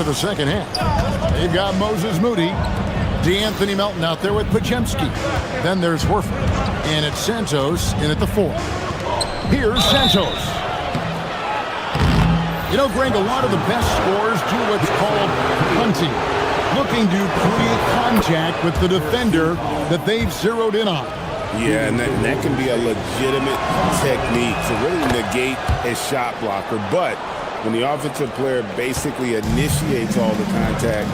into the second half. They've got Moses Moody, DeAnthony Melton out there with Pajemski. Then there's Horford. And it's Santos in at the 4. Here's Santos. You know, Greg, a lot of the best scorers do what's called punting, looking to create contact with the defender that they've zeroed in on. Yeah, and that can be a legitimate technique to really negate a shot blocker. But when the offensive player basically initiates all the contact,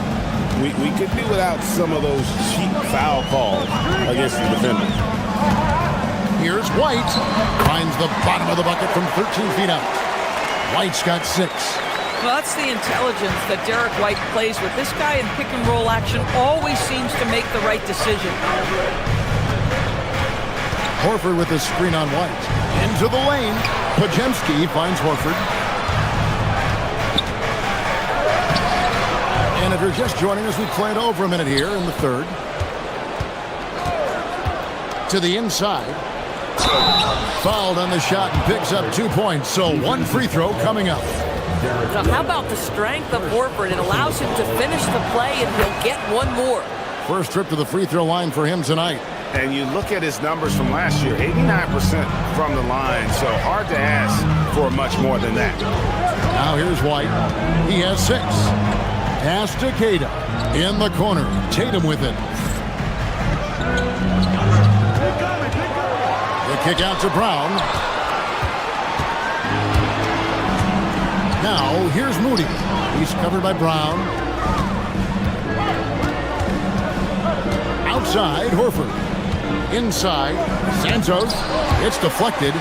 we could do without some of those cheap foul calls against the defender. Here's White. Finds the bottom of the bucket from 13 feet out. White's got 6. Well, that's the intelligence that Derek White plays with. This guy in pick-and-roll action always seems to make the right decision. Horford with a screen on White. Into the lane. Pajemski finds Horford. And if you're just joining us, we played over a minute here in the third. To the inside. Fouled on the shot and picks up 2 points. So 1 free throw coming up. Now, how about the strength of Horford? It allows him to finish the play, and he'll get 1 more. First trip to the free throw line for him tonight. And you look at his numbers from last year, 89% from the line, so hard to ask for much more than that. Now here's White. He has 6. Pass to Queta. In the corner. Tatum with it. The kick out to Brown. Now here's Moody. He's covered by Brown. Outside, Horford. Inside, Santos. It's deflected.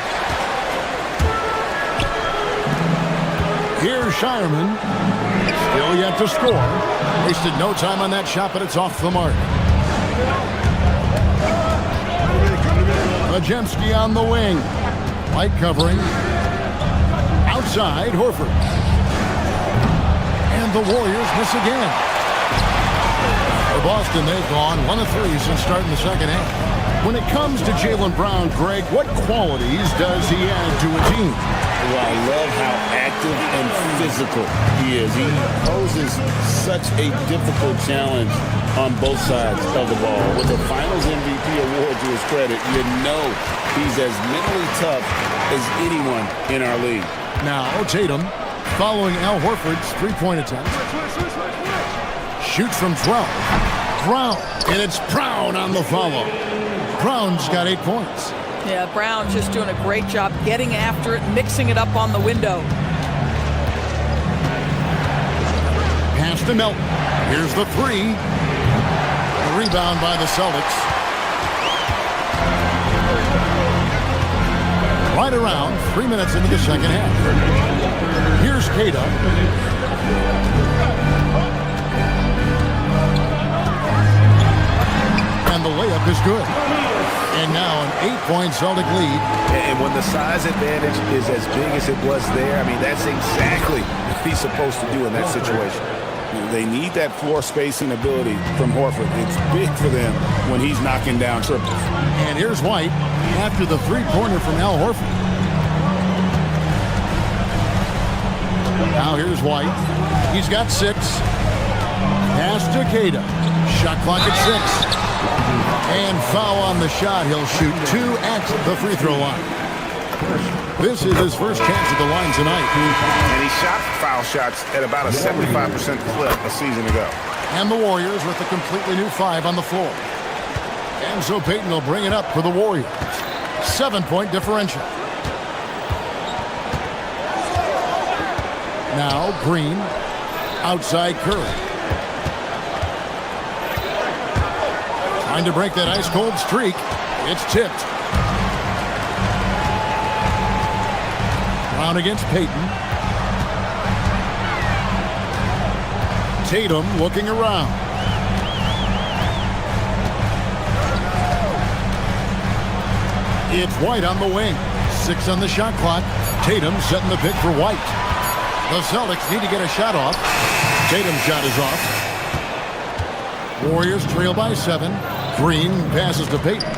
Here's Shireman. Still yet to score. Wasted no time on that shot, but it's off the mark. Pajemski on the wing. White covering. Outside, Horford. And the Warriors miss again. For Boston, they've gone 1 of 3 since starting the second half. When it comes to Jaylen Brown, Greg, what qualities does he add to a team? Well, I love how active and physical he is. He poses such a difficult challenge on both sides of the ball. With the Finals MVP award to his credit, you know he's as mentally tough as anyone in our league. Now Tatum, following Al Horford's three-point attempt. Shoots from 12. Brown, and it's Brown on the follow. Brown's got 8 points. Yeah, Brown just doing a great job getting after it, mixing it up on the window. Pass to Melton. Here's the 3. A rebound by the Celtics. Right around 3 minutes into the second half. Here's Queta. And the layup is good. And now an 8-point Celtic lead. And when the size advantage is as big as it was there, I mean, that's exactly what he's supposed to do in that situation. They need that floor spacing ability from Horford. It's big for them when he's knocking down triples. And here's White after the three-pointer from Al Horford. Now here's White. He's got 6. Pass to Queta. Shot clock at 6. And foul on the shot. He'll shoot 2 at the free throw line. This is his first chance at the line tonight. And he shot foul shots at about a 75% clip a season ago. And the Warriors with a completely new 5 on the floor. And so Payton will bring it up for the Warriors. 7-point differential. Now Green. Outside Curry. Trying to break that ice-cold streak. It's tipped. Brown against Payton. Tatum looking around. It's White on the wing. 6 on the shot clock. Tatum setting the pick for White. The Celtics need to get a shot off. Tatum's shot is off. Warriors trail by 7. Green passes to Payton.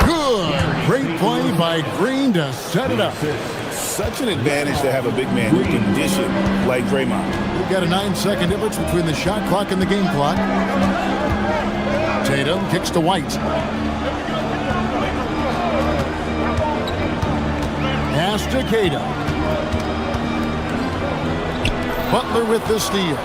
Good. Great play by Green to set it up. such an advantage to have a big man who can dish it like Draymond. We've got a 9-second difference between the shot clock and the game clock. Tatum kicks to White. Pass to Keita. Butler with the steal.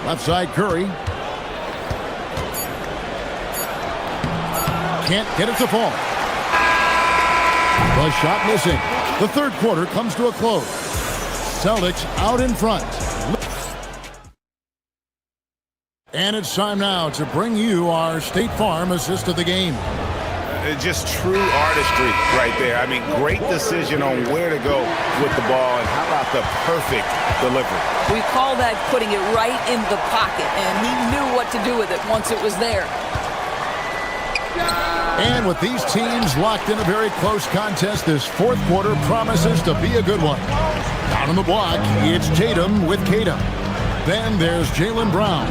Left side, Curry. Can't get it to fall. The shot missing. The third quarter comes to a close. Celtics out in front. And it's time now to bring you our State Farm assist of the game. Just true artistry right there. I mean, great decision on where to go with the ball, and how about the perfect delivery? We call that putting it right in the pocket, and he knew what to do with it once it was there. And with these teams locked in a very close contest, this fourth quarter promises to be a good one. Down on the block, it's Tatum with Keita. Then there's Jaylen Brown.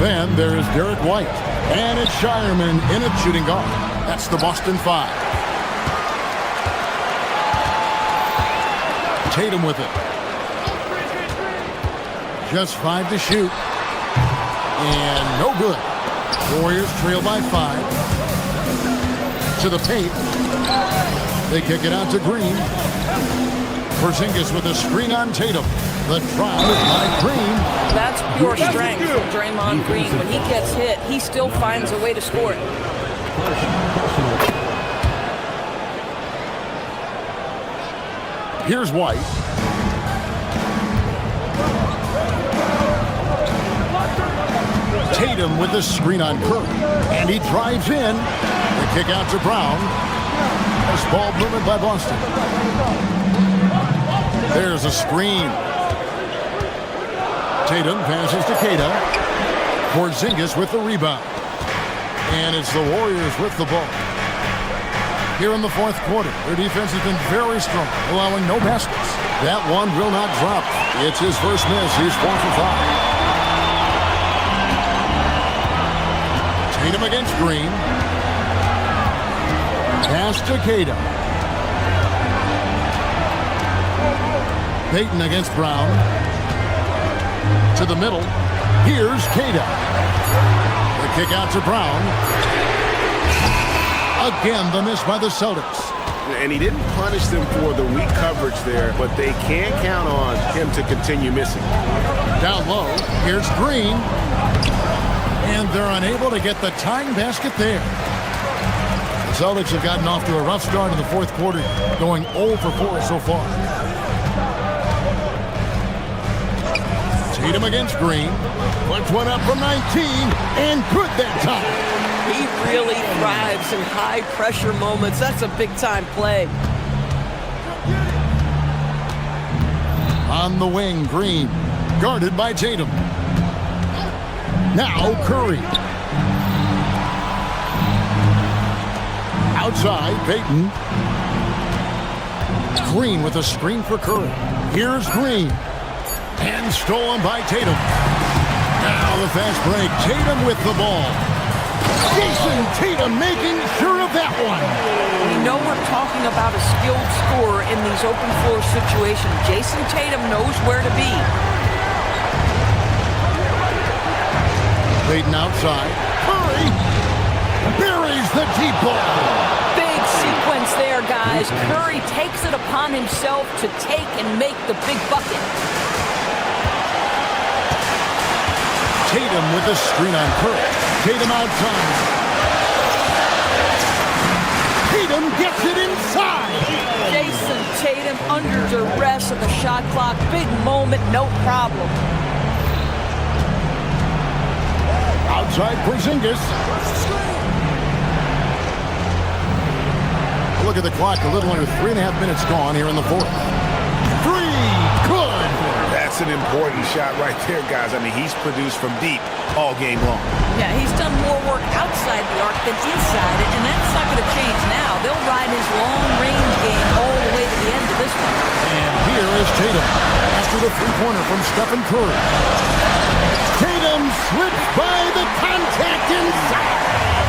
Then there's Derek White. And it's Shireman in at shooting guard. That's the Boston Five. Tatum with it. Just 5 to shoot. And no good. Warriors trail by 5. To the paint. They kick it out to Green. Porzingis with a screen on Tatum. The drive by Green. That's pure strength from Draymond Green. When he gets hit, he still finds a way to score it. Here's White. Tatum with the screen on Curry. And he drives in. The kick out to Brown. Nice ball movement by Boston. There's a screen. Tatum passes to Keita. Porzingis with the rebound. And it's the Warriors with the ball. Here in the fourth quarter, their defense has been very strong, allowing no baskets. That one will not drop. It's his first miss. He's 4 for 5. Tatum against Green. Pass to Keita. Payton against Brown. To the middle. Here's Keita. The kick out to Brown. Again, the miss by the Celtics. And he didn't punish them for the weak coverage there, but they can count on him to continue missing. Down low, here's Green. And they're unable to get the tying basket there. The Celtics have gotten off to a rough start in the fourth quarter, going 0 for 4 so far. Tatum against Green. Puts one up from 19, and good that time. He really thrives in high-pressure moments. That's a big-time play. On the wing, Green. Guarded by Tatum. Now Curry. Outside, Payton. Green with a screen for Curry. Here's Green. And stolen by Tatum. Now the fast break. Tatum with the ball. Jason Tatum making sure of that one. We know we're talking about a skilled scorer in these open floor situations. Jason Tatum knows where to be. Payton outside. Curry buries the deep ball. Big sequence there, guys. Curry takes it upon himself to take and make the big bucket. Tatum with the screen on Curry. Tatum outside. Tatum gets it inside. Jason Tatum under duress of the shot clock. Big moment, no problem. Outside Porzingis. Look at the clock. A little under 3.5 minutes gone here in the fourth. Three. Good. That's an important shot right there, guys. I mean, he's produced from deep all game long. Yeah, he's done more work outside the arc than inside it, and that's not going to change now. They'll ride his long-range game all the way to the end of this one. And here is Tatum after the three-pointer from Stephen Curry. Tatum slips by the contact inside.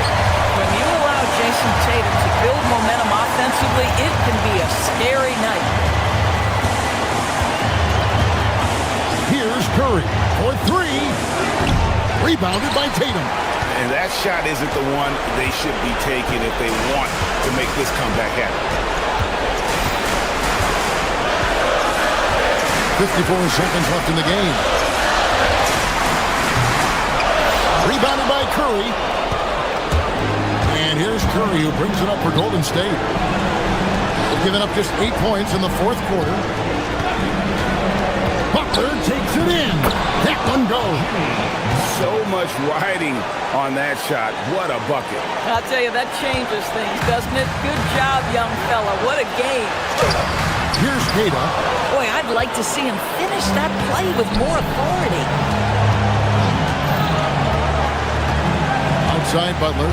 Tatum to build momentum offensively, it can be a scary night. Here's Curry for three. Rebounded by Tatum. And that shot isn't the one they should be taking if they want to make this comeback happen. 54 seconds left in the game. Rebounded by Curry. And here's Curry, who brings it up for Golden State. They've given up just 8 points in the fourth quarter. Butler takes it in. That one goes. So much riding on that shot. What a bucket. I'll tell you, that changes things, doesn't it? Good job, young fella. What a game. Here's Kata. Boy, I'd like to see him finish that play with more authority. Outside Butler.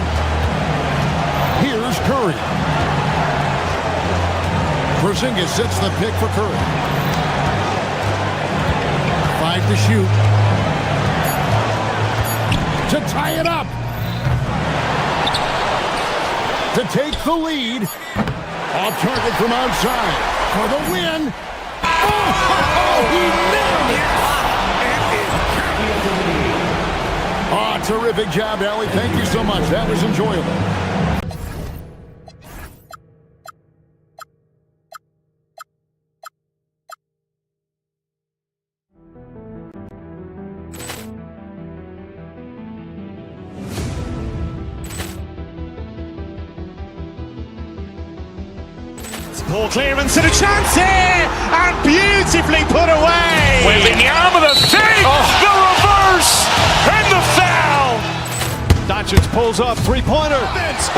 Here's Curry. Porzingis sets the pick for Curry. 5 to shoot. To tie it up. To take the lead. Off target from outside. For the win. Oh, he nailed it. Oh, terrific job, Allie. Thank you so much. That was enjoyable. Ball clearance and a chance here, and beautifully put away. Wembanyama the fake, the reverse, and the foul. Doncic pulls up, three-pointer. Has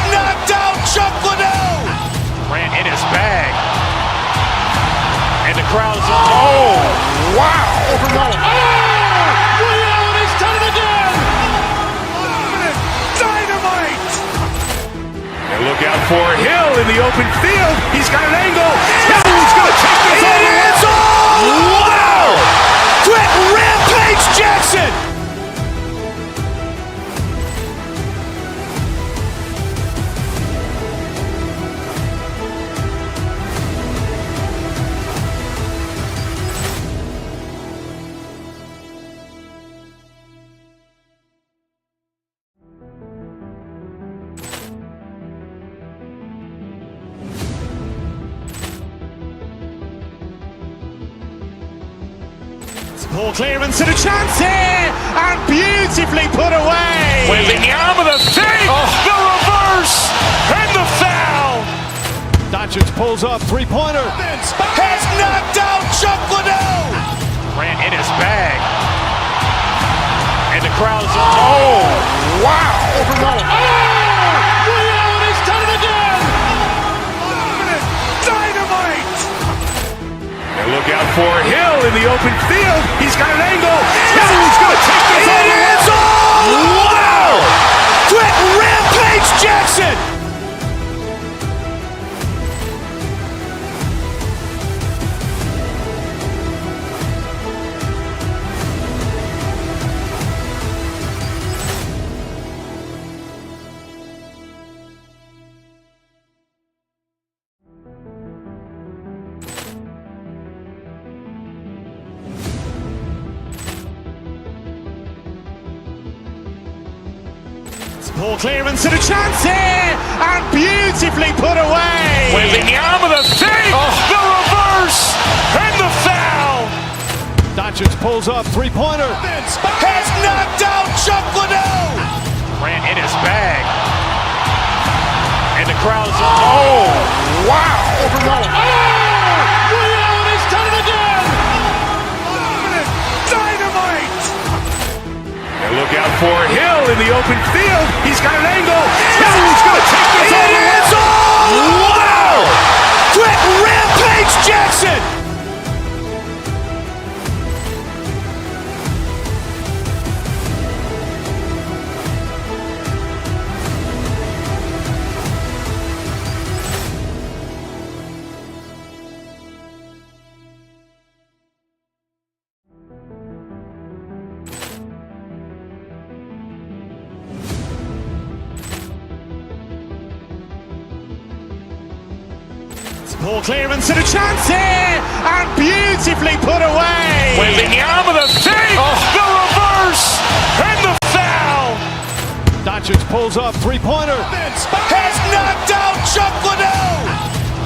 knocked out Chuck Liddell. Grant in his bag. And the crowd's oh, wow. Leon has done it again. Dynamite. And look out for Hill in the open field. He's got an angle. Hill's going to take this all the way. Wow! Quick Rampage Jackson. Ball clearance and a chance here, and beautifully put away. Wembanyama the fake, the reverse, and the foul. Doncic pulls up, three-pointer. Has knocked out Chuck Liddell. Grant in his bag. And the crowd's oh, wow. Leon has done it again. Dynamite. And look out for Hill in the open field. He's got an angle. Hill's going to take this all the way. Wow! Quick Rampage Jackson. Ball clearance and a chance here, and beautifully put away. Wembanyama the fake, the reverse, and the foul. Doncic pulls up, three-pointer. Has knocked out Chuck Liddell. Grant in his bag. And the crowd's oh, wow. Leon has done it again. Dynamite. And look out for Hill in the open field. He's got an angle. Hill's going to take this all the way. Wow! Quick Rampage Jackson. Small clearance and a chance here, and beautifully put away. With the arm of the fake, the reverse, and the foul. Doncic pulls up, three-pointer. Has knocked out Chocolate.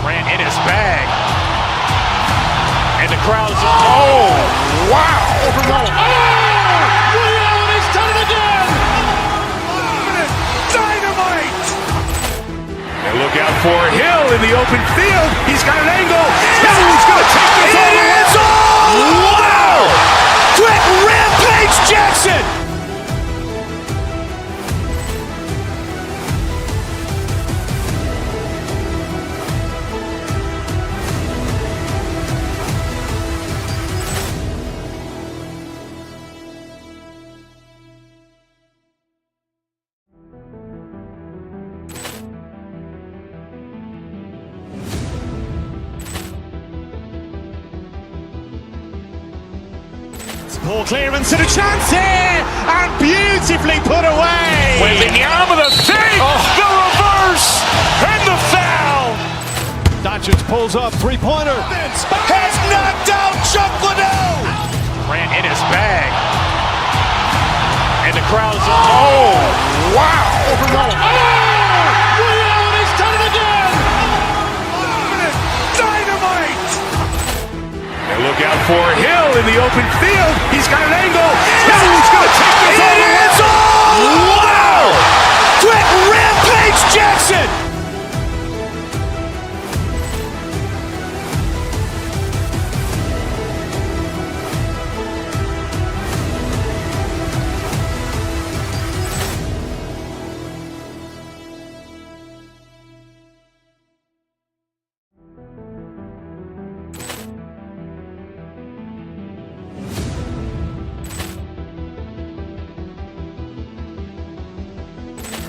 Grant in his bag. And the crowd's, oh, wow. He's done it again. Dynamite. And look out for Hill in the open field. He's got an angle. Hill's going to take this all the way. Wow! Quick Rampage Jackson. Small clearance and a chance here, and beautifully put away. With the arm of the fake, the reverse, and the foul. Doncic pulls up, three-pointer. Has knocked out Chocolate. Grant in his bag. And the crowd's, oh, wow. He's done it again. Dynamite. And look out for Hill in the open field. He's got an angle. Hill's going to take this all the way. Wow! Quick Rampage Jackson.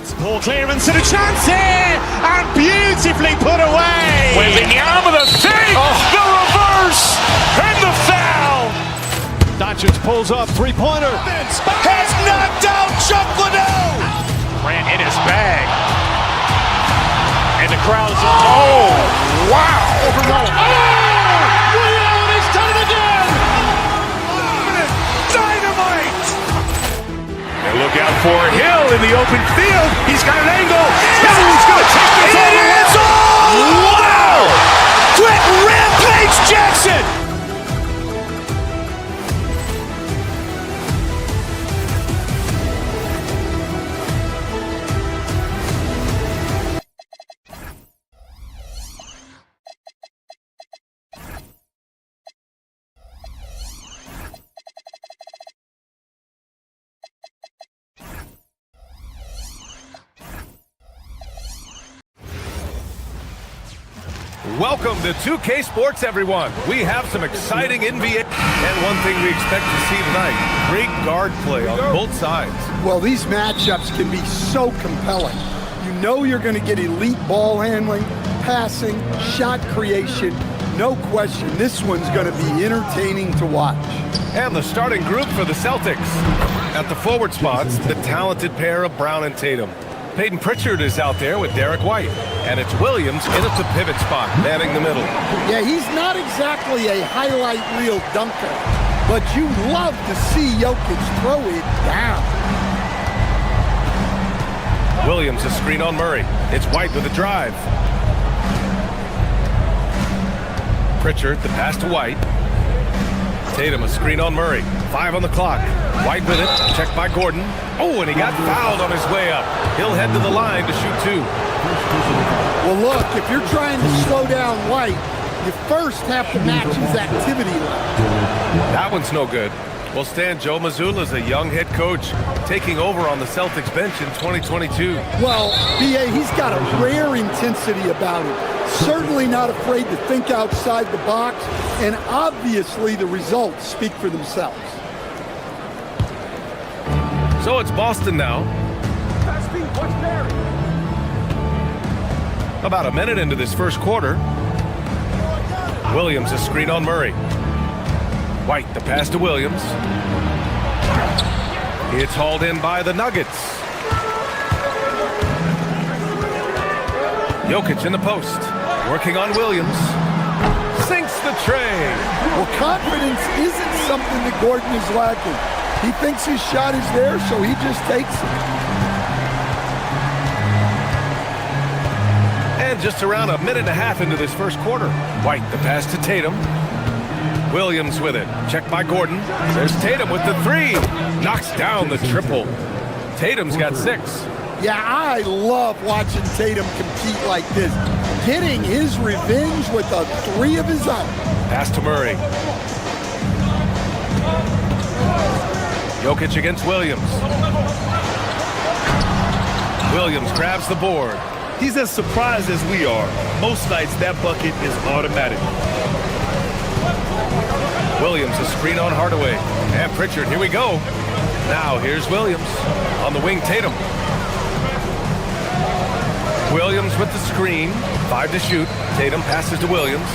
Small clearance and a chance here, and beautifully put away. With the arm of the fake, the reverse, and the foul. Doncic pulls up, three-pointer. Has knocked out Chocolate. Grant in his bag. And the crowd's, oh, wow. He's done it again. Dynamite. And look out for Hill in the open field. He's got an angle. Hill's going to take this all the way. Wow! Quick Rampage Jackson. Welcome to 2K Sports, everyone. We have some exciting NBA. And one thing we expect to see tonight, great guard play on both sides. Well, these matchups can be so compelling. You know you're going to get elite ball handling, passing, shot creation. No question, this one's going to be entertaining to watch. And the starting group for the Celtics. At the forward spots, the talented pair of Brown and Tatum. Peyton Pritchard is out there with Derek White. And it's Williams in at the pivot spot, manning the middle. Yeah, he's not exactly a highlight reel dunker, but you love to see Jokic throw it down. Williams a screen on Murray. It's White with a drive. Pritchard, the pass to White. Tatum a screen on Murray. 5 on the clock. White with it. Checked by Gordon. Oh, and he got fouled on his way up. He'll head to the line to shoot 2. Well, look, if you're trying to slow down White, you first have to match his activity level. That one's no good. Well, Stan, Joe Mazzulla is a young head coach taking over on the Celtics bench in 2022. Well, B.A., he's got a rare intensity about him. Certainly not afraid to think outside the box, and obviously the results speak for themselves. So it's Boston now. About a minute into this first quarter. Williams a screen on Murray. White, the pass to Williams. It's hauled in by the Nuggets. Jokic in the post. Working on Williams. Sinks the tray. Well, confidence isn't something that Gordon is lacking. He thinks his shot is there, so he just takes it. And just around a minute and a half into this first quarter. White, the pass to Tatum. Williams with it. Checked by Gordon. There's Tatum with the three. Knocks down the triple. Tatum's got 6. Yeah, I love watching Tatum compete like this. Getting his revenge with a 3 of his own. Pass to Murray. Jokic against Williams. Williams grabs the board. He's as surprised as we are. Most nights that bucket is automatic. Williams, a screen on Hardaway. And Pritchard, here we go. Now here's Williams. On the wing, Tatum. Williams with the screen. 5 to shoot. Tatum passes to Williams.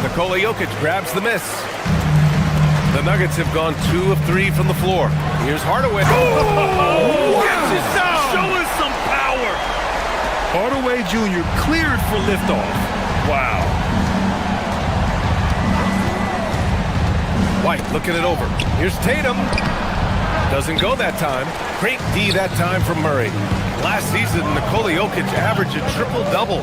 Nikola Jokic grabs the miss. The Nuggets have gone 2 of 3 from the floor. Here's Hardaway. Show us some power. Hardaway Jr. cleared for liftoff. Wow. White looking it over. Here's Tatum. Doesn't go that time. Great D that time from Murray. Last season, Nikola Jokic averaged a triple-double.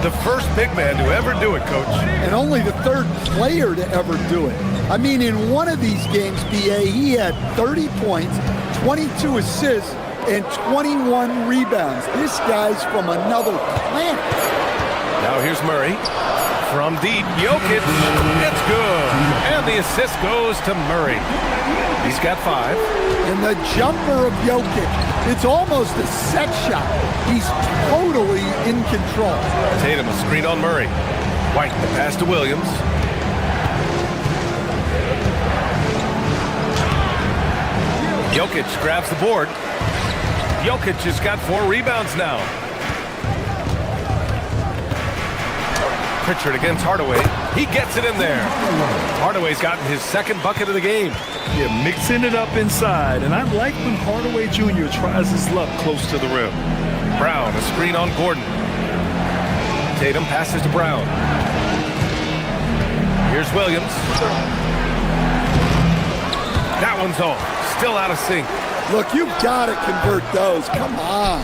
The first big man to ever do it, Coach. And only the 3rd player to ever do it. I mean, in one of these games, BA, he had 30 points, 22 assists, and 21 rebounds. This guy's from another planet. Now here's Murray. From deep, Jokic. It's good. And the assist goes to Murray. He's got 5. And the jumper of Jokic, it's almost a set shot. He's totally in control. Tatum, a screen on Murray. White, the pass to Williams. Jokic grabs the board. Jokic has got 4 rebounds now. Pritchard against Hardaway. He gets it in there. Hardaway's gotten his 2nd bucket of the game. Yeah, mixing it up inside. And I like when Hardaway Jr. tries his luck close to the rim. Brown, a screen on Gordon. Tatum passes to Brown. Here's Williams. That one's off. Still out of sync. Look, you've got to convert those. Come on.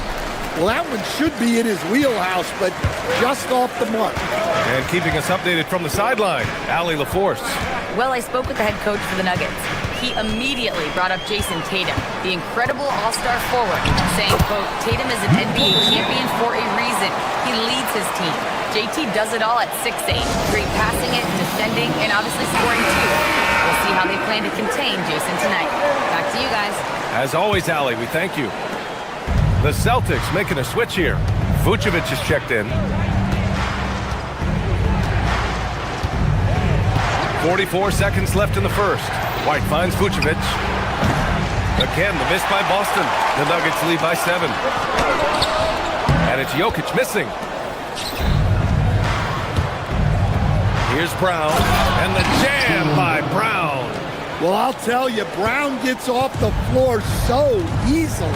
Well, that one should be in his wheelhouse, but just off the mark. And keeping us updated from the sideline, Allie LaForce. Well, I spoke with the head coach for the Nuggets. He immediately brought up Jason Tatum, the incredible all-star forward, saying, quote, Tatum is an NBA champion for a reason. He leads his team. JT does it all at 6'8". Great passing it, defending, and obviously scoring too. We'll see how they plan to contain Jason tonight. Back to you guys. As always, Allie, we thank you. The Celtics making a switch here. Vucevic is checked in. 44 seconds left in the first. White finds Vucevic. Again, the miss by Boston. The Nuggets lead by 7. And it's Jokic missing. Here's Brown. And the jam by Brown. Well, I'll tell you, Brown gets off the floor so easily.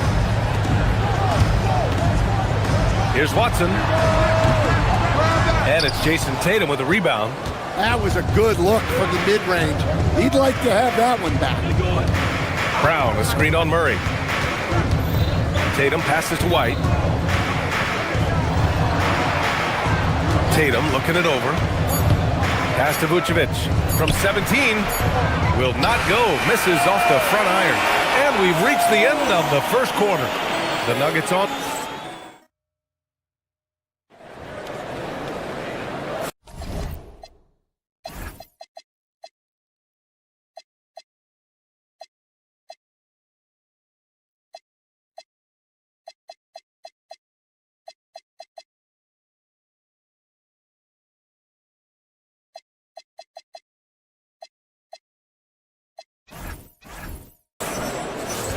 Here's Watson. And it's Jason Tatum with a rebound. That was a good look from the mid-range. He'd like to have that one back. Brown, a screen on Murray. Tatum passes to White. Tatum looking it over. Pass to Vucevic. From 17. Will not go. Misses off the front iron. And we've reached the end of the first quarter. The Nuggets on.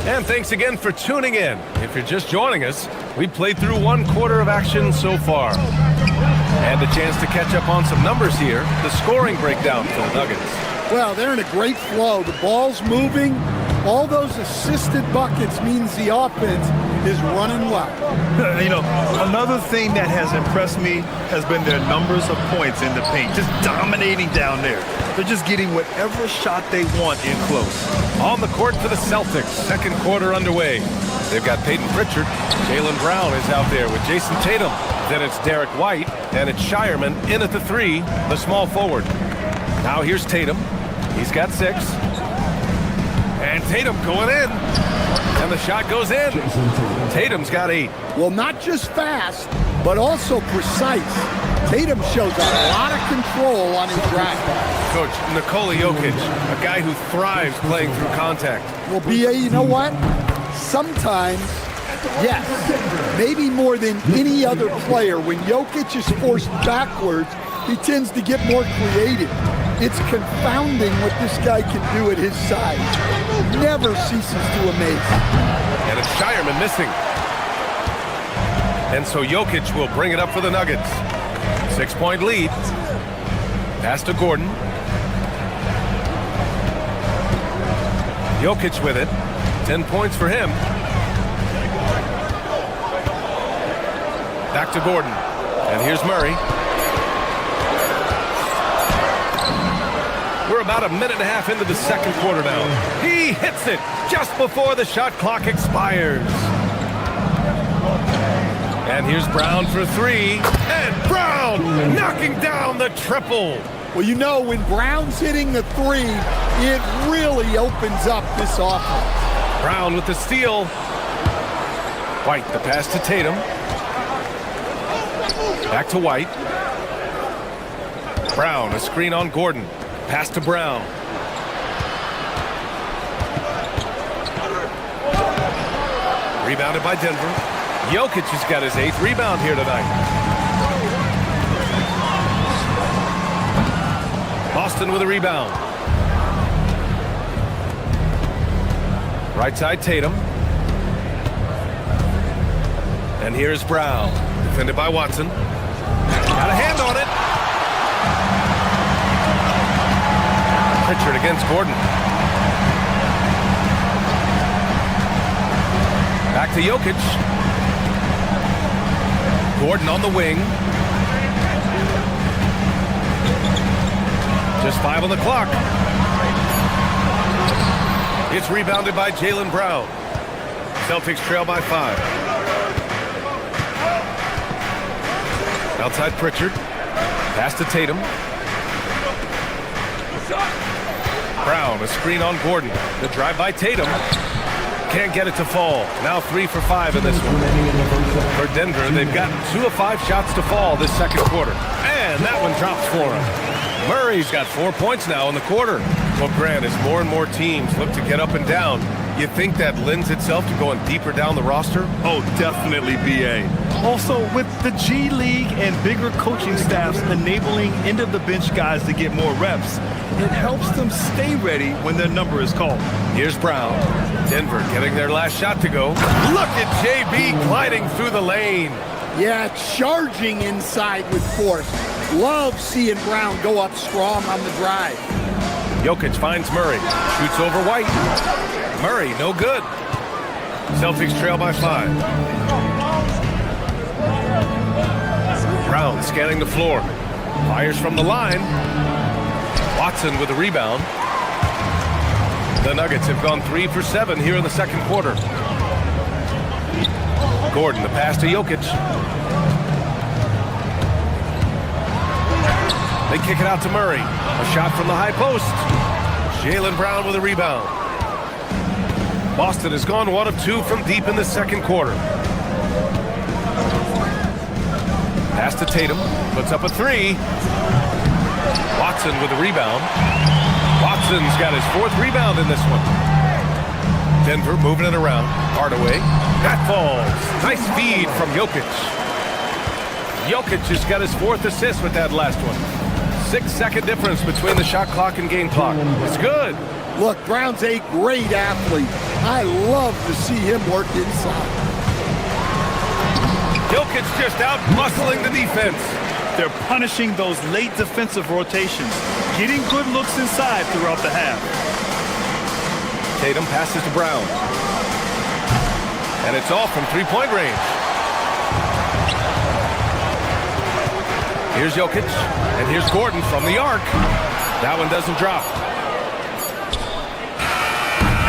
And thanks again for tuning in. If you're just joining us, we played through 1 quarter of action so far. And a chance to catch up on some numbers here. The scoring breakdown for the Nuggets. Well, they're in a great flow. The ball's moving. All those assisted buckets means the offense is running well. You know, another thing that has impressed me has been their numbers of points in the paint, just dominating down there. They're just getting whatever shot they want in close. On the court for the Celtics, second quarter underway. They've got Peyton Pritchard. Jaylen Brown is out there with Jason Tatum. Then it's Derek White, and it's Shireman in at the 3, the small forward. Now here's Tatum. He's got 6. And Tatum going in. And the shot goes in. Tatum's got 8. Well, not just fast, but also precise. Tatum shows a lot of control on his drive. Coach, Nikola Jokic, a guy who thrives playing through contact. Well, B.A., you know what? Sometimes, yes, maybe more than any other player, when Jokic is forced backwards, he tends to get more creative. It's confounding what this guy can do at his size. Never ceases to amaze. And it's Shireman missing. And so Jokic will bring it up for the Nuggets. 6-point lead. Pass to Gordon. Jokic with it. 10 points for him. Back to Gordon. And here's Murray. We're about a minute and a half into the second quarter now. He hits it just before the shot clock expires. And here's Brown for 3. And Brown knocking down the triple. Well, you know, when Brown's hitting the 3, it really opens up this offense. Brown with the steal. White, the pass to Tatum. Back to White. Brown, a screen on Gordon. Pass to Brown. Rebounded by Denver. Jokic has got his 8th rebound here tonight. Boston with a rebound. Right side Tatum. And here's Brown. Defended by Watson. Got a hand on it. Pritchard against Gordon. Back to Jokic. Gordon on the wing. Just 5 on the clock. It's rebounded by Jaylen Brown. Celtics trail by 5. Outside Pritchard. Pass to Tatum. Brown, a screen on Gordon. The drive by Tatum. Can't get it to fall. Now 3 for 5 in this one. For Denver, they've gotten 2 of 5 shots to fall this second quarter. And that one drops for him. Murray's got 4 points now in the quarter. Well, Grant, as more and more teams look to get up and down, you think that lends itself to going deeper down the roster? Oh, definitely, B.A. Also, with the G League and bigger coaching staffs enabling end-of-the-bench guys to get more reps, it helps them stay ready when their number is called. Here's Brown. Denver getting their last shot to go. Look at JB gliding through the lane. Yeah, charging inside with force. Love seeing Brown go up strong on the drive. Jokic finds Murray. Shoots over White. Murray, no good. Celtics trail by 5. Brown scanning the floor. Fires from the line. Watson with a rebound. The Nuggets have gone 3 for 7 here in the second quarter. Gordon, the pass to Jokic. They kick it out to Murray. A shot from the high post. Jaylen Brown with a rebound. Boston has gone 1 of 2 from deep in the second quarter. Pass to Tatum. Puts up a 3. Watson with a rebound. Watson's got his 4th rebound in this one. Denver moving it around. Hardaway. That falls. Nice feed from Jokic. Jokic has got his 4th assist with that last one. 6-second difference between the shot clock and game clock. It's good. Look, Brown's a great athlete. I love to see him work inside. Jokic just out muscling the defense. They're punishing those late defensive rotations, getting good looks inside throughout the half. Tatum passes to Brown. and it's off from three-point range. Here's Jokic, and here's Gordon from the arc. That one doesn't drop.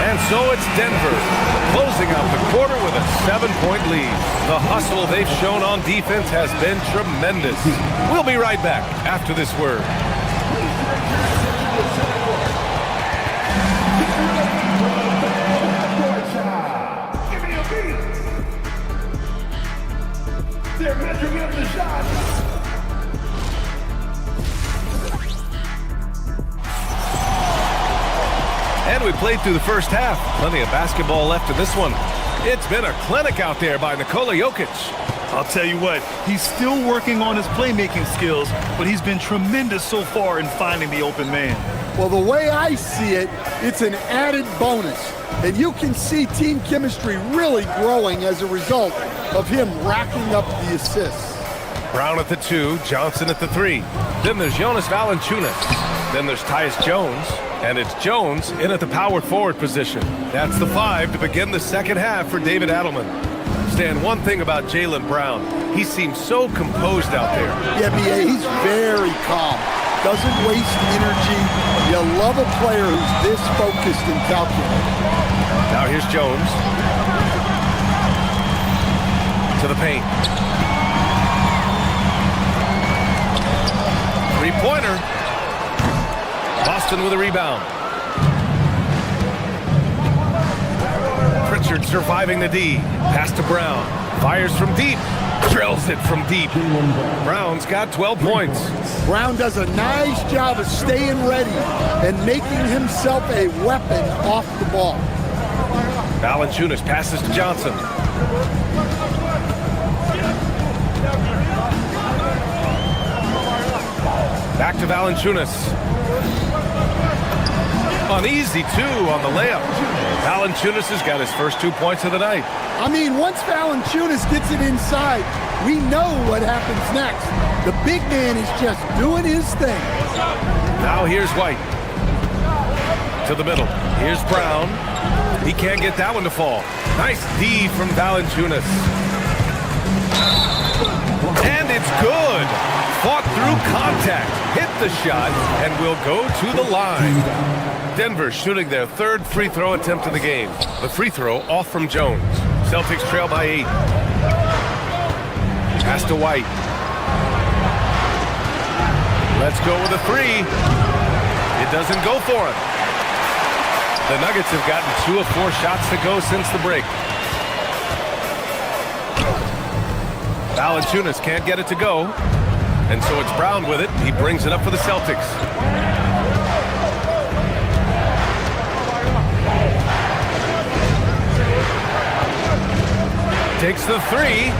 And so it's Denver, closing out the quarter with a 7-point lead. The hustle they've shown on defense has been tremendous. We'll be right back after this word. Give me a beat. They're measuring up the shots. And we played through the first half. Plenty of basketball left in this one. It's been a clinic out there by Nikola Jokic. I'll tell you what, he's still working on his playmaking skills, but he's been tremendous so far in finding the open man. Well, the way I see it, it's an added bonus. And you can see team chemistry really growing as a result of him racking up the assists. Brown at the 2, Johnson at the 3. Then there's Jonas Valanciunas. Then there's Tyus Jones. And it's Jones in at the power forward position. That's the 5 to begin the second half for David Adelman. Stan, one thing about Jaylen Brown, he seems so composed out there. Yeah, B.A., he's very calm. Doesn't waste energy. You love a player who's this focused and calculated. Now here's Jones. To the paint. Three-pointer. Boston with a rebound. Pritchard surviving the D. Pass to Brown. Fires from deep. Drills it from deep. Brown's got 12 points. Brown does a nice job of staying ready and making himself a weapon off the ball. Valanciunas passes to Johnson. Back to Valanciunas. An easy 2 on the layup. Valanciunas has got his first 2 points of the night. I mean, once Valanciunas gets it inside, we know what happens next. The big man is just doing his thing. Now here's White. To the middle. Here's Brown. He can't get that one to fall. Nice D from Valanciunas. And it's good. Fought through contact. Hit the shot and will go to the line. Denver shooting their third free throw attempt of the game. The free throw off from Jones. Celtics trail by 8. Pass to White. Let's go with a 3. It doesn't go for him. The Nuggets have gotten 2 of 4 shots to go since the break. Valanciunas can't get it to go. And so it's Brown with it. He brings it up for the Celtics. Takes the 3.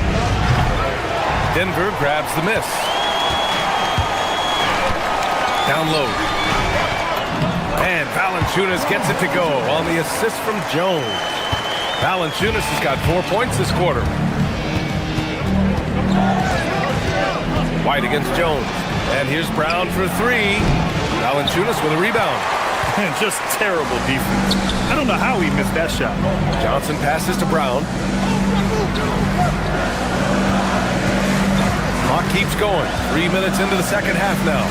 Denver grabs the miss. Down low. And Valanciunas gets it to go on the assist from Jones. Valanciunas has got 4 points this quarter. White against Jones. And here's Brown for 3. Valanciunas with a rebound. And just terrible defense. I don't know how he missed that shot. Johnson passes to Brown. Clock keeps going. 3 minutes into the second half now.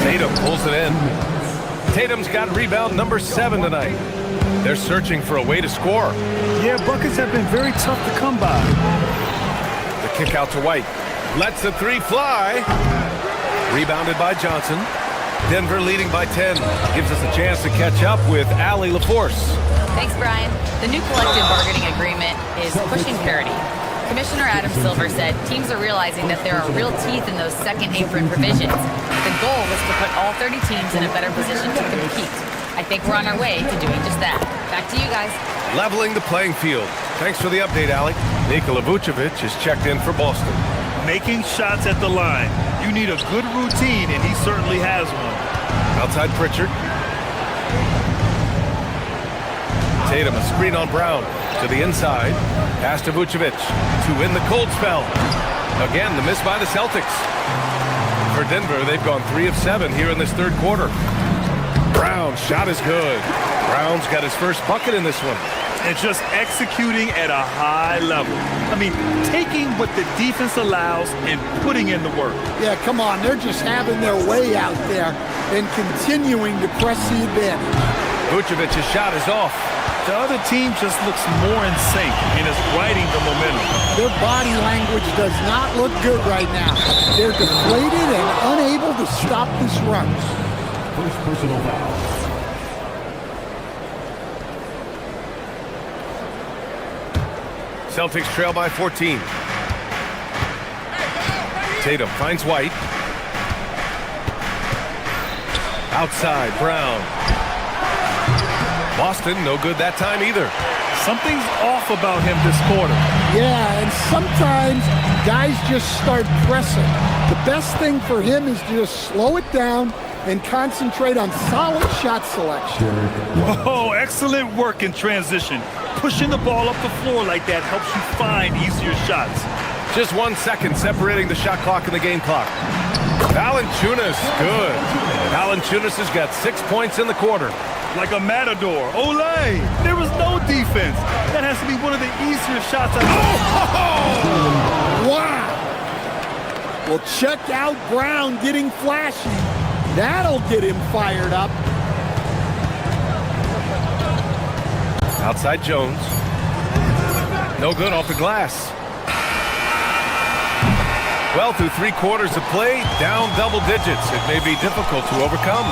Tatum pulls it in. Tatum's got rebound number 7 tonight. They're searching for a way to score. Yeah, buckets have been very tough to come by. The kick out to White. Lets the 3 fly. Rebounded by Johnson. Denver leading by 10. Gives us a chance to catch up with Allie LaForce. Thanks, Brian. The new collective bargaining agreement is pushing parity. Commissioner Adam Silver said teams are realizing that there are real teeth in those second apron provisions. The goal was to put all 30 teams in a better position to compete. I think we're on our way to doing just that. Back to you guys. Leveling the playing field. Thanks for the update, Allie. Nikola Vucevic is checked in for Boston. Making shots at the line. You need a good routine, and he certainly has one. Outside Pritchard. Tatum, a screen on Brown. To the inside. Pass to Vucevic. To win the cold spell. Again, the miss by the Celtics. For Denver, they've gone 3 of 7 here in this third quarter. Brown shot is good. Brown's got his first bucket in this one. And just executing at a high level. I mean, taking what the defense allows and putting in the work. Yeah, come on. They're just having their way out there and continuing to press the advantage. Vucevic's shot is off. The other team just looks more in sync and is riding the momentum. Their body language does not look good right now. They're deflated and unable to stop this run. First personal foul. Celtics trail by 14. Tatum finds White. Outside, Brown. Boston, no good that time either. Something's off about him this quarter. Yeah, and sometimes guys just start pressing. The best thing for him is to just slow it down and concentrate on solid shot selection. Oh, excellent work in transition. Pushing the ball up the floor like that helps you find easier shots. Just 1 second separating the shot clock and the game clock. Valanciunas, good. Valanciunas has got 6 points in the quarter. Like a matador. Olay! There was no defense. That has to be one of the easier shots I've Wow! Well, check out Brown getting flashy. That'll get him fired up. Outside Jones. No good off the glass. Well, through 3 quarters of play, down double digits. It may be difficult to overcome.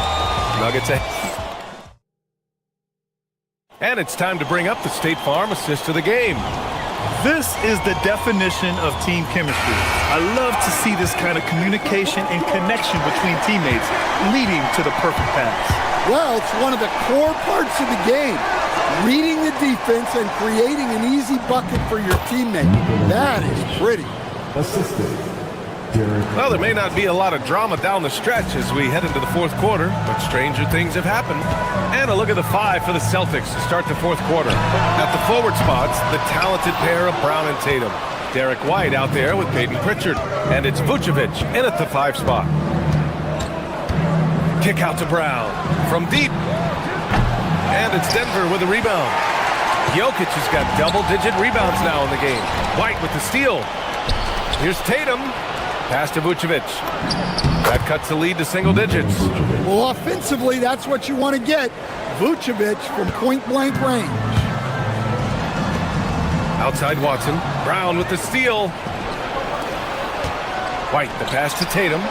Nuggets ahead. And it's time to bring up the State Farm assist of the game. This is the definition of team chemistry. I love to see this kind of communication and connection between teammates leading to the perfect pass. Well, it's one of the core parts of the game. Reading the defense and creating an easy bucket for your teammate. That is pretty. Well, there may not be a lot of drama down the stretch as we head into the fourth quarter, but stranger things have happened. And a look at the 5 for the Celtics to start the fourth quarter. At the forward spots, the talented pair of Brown and Tatum. Derek White out there with Peyton Pritchard. And it's Vucevic in at the 5 spot. Kick out to Brown from deep. And it's Denver with a rebound. Jokic has got double-digit rebounds now in the game. White with the steal. Here's Tatum. Pass to Vucevic. That cuts the lead to single digits. Well, offensively, that's what you want to get. Vucevic from point-blank range. Outside Watson. Brown with the steal. White, the pass to Tatum.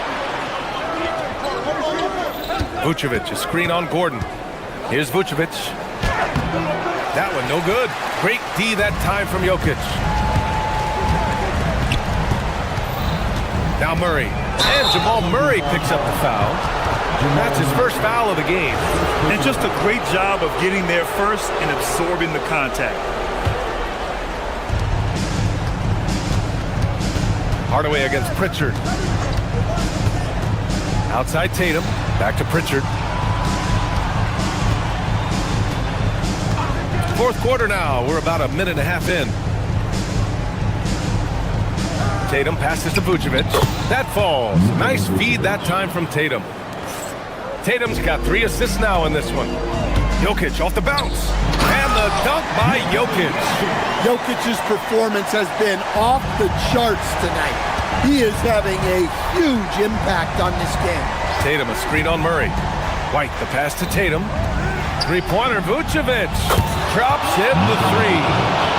Vucevic, a screen on Gordon. Here's Vucevic. That one no good. Great D that time from Jokic. Now Murray. And Jamal Murray picks up the foul. That's his first foul of the game. And just a great job of getting there first and absorbing the contact. Hardaway against Pritchard. Outside Tatum. Back to Pritchard. Fourth quarter now. We're about a minute and a half in. Tatum passes to Vucevic. That falls. Nice feed that time from Tatum. Tatum's got 3 assists now in this one. Jokic off the bounce. And the dunk by Jokic. Jokic's performance has been off the charts tonight. He is having a huge impact on this game. Tatum, a screen on Murray. White, the pass to Tatum. Three-pointer, Vucevic. Drops in the 3.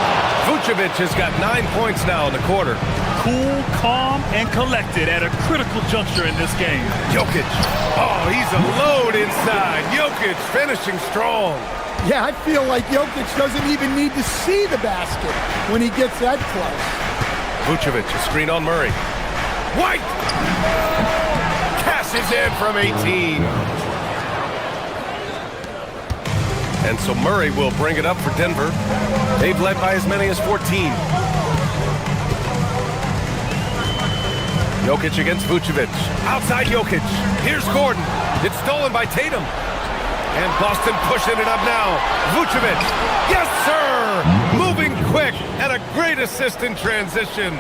Vucevic has got 9 points now in the quarter. Cool, calm, and collected at a critical juncture in this game. Jokic. Oh, he's a load inside. Jokic finishing strong. Yeah, I feel like Jokic doesn't even need to see the basket when he gets that close. Vucevic, a screen on Murray. White! Cashes in from 18. And so Murray will bring it up for Denver. They've led by as many as 14. Jokic against Vucevic. Outside Jokic. Here's Gordon. It's stolen by Tatum. And Boston pushing it up now. Vucevic. Yes, sir! Moving quick and a great assist in transition.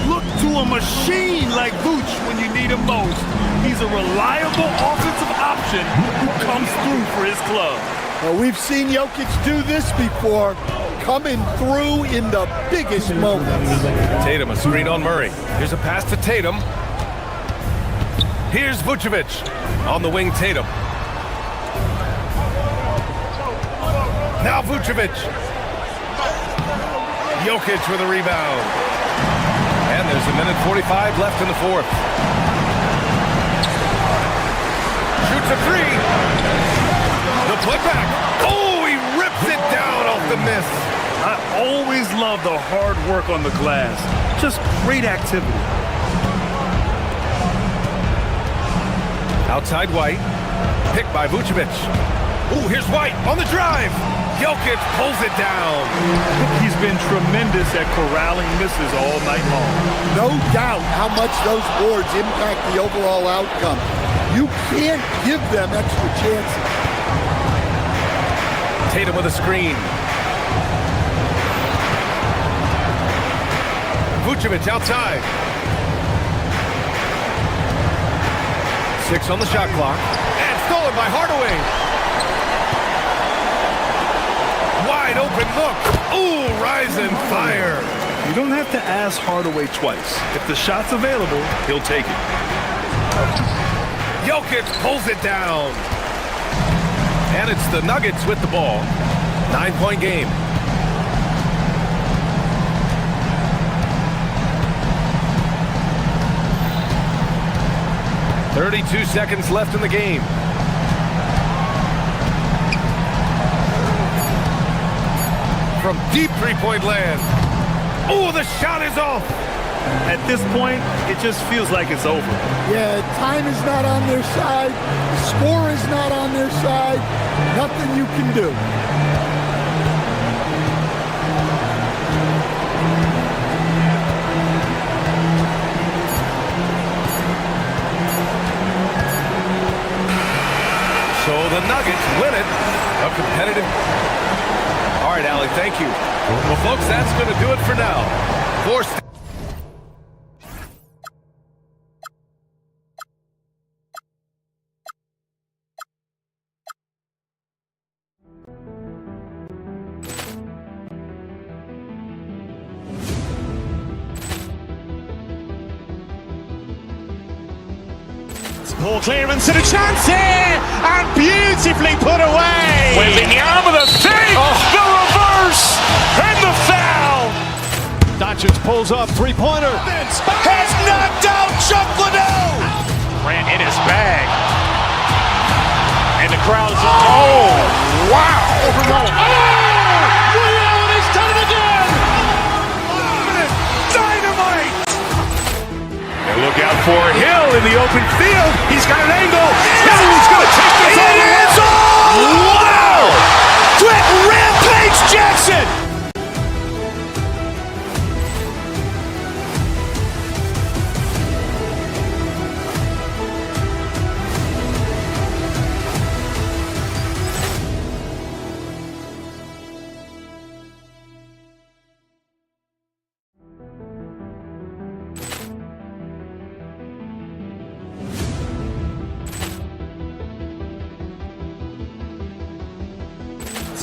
Look to a machine like Vooch when you need him most. He's a reliable offensive option who comes through for his club. Well, we've seen Jokic do this before, coming through in the biggest moments. Tatum, a screen on Murray. Here's a pass to Tatum. Here's Vucevic. On the wing, Tatum. Now Vucevic. Jokic with a rebound. And there's a minute 45 left in the fourth. Shoots a three. The putback. Oh, he rips it down off the miss. I always love the hard work on the glass. Just great activity. Outside White. Picked by Vucevic. Oh, here's White on the drive. Jokic pulls it down. He's been tremendous at corralling misses all night long. No doubt how much those boards impact the overall outcome. You can't give them extra chances. Tatum with a screen. Vucevic outside. 6 on the shot clock. And stolen by Hardaway. Wide open look. Ooh, rise and fire. You don't have to ask Hardaway twice. If the shot's available, he'll take it. Jokic pulls it down. And it's the Nuggets with the ball. 9-point game. .32 seconds left in the game. From deep three-point land. Oh, the shot is off. At this point, it just feels like it's over. Yeah, time is not on their side. The score is not on their side. Nothing you can do. So the Nuggets win it. A competitive. All right, Allie, thank you. Well, folks, that's going to do it for now. Ball clearance and a chance here, and beautifully put away. With the arm of the thing, the reverse, and the foul. Doncic pulls up, three-pointer. Has knocked out Chuck Liddell. Ran in his bag. And the crowd is, oh, wow. Overruled. Oh, reality's done it again. Dynamite. And look out for Hill in the open field. He's got an angle. Hill's going to take this all the way. Wow. Quick Rampage Jackson.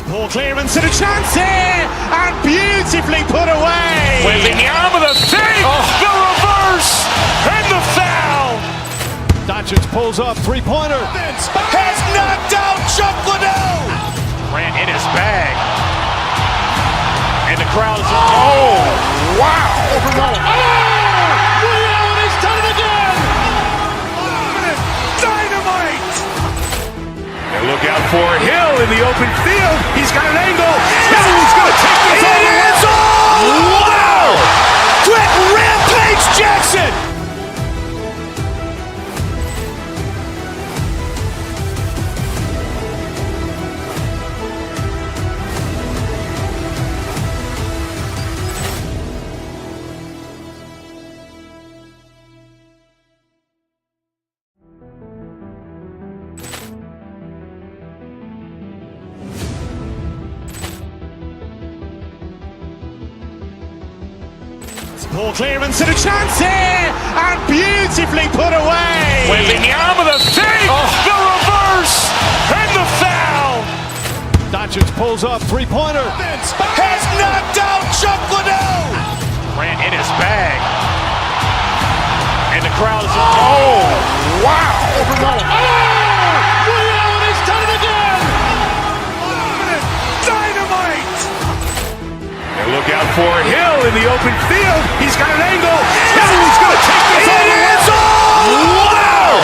Ball clearance and a chance here, and beautifully put away. With the arm of the thing, the reverse, and the foul. Doncic pulls up, three-pointer. Has knocked out Chuck Liddell. Ran in his bag. And the crowd is, oh, wow. Overruled. Oh, reality's done it again. Dynamite. And look out for Hill in the open field. He's got an angle. Hill's going to take this all the way. Wow. Quick Rampage Jackson. Ball clearance and a chance here, and beautifully put away. With the arm of the thing, the reverse. Doncic pulls up, three-pointer. Vince has knocked out Chuck Liddell. Grant in his bag. And the crowd is... Oh, wow! Ray Allen has done it again. Dynamite. And look out for Hill in the open field. He's got an angle. Hill's going to take this all the way. Wow!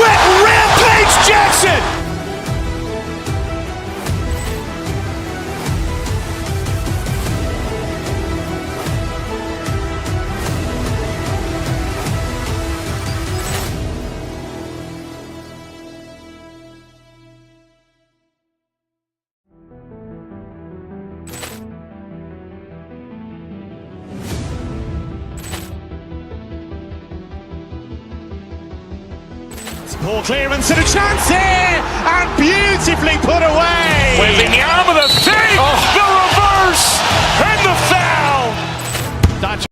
Quit Rampage Jackson. Poor clearance and a chance here, and beautifully put away. Whipping the arm of the thing, the reverse, and the foul. Doncic.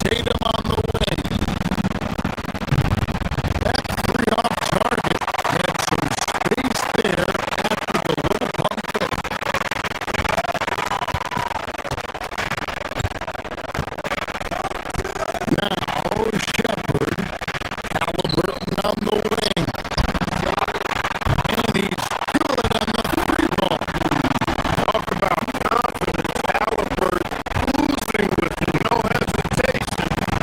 Tatum on the wing. That three off target had some space there after the little pump fake. Now Shepard, Halliburton on the wing. And he's good on the three ball. Talk about confidence. Halliburton oozing with no hesitation.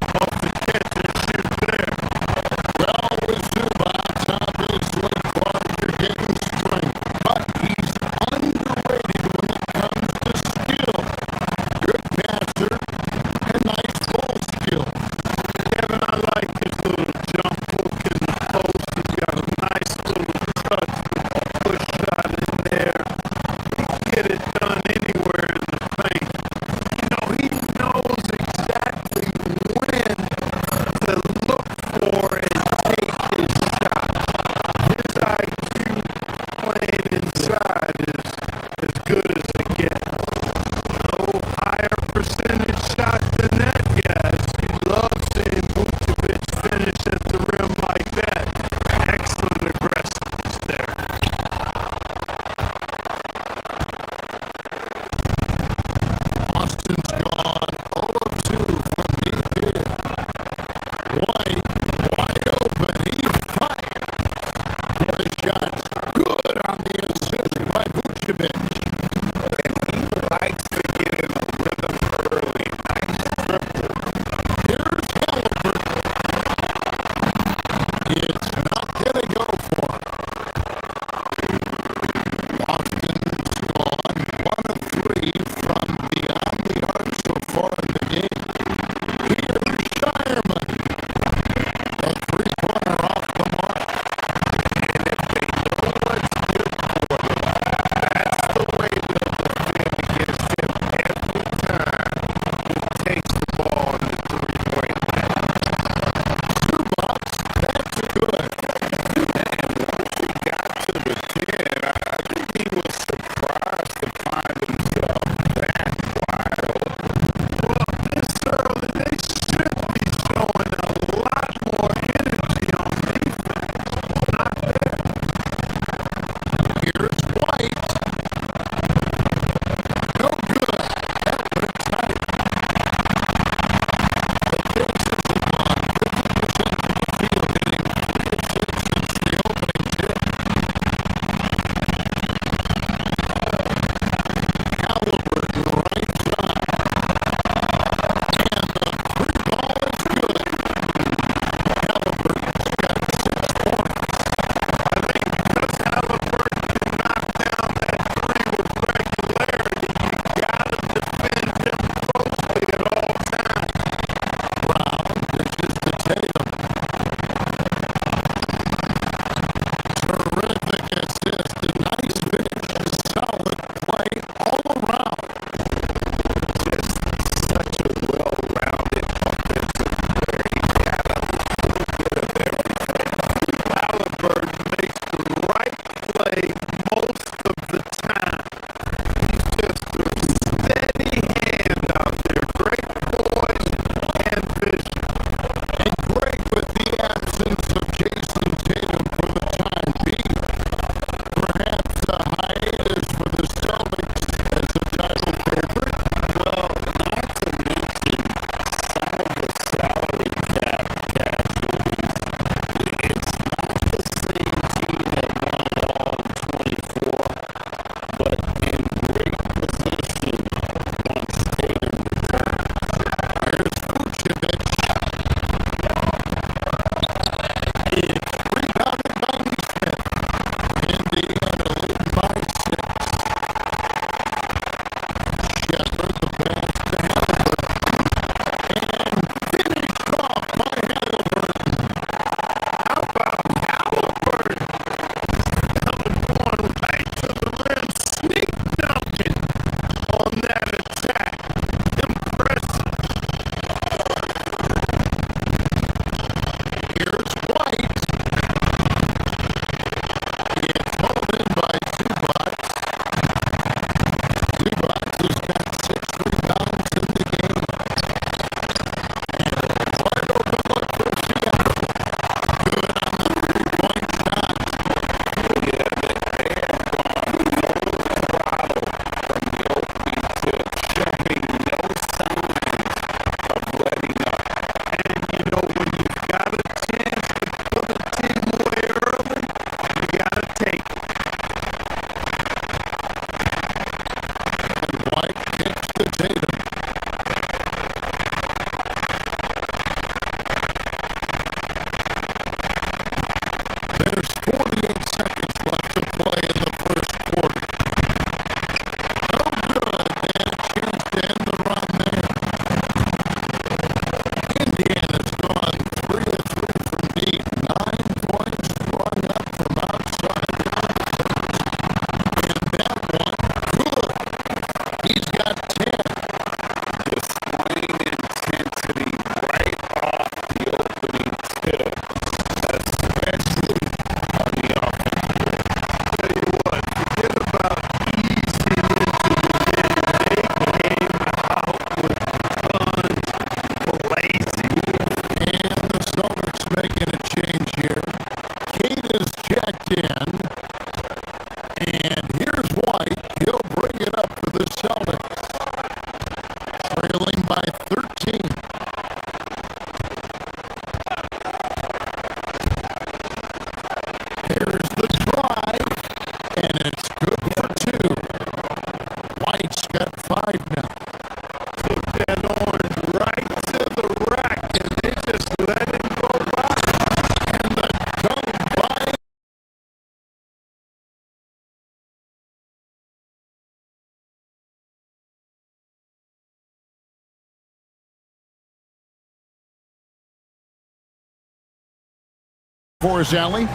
For us, Allie.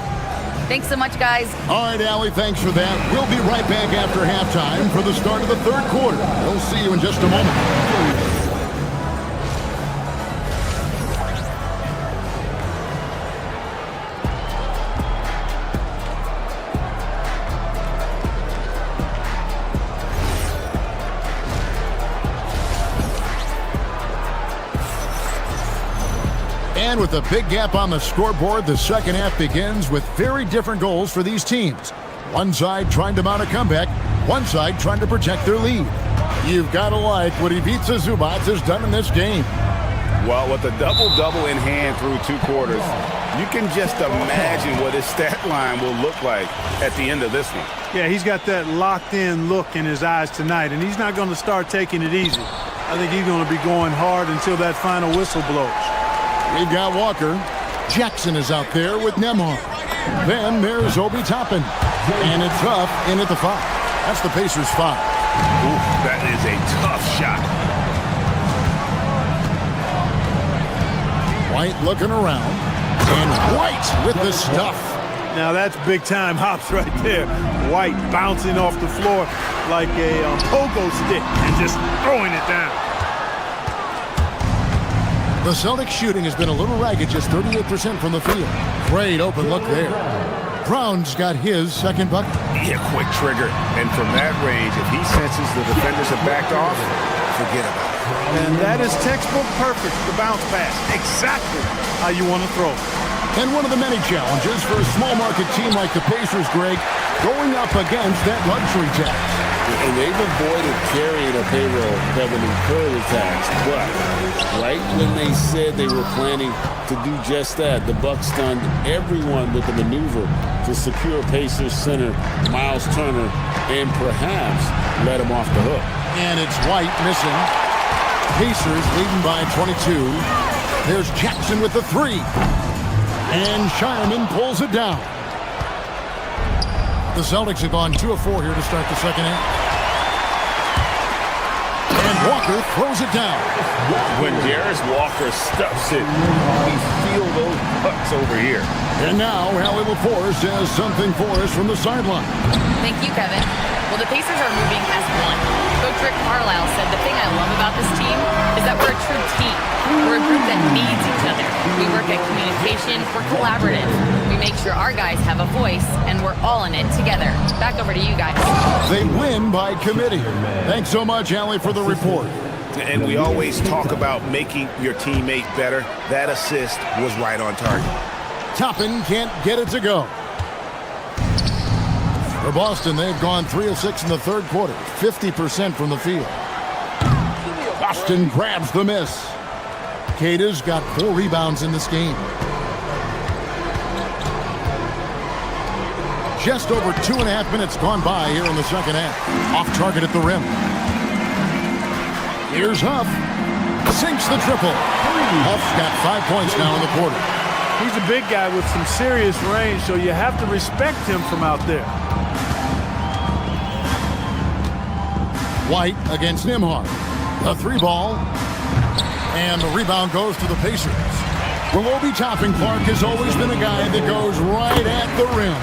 Thanks so much, guys. All right, Allie, thanks for that. We'll be right back after halftime for the start of the third quarter. We'll see you in just a moment. And with a big gap on the scoreboard, the second half begins with very different goals for these teams. One side trying to mount a comeback, one side trying to protect their lead. You've got to like what Ivica Zubac has done in this game. Well, with a double-double in hand through 2 quarters, you can just imagine what his stat line will look like at the end of this one. Yeah, he's got that locked-in look in his eyes tonight, and he's not going to start taking it easy. I think he's going to be going hard until that final whistle blows. We've got Walker. Jackson is out there with Nembhard. Then there's Obi Toppin. And it's Huff in at the 5. That's the Pacers' 5. Ooh, that is a tough shot. White looking around. And White with the stuff. Now that's big-time hops right there. White bouncing off the floor like a pogo stick and just throwing it down. The Celtics shooting has been a little ragged, just 38% from the field. Great open look there. Brown's got his second bucket. Yeah, quick trigger. And from that range, if he senses the defenders have backed off, forget about it. And that is textbook perfect, the bounce pass. Exactly how you want to throw it. And one of the many challenges for a small market team like the Pacers, Greg, going up against that luxury tax. And they've avoided carrying a payroll that would incur the tax. But right when they said they were planning to do just that, the Bucks stunned everyone with the maneuver to secure Pacers center Miles Turner and perhaps let him off the hook. And it's White missing. Pacers leading by 22. There's Jackson with the 3. And Shireman pulls it down. The Celtics have gone 2 of 4 here to start the second half. And Walker throws it down. When Darius Walker stuffs it, we feel those pucks over here. And now Allie LaForce has something for us from the sideline. Thank you, Kevin. Well, the Pacers are moving as one. Coach Rick Carlisle said the thing I love about this team is that we're a true team. We're a group that needs each other. We work at communication. We're collaborative. We make sure our guys have a voice, and we're all in it together. Back over to you guys. They win by committee. Thanks so much, Allie, for the report. And we always talk about making your teammate better. That assist was right on target. Toppin can't get it to go. For Boston, they've gone 3 of 6 in the third quarter, 50% from the field. Boston grabs the miss. Keita's got 4 rebounds in this game. Just over 2.5 minutes gone by here in the second half. Off target at the rim. Here's Huff. Sinks the triple. Huff's got 5 points now in the quarter. He's a big guy with some serious range, so you have to respect him from out there. White against Nembhard. The 3 ball. And the rebound goes to the Pacers. Well, Obi Toppin Clark has always been a guy that goes right at the rim.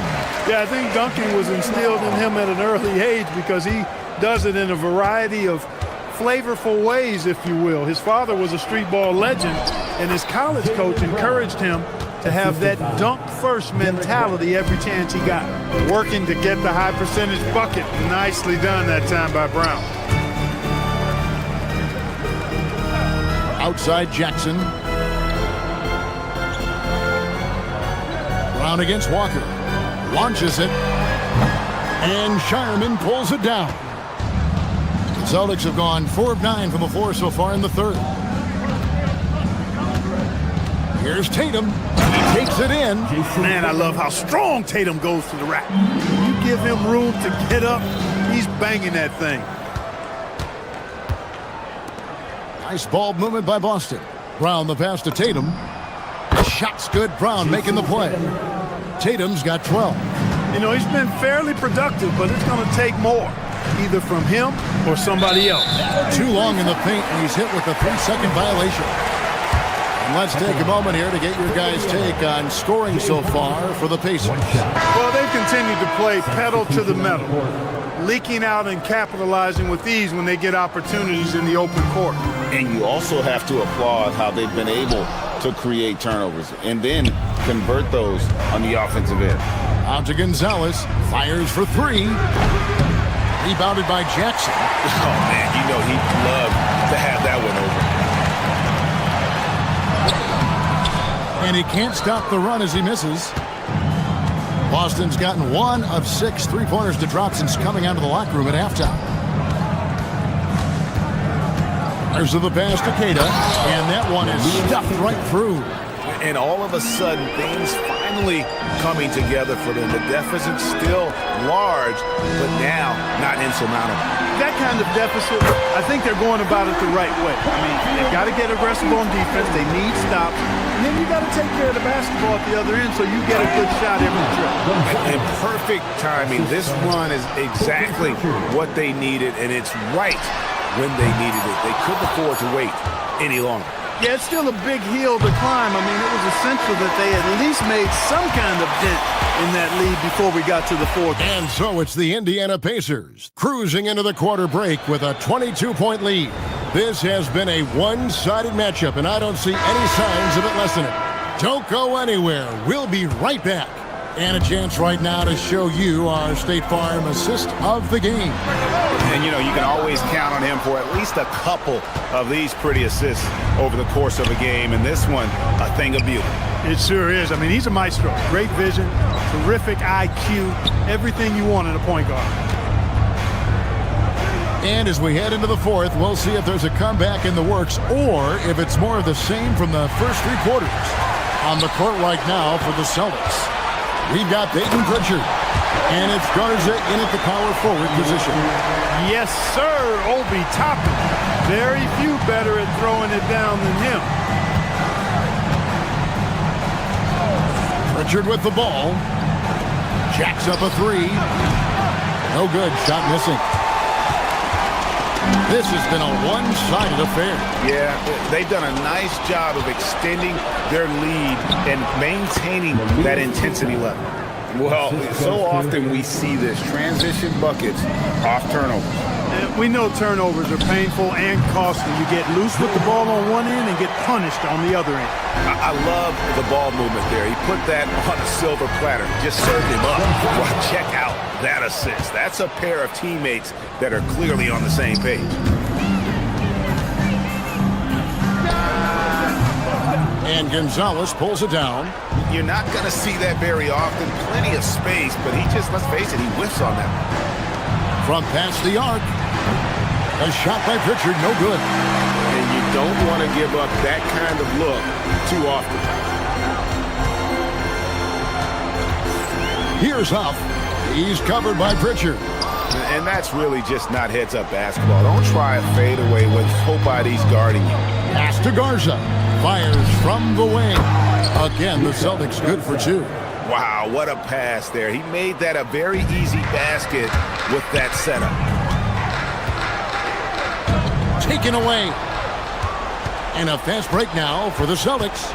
Yeah, I think dunking was instilled in him at an early age because he does it in a variety of flavorful ways, if you will. His father was a street ball legend, and his college coach encouraged him to have that dunk-first mentality every chance he got. Working to get the high percentage bucket. Nicely done that time by Brown. Outside Jackson. Brown against Walker. Launches it. And Shireman pulls it down. The Celtics have gone 4 of 9 from the floor so far in the third. Here's Tatum. He takes it in. Man, I love how strong Tatum goes to the rack. You give him room to get up, he's banging that thing. Nice ball movement by Boston. Brown the pass to Tatum. The shot's good. Brown making the play. Tatum's got 12. You know, he's been fairly productive, but it's going to take more, either from him or somebody else. Too long in the paint, and he's hit with a 3-second violation. And let's take a moment here to get your guys' take on scoring so far for the Pacers. Well, they've continued to play pedal to the metal, leaking out and capitalizing with ease when they get opportunities in the open court. And you also have to applaud how they've been able to create turnovers and then convert those on the offensive end. Out to Gonzalez, fires for three. Rebounded by Jackson. Oh, man, you know he'd love to have that one over. And he can't stop the run as he misses. Boston's gotten 1 of 6 three-pointers to drop since coming out of the locker room at halftime. There's the pass to Queta, and that one is stuffed right through. And all of a sudden, things finally coming together for them. The deficit's still large, but now not insurmountable. That kind of deficit, I think they're going about it the right way. I mean, they've got to get aggressive on defense. They need stops. And then you got to take care of the basketball at the other end so you get a good shot every trip. And perfect timing. This run is exactly what they needed, and it's right when they needed it. They couldn't afford to wait any longer. Yeah, it's still a big hill to climb. I mean, it was essential that they at least made some kind of dent in that lead before we got to the fourth. And so it's the Indiana Pacers cruising into the quarter break with a 22-point lead. This has been a one-sided matchup, and I don't see any signs of it lessening. Don't go anywhere. We'll be right back. And a chance right now to show you our State Farm assist of the game. And, you know, you can always count on him for at least a couple of these pretty assists over the course of a game. And this one, a thing of beauty. It sure is. I mean, he's a maestro. Great vision, terrific IQ, everything you want in a point guard. And as we head into the fourth, we'll see if there's a comeback in the works or if it's more of the same from the first three quarters. On the court right now for the Celtics, we've got Peyton Pritchard, and it's Garza in at the power forward position. Yes, sir, Obi Toppin. Very few better at throwing it down than him. Pritchard with the ball. Jacks up a three. No good, shot missing. This has been a one-sided affair. Yeah, they've done a nice job of extending their lead and maintaining that intensity level. Well, so often we see this, transition buckets off turnovers. And we know turnovers are painful and costly. You get loose with the ball on one end and get punished on the other end. I love the ball movement there. He put that on a silver platter, just served him up. Well, check out that assist. That's a pair of teammates that are clearly on the same page. And Gonzalez pulls it down. You're not going to see that very often. Plenty of space, but he just, let's face it, he whiffs on that. From past the arc. A shot by Pritchard, no good. And you don't want to give up that kind of look too often. Here's Huff. He's covered by Pritchard. And that's really just not heads-up basketball. Don't try a fadeaway when nobody's guarding you. Pass to Garza. Fires from the wing. Again, the Celtics good for two. Wow, what a pass there. He made that a very easy basket with that setup. Taken away. And a fast break now for the Celtics.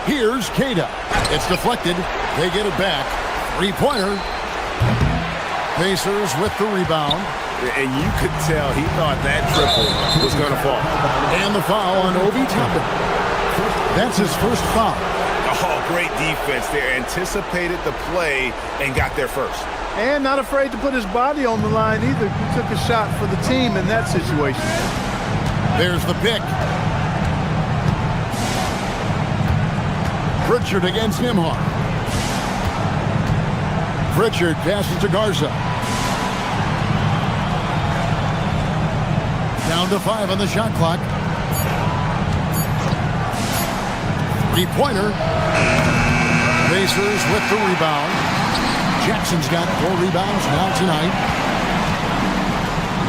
Here's Queta. It's deflected. They get it back. Three-pointer. Pacers with the rebound. And you could tell he thought that triple was going to fall. And the foul on Obi Toppin. That's his first foul. Oh, great defense there. Anticipated the play and got there first. And not afraid to put his body on the line either. He took a shot for the team in that situation. There's the pick. Pritchard against Nimhar. Pritchard passes to Garza. Down to 5 on the shot clock. Three-pointer. Pacers with the rebound. Jackson's got 4 rebounds now tonight.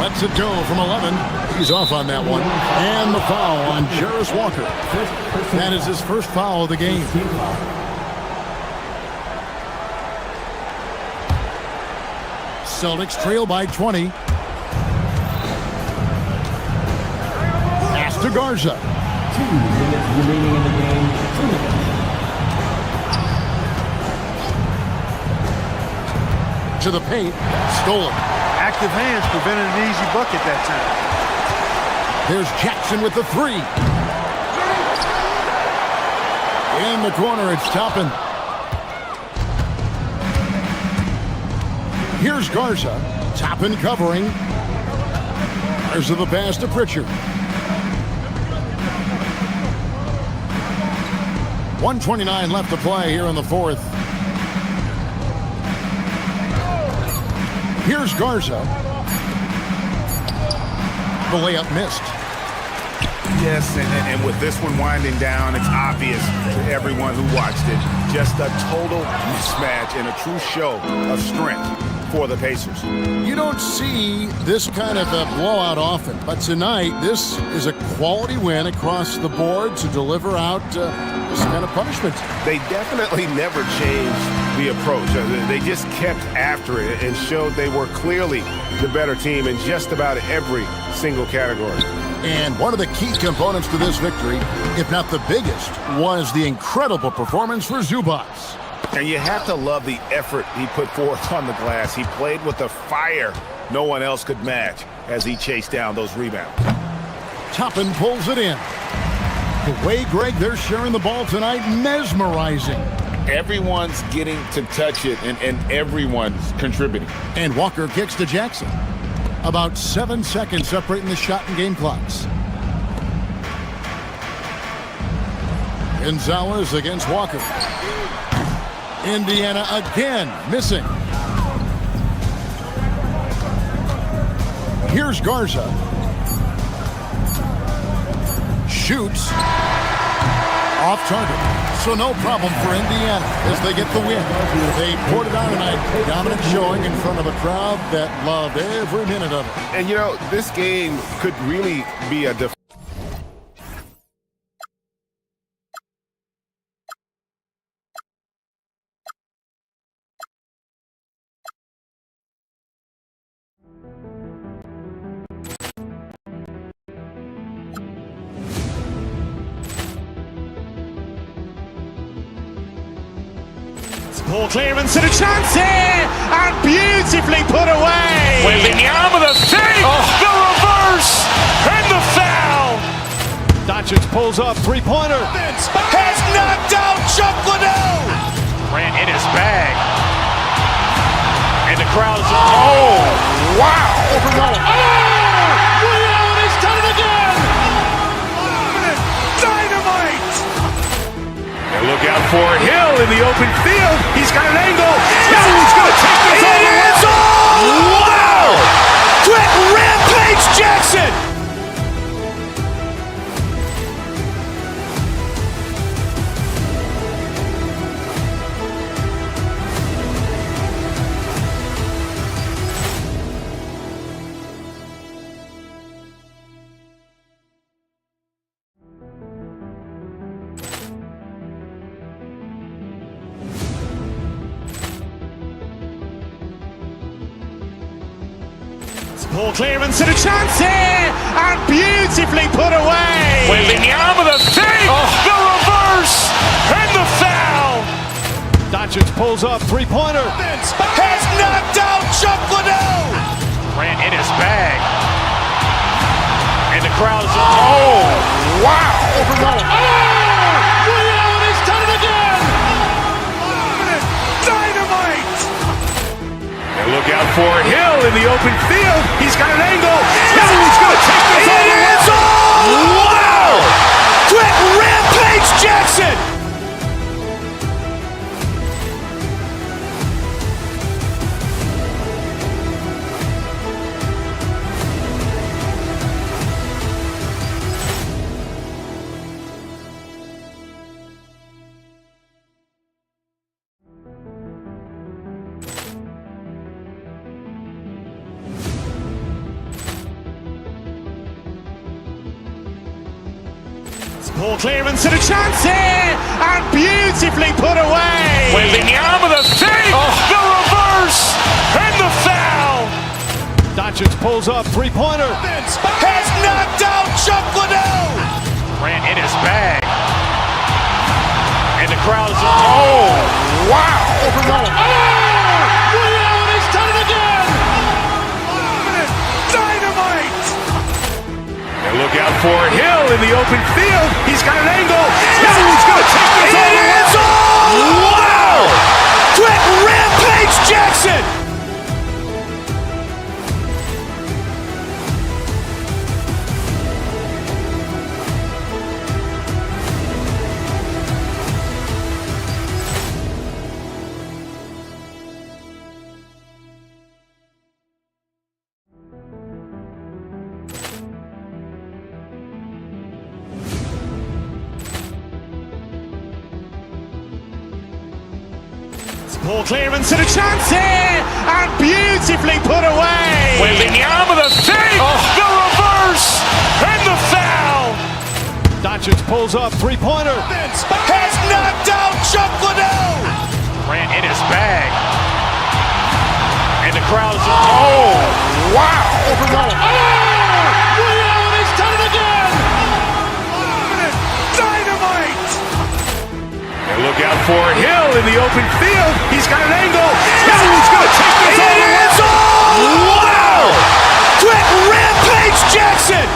Lets it go from 11. He's off on that one. And the foul on Jarris Walker. That is his first foul of the game. Celtics trail by 20. Pass to Garza. 2 minutes remaining in the game. To the paint, stolen. Active hands prevented an easy bucket that time. There's Jackson with the three. In the corner, it's Toppin. Here's Garza. Toppin covering. Garza the pass to Pritchard. 1:29 left to play here in the fourth. Here's Garza. The layup missed. Yes, and with this one winding down, it's obvious to everyone who watched it. Just a total mismatch and a true show of strength for the Pacers. You don't see this kind of a blowout often, but tonight this is a quality win across the board to deliver out this kind of punishment. They definitely never changed the approach. They just kept after it and showed they were clearly the better team in just about every single category. And one of the key components to this victory, if not the biggest, was the incredible performance for Zubac. And you have to love the effort he put forth on the glass. He played with a fire no one else could match as he chased down those rebounds. Toppin pulls it in. The way, Greg, they're sharing the ball tonight, mesmerizing. Everyone's getting to touch it, and everyone's contributing. And Walker kicks to Jackson. About 7 seconds separating the shot and game clocks. Gonzalez against Walker. Indiana again missing. Here's Garza. Shoots. Off target. So no problem for Indiana as they get the win. They poured it on tonight. Dominant showing in front of a crowd that loved every minute of it. And you know, this game could really be a Ball clearance and a chance here, and beautifully put away. Wembanyama the fake, the reverse, and the foul. Doncic pulls up, three-pointer. Has knocked out Chuck Liddell. Grant in his bag, and the crowd is wow! Allen has done it again. Dynamite! Look out for Hill in the open field. He's got an angle. He's going to take this all the way. Wow! Quick rampage Jackson! Ball clearance and a chance here, and beautifully put away. Wembanyama the fake, the reverse, and the foul. Doncic pulls up, three-pointer. Has knocked out Chuck Liddell. Grant in his bag, and the crowd is wow! Allen has done it again. Dynamite! And look out for Hill in the open field. He's got an angle. He's going to take this all the way. Wow! Quick rampage Jackson! Ball clearance and a chance here, and beautifully put away. Wembanyama the fake, the reverse, and the foul. Doncic pulls up, three-pointer. Has knocked out Chuck Liddell. Grant in his bag, crowd is, oh, wow. Overrun. Ray Allen has done it again. Dynamite. And look out for Hill in the open field. He's got an angle. Hill's going to take this all the way. Wow! Quick Rampage Jackson. Ball clearance and a chance here, and beautifully put away. Wembanyama the fake, the reverse, and the foul. Doncic pulls up, three-pointer. Has knocked out Chuck Liddell. Ran in his bag. And the crowd is, oh, wow. Overrun. Ray Allen has done it again. Dynamite. And look out for Hill in the open field. He's got an angle. Hill's going to take this all the way. Wow! Quick Rampage Jackson.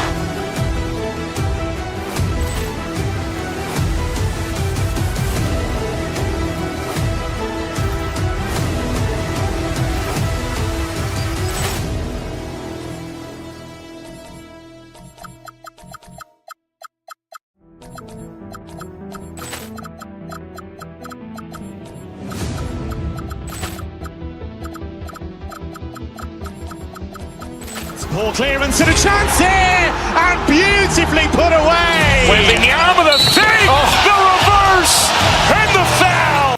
Ball clearance and a chance here, and beautifully put away. Wembanyama the fake, the reverse, and the foul.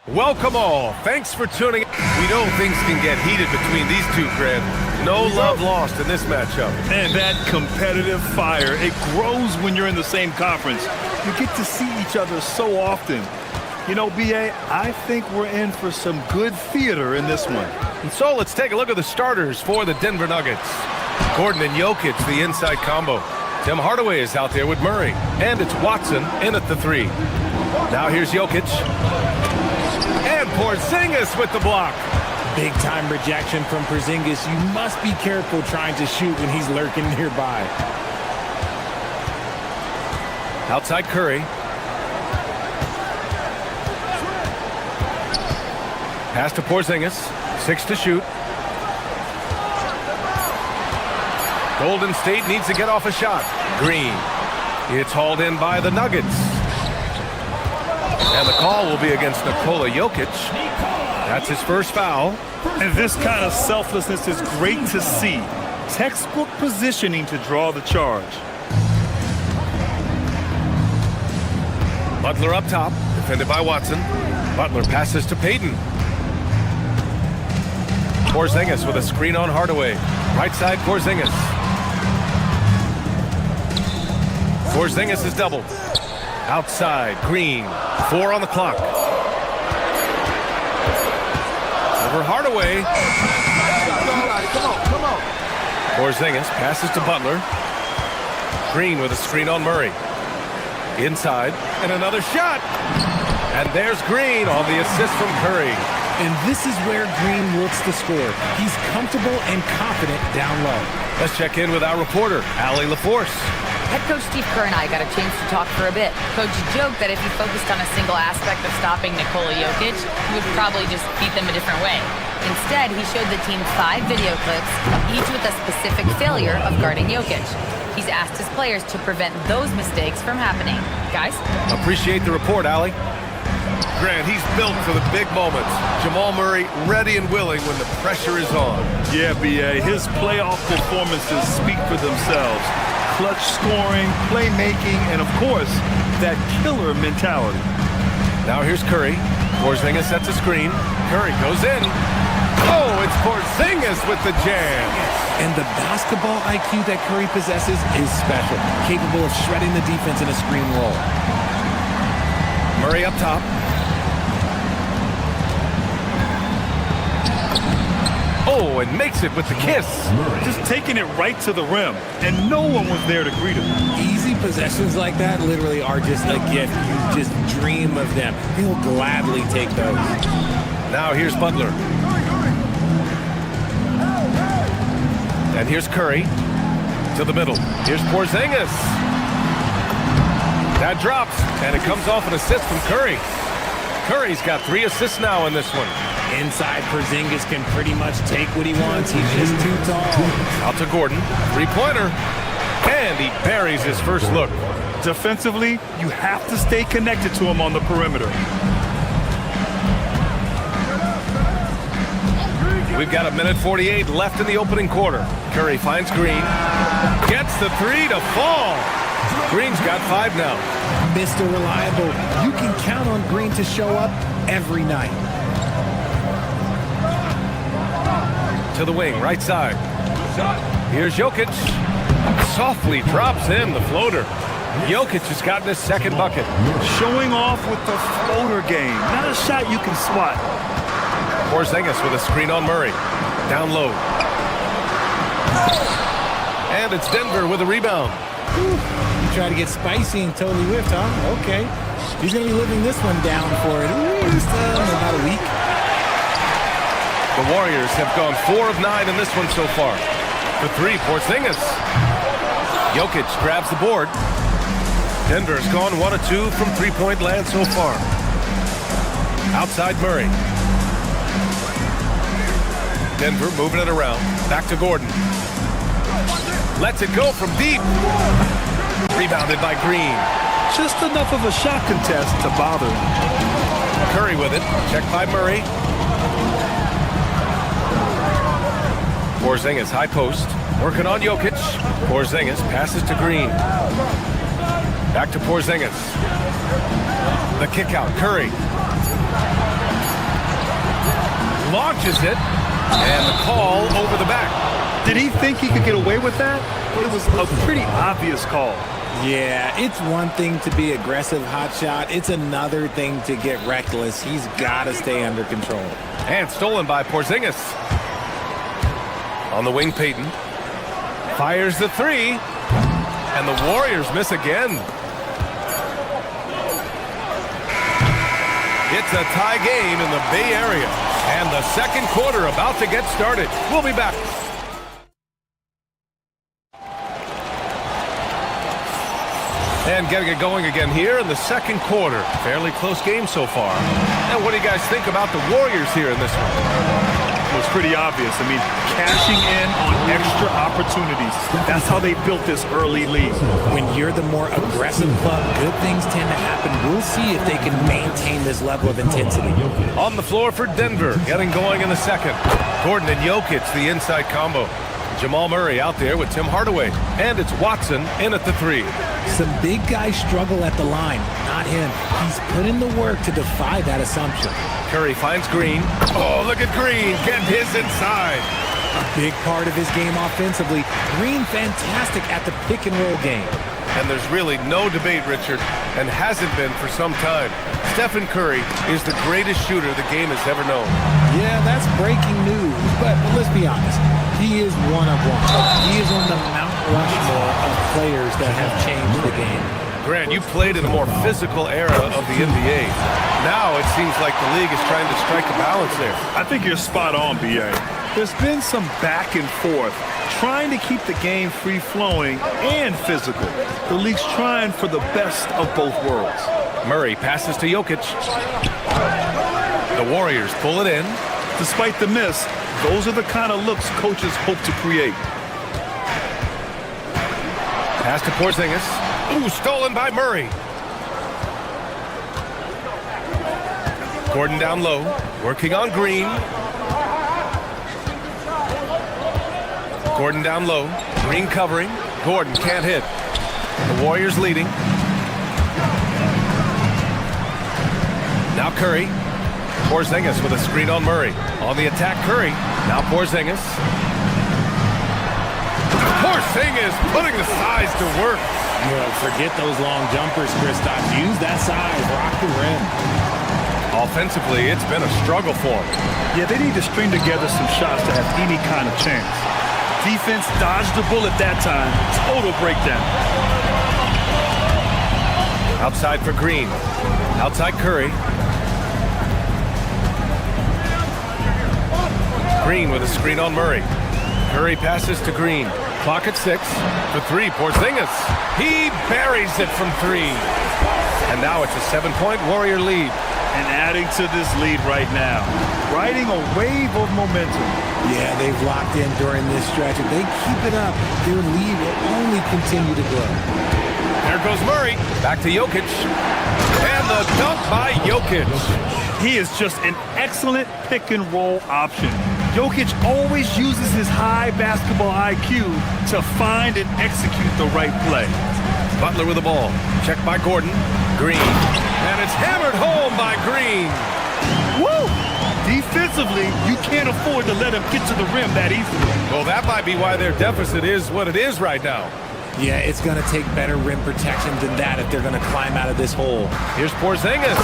Welcome all. Thanks for tuning in. We know things can get heated between these two, Grant. No love lost in this matchup. And that competitive fire, it grows when you're in the same conference. You get to see each other so often. You know, B.A., I think we're in for some good theater in this one. And so let's take a look at the starters for the Denver Nuggets. Gordon and Jokic, the inside combo. Tim Hardaway is out there with Murray. And it's Watson in at the three. Now here's Jokic. And Porzingis with the block. Big time rejection from Porzingis. You must be careful trying to shoot when he's lurking nearby. Outside Curry. Pass to Porzingis. 6 to shoot. Golden State needs to get off a shot. Green. It's hauled in by the Nuggets. And the call will be against Nikola Jokic. That's his first foul. And this kind of selflessness is great to see. Textbook positioning to draw the charge. Butler up top, defended by Watson. Butler passes to Payton. Porzingis with a screen on Hardaway. Right side, Porzingis. Porzingis is doubled. Outside, Green. 4 on the clock. Over Hardaway. Come on. Porzingis passes to Butler. Green with a screen on Murray. Inside, and another shot. And there's Green on the assist from Curry. And this is where Green looks to score. He's comfortable and confident down low. Let's check in with our reporter, Allie LaForce. Head coach Steve Kerr and I got a chance to talk for a bit. Coach joked that if he focused on a single aspect of stopping Nikola Jokic, he would probably just beat them a different way. Instead, he showed the team 5 video clips, each with a specific failure of guarding Jokic. He's asked his players to prevent those mistakes from happening. Guys? Appreciate the report, Allie. Grant, he's built for the big moments. Jamal Murray ready and willing when the pressure is on. Yeah, B.A., his playoff performances speak for themselves. Clutch scoring, playmaking, and of course, that killer mentality. Now here's Curry. Porzingis sets a screen. Curry goes in. Oh, it's Porzingis with the jam. And the basketball IQ that Curry possesses is special, capable of shredding the defense in a screen roll. Murray up top. Oh, and makes it with the kiss. Just taking it right to the rim, and no one was there to greet him. Easy possessions like that literally are just a gift. You just dream of them. He'll gladly take those. Now here's Butler. And here's Curry to the middle. Here's Porzingis. That drops, and it comes off an assist from Curry. Curry's got 3 assists now in this one. Inside, Porzingis can pretty much take what he wants. He's just too tall. Out to Gordon. 3-pointer. And he buries his first look. Defensively, you have to stay connected to him on the perimeter. We've got 1:48 left in the opening quarter. Curry finds Green. Gets the 3 to fall. Green's got 5 now. Mr. Reliable. You can count on Green to show up every night. To the wing, right side. Here's Jokic. Softly drops in the floater. Jokic has gotten his second bucket. Showing off with the floater game. Not a shot you can swat. Porzingis with a screen on Murray. Down low. And it's Denver with a rebound. You try to get spicy and totally whiffed, huh? Okay. He's going to be living this one down for it. About a week. The Warriors have gone 4 of 9 in this one so far. For 3, Porzingis. Jokic grabs the board. Denver's gone 1 of 2 from 3-point land so far. Outside Murray. Denver moving it around. Back to Gordon. Lets it go from deep. Rebounded by Green. Just enough of a shot contest to bother him. Curry with it. Checked by Murray. Porzingis high post. Working on Jokic. Porzingis passes to Green. Back to Porzingis. The kick out. Curry. Launches it. And the call over the back. Did he think he could get away with that? It was a pretty obvious call. Yeah, it's one thing to be aggressive hot shot. It's another thing to get reckless. He's got to stay under control. And stolen by Porzingis. On the wing, Payton. Fires the 3. And the Warriors miss again. It's a tie game in the Bay Area. And the second quarter about to get started. We'll be back. And getting it going again here in the second quarter. Fairly close game so far. And what do you guys think about the Warriors here in this one? It was pretty obvious. I mean, cashing in on extra opportunities. That's how they built this early lead. When you're the more aggressive club, good things tend to happen. We'll see if they can maintain this level of intensity. On the floor for Denver, getting going in the second. Gordon and Jokic, the inside combo. Jamal Murray out there with Tim Hardaway. And it's Watson in at the 3. Some big guys struggle at the line. Not him. He's put in the work to defy that assumption. Curry finds Green. Oh, look at Green getting his inside. A big part of his game offensively. Green fantastic at the pick and roll game. And there's really no debate, Richard, and hasn't been for some time. Stephen Curry is the greatest shooter the game has ever known. Yeah, that's breaking news, but let's be honest. He is one of one. He is on the Mount Rushmore of players that have changed the game. Grant, you played in a more physical era of the NBA. Now it seems like the league is trying to strike a balance there. I think you're spot on, B.A. There's been some back and forth, trying to keep the game free-flowing and physical. The league's trying for the best of both worlds. Murray passes to Jokic. The Warriors pull it in. Despite the miss, those are the kind of looks coaches hope to create. Pass to Porzingis. Ooh, stolen by Murray. Gordon down low, working on Green. Gordon down low, Green covering. Gordon can't hit. The Warriors leading. Now Curry. Porzingis with a screen on Murray. On the attack, Curry. Now Porzingis. Porzingis putting the size to work. Forget those long jumpers, Kristaps. Use that size. Rock the rim. Offensively, it's been a struggle for them. Yeah, they need to string together some shots to have any kind of chance. Defense dodged the bullet that time. Total breakdown. Outside for Green. Outside Curry. Green with a screen on Murray. Curry passes to Green. Clock at 6. For 3, Porzingis. He buries it from 3. And now it's a 7-point Warrior lead. And adding to this lead right now, riding a wave of momentum. Yeah, they've locked in during this stretch. If they keep it up, their lead will only continue to grow. There goes Murray. Back to Jokic. And the dunk by Jokic. He is just an excellent pick-and-roll option. Jokic always uses his high basketball IQ to find and execute the right play. Butler with the ball. Checked by Gordon. Green. And it's hammered home by Green. Woo! Defensively, you can't afford to let him get to the rim that easily. Well, that might be why their deficit is what it is right now. Yeah, it's going to take better rim protection than that if they're going to climb out of this hole. Here's Porzingis.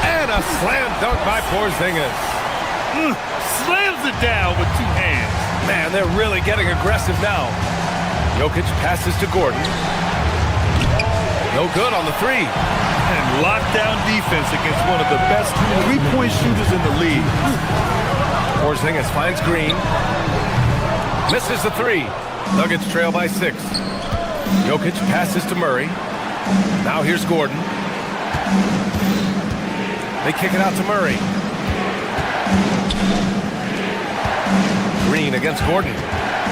And a slam dunk by Porzingis. Slams it down with 2 hands. Man, they're really getting aggressive now. Jokic passes to Gordon. No good on the 3. And lockdown defense against one of the best 3-point shooters in the league. Porzingis finds Green. Misses the 3. Nuggets trail by 6. Jokic passes to Murray. Now here's Gordon. They kick it out to Murray. Green against Gordon.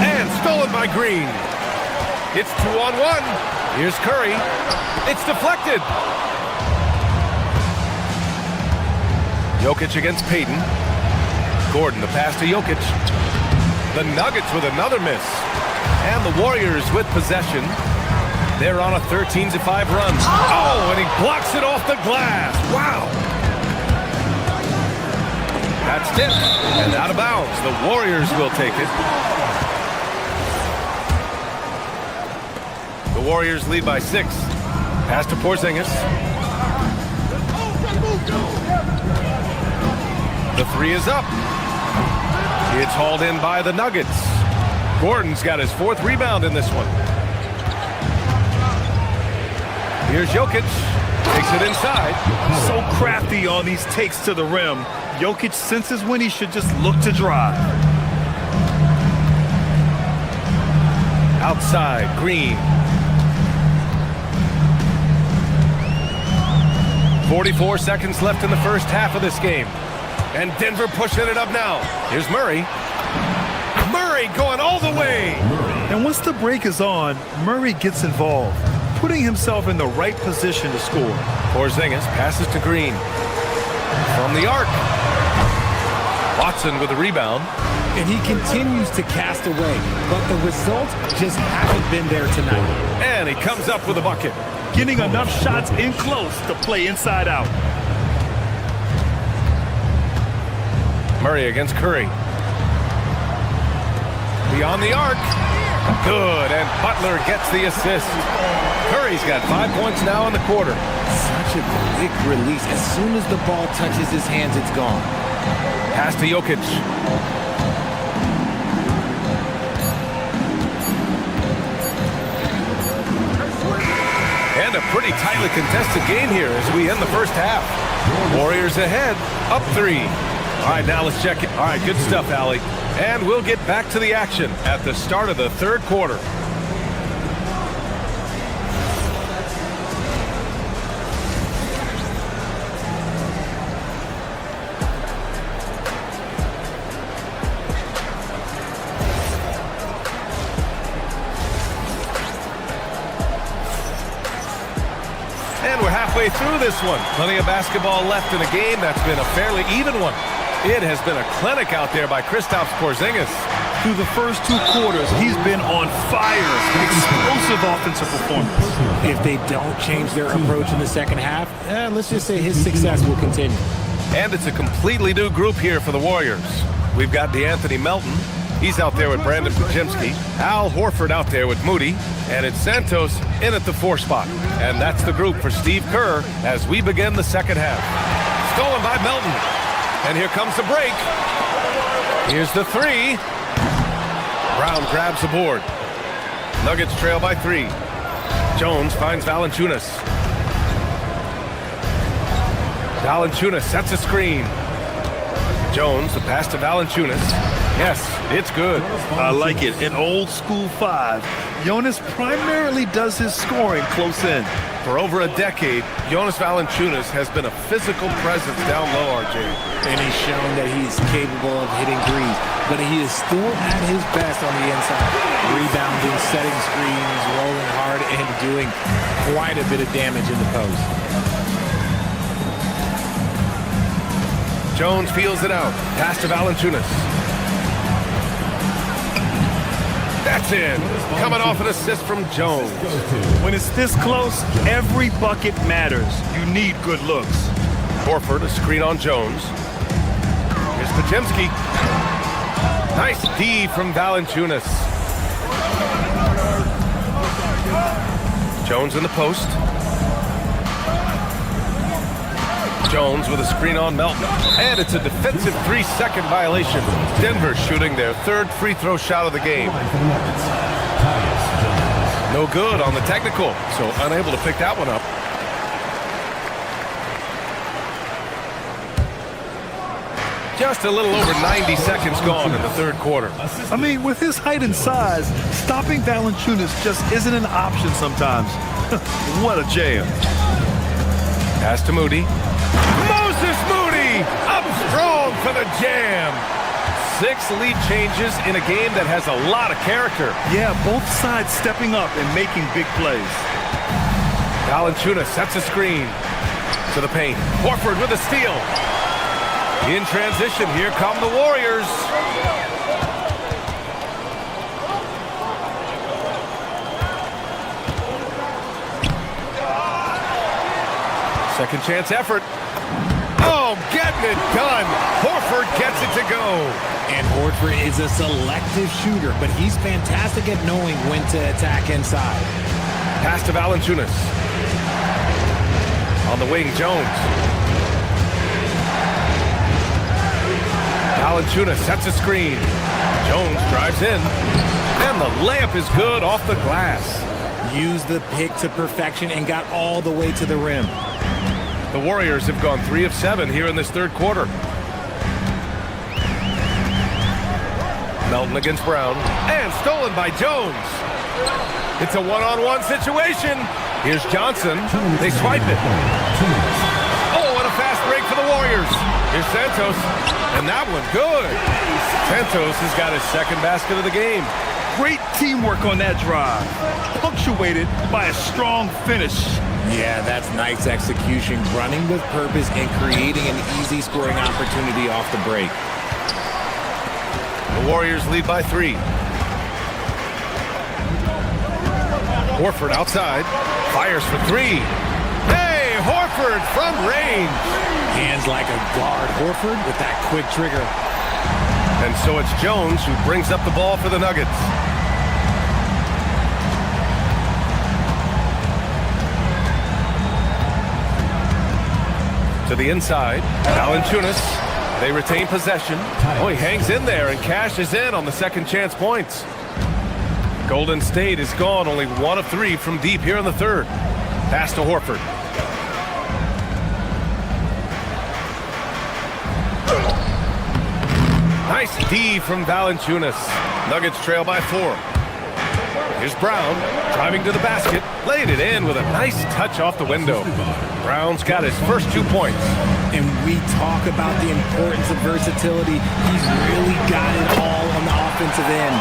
And stolen by Green. It's 2-on-1. Here's Curry. It's deflected. Jokic against Payton. Gordon, the pass to Jokic. The Nuggets with another miss. And the Warriors with possession. They're on a 13-5 run. Oh, and he blocks it off the glass. Wow. That's tipped and out of bounds. The Warriors will take it. The Warriors lead by 6. Pass to Porzingis. The 3 is up. It's hauled in by the Nuggets. Gordon's got his 4th rebound in this one. Here's Jokic. Takes it inside. So crafty on these takes to the rim. Jokic senses when he should just look to drive. Outside, Green. 44 seconds left in the first half of this game. And Denver pushing it up now. Here's Murray. Murray going all the way. And once the break is on, Murray gets involved, putting himself in the right position to score. Porzingis passes to Green. From the arc. Watson with the rebound. And he continues to cast away, but the results just haven't been there tonight. And he comes up with a bucket. Getting enough shots in close to play inside out. Murray against Curry. Beyond the arc. Good, and Butler gets the assist. Curry's got 5 points now in the quarter. Such a quick release. As soon as the ball touches his hands, it's gone. Pass to Jokic. And a pretty tightly contested game here as we end the first half. Warriors ahead, up 3. All right, now let's check it. All right, good stuff, Allie. And we'll get back to the action at the start of the third quarter. And we're halfway through this one. Plenty of basketball left in a game that's been a fairly even one. It has been a clinic out there by Kristaps Porzingis. Through the first 2 quarters, he's been on fire. Explosive offensive performance. If they don't change their approach in the second half, let's just say his success will continue. And it's a completely new group here for the Warriors. We've got DeAnthony Melton. He's out there with Brandon Podziemski. Al Horford out there with Moody. And it's Santos in at the 4 spot. And that's the group for Steve Kerr as we begin the second half. Stolen by Melton. And here comes the break. Here's the 3. Brown grabs the board. Nuggets trail by 3. Jones finds Valanciunas. Valanciunas sets a screen. Jones, the pass to Valanciunas. Yes, it's good. I like it. An old school 5. Jonas primarily does his scoring close in. For over a decade, Jonas Valanciunas has been a physical presence down low, RJ. And he's shown that he's capable of hitting threes, but he is still at his best on the inside. Rebounding, setting screens, rolling hard, and doing quite a bit of damage in the post. Jones feels it out. Pass to Valanciunas. That's in. Coming off an assist from Jones. When it's this close, every bucket matters. You need good looks. Horford, a screen on Jones. Here's Podziemski. Nice D from Valanciunas. Jones in the post. Jones with a screen on Melton. And it's a defensive 3-second violation. Denver shooting their 3rd free throw shot of the game. No good on the technical, so unable to pick that one up. Just a little over 90 seconds gone in the 3rd quarter. I mean, with his height and size, stopping Valanciunas just isn't an option sometimes. What a jam. Pass to Moody. Moses Moody up strong for the jam. 6 lead changes in a game that has a lot of character. Yeah, both sides stepping up and making big plays. Valanciunas sets a screen to the paint. Horford with a steal. In transition, here come the Warriors. Second chance effort. Oh, getting it done. Horford gets it to go. And Horford is a selective shooter, but he's fantastic at knowing when to attack inside. Pass to Valanciunas. On the wing, Jones. Valanciunas sets a screen. Jones drives in. And the layup is good off the glass. Used the pick to perfection and got all the way to the rim. The Warriors have gone 3 of 7 here in this 3rd quarter. Melton against Brown. And stolen by Jones. It's a one-on-one situation. Here's Johnson. They swipe it. Oh, what a fast break for the Warriors. Here's Santos. And that one, good. Santos has got his 2nd basket of the game. Great teamwork on that drive. Punctuated by a strong finish. Yeah, that's nice execution, running with purpose and creating an easy scoring opportunity off the break. The Warriors lead by 3. Horford outside, fires for 3. Hey, Horford from range. Hands like a guard. Horford with that quick trigger. And so it's Jones who brings up the ball for the Nuggets. To the inside, Valanciunas. They retain possession. Oh, he hangs in there and cashes in on the 2nd chance points. Golden State is gone only 1 of 3 from deep here in the 3rd. Pass to Horford. Nice D from Valanciunas. Nuggets trail by 4. Here's Brown, driving to the basket, laid it in with a nice touch off the window. Brown's got his first 2 points. And we talk about the importance of versatility. He's really got it all on the offensive end.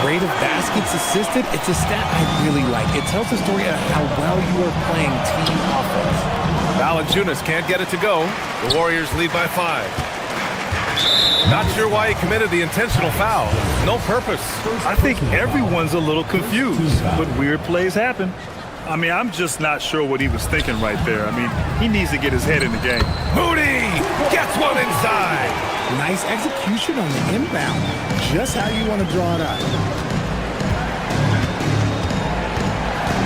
Rate of baskets assisted, it's a stat I really like. It tells the story of how well you are playing team offense. Valanciunas can't get it to go. The Warriors lead by 5. Not sure why he committed the intentional foul. No purpose. I think everyone's a little confused, but weird plays happen. I mean, I'm just not sure what he was thinking right there. I mean, he needs to get his head in the game. Moody gets one inside. Nice execution on the inbound. Just how you want to draw it up.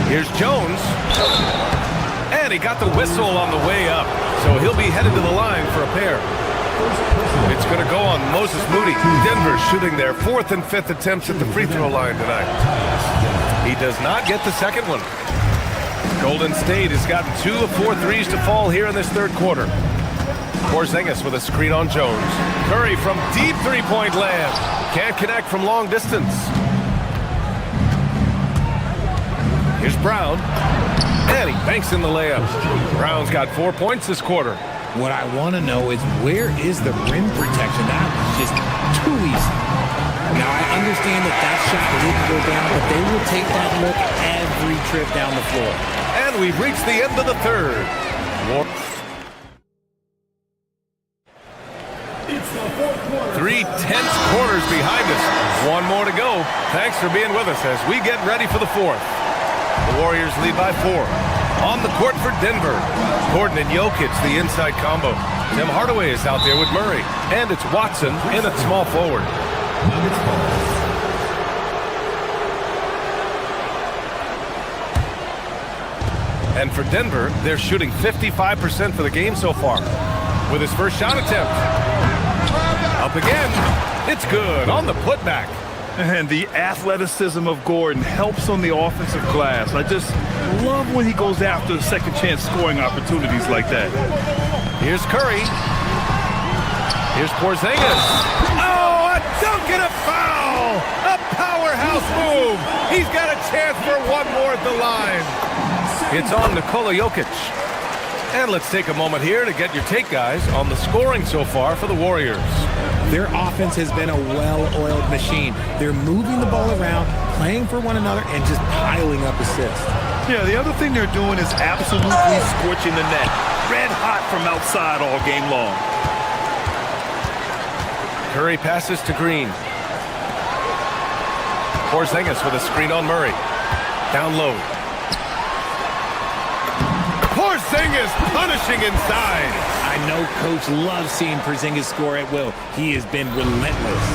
Here's Jones. And he got the whistle on the way up. So he'll be headed to the line for a pair. It's going to go on Moses Moody. Denver shooting their 4th and 5th attempts at the free throw line tonight. He does not get the second one. Golden State has gotten 2 of 4 threes to fall here in this third quarter. Porzingis with a screen on Jones. Curry from deep three-point land. Can't connect from long distance. Here's Brown. And he banks in the layup. Brown's got 4 points this quarter. What I want to know is, where is the rim protection? That was just too easy. Now, I understand that shot didn't go down, but they will take that look every trip down the floor. And we've reached the end of the third. Three tense quarters behind us. One more to go. Thanks for being with us as we get ready for the fourth. The Warriors lead by 4. On the court for Denver, Gordon and Jokic, the inside combo. Tim Hardaway is out there with Murray. And it's Watson in at small forward. And for Denver, they're shooting 55% for the game so far. With his first shot attempt. Up again. It's good on the putback. And the athleticism of Gordon helps on the offensive glass. I just love when he goes after second chance scoring opportunities like that. Here's Curry. Here's Porzingis. Oh, a dunk and a foul! A powerhouse move. He's got a chance for one more at the line. It's on Nikola Jokic. And let's take a moment here to get your take, guys, on the scoring so far for the Warriors. Their offense has been a well-oiled machine. They're moving the ball around, playing for one another, and just piling up assists. Yeah, the other thing they're doing is absolutely scorching the net. Red hot from outside all game long. Curry passes to Green. Porzingis with a screen on Murray. Down low. Porzingis punishing inside. I know Coach loves seeing Porzingis score at will. He has been relentless.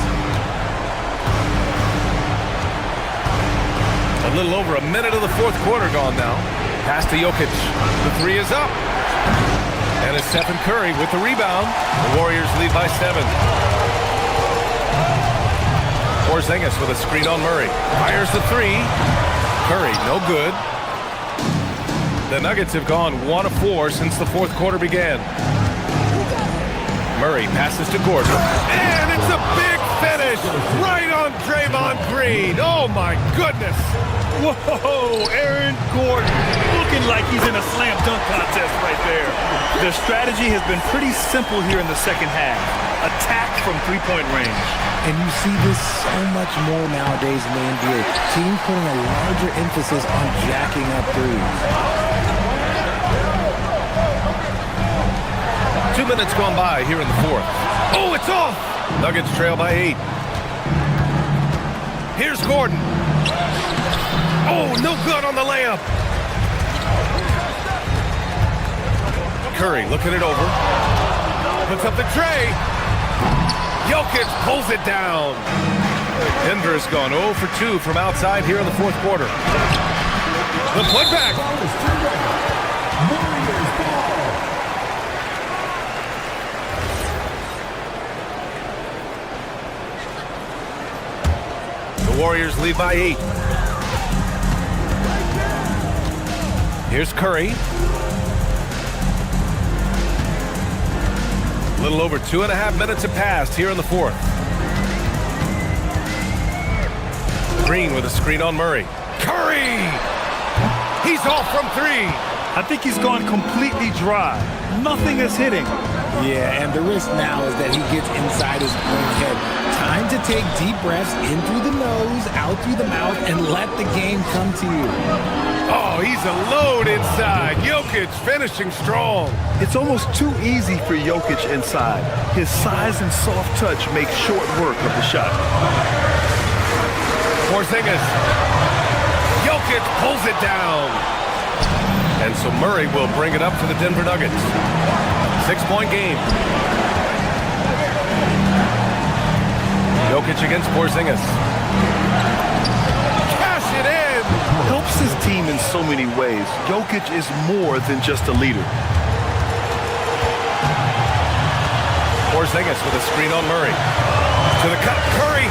A little over a minute of the fourth quarter gone now. Pass to Jokic. The three is up. And it's Stephen Curry with the rebound. The Warriors lead by 7. Porzingis with a screen on Murray. Fires the three. Curry, no good. The Nuggets have gone 1 of 4 since the fourth quarter began. Murray passes to Gordon. And it's a big finish right on Draymond Green. Oh, my goodness. Whoa, Aaron Gordon looking like he's in a slam dunk contest right there. The strategy has been pretty simple here in the second half. Attack from three-point range. And you see this so much more nowadays in the NBA. Teams putting a larger emphasis on jacking up threes. 2 minutes gone by here in the fourth. Oh, it's off! Nuggets trail by 8. Here's Gordon. Oh, no good on the layup. Curry looking it over. Puts up the tray. Jokic pulls it down. Denver has gone 0 for 2 from outside here in the fourth quarter. The putback. The Warriors lead by 8. Here's Curry. A little over 2.5 minutes have passed here in the fourth. Green with a screen on Murray. Curry! He's off from 3. I think he's gone completely dry. Nothing is hitting. Yeah, and the risk now is that he gets inside his own head. Time to take deep breaths in through the nose, out through the mouth, and let the game come to you. Oh, he's a load inside. Jokic finishing strong. It's almost too easy for Jokic inside. His size and soft touch make short work of the shot. Porzingis. Jokic pulls it down. And so Murray will bring it up for the Denver Nuggets. 6-point game. Jokic against Porzingis. Cash it in. Helps his team in so many ways. Jokic is more than just a leader. Porzingis with a screen on Murray. To the cup, Curry.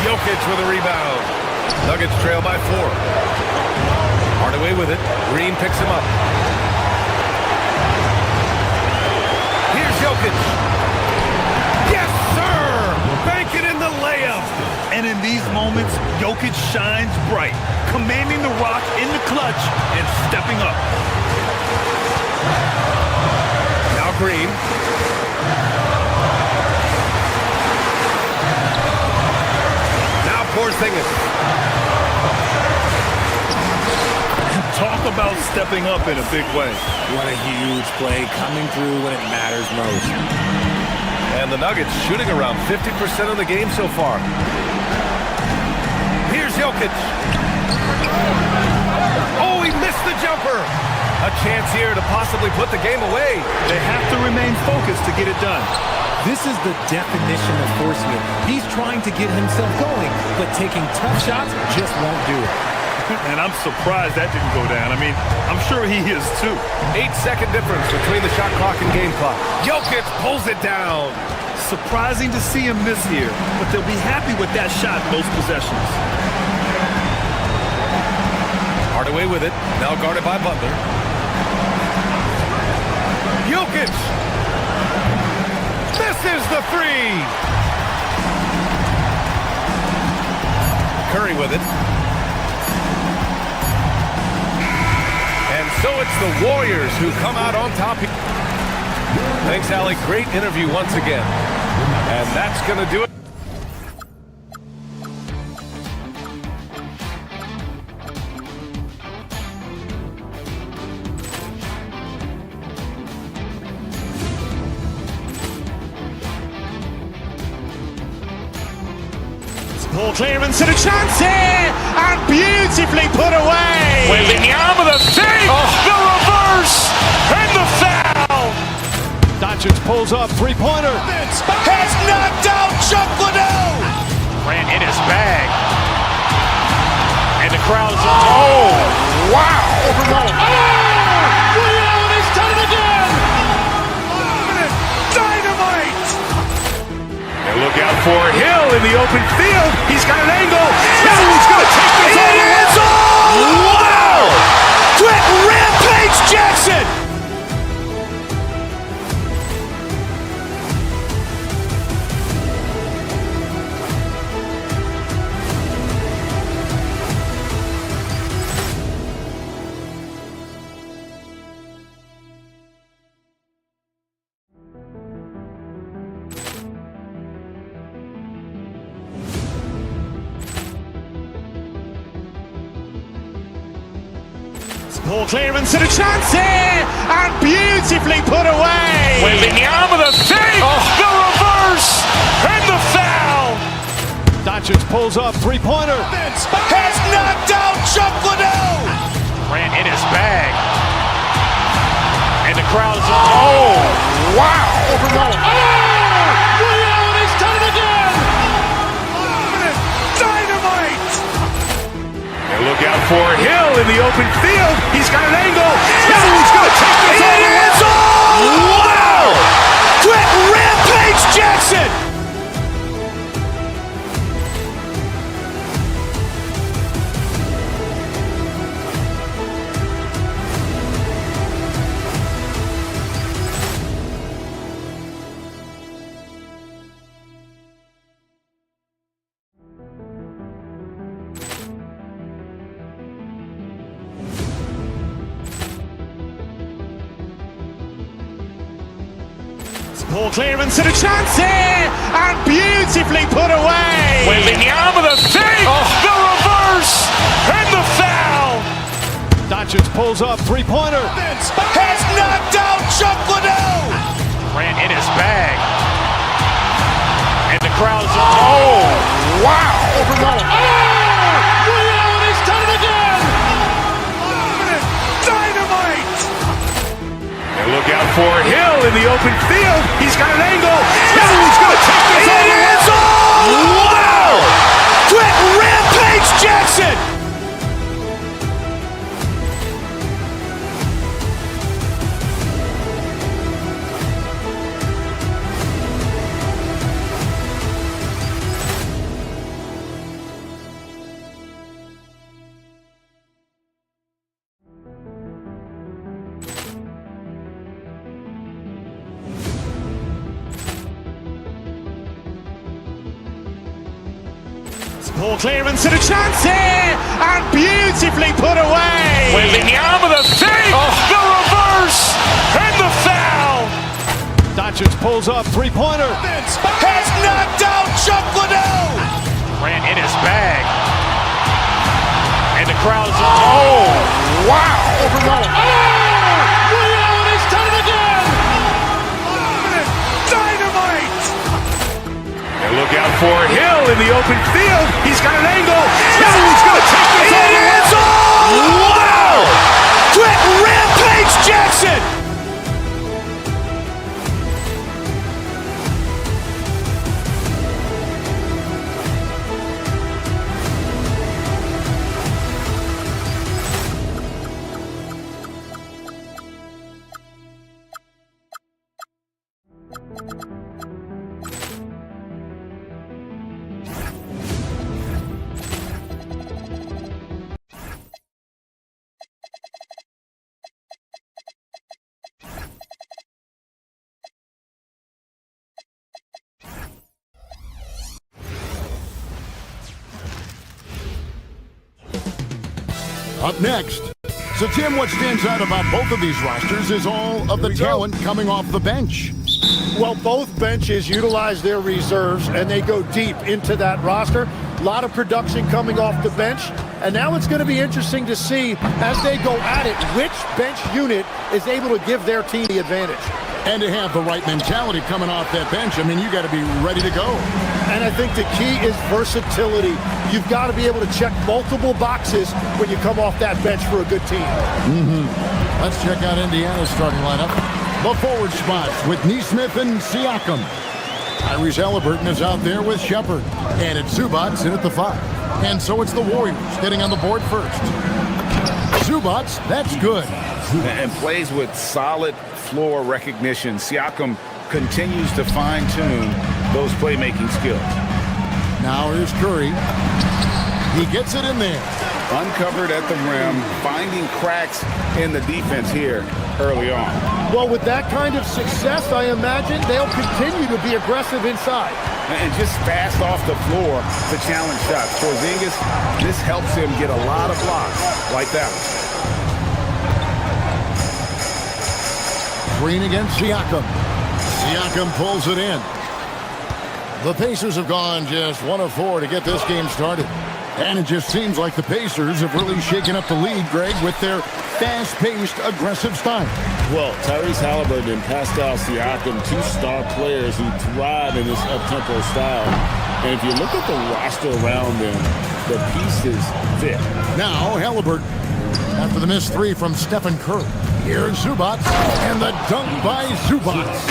Jokic with a rebound. Nuggets trail by 4. Hardaway with it. Green picks him up. Here's Jokic. Yes, sir! Bank it in the layup. And in these moments, Jokic shines bright, commanding the rock in the clutch and stepping up. Now Green. Now Porzingis. Talk about stepping up in a big way. What a huge play, coming through when it matters most. And the Nuggets shooting around 50% of the game so far. Here's Jokic. Oh, he missed the jumper. A chance here to possibly put the game away. They have to remain focused to get it done. This is the definition of forcing it. He's trying to get himself going, but taking tough shots just won't do it. And I'm surprised that didn't go down. I mean, I'm sure he is too. 8-second difference between the shot clock and game clock. Jokic pulls it down. Surprising to see him miss here, but they'll be happy with that shot most possessions. Hardaway with it, now guarded by Butler. Jokic misses the 3. Curry with it. And so it's the Warriors who come out on top. Thanks, Allie. Great interview once again. And that's going to do it. Ball clearance and a chance here, and beautifully put away. Wembanyama the save, the reverse, and the foul. Doncic pulls up, three-pointer. Has knocked out Chuck Liddell. Ran in his bag. And the crowd's oh, wow. He's done it again. Dynamite. And look out for Hill in the open field. He's got an angle. He's going to take this all the way. Wow! Quick Rampage Jackson. Ball clearance and a chance here, and beautifully put away. Wembanyama the save, the reverse, and the foul. Doncic pulls up, three-pointer. Has knocked out Chuck Liddell. Ran in his bag. And the crowd's oh, wow. He's done it again. Dynamite. And look out for Hill in the open field. He's got an angle. He's going to take this all the way. Wow! Quick Rampage Jackson. Ball clearance and a chance here, and beautifully put away. Wembanyama the save, the reverse, and the foul. Doncic pulls up, three-pointer. Has knocked out Chuck Liddell. Ran in his bag. And the crowd's oh, wow. He's done it again. Dynamite. And look out for Hill in the open field. He's got an angle. He's going to take this all the way. Wow! Quick Rampage Poor clearance and a chance here, and beautifully put away. Wembanyama the save, the reverse, and the foul. Doncic pulls up, three-pointer. Has knocked out Chuck Liddell. Ran in his bag. And the crowd is, oh, wow. Overruled. And he's done it again. Dynamite. And look out for Hill in the open field. He's got an angle. He's going to take this all the way. It is all. Wow. Quick Rampage Jackson. Up next. So, Tim, what stands out about both of these rosters is all of the talent coming off the bench. Well, both benches utilize their reserves, and they go deep into that roster. A lot of production coming off the bench. And now it's going to be interesting to see, as they go at it, which bench unit is able to give their team the advantage. And to have the right mentality coming off that bench, I mean, you got to be ready to go. And I think the key is versatility. You've got to be able to check multiple boxes when you come off that bench for a good team. Let's check out Indiana's starting lineup. The forward spots with Neesmith and Siakam. Tyrese Halliburton is out there with Shepard. And it's Zubats in at the 5. And so it's the Warriors getting on the board first. Zubats, that's good. And plays with solid floor recognition. Siakam continues to fine-tune those playmaking skills. Now here's Curry. He gets it in there. Uncovered at the rim, finding cracks in the defense here early on. Well, with that kind of success, I imagine they'll continue to be aggressive inside. And just fast off the floor to challenge shots. Porzingis, this helps him get a lot of blocks like that one. Green against Siakam. Siakam pulls it in. The Pacers have gone just 1 of 4 to get this game started. And it just seems like the Pacers have really shaken up the league, Greg, with their fast-paced, aggressive style. Well, Tyrese Halliburton and Pascal Siakam, 2 star players who thrive in this up-tempo style. And if you look at the roster around them, the pieces fit. Now Halliburton, after the missed 3 from Stephen Curry. Here's Zubats, and the dunk by Zubats.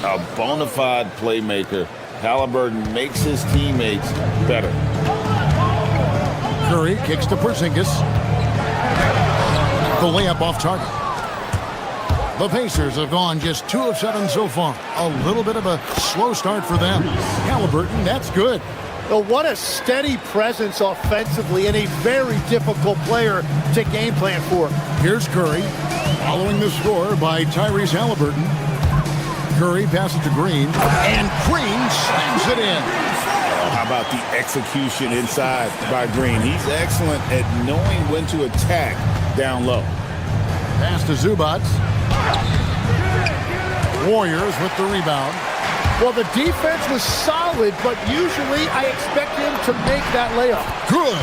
A bona fide playmaker. Halliburton makes his teammates better. Curry kicks to Porzingis. The layup off target. The Pacers have gone just 2 of 7 so far. A little bit of a slow start for them. Halliburton, that's good. Well, what a steady presence offensively and a very difficult player to game plan for. Here's Curry, following the score by Tyrese Halliburton. Curry passes to Green, and Green slams it in. How about the execution inside by Green? He's excellent at knowing when to attack down low. Pass to Zubats. Warriors with the rebound. Well, the defense was solid, but usually I expect him to make that layup. Good.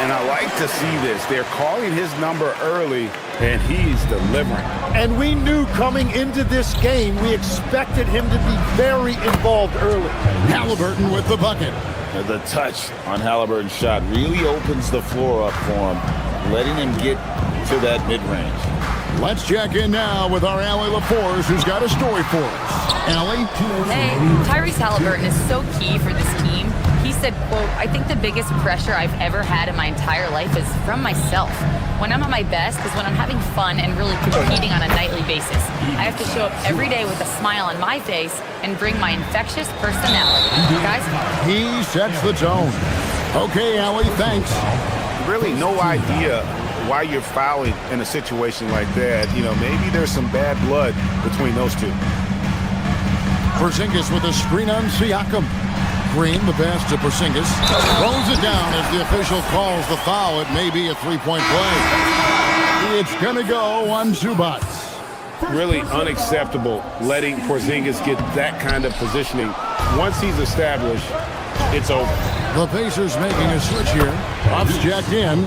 And I like to see this. They're calling his number early, and he's delivering. And we knew coming into this game, we expected him to be very involved early. Halliburton with the bucket. And the touch on Halliburton's shot really opens the floor up for him, letting him get to that mid-range. Let's check in now with our Allie LaForce, who's got a story for us. Allie? Hey, Tyrese Halliburton is so key for this team. He said, quote, "I think the biggest pressure I've ever had in my entire life is from myself. When I'm at my best is when I'm having fun and really competing on a nightly basis. I have to show up every day with a smile on my face and bring my infectious personality." Guys? He sets the tone. Okay, Allie, thanks. Really no idea why you're fouling in a situation like that. You know, maybe there's some bad blood between those two. Porzingis with a screen on Siakam. Green, the pass to Porzingis. Throws it down as the official calls the foul. It may be a three-point play. It's going to go on Zubac. Really unacceptable letting Porzingis get that kind of positioning. Once he's established, it's over. The Pacers making a switch here. Buff's jacked in.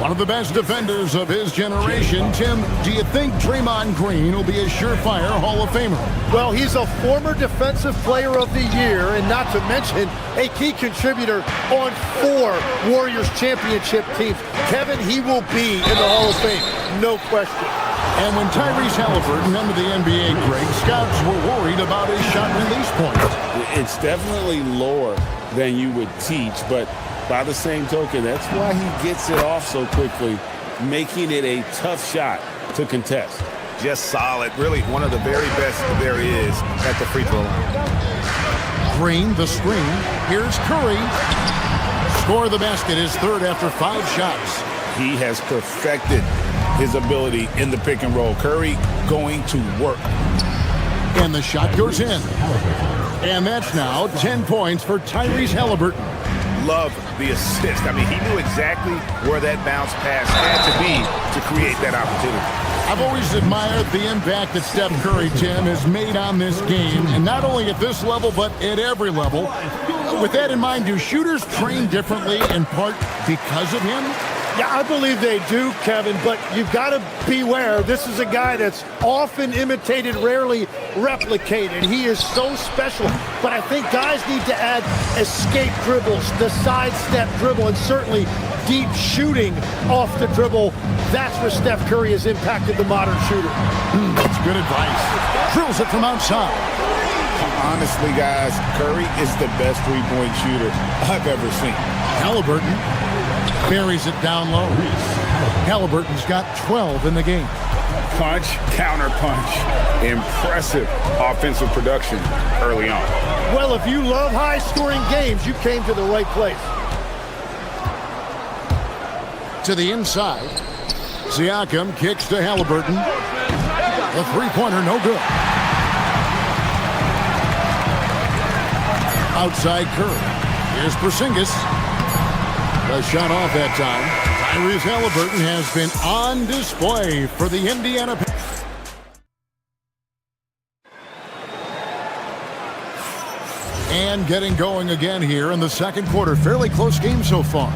One of the best defenders of his generation. Tim, do you think Draymond Green will be a surefire Hall of Famer? Well, he's a former Defensive Player of the Year, and not to mention a key contributor on 4 Warriors championship teams. Kevin, he will be in the Hall of Fame, no question. And when Tyrese Halliburton entered the NBA, Greg, scouts were worried about his shot release point. It's definitely lower than you would teach, but by the same token, that's why he gets it off so quickly, making it a tough shot to contest. Just solid. Really one of the very best there is at the free throw line. Green, the screen. Here's Curry. Score the basket, his third after 5 shots. He has perfected his ability in the pick and roll. Curry going to work. And the shot goes in. And that's now 10 points for Tyrese Halliburton. Love the assist. I mean, he knew exactly where that bounce pass had to be to create that opportunity. I've always admired the impact that Steph Curry, Tim, has made on this game, and not only at this level, but at every level. With that in mind, do shooters train differently in part because of him? Yeah, I believe they do, Kevin, but you've got to beware. This is a guy that's often imitated, rarely replicated. He is so special, but I think guys need to add escape dribbles, the sidestep dribble, and certainly deep shooting off the dribble. That's where Steph Curry has impacted the modern shooter. That's good advice. Drills it from outside. Honestly, guys, Curry is the best three-point shooter I've ever seen. Halliburton buries it down low. Halliburton's got 12 in the game. Punch, counter punch. Impressive offensive production early on. Well, if you love high-scoring games, you came to the right place. To the inside. Siakam kicks to Halliburton. The three-pointer, no good. Outside Curry. Here's Porzingis. The shot off that time. Tyrese Halliburton has been on display for the Indiana Pacers. And getting going again here in the second quarter. Fairly close game so far.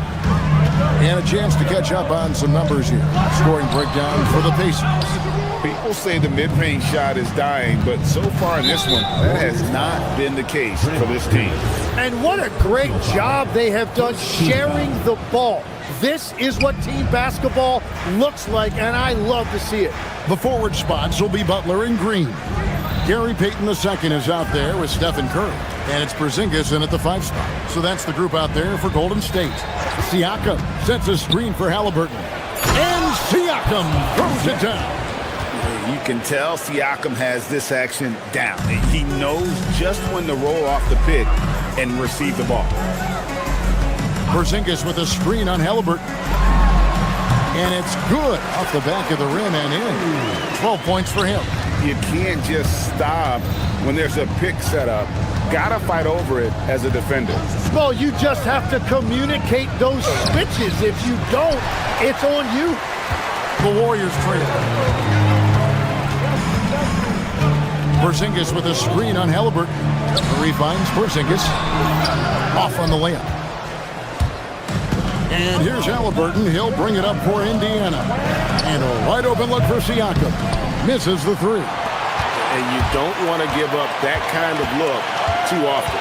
And a chance to catch up on some numbers here. Scoring breakdown for the Pacers. People say the mid-range shot is dying, but so far in this one, that has not been the case for this team. And what a great job they have done sharing the ball. This is what team basketball looks like, and I love to see it. The forward spots will be Butler and Green. Gary Payton II is out there with Stephen Curry. And it's Porzingis in at the 5 spot. So that's the group out there for Golden State. Siakam sets a screen for Halliburton. And Siakam throws it down. You can tell Siakam has this action down. He knows just when to roll off the pick and receive the ball. Porzingis with a screen on Halliburton. And it's good off the back of the rim and in. 12 points for him. You can't just stop when there's a pick set up. Gotta fight over it as a defender. Well, you just have to communicate those switches. If you don't, it's on you. The Warriors trail. Porzingis with a screen on Halliburton. Curry finds Porzingis. Off on the layup. And here's Halliburton. He'll bring it up for Indiana. And a wide open look for Siakam. Misses the 3. And you don't want to give up that kind of look too often.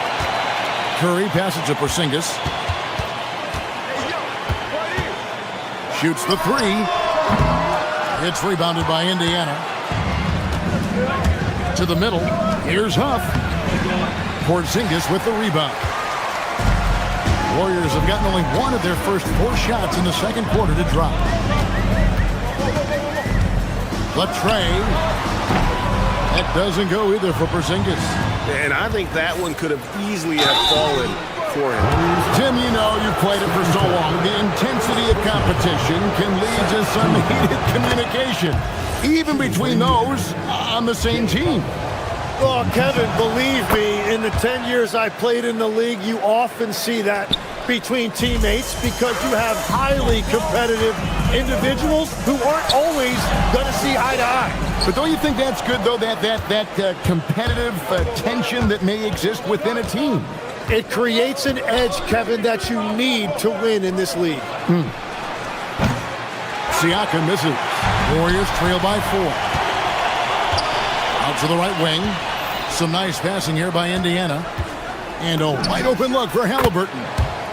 Curry passes to Porzingis. Shoots the 3. It's rebounded by Indiana. To the middle. Here's Huff. Porzingis with the rebound. Warriors have gotten only one of their first 4 shots in the second quarter to drop. Latrey. That doesn't go either for Porzingis. And I think that one could have easily have fallen for him. Tim, you know, you've played it for so long. The intensity of competition can lead to some heated communication, even between those on the same team. Oh, Kevin, believe me, in the 10 years I played in the league, you often see that between teammates because you have highly competitive individuals who aren't always going to see eye to eye. But don't you think that's good, though, that competitive tension that may exist within a team? It creates an edge, Kevin, that you need to win in this league. Siakam misses. Warriors trail by 4. Out to the right wing. Some nice passing here by Indiana. And a wide open look for Halliburton.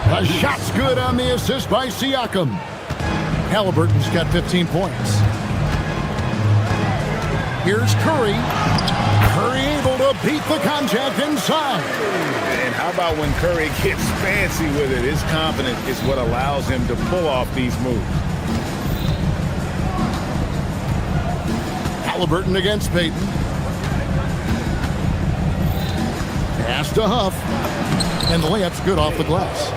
The shot's good on the assist by Siakam. Halliburton's got 15 points. Here's Curry. Curry able to beat the contact inside. And how about when Curry gets fancy with it? His confidence is what allows him to pull off these moves. Halliburton against Payton. Pass to Huff. And the layup's good off the glass.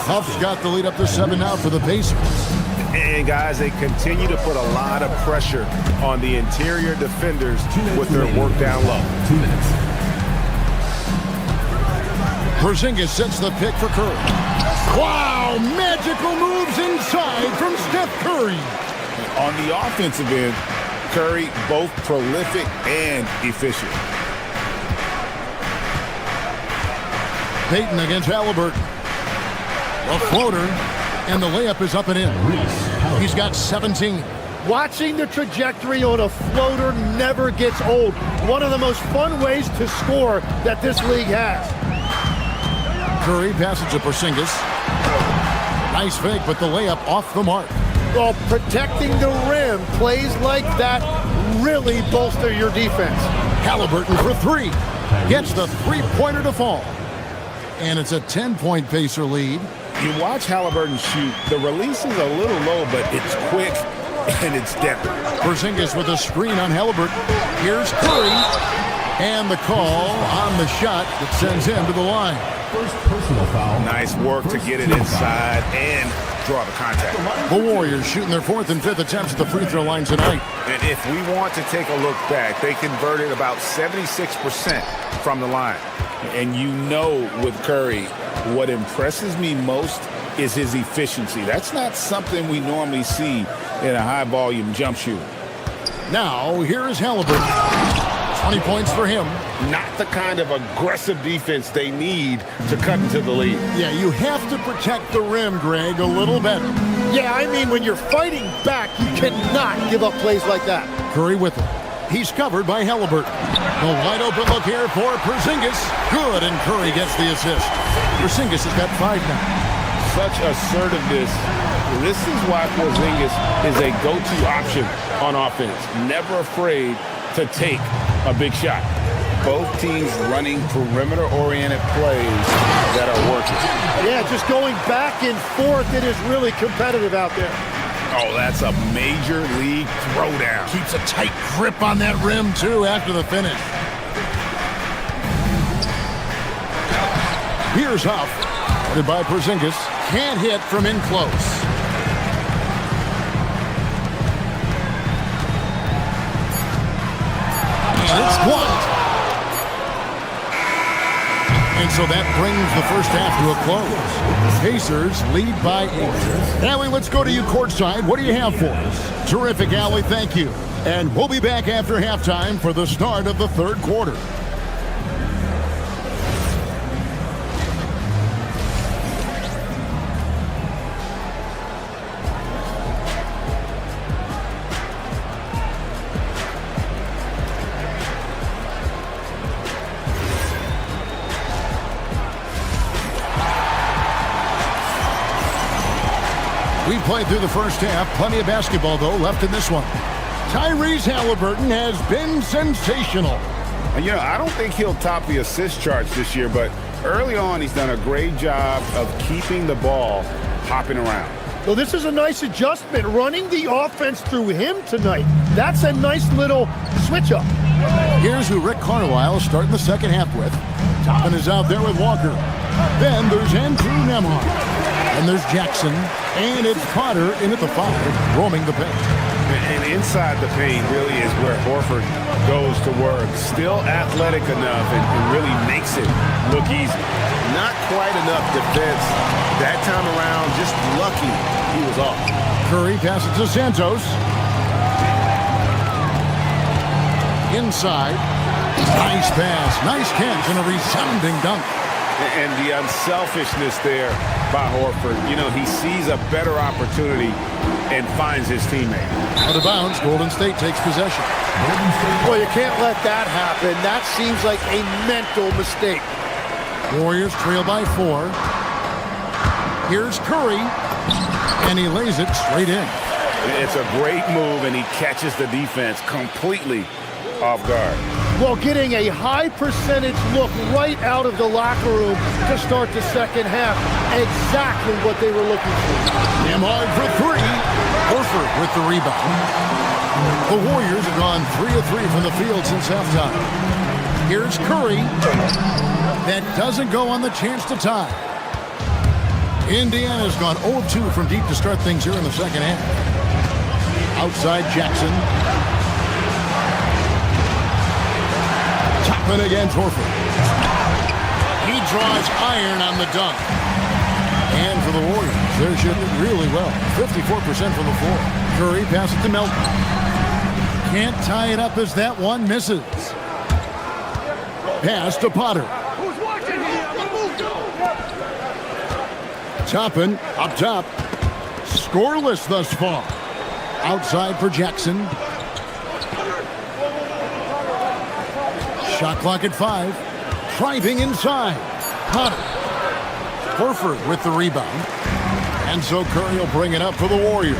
Huff's got the lead up to 7 now for the Pacers. And guys, they continue to put a lot of pressure on the interior defenders with their work down low. 2 minutes. Porzingis sets the pick for Curry. Wow, magical moves inside from Steph Curry. On the offensive end, Curry both prolific and efficient. Payton against Halliburton. A floater, and the layup is up and in. He's got 17. Watching the trajectory on a floater never gets old. One of the most fun ways to score that this league has. Curry passes to Porzingis. Nice fake, but the layup off the mark. Well, protecting the rim, plays like that really bolster your defense. Halliburton for 3. Gets the three-pointer to fall. And it's a 10-point Pacer lead. You watch Halliburton shoot. The release is a little low, but it's quick and it's deadly. Porzingis with a screen on Halliburton. Here's Curry. And the call on the shot that sends him to the line. First personal foul. Nice work to get it inside and draw the contact. The Warriors shooting their 4th and 5th attempts at the free throw line tonight. And if we want to take a look back, they converted about 76% from the line. And you know with Curry, what impresses me most is his efficiency. That's not something we normally see in a high-volume jump shooter. Now, here is Halliburton. 20 points for him. Not the kind of aggressive defense they need to cut into the lead. Yeah, you have to protect the rim, Greg, a little better. Yeah, I mean, when you're fighting back, you cannot give up plays like that. Curry with it. He's covered by Halliburton. The wide open look here for Porzingis. Good, and Curry gets the assist. Porzingis has got 5 now. Such assertiveness. This is why Porzingis is a go-to option on offense. Never afraid to take a big shot. Both teams running perimeter-oriented plays that are working. Yeah, just going back and forth, it is really competitive out there. Oh, that's a major league throwdown. Keeps a tight grip on that rim, too, after the finish. Here's Huff. Headed by Porzingis. Can't hit from in close. And it's blocked. And so that brings the first half to a close. Pacers lead by 8. Allie, let's go to you courtside. What do you have for us? Terrific, Allie. Thank you. And we'll be back after halftime for the start of the 3rd quarter. We played through the first half. Plenty of basketball, though, left in this one. Tyrese Halliburton has been sensational. And, I don't think he'll top the assist charts this year, but early on he's done a great job of keeping the ball hopping around. Well, this is a nice adjustment, running the offense through him tonight. That's a nice little switch-up. Here's who Rick Carlisle is starting the second half with. Toppin is out there with Walker. Then there's Andrew Nembhard. And there's Jackson. And it's Potter in at the 5, roaming the paint. And inside the paint really is where Horford goes to work. Still athletic enough and really makes it look easy. Not quite enough defense that time around. Just lucky he was off. Curry passes to Santos. Inside. Nice pass. Nice catch and a resounding dunk. And the unselfishness there by Horford. You know, he sees a better opportunity and finds his teammate. Out of bounds, Golden State takes possession. Well, you can't let that happen. That seems like a mental mistake. Warriors trail by 4. Here's Curry, and he lays it straight in. It's a great move, and he catches the defense completely off guard. Well, getting a high percentage look right out of the locker room to start the second half. Exactly what they were looking for. Nembhard for 3. Horford with the rebound. The Warriors have gone 3 of 3 from the field since halftime. Here's Curry. That doesn't go on the chance to tie. Indiana's gone 0 of 2 from deep to start things here in the second half. Outside Jackson. Toppin against Horford. He draws iron on the dunk. And for the Warriors, they're shooting really well. 54% from the floor. Curry passes to Melton. Can't tie it up as that one misses. Pass to Potter. Toppin up top. Scoreless thus far. Outside for Jackson. Shot clock at 5. Driving inside. Potter. Horford with the rebound. And so Curry will bring it up for the Warriors.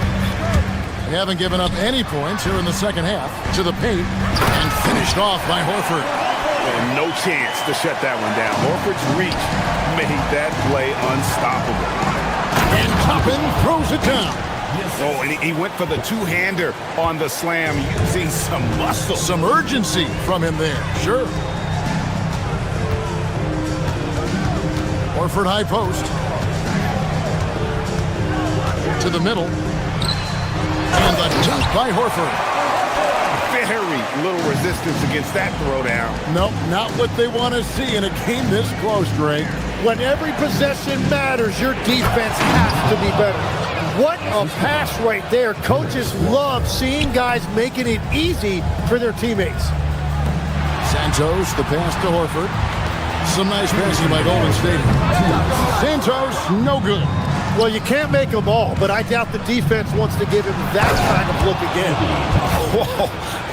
They haven't given up any points here in the second half. To the paint. And finished off by Horford. And no chance to shut that one down. Horford's reach made that play unstoppable. And Toppin throws it down. Oh, and he went for the two-hander on the slam, using some muscle. Some urgency from him there, sure. Horford high post. To the middle. And the dunk by Horford. Very little resistance against that throwdown. Nope, not what they want to see in a game this close, Greg. When every possession matters, your defense has to be better. What a pass right there. Coaches love seeing guys making it easy for their teammates. Santos, the pass to Horford. Some nice passing by Golden State. Santos, no good. Well, you can't make them all, but I doubt the defense wants to give him that kind of look again. Whoa,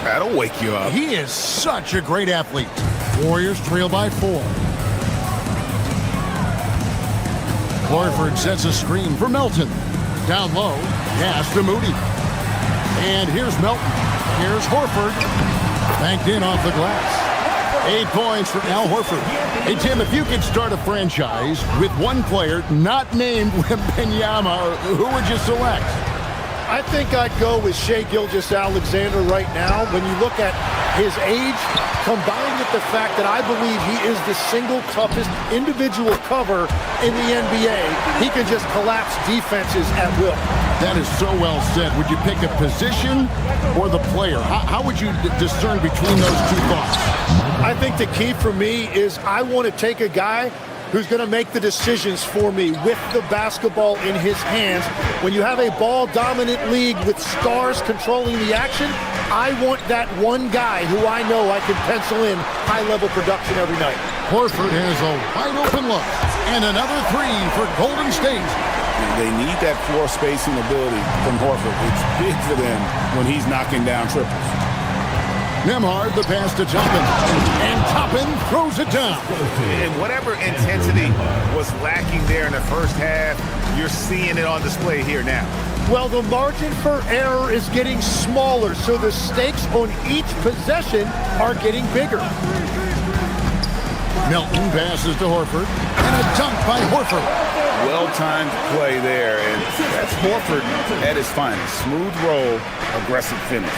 that'll wake you up. He is such a great athlete. Warriors trail by 4. Horford sets a screen for Melton. Down low, pass to Moody. And here's Melton. Here's Horford. Banked in off the glass. 8 points for Al Horford. Hey, Tim, if you could start a franchise with one player not named Wembanyama, who would you select? I think I'd go with Shai Gilgeous-Alexander right now. When you look at his age, combined with the fact that I believe he is the single toughest individual cover in the NBA, he can just collapse defenses at will. That is so well said. Would you pick a position or the player? How would you discern between those two thoughts? I think the key for me is I want to take a guy who's going to make the decisions for me with the basketball in his hands. When you have a ball-dominant league with stars controlling the action, I want that one guy who I know I can pencil in high-level production every night. Horford has a wide-open look. And another 3 for Golden State. They need that floor spacing ability from Horford. It's big for them when he's knocking down triples. Nembhard, the pass to Toppin. And Toppin throws it down. And whatever intensity was lacking there in the first half, you're seeing it on display here now. Well, the margin for error is getting smaller, so the stakes on each possession are getting bigger. Melton passes to Horford. And a dunk by Horford. Well-timed play there, and that's Horford at his finest. Smooth roll, aggressive finish.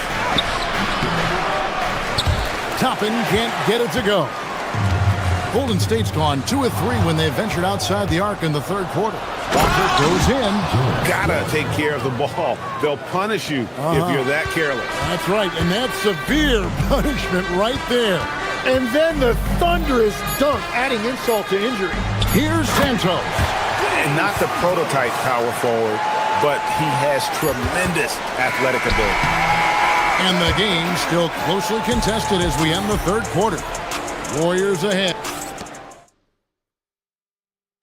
Toppin can't get it to go. Golden State's gone 2 of 3 when they ventured outside the arc in the third quarter. Walker goes in. Gotta take care of the ball. They'll punish you if you're that careless. That's right, and that's severe punishment right there. And then the thunderous dunk, adding insult to injury. Here's Santos. And not the prototype power forward, but he has tremendous athletic ability. And the game still closely contested as we end the third quarter. Warriors ahead.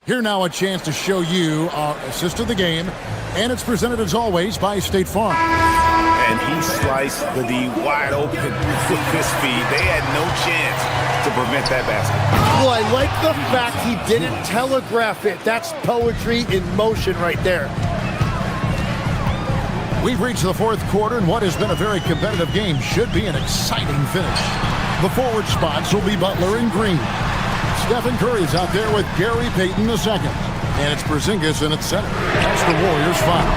Here now a chance to show you our assist of the game, and it's presented as always by State Farm. And he sliced the D wide open with his speed. They had no chance to prevent that basket. Well, I like the fact he didn't telegraph it. That's poetry in motion right there. We've reached the fourth quarter, and what has been a very competitive game should be an exciting finish. The forward spots will be Butler and Green. Stephen Curry's out there with Gary Payton II. And it's Porzingis in its center. That's the Warriors' foul.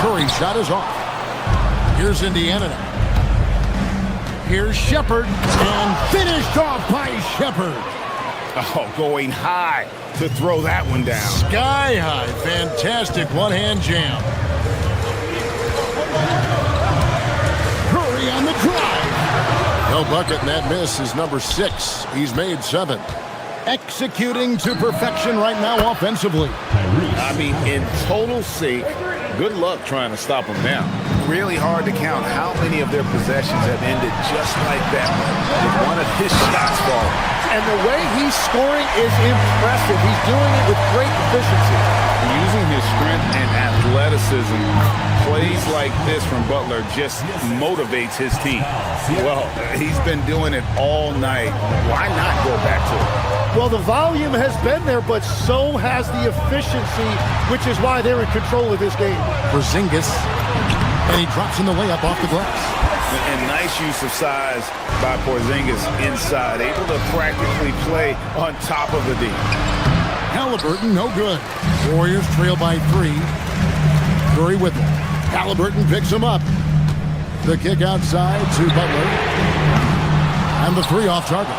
Curry's shot is off. Here's Indiana now. Here's Shepard. And finished off by Shepard. Oh, going high to throw that one down. Sky high. Fantastic one-hand jam. Curry on the drive. No bucket, and that miss is number 6. He's made 7. Executing to perfection right now offensively. I mean, in total sync. Good luck trying to stop him now. Really hard to count how many of their possessions have ended just like that with one of his shots falling. And the way he's scoring is impressive. He's doing it with great efficiency. Using his strength and athleticism, plays like this from Butler just motivates his team. Well, he's been doing it all night. Why not go back to it? Well, the volume has been there, but so has the efficiency, which is why they're in control of this game. Porzingis, and he drops in the layup off the glass. And nice use of size by Porzingis inside, able to practically play on top of the D. Halliburton, no good. Warriors trail by 3. Curry with it. Halliburton picks him up. The kick outside to Butler. And the 3 off target.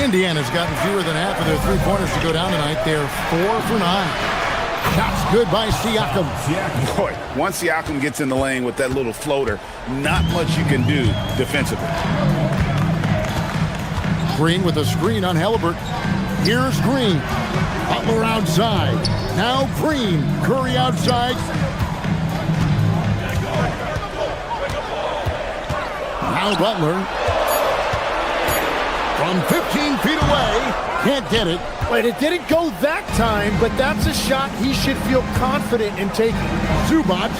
Indiana's gotten fewer than half of their 3-pointers to go down tonight. They're 4 for 9. Shots good by Siakam. Boy, once Siakam gets in the lane with that little floater, not much you can do defensively. Green with a screen on Halliburton. Here's Green. Butler outside. Now Green. Curry outside. Now Butler. From 15 feet away. Can't get it. Wait, it didn't go that time, but that's a shot he should feel confident in taking. Zubac.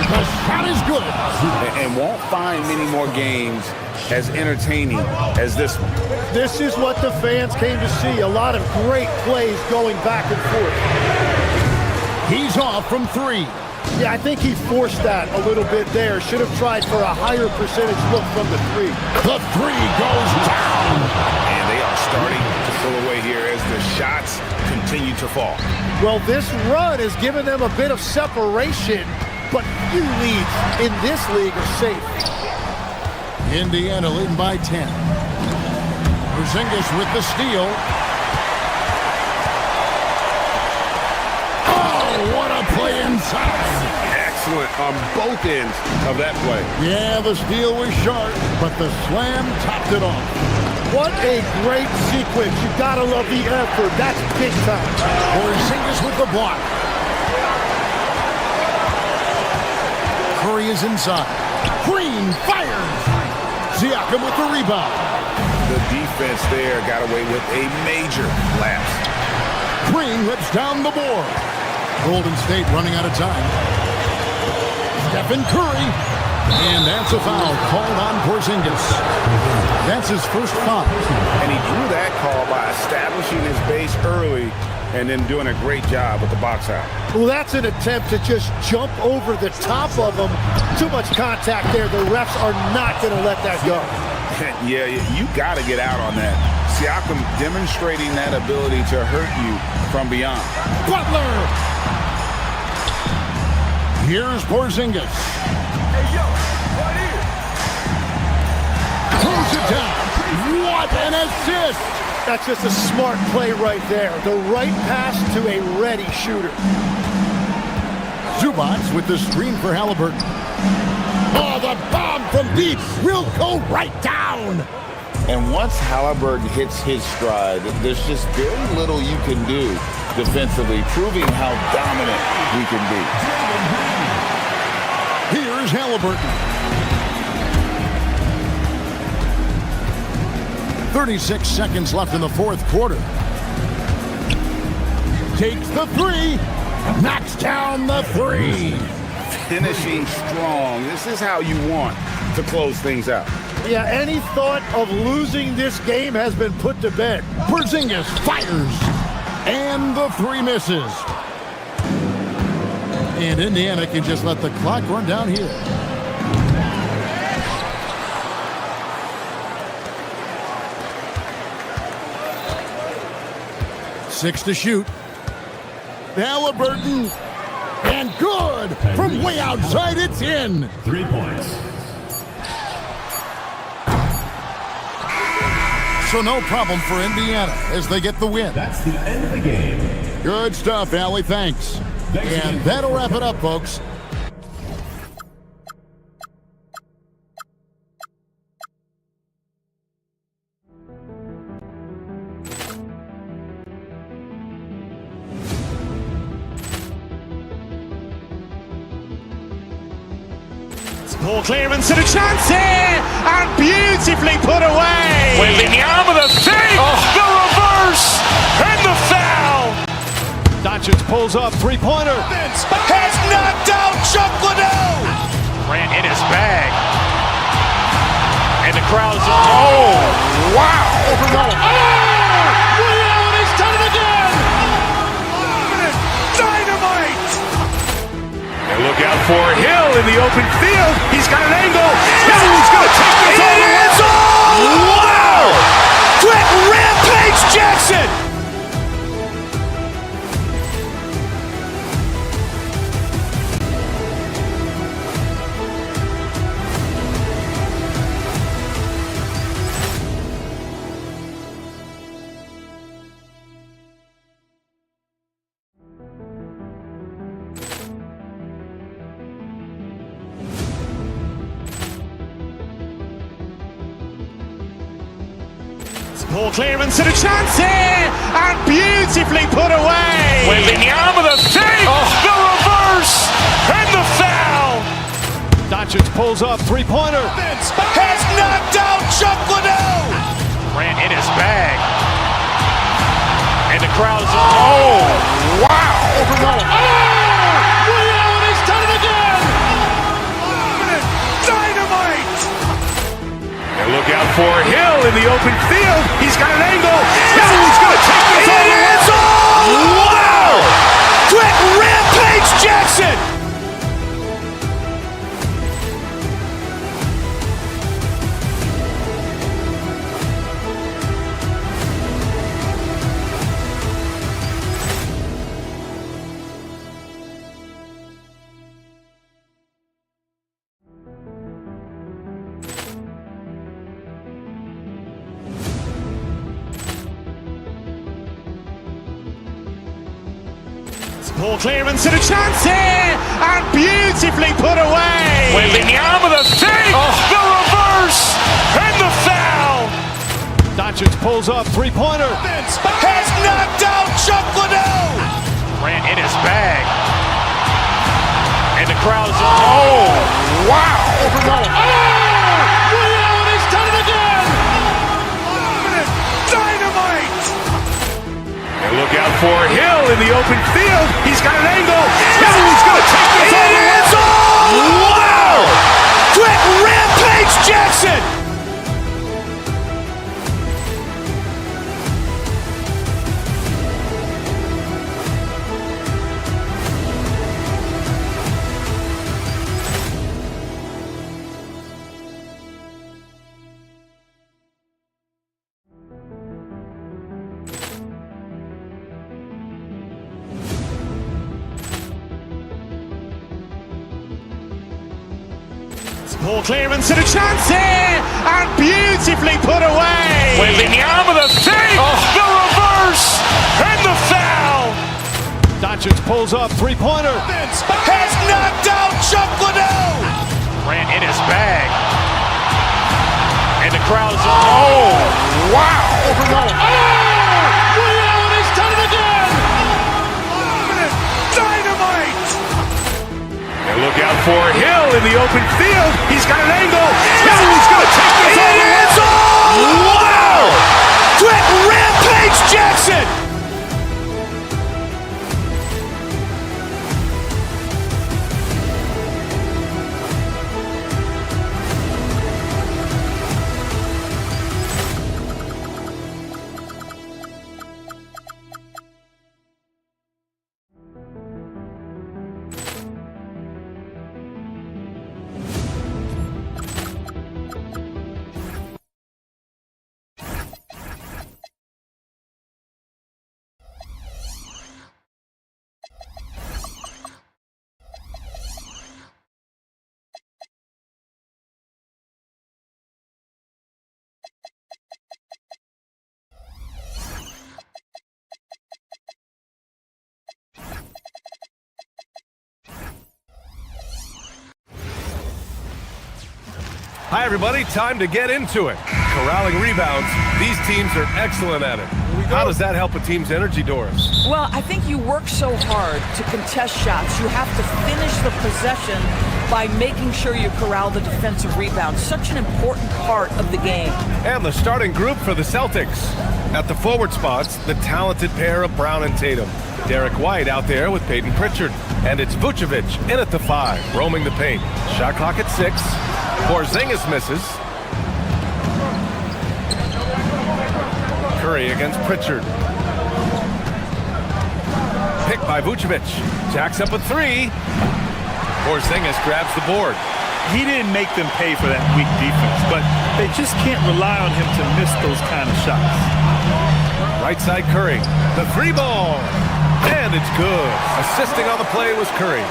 The shot is good. And won't find many more games as entertaining as this one. This is what the fans came to see. A lot of great plays going back and forth. He's off from 3. Yeah, I think he forced that a little bit there. Should have tried for a higher percentage look from the 3. The 3 goes down. And they are starting to pull away here as the shots continue to fall. Well, this run has given them a bit of separation, but few leads in this league are safe. Indiana leading by 10. Porzingis with the steal. Oh, what a play inside. Excellent on both ends of that play. Yeah, the steal was sharp, but the slam topped it off. What a great sequence. You gotta love the effort. That's big time. Porzingis with the block. Curry is inside. Green fires. Siakam with the rebound. The defense there got away with a major lapse. Green whips down the board. Golden State running out of time. Stephen Curry. And that's a foul called on Porzingis. That's his first foul. And he drew that call by establishing his base early and then doing a great job with the box out. Well, that's an attempt to just jump over the top of him. Too much contact there. The refs are not going to let that go. Yeah, you got to get out on that. Siakam demonstrating that ability to hurt you from beyond. Butler! Here's Porzingis. Hey, yo, right here. Throws it down. What an assist! That's just a smart play right there. The right pass to a ready shooter. Zubac with the screen for Halliburton. Oh, the bomb from deep will go right down. And once Halliburton hits his stride, there's just very little you can do defensively, proving how dominant he can be. Here's Halliburton. 36 seconds left in the fourth quarter. Takes the three. Knocks down the three. Finishing strong. This is how you want to close things out. Yeah, any thought of losing this game has been put to bed. Porzingis fires. And the three misses. And Indiana can just let the clock run down here. Six to shoot. Halliburton. And good. From way outside, it's in. 3 points. So no problem for Indiana as they get the win. That's the end of the game. Good stuff, Allie. Thanks. And that'll wrap it up, folks. Ball clearance and a chance here, and beautifully put away. Wembanyama the fake, the reverse, and the foul. Doncic pulls up, three-pointer. Has knocked out Chuck Liddell. Grant in his bag, and the crowd's oh wow! Liddell, and he's done it again. Dynamite. And look out for Hill in the open field. He's got an angle. He's going to take this all the way. Wow! Quick Rampage Jackson. Ball clearance and a chance here, and beautifully put away. Wembanyama the fake, the reverse, and the foul. Doncic pulls up, three-pointer. Has knocked out Chuck Liddell. Grant in his bag, and the crowd's oh wow! Liddell, and he's done it again. Dynamite. And look out for Hill in the open field. He's got an angle. He's going to take this all the way. Wow! Quick Rampage Jackson. Ball clearance and a chance here, and beautifully put away. Wembanyama the fake, the reverse, and the foul. Doncic pulls up, three-pointer. Has knocked out Chuck Liddell. Grant in his bag, and the crowd's oh wow! Liddell, and he's done it again. Dynamite. And look out for Hill in the open field. He's got an angle. He's going to take this all the way. Wow! Quick Rampage Jackson. Poor clearance and a chance here, and beautifully put away. Wembanyama the save, the reverse, and the foul. Doncic pulls up, three-pointer. Has knocked out Chuck Liddell. Ran in his bag. And the crowd is, oh, wow. Liddell, and he's done it again. Dynamite. And look out for Hill in the open field. He's got an angle. Hill's going to take this all the way. Wow! Quick Rampage Jackson! Hi, everybody. Time to get into it. Corralling rebounds. These teams are excellent at it. How does that help a team's energy, Doris? Well, I think you work so hard to contest shots. You have to finish the possession by making sure you corral the defensive rebound. Such an important part of the game. And the starting group for the Celtics. At the forward spots, the talented pair of Brown and Tatum. Derek White out there with Peyton Pritchard. And it's Vucevic in at the 5, roaming the paint. Shot clock at 6. Porzingis misses. Curry against Pritchard. Picked by Vucevic. Jacks up a 3. Porzingis grabs the board. He didn't make them pay for that weak defense, but they just can't rely on him to miss those kind of shots. Right side Curry. The 3 ball. And it's good. Assisting on the play was Curry.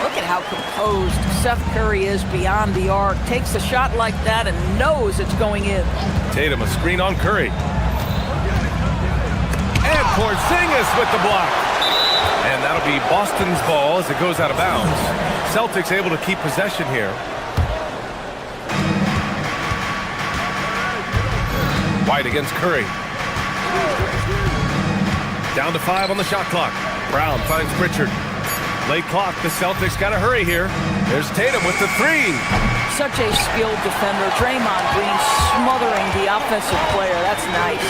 Look at how composed Seth Curry is beyond the arc. Takes a shot like that and knows it's going in. Tatum a screen on Curry. And Porzingis with the block. And that'll be Boston's ball as it goes out of bounds. Celtics able to keep possession here. White against Curry. Down to 5 on the shot clock. Brown finds Pritchard. Late clock, the Celtics got to hurry here. There's Tatum with the 3. Such a skilled defender. Draymond Green smothering the offensive player. That's nice.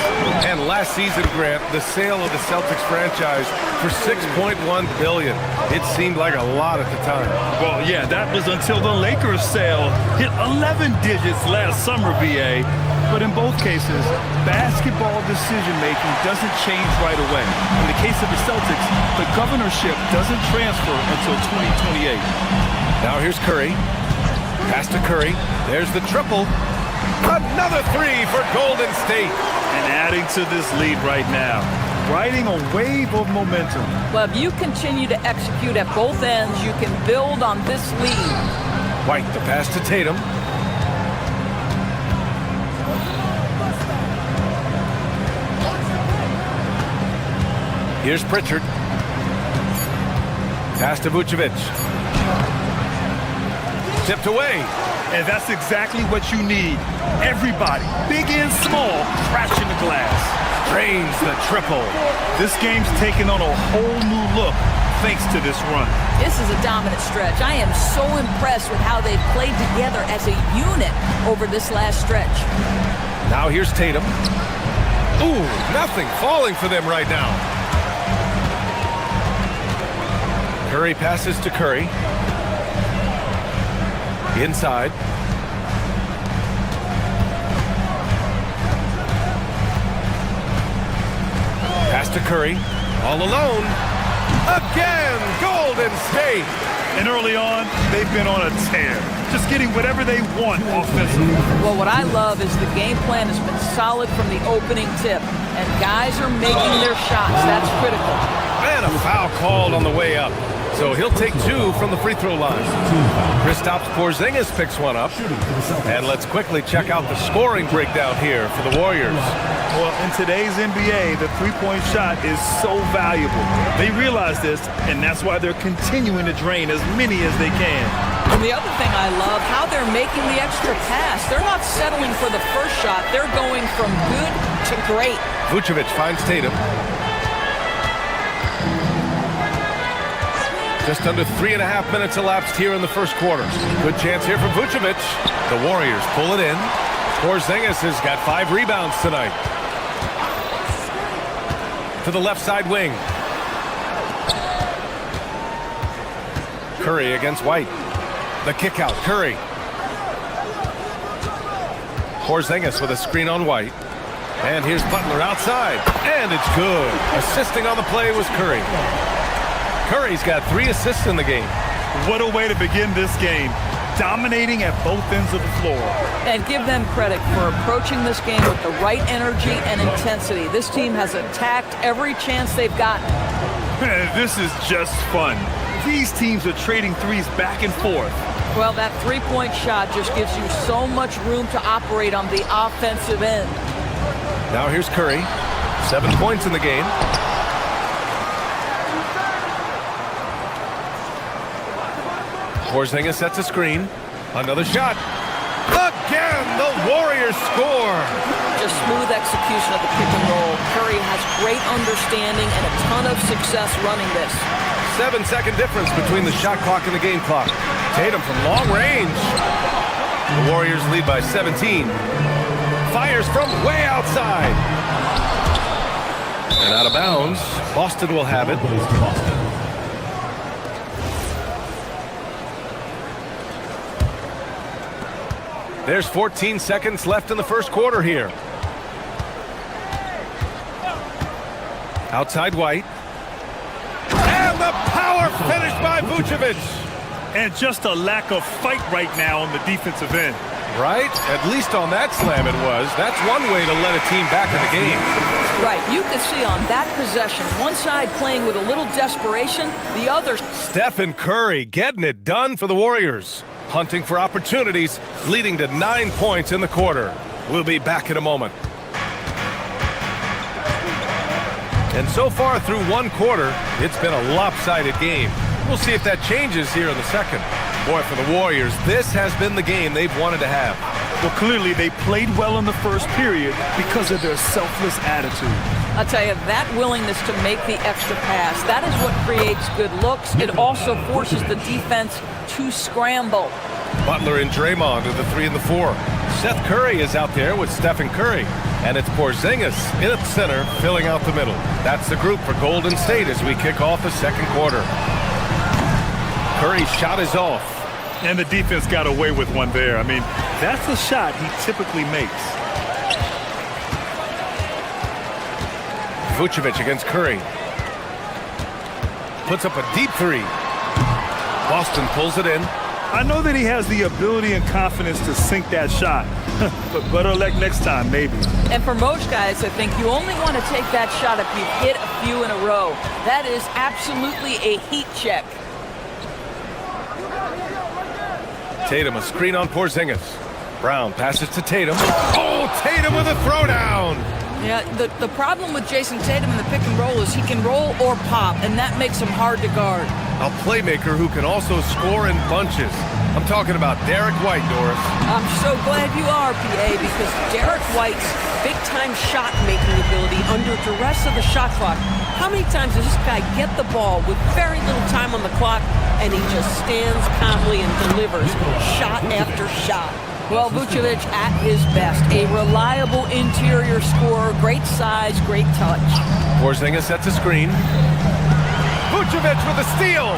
And last season, Grant, the sale of the Celtics franchise for $6.1 billion. It seemed like a lot at the time. Well, yeah, that was until the Lakers sale hit 11 digits last summer, BA. But in both cases, basketball decision-making doesn't change right away. In the case of the Celtics, the governorship doesn't transfer until 2028. Now here's Curry. Pass to Curry. There's the triple. Another 3 for Golden State. And adding to this lead right now. Riding a wave of momentum. Well, if you continue to execute at both ends, you can build on this lead. White, the pass to Tatum. Here's Pritchard. Pass to Vucevic. Tipped away. And that's exactly what you need. Everybody, big and small, crashing the glass. Drains the triple. This game's taken on a whole new look thanks to this run. This is a dominant stretch. I am so impressed with how they've played together as a unit over this last stretch. Now here's Tatum. Ooh, nothing falling for them right now. Curry passes to Curry. Inside. Pass to Curry. All alone. Again, Golden State. And early on, they've been on a tear. Just getting whatever they want offensively. Well, what I love is the game plan has been solid from the opening tip. And guys are making their shots. That's critical. And a foul called on the way up. So he'll take 2 from the free throw line. Kristaps Porzingis picks one up. And let's quickly check out the scoring breakdown here for the Warriors. Well, in today's NBA, the three-point shot is so valuable. They realize this, and that's why they're continuing to drain as many as they can. And the other thing I love, how they're making the extra pass. They're not settling for the first shot. They're going from good to great. Vucevic finds Tatum. Just under 3.5 minutes elapsed here in the first quarter. Good chance here for Vucevic. The Warriors pull it in. Porzingis has got 5 rebounds tonight. To the left side wing. Curry against White. The kick out, Curry. Porzingis with a screen on White. And here's Butler outside. And it's good. Assisting on the play was Curry. Curry's got 3 assists in the game. What a way to begin this game. Dominating at both ends of the floor. And give them credit for approaching this game with the right energy and intensity. This team has attacked every chance they've gotten. This is just fun. These teams are trading threes back and forth. Well, that three-point shot just gives you so much room to operate on the offensive end. Now here's Curry. 7 points in the game. Porzingis sets a screen. Another shot. Again, the Warriors score. Just smooth execution of the pick and roll. Curry has great understanding and a ton of success running this. 7-second difference between the shot clock and the game clock. Tatum from long range. The Warriors lead by 17. Fires from way outside. And out of bounds. Boston will have it. There's 14 seconds left in the first quarter here. Outside White. And the power finish by Vucevic. And just a lack of fight right now on the defensive end. Right? At least on that slam it was. That's one way to let a team back in the game. Right. You can see on that possession, one side playing with a little desperation, the other. Stephen Curry getting it done for the Warriors. Hunting for opportunities, leading to 9 points in the quarter. We'll be back in a moment. And so far through one quarter, it's been a lopsided game. We'll see if that changes here in the second. Boy, for the Warriors, this has been the game they've wanted to have. Well, clearly they played well in the first period because of their selfless attitude. I'll tell you, that willingness to make the extra pass, that is what creates good looks. It also forces the defense to scramble. Butler and Draymond are the 3 and the 4. Seth Curry is out there with Stephen Curry. And it's Porzingis in at center, filling out the middle. That's the group for Golden State as we kick off the second quarter. Curry's shot is off. And the defense got away with one there. I mean, that's a shot he typically makes. Vucevic against Curry. Puts up a deep 3. Boston pulls it in. I know that he has the ability and confidence to sink that shot. But better luck next time, maybe. And for most guys, I think you only want to take that shot if you've hit a few in a row. That is absolutely a heat check. Tatum, a screen on Porzingis. Brown passes to Tatum. Oh, Tatum with a throwdown. Yeah, the problem with Jason Tatum in the pick and roll is he can roll or pop, and that makes him hard to guard. A playmaker who can also score in bunches. I'm talking about Derek White, Doris. I'm so glad you are, PA, because Derek White's big-time shot-making ability under duress of the shot clock. How many times does this guy get the ball with very little time on the clock, and he just stands calmly and delivers shot after shot? Well, Vucevic at his best. A reliable interior scorer, great size, great touch. Porzingis sets a screen. Vucevic with a steal.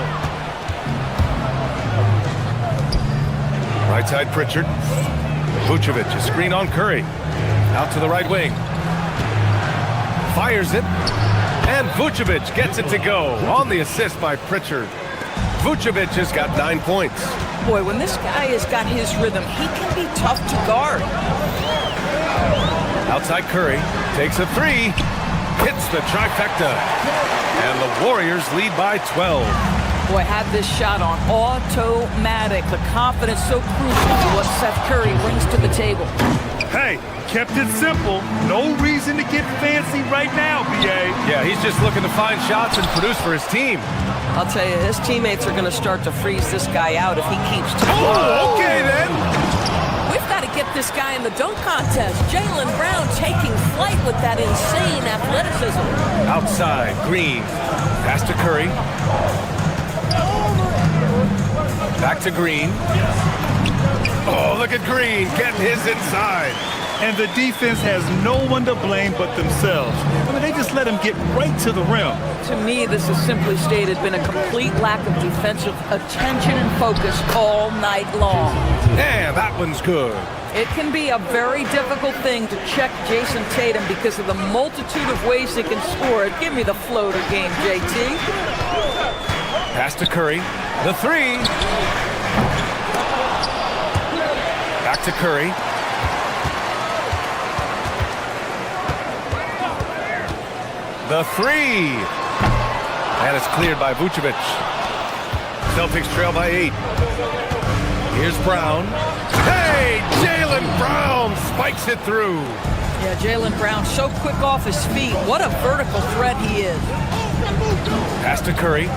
Right side Pritchard. Vucevic, a screen on Curry. Out to the right wing. Fires it. And Vucevic gets it to go on the assist by Pritchard. Vucevic has got 9 points. Boy, when this guy has got his rhythm, he can be tough to guard. Outside Curry, takes a 3, hits the trifecta. And the Warriors lead by 12. Boy, had this shot on automatic. The confidence so crucial to what Seth Curry brings to the table. Hey, kept it simple. No reason to get fancy right now, BA. Yeah, he's just looking to find shots and produce for his team. I'll tell you, his teammates are going to start to freeze this guy out if he keeps too Oh, okay then. We've got to get this guy in the dunk contest. Jaylen Brown taking flight with that insane athleticism. Outside, Green. Pass to Curry. Back to Green. Oh, look at Green getting his inside. And the defense has no one to blame but themselves. I mean, they just let him get right to the rim. To me, this has simply stated been a complete lack of defensive attention and focus all night long. Yeah, that one's good. It can be a very difficult thing to check Jason Tatum because of the multitude of ways he can score it. Give me the floater game, JT. Pass to Curry. The three. Back to Curry. The three. And it's cleared by Vucevic. Celtics trail by 8. Here's Brown. Hey, Jaylen Brown spikes it through. Yeah, Jaylen Brown so quick off his feet. What a vertical threat he is. Pass to Curry.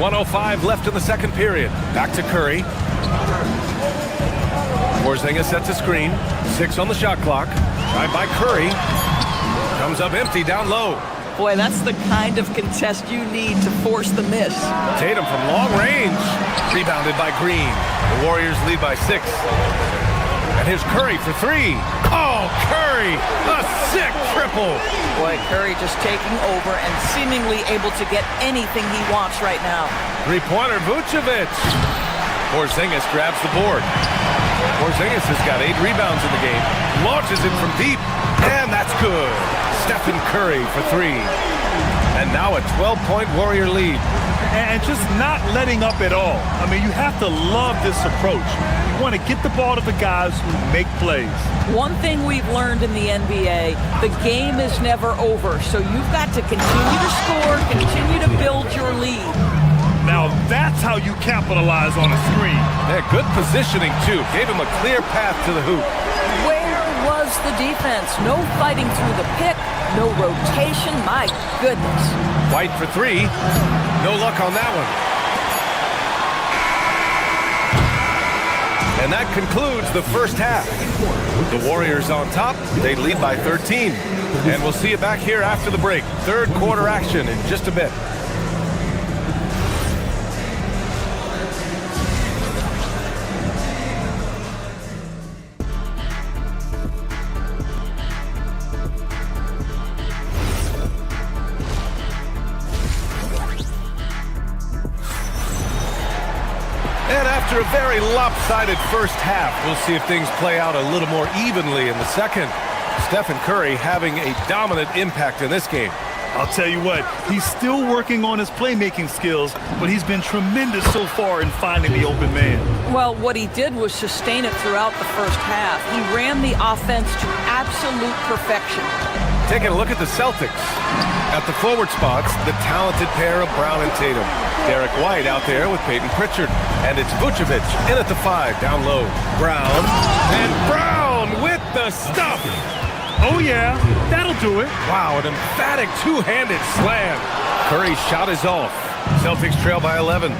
1:05 left in the second period. Back to Curry. Porzingis sets a screen. 6 on the shot clock. Drive by Curry. Comes up empty down low. Boy, that's the kind of contest you need to force the miss. Tatum from long range. Rebounded by Green. The Warriors lead by 6. And here's Curry for 3. Oh, Curry! A sick triple! Boy, Curry just taking over and seemingly able to get anything he wants right now. Three-pointer, Vucevic. Porzingis grabs the board. Porzingis has got 8 rebounds in the game. Launches it from deep. And that's good. Stephen Curry for 3. And now a 12-point Warrior lead. And just not letting up at all. I mean, you have to love this approach. You want to get the ball to the guys who make plays. One thing we've learned in the NBA, the game is never over. So you've got to continue to score, continue to build your lead. Now that's how you capitalize on a screen. Yeah, good positioning, too. Gave him a clear path to the hoop. Where was the defense? No fighting through the pick, no rotation. My goodness. White for 3. No luck on that one. And that concludes the first half. The Warriors on top. They lead by 13. And we'll see you back here after the break. Third quarter action in just a bit. And after a very lopsided first half, we'll see if things play out a little more evenly in the second. Stephen Curry having a dominant impact in this game. I'll tell you what, he's still working on his playmaking skills, but he's been tremendous so far in finding the open man. Well, what he did was sustain it throughout the first half. He ran the offense to absolute perfection. Taking a look at the Celtics. At the forward spots, the talented pair of Brown and Tatum. Derek White out there with Peyton Pritchard. And it's Vucevic in at the 5, down low. Brown. And Brown with the stuff. Oh, yeah, that'll do it. Wow, an emphatic two-handed slam. Curry's shot is off. Celtics trail by 11.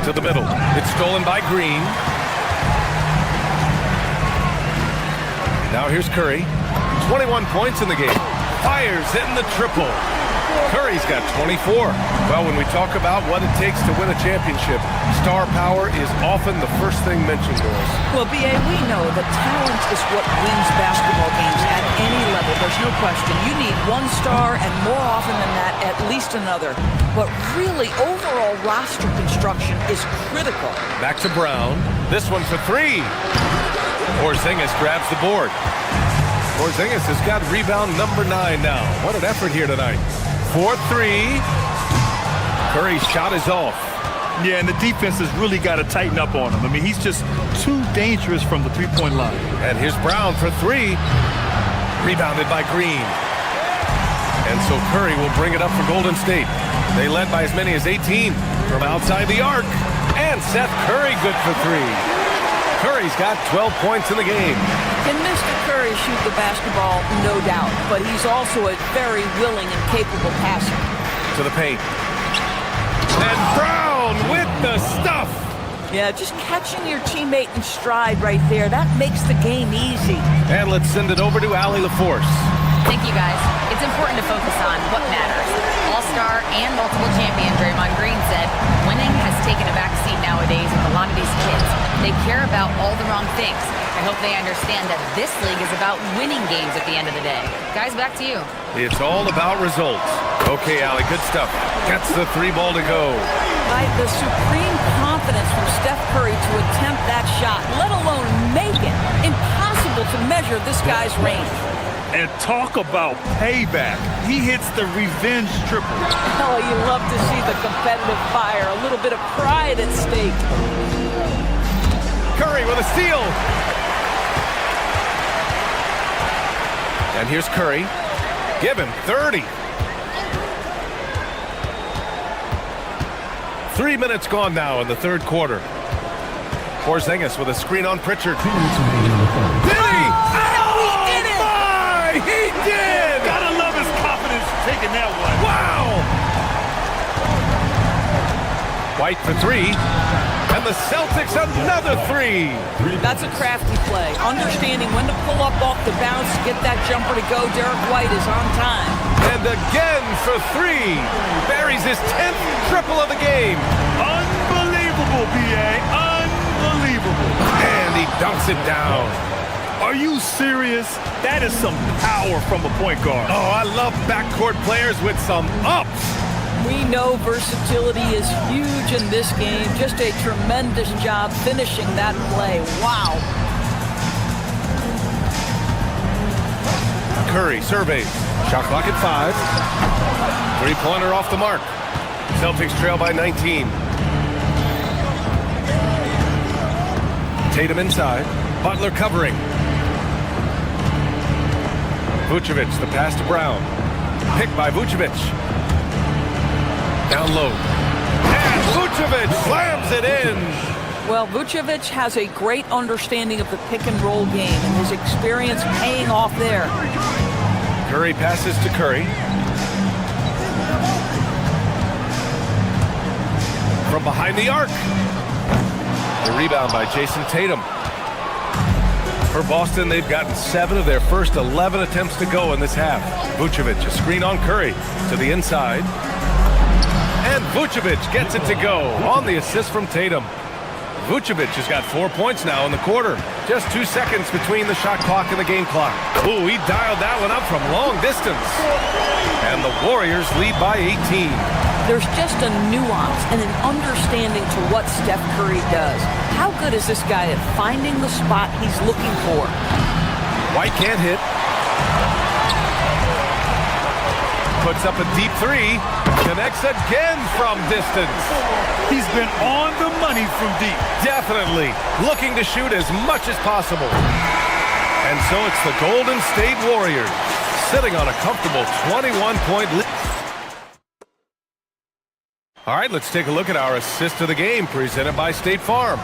To the middle. It's stolen by Green. Now here's Curry. 21 points in the game. Fires hitting the triple. Curry's got 24. Well, when we talk about what it takes to win a championship, star power is often the first thing mentioned to us. Well, B.A., we know that talent is what wins basketball games at any level. There's no question. You need one star, and more often than that, at least another. But really, overall roster construction is critical. Back to Brown. This one for 3. Porzingis grabs the board. Porzingis has got rebound number 9 now. What an effort here tonight. 4-3. Curry's shot is off. Yeah, and the defense has really got to tighten up on him. I mean, he's just too dangerous from the three-point line. And here's Brown for 3. Rebounded by Green. And And so Curry will bring it up for Golden State. They led by as many as 18 from outside the arc. And Seth Curry good for three. Curry's got 12 points in the game. Can Mr. Curry shoot the basketball? No doubt. But he's also a very willing and capable passer. To the paint. And Brown with the stuff. Yeah, just catching your teammate in stride right there, that makes the game easy. And let's send it over to Allie LaForce. Thank you, guys. It's important to focus on what matters. All-star and multiple champion Draymond Green said, winning has taken a backseat nowadays with a lot of these kids. They care about all the wrong things. I hope they understand that this league is about winning games at the end of the day. Guys, back to you. It's all about results. Okay, Allie, good stuff. Gets the three ball to go. The supreme confidence from Steph Curry to attempt that shot, let alone make it. Impossible to measure this guy's range. And talk about payback. He hits the revenge triple. Oh, you love to see the competitive fire. A little bit of pride at stake. Curry with a steal. And here's Curry. Give him 30. 3 minutes gone now in the third quarter. Porzingis with a screen on Pritchard. Did he? Oh, he did it! My! He did! Gotta love his confidence taking that one. Wow! White for three. And the Celtics another three. That's a crafty play. Understanding when to pull up off the bounce, get that jumper to go. Derek White is on time. And again for three. Buries his 10th triple of the game. Unbelievable, B.A. Unbelievable. And he dunks it down. Are you serious? That is some power from a point guard. Oh, I love backcourt players with some ups. We know versatility is huge in this game. Just a tremendous job finishing that play. Wow. Curry surveys. Shot clock at 5. Three-pointer off the mark. Celtics trail by 19. Tatum inside. Butler covering. Vucevic, the pass to Brown. Picked by Vucevic. Down low. And Vucevic slams it in. Well, Vucevic has a great understanding of the pick-and-roll game, and his experience paying off there. Curry passes to Curry. From behind the arc. The rebound by Jason Tatum. For Boston, they've gotten 7 of their first 11 attempts to go in this half. Vucevic, a screen on Curry to the inside. And Vucevic gets it to go on the assist from Tatum. Vucevic has got 4 points now in the quarter. Just 2 seconds between the shot clock and the game clock. Ooh, he dialed that one up from long distance. And the Warriors lead by 18. There's just a nuance and an understanding to what Steph Curry does. How good is this guy at finding the spot he's looking for? White can't hit. Puts up a deep three. Connects again from distance. He's been on the money from deep. Definitely. Looking to shoot as much as possible. And so it's the Golden State Warriors sitting on a comfortable 21-point lead. All right, let's take a look at our assist of the game presented by State Farm.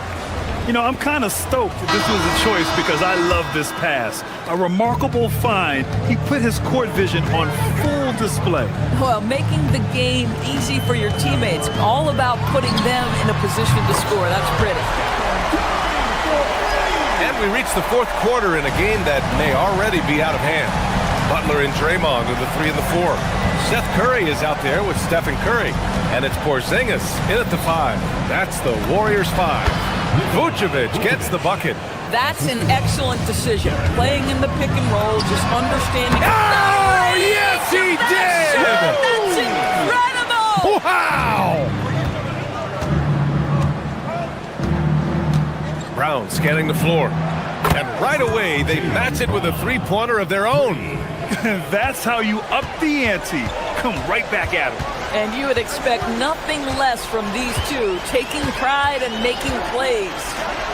You know, I'm kind of stoked that this was a choice because I love this pass. A remarkable find. He put his court vision on full display. Well, making the game easy for your teammates. All about putting them in a position to score. That's pretty. And we reach the fourth quarter in a game that may already be out of hand. Butler and Draymond are the 3 and the 4. Seth Curry is out there with Stephen Curry. And it's Porzingis in at the 5. That's the Warriors 5. Vucevic gets the bucket. That's an excellent decision. Playing in the pick and roll, just understanding. Oh, yes, he did! That's incredible! Wow! Brown scanning the floor. And right away, they match it with a three-pointer of their own. That's how you up the ante. Come right back at him. And you would expect nothing less from these two, taking pride and making plays.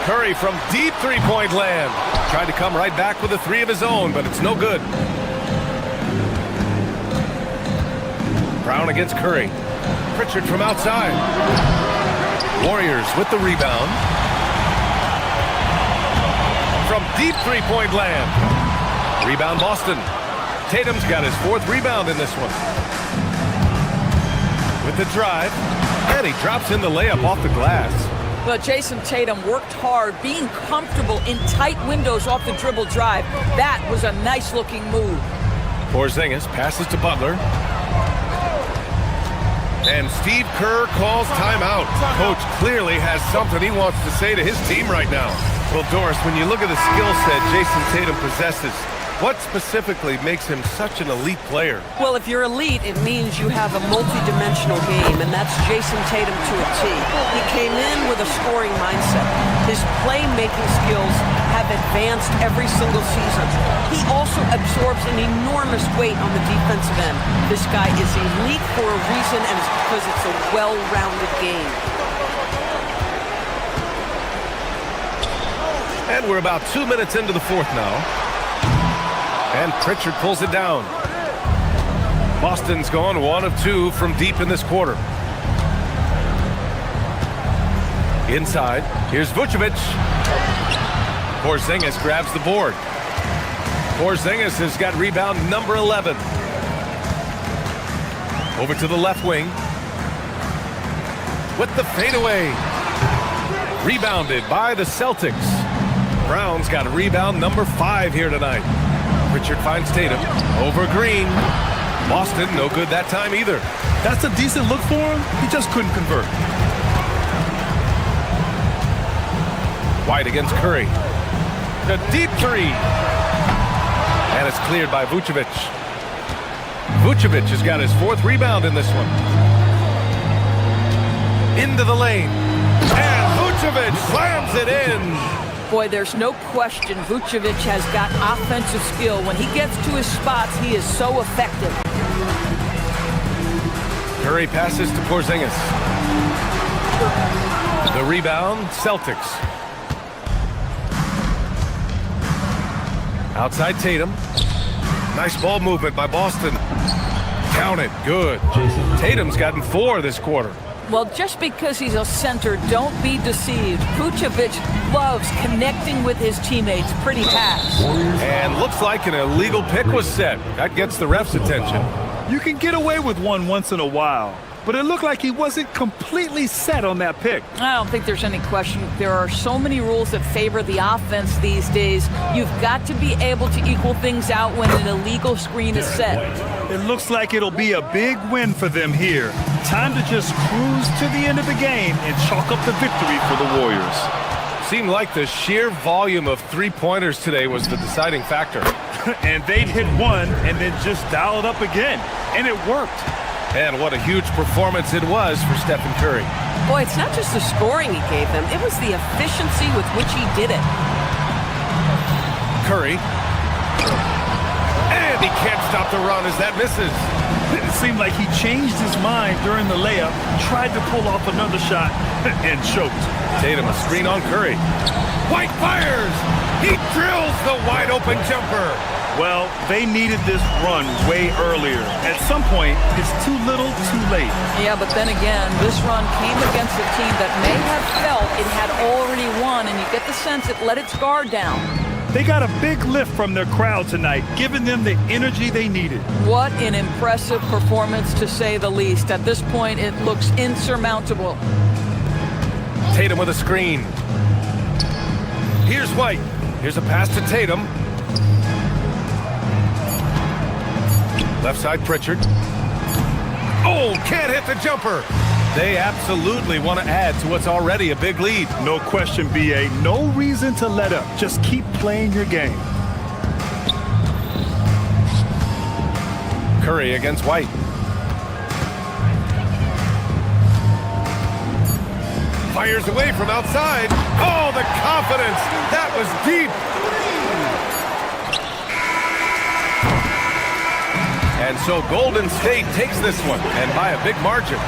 Curry from deep three-point land. Tried to come right back with a 3 of his own, but it's no good. Brown against Curry. Pritchard from outside. Warriors with the rebound. From deep three-point land. Rebound Boston. Tatum's got his 4th rebound in this one. With the drive. And he drops in the layup off the glass. Well, Jason Tatum worked hard, being comfortable in tight windows off the dribble drive. That was a nice-looking move. Porzingis passes to Butler. And Steve Kerr calls timeout. Coach clearly has something he wants to say to his team right now. Well, Doris, when you look at the skill set Jason Tatum possesses, what specifically makes him such an elite player? Well, if you're elite, it means you have a multi-dimensional game, and that's Jason Tatum to a T. He came in with a scoring mindset. His playmaking skills have advanced every single season. He also absorbs an enormous weight on the defensive end. This guy is elite for a reason, and it's because it's a well-rounded game. And we're about 2 minutes into the 4th now. And Pritchard pulls it down. Boston's gone 1 of 2 from deep in this quarter. Inside, here's Vucevic. Porzingis grabs the board. Porzingis has got rebound number 11. Over to the left wing. With the fadeaway. Rebounded by the Celtics. Brown's got rebound number 5 here tonight. Pritchard finds Tatum. Over Green. Boston, no good that time either. That's a decent look for him. He just couldn't convert. White against Curry. The deep 3. And it's cleared by Vucevic. Vucevic has got his 4th rebound in this one. Into the lane. And Vucevic slams it in. Boy, there's no question Vucevic has got offensive skill. When he gets to his spots, he is so effective. Curry passes to Porzingis. The rebound, Celtics. Outside Tatum. Nice ball movement by Boston. Count it, good. Tatum's gotten 4 this quarter. Well, just because he's a center, don't be deceived. Vucevic loves connecting with his teammates. Pretty pass. And looks like an illegal pick was set. That gets the ref's attention. You can get away with one once in a while, but it looked like he wasn't completely set on that pick. I don't think there's any question. There are so many rules that favor the offense these days. You've got to be able to equal things out when an illegal screen is set. It looks like it'll be a big win for them here. Time to just cruise to the end of the game and chalk up the victory for the Warriors. Seemed like the sheer volume of 3-pointers today was the deciding factor. And they'd hit one and then just dial it up again. And it worked. And what a huge performance it was for Stephen Curry. Boy, it's not just the scoring he gave them. It was the efficiency with which he did it. Curry. And he can't stop the run as that misses. It seemed like he changed his mind during the layup, tried to pull off another shot, and choked. Tatum, a screen on Curry. White fires! He drills the wide-open jumper. Well, they needed this run way earlier. At some point, it's too little, too late. Yeah, but then again, this run came against a team that may have felt it had already won, and you get the sense it let its guard down. They got a big lift from their crowd tonight, giving them the energy they needed. What an impressive performance, to say the least. At this point, it looks insurmountable. Tatum with a screen. Here's White. Here's a pass to Tatum. Left side, Pritchard. Oh, can't hit the jumper. They absolutely want to add to what's already a big lead. No question, B.A. No reason to let up. Just keep playing your game. Curry against White. Fires away from outside. Oh, the confidence. That was deep. And so Golden State takes this one, and by a big margin,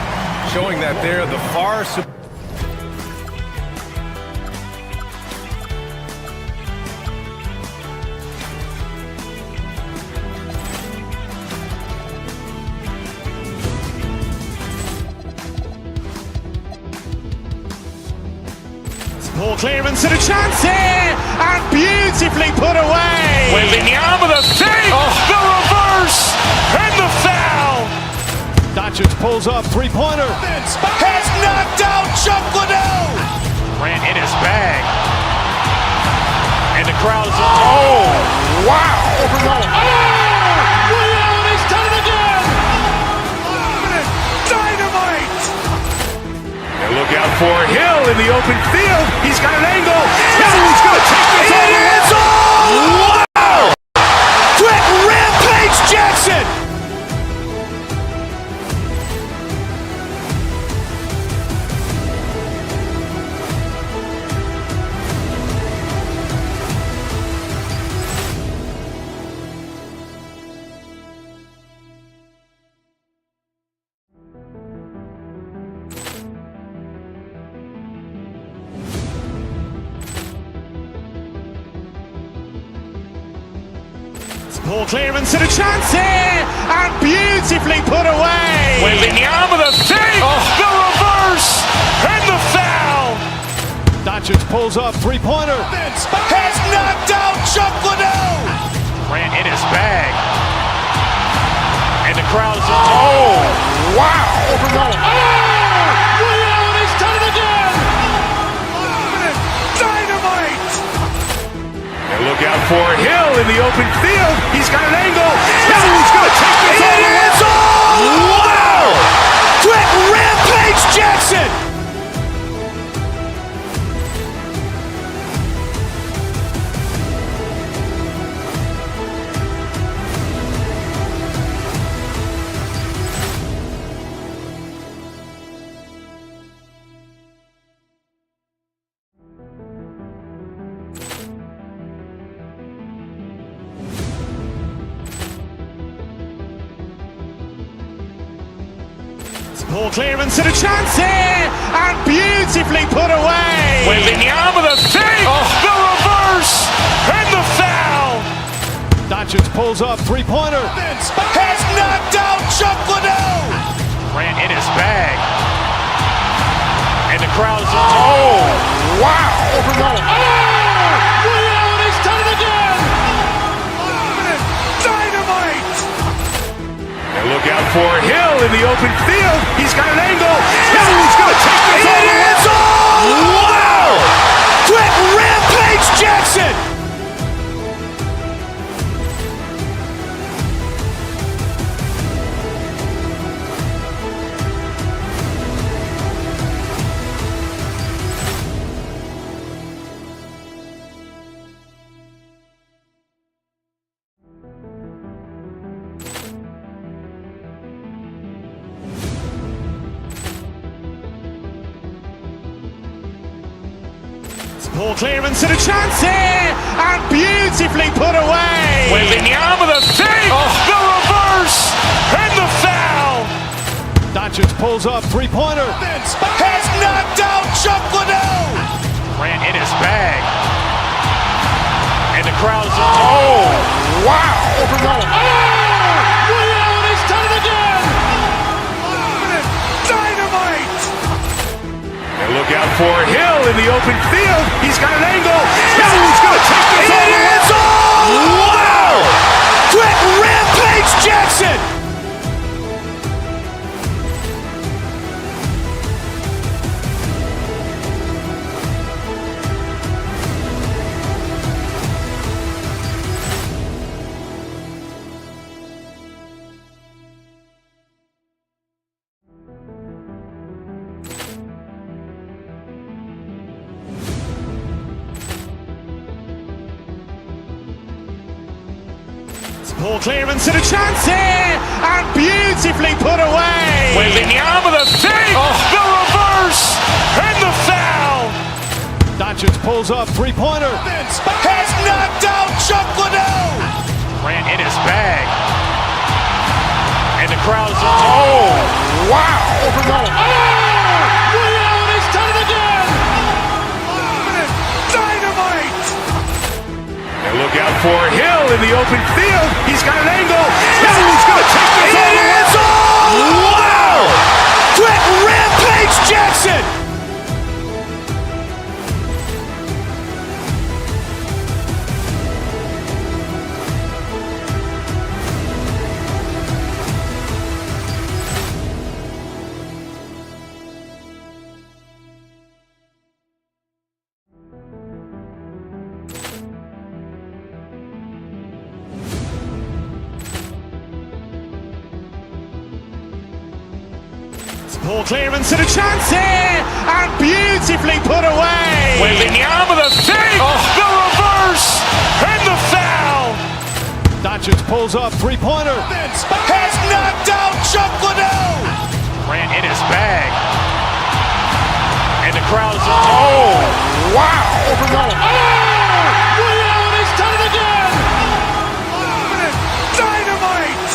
showing that they're the far superior. Ball clearance and a chance here, and beautifully put away. Wembanyama with a fake, the reverse, and the foul. Doncic pulls up, three-pointer. Has knocked out Chuck Liddell. Ran in his bag. And the crowd is, oh, wow. Liddell, he's done it again. Dynamite. And look out for Hill in the open field. He's got an angle. He's going to take this all the way. Wow. Quick Rampage Jackson. Ball clearance and a chance here, and beautifully put away. Wembanyama with a fake, the reverse, and the foul. Doncic pulls up, three-pointer. Has knocked out Chuck Liddell. Ran in his bag. And the crowd is, oh, wow. Liddell, he's done it again. Dynamite. And look out for Hill in the open field. He's got an angle. He's going to take this all the way. Wow. Quick Rampage Jackson. Ball clearance and a chance here, and beautifully put away. Wembanyama with a fake, the reverse, and the foul. Doncic pulls up, three-pointer. Has knocked out Chuck Liddell. Ran in his bag. And the crowd is, oh, wow. Liddell, he's done it again. Dynamite. And look out for Hill in the open field. He's got an angle. He's going to take this all the way. Wow. Quick Rampage Jackson. Ball clearance and a chance here, and beautifully put away. Wembanyama with a fake, the reverse, and the foul. Doncic pulls up, three-pointer. Has knocked out Chuck Liddell. Ran in his bag. And the crowd is, oh, wow. Liddell, he's done it again. Dynamite. And look out for Hill in the open field. He's got an angle. He's going to take this all the way. Wow. Quick Rampage Jackson. Ball clearance and a chance here, and beautifully put away. Wembanyama with a fake, the reverse, and the foul. Doncic pulls up, three-pointer. Has knocked out Chuck Liddell. Ran in his bag. And the crowd is, oh, wow. Liddell, he's done it again. Dynamite. And look out for Hill in the open field. He's got an angle. He's going to take this all the way. Wow. Quick Rampage Jackson. Ball clearance and a chance here, and beautifully put away. Wembanyama the fake, the reverse, and the foul. Doncic pulls up, three-pointer. Has knocked out Chuck Liddell. Ran in his bag. And the crowd is, oh, wow. Liddell, he's done it again. Dynamite.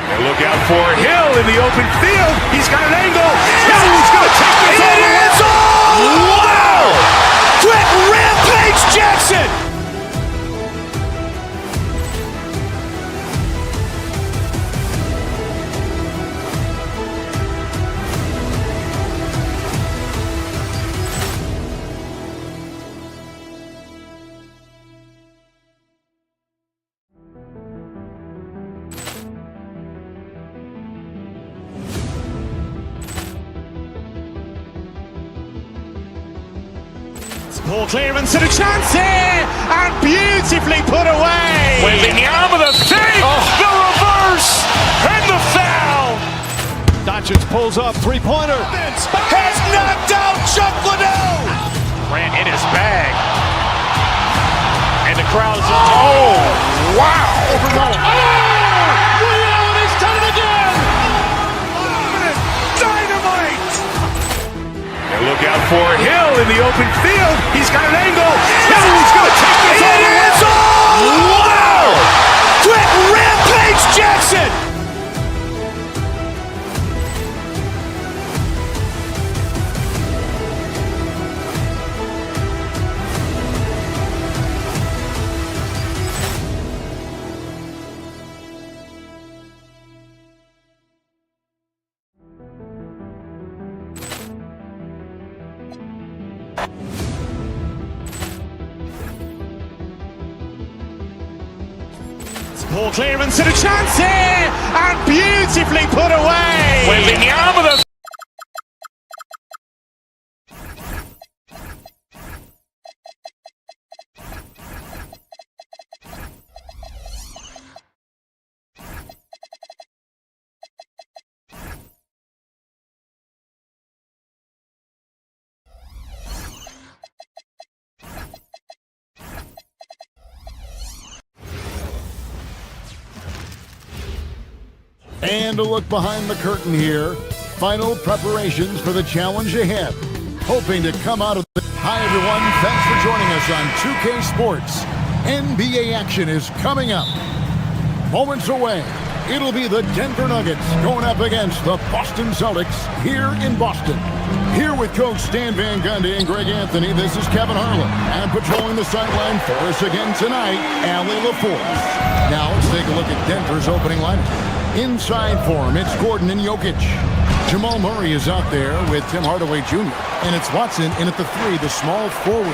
And look out for Hill in the open field. He's got an angle. Hill's going to take this all the way. Wow! Quick Rampage Jackson. Ball clearance and a chance here, and beautifully put away. Wembanyama the fake, the reverse, and the foul. Doncic pulls up, three-pointer. Has knocked out Chuck Liddell. Ran in his bag. And the crowd is, oh, wow. Liddell, he's done it again. Dynamite. And look out for Hill in the open field. He's got an angle. Hill's going to take this all the way. Wow! Quick Rampage Jackson. Ball clearance and a chance here, and beautifully put away. Wembanyama the And a look behind the curtain here. Final preparations for the challenge ahead. Hoping to come out of the... Hi, everyone. Thanks for joining us on 2K Sports. NBA action is coming up. Moments away, it'll be the Denver Nuggets going up against the Boston Celtics here in Boston. Here with Coach Stan Van Gundy and Greg Anthony, this is Kevin Harlan. And patrolling the sideline for us again tonight, Allie LaForce. Now let's take a look at Denver's opening lineup. Inside for him, it's Gordon and Jokic. Jamal Murray is out there with Tim Hardaway Jr. And it's Watson in at the 3, the small forward.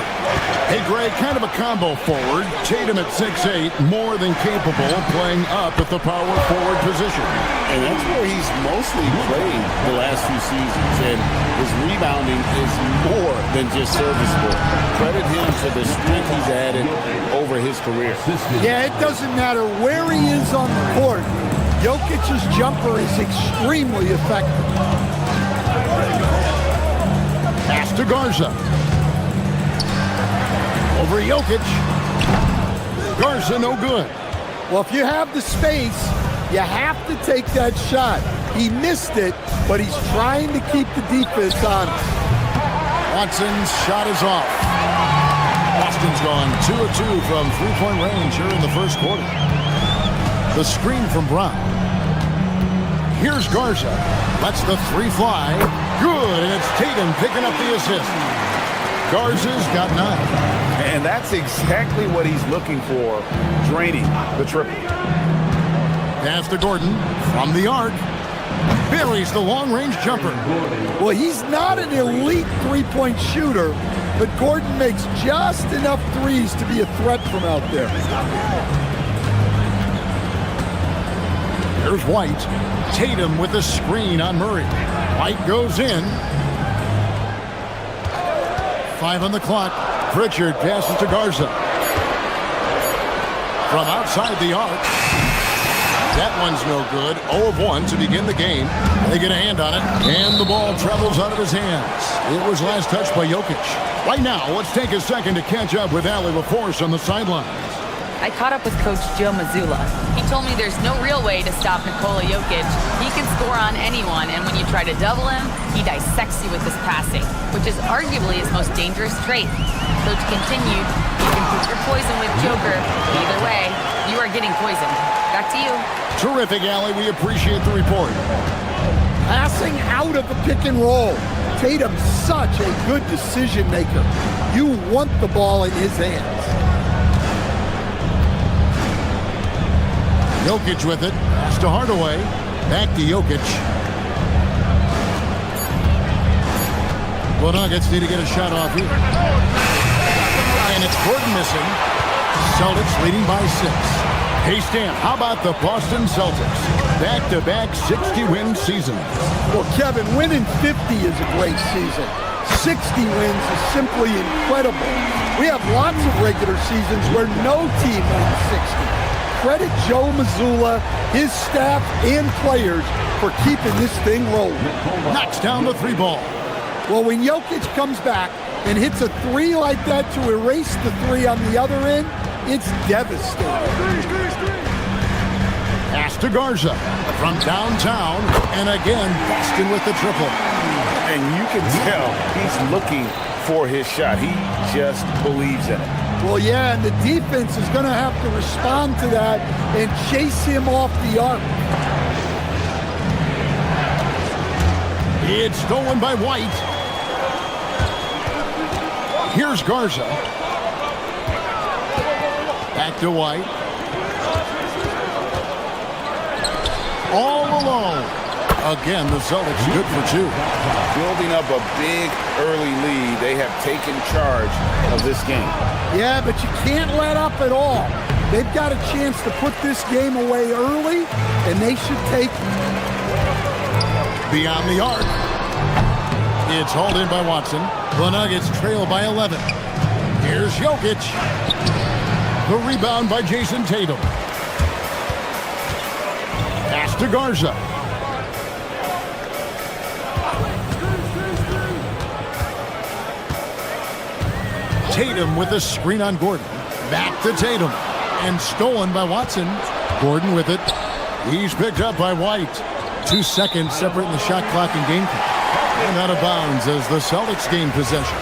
Hey, Greg, kind of a combo forward. Tatum at 6'8", more than capable of playing up at the power forward position. And that's where he's mostly played the last few seasons. And his rebounding is more than just serviceable. Credit him for the strength he's added over his career. Yeah, it doesn't matter where he is on the court. Jokic's jumper is extremely effective. Pass to Garza. Over Jokic. Garza no good. Well, if you have the space, you have to take that shot. He missed it, but he's trying to keep the defense honest. Watson's shot is off. Boston's gone 2 of 2 from three-point range here in the first quarter. The screen from Brown. Here's Garza. Lets the 3 fly. Good, and it's Tatum picking up the assist. Garza's got 9. And that's exactly what he's looking for, draining the triple. Pass to Gordon from the arc. Buries the long-range jumper. Well, he's not an elite three-point shooter, but Gordon makes just enough threes to be a threat from out there. Here's White. Tatum with the screen on Murray. White goes in. 5 on the clock. Pritchard passes to Garza. From outside the arc. That one's no good. 0 of 1 to begin the game. They get a hand on it, and the ball travels out of his hands. It was last touched by Jokic. Right now, let's take a second to catch up with Allie LaForce on the sidelines. I caught up with Coach Joe Mazzulla. He told me there's no real way to stop Nikola Jokic. He can score on anyone, and when you try to double him, he dissects you with his passing, which is arguably his most dangerous trait. Coach continued, you can put your poison with Joker. Either way, you are getting poisoned. Back to you. Terrific, Allie. We appreciate the report. Passing out of the pick and roll. Tatum's such a good decision maker. You want the ball in his hands. Jokic with it. Pass to Hardaway. Back to Jokic. The Nuggets need to get a shot off here. And it's Gordon missing. Celtics leading by 6. Hey, Stan, how about the Boston Celtics? Back-to-back 60-win season. Well, Kevin, winning 50 is a great season. 60 wins is simply incredible. We have lots of regular seasons where no team wins 60. Credit Joe Mazzulla, his staff, and players for keeping this thing rolling. Knocks down the 3 ball. Well, when Jokic comes back and hits a 3 like that to erase the 3 on the other end, it's devastating. Pass to Garza from downtown, and again, Boston with the triple. And you can tell he's looking for his shot. He just believes in it. Well, yeah, and the defense is going to have to respond to that and chase him off the arc. It's stolen by White. Here's Garza. Back to White. All alone. Again, the Celtics good for 2. Building up a big early lead. They have taken charge of this game. Yeah, but you can't let up at all. They've got a chance to put this game away early, and they should take it. Beyond the arc. It's hauled in by Watson. The Nuggets trail by 11. Here's Jokic. The rebound by Jason Tatum. Pass to Garza. Tatum with a screen on Gordon. Back to Tatum. And stolen by Watson. Gordon with it. He's picked up by White. 2 seconds separating the shot clock and game clock. And out of bounds as the Celtics gain possession.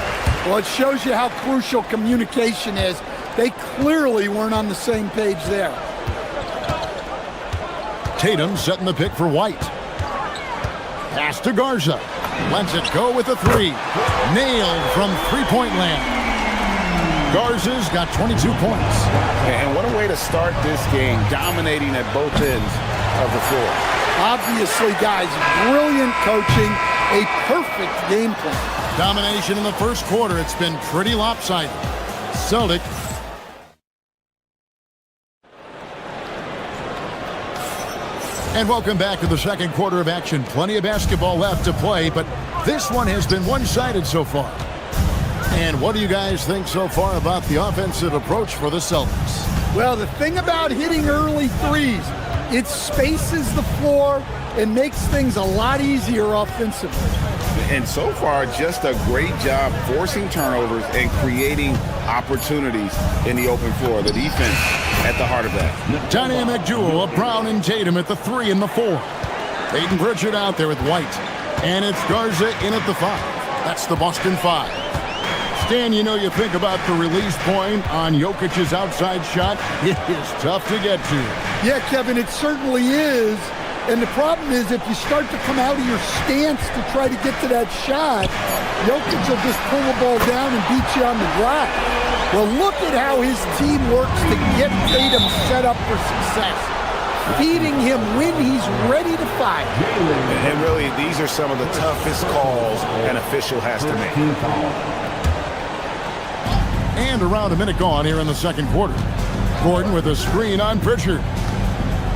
Well, it shows you how crucial communication is. They clearly weren't on the same page there. Tatum setting the pick for White. Pass to Garza. Lets it go with a 3. Nailed from three-point land. Garza's got 22 points. And what a way to start this game, dominating at both ends of the floor. Obviously, guys, brilliant coaching, a perfect game plan. Domination in the first quarter. It's been pretty lopsided. Celtic. And welcome back to the second quarter of action. Plenty of basketball left to play, but this one has been one-sided so far. And what do you guys think so far about the offensive approach for the Celtics? Well, the thing about hitting early threes, it spaces the floor and makes things a lot easier offensively. And so far, just a great job forcing turnovers and creating opportunities in the open floor. The defense at the heart of that. Dynamic duo of Brown and Tatum at the 3 and the 4. Peyton Pritchard out there with White. And it's Garza in at the 5. That's the Boston 5. Stan, you know, you think about the release point on Jokic's outside shot. It is tough to get to. Yeah, Kevin, it certainly is. And the problem is if you start to come out of your stance to try to get to that shot, Jokic will just pull the ball down and beat you on the drive. Well, look at how his team works to get Tatum set up for success. Feeding him when he's ready to fire. And really, these are some of the toughest calls an official has to make. And around a minute gone here in the second quarter. Gordon with a screen on Pritchard.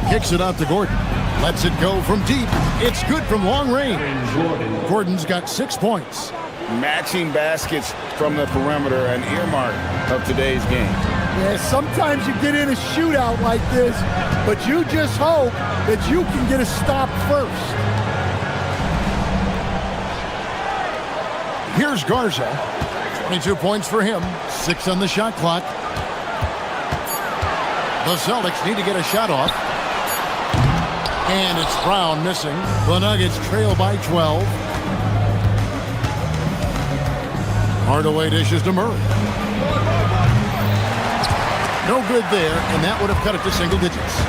Kicks it out to Gordon. Lets it go from deep. It's good from long range. Gordon's got 6 points. matching baskets from the perimeter, an earmark of today's game. Yeah, sometimes you get in a shootout like this, but you just hope that you can get a stop first. Here's Garza. 22 points for him. 6 on the shot clock. The Celtics need to get a shot off. And it's Brown missing. The Nuggets trail by 12. Hardaway dishes to Murray. No good there, and that would have cut it to single digits.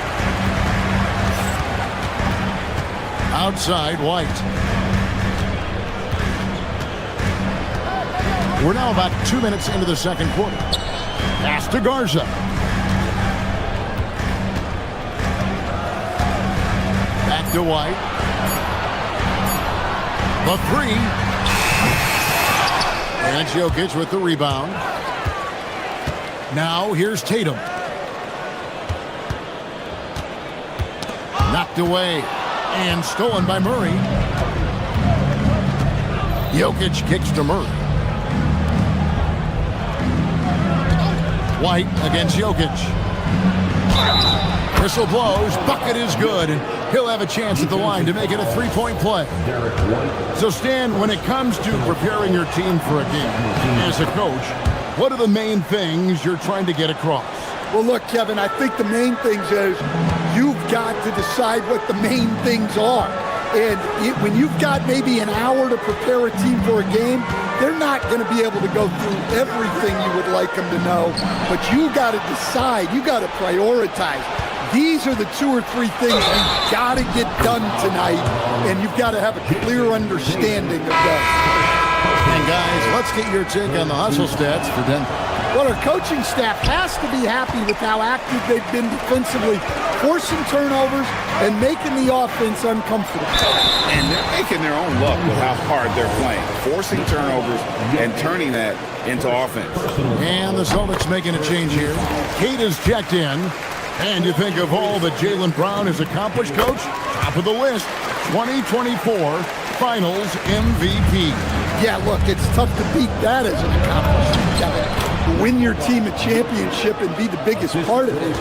Outside, White. We're now about 2 minutes into the second quarter. Pass to Garza. Back to White. The three. And Jokic with the rebound. Now here's Tatum. Knocked away and stolen by Murray. Jokic kicks to Murray. White against Jokic. Whistle blows. Bucket is good. He'll have a chance at the line to make it a three-point play. So, Stan, when it comes to preparing your team for a game, as a coach, what are the main things you're trying to get across? Well, look, Kevin, I think the main things is you've got to decide what the main things are. And when you've got maybe an hour to prepare a team for a game, they're not going to be able to go through everything you would like them to know. But you got to decide. You got to prioritize. These are the 2 or 3 things you've got to get done tonight, and you've got to have a clear understanding of that. And guys, let's get your take on the hustle stats for Denver. Well, our coaching staff has to be happy with how active they've been defensively, forcing turnovers and making the offense uncomfortable. And they're making their own luck with how hard they're playing, forcing turnovers and turning that into offense. And the Celtics making a change here. Kate is checked in. And you think of all that Jaylen Brown has accomplished, Coach? Top of the list, 2024 Finals MVP. Yeah, look, it's tough to beat that as an accomplishment, Kevin. Win your team a championship and be the biggest part of it.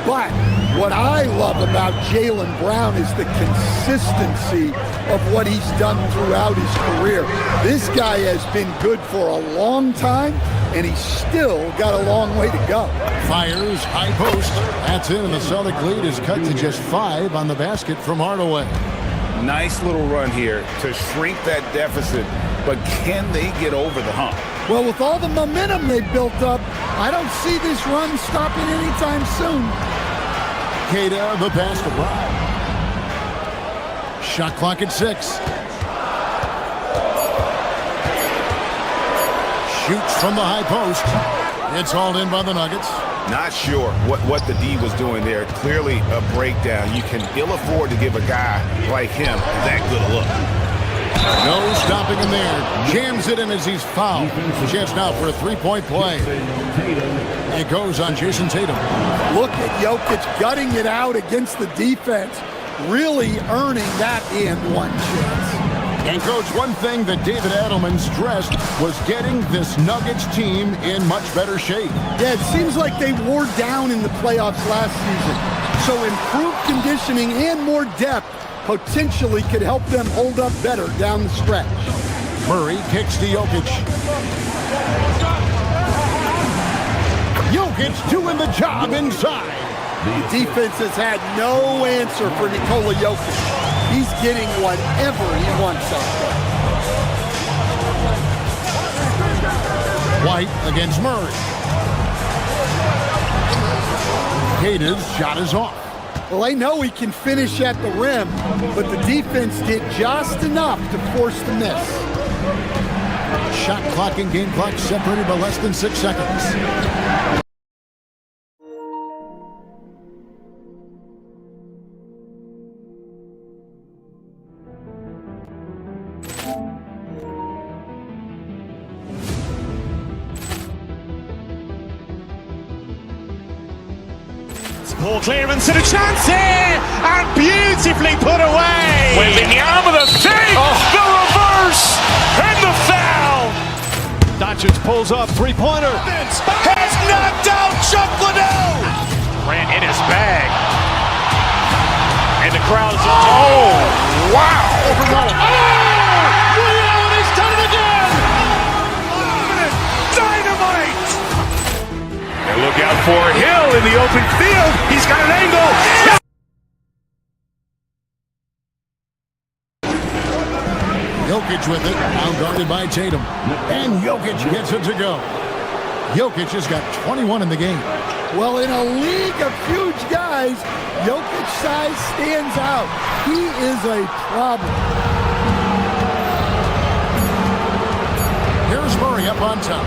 But what I love about Jaylen Brown is the consistency of what he's done throughout his career. This guy has been good for a long time, and he's still got a long way to go. Fires, high post. That's in, and the Celtic lead is cut to just 5 on the basket from Hardaway. Nice little run here to shrink that deficit, but can they get over the hump? Well, with all the momentum they've built up, I don't see this run stopping anytime soon. Queta, the pass to Brown. Shot clock at 6. Shoots from the high post. It's hauled in by the Nuggets. Not sure what the D was doing there. Clearly a breakdown. You can ill afford to give a guy like him that good a look. No stopping him there. Jams it in as he's fouled. Chance now for a three-point play. It goes on Jason Tatum. Look at Jokic gutting it out against the defense, really earning that and one chance. And, Coach, one thing that David Adelman stressed was getting this Nuggets team in much better shape. Yeah, it seems like they wore down in the playoffs last season. So improved conditioning and more depth potentially could help them hold up better down the stretch. Murray kicks to Jokic. Jokic doing the job inside. The defense has had no answer for Nikola Jokic. He's getting whatever he wants out there. White against Murray. Queta's shot is off. Well, I know he can finish at the rim, but the defense did just enough to force the miss. Shot clock and game clock separated by less than 6 seconds. Poor clearance and a chance here, and beautifully put away. Wembanyama the save, the reverse, and the foul. Doncic pulls up, three-pointer. Vince has knocked out Chuck Liddell. Ran in his bag. And the crowd is, oh, wow. He's done it again. Dynamite. And look out for Hill in the open field. He's got an angle. Jokic with it, now guarded by Tatum. And Jokic gets it to go. Jokic has got 21 in the game. Well, in a league of huge guys, Jokic's size stands out. He is a problem. Here's Murray up on top.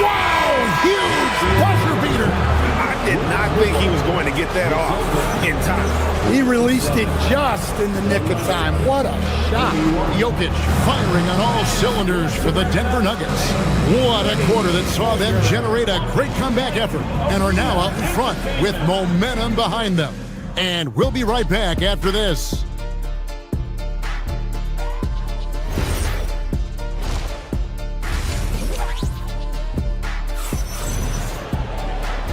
Wow, huge buzzer beater. I did not think he was going to get that off in time. He released it just in the nick of time. What a shot. Jokic firing on all cylinders for the Denver Nuggets. What a quarter that saw them generate a great comeback effort and are now out in front with momentum behind them. And we'll be right back after this.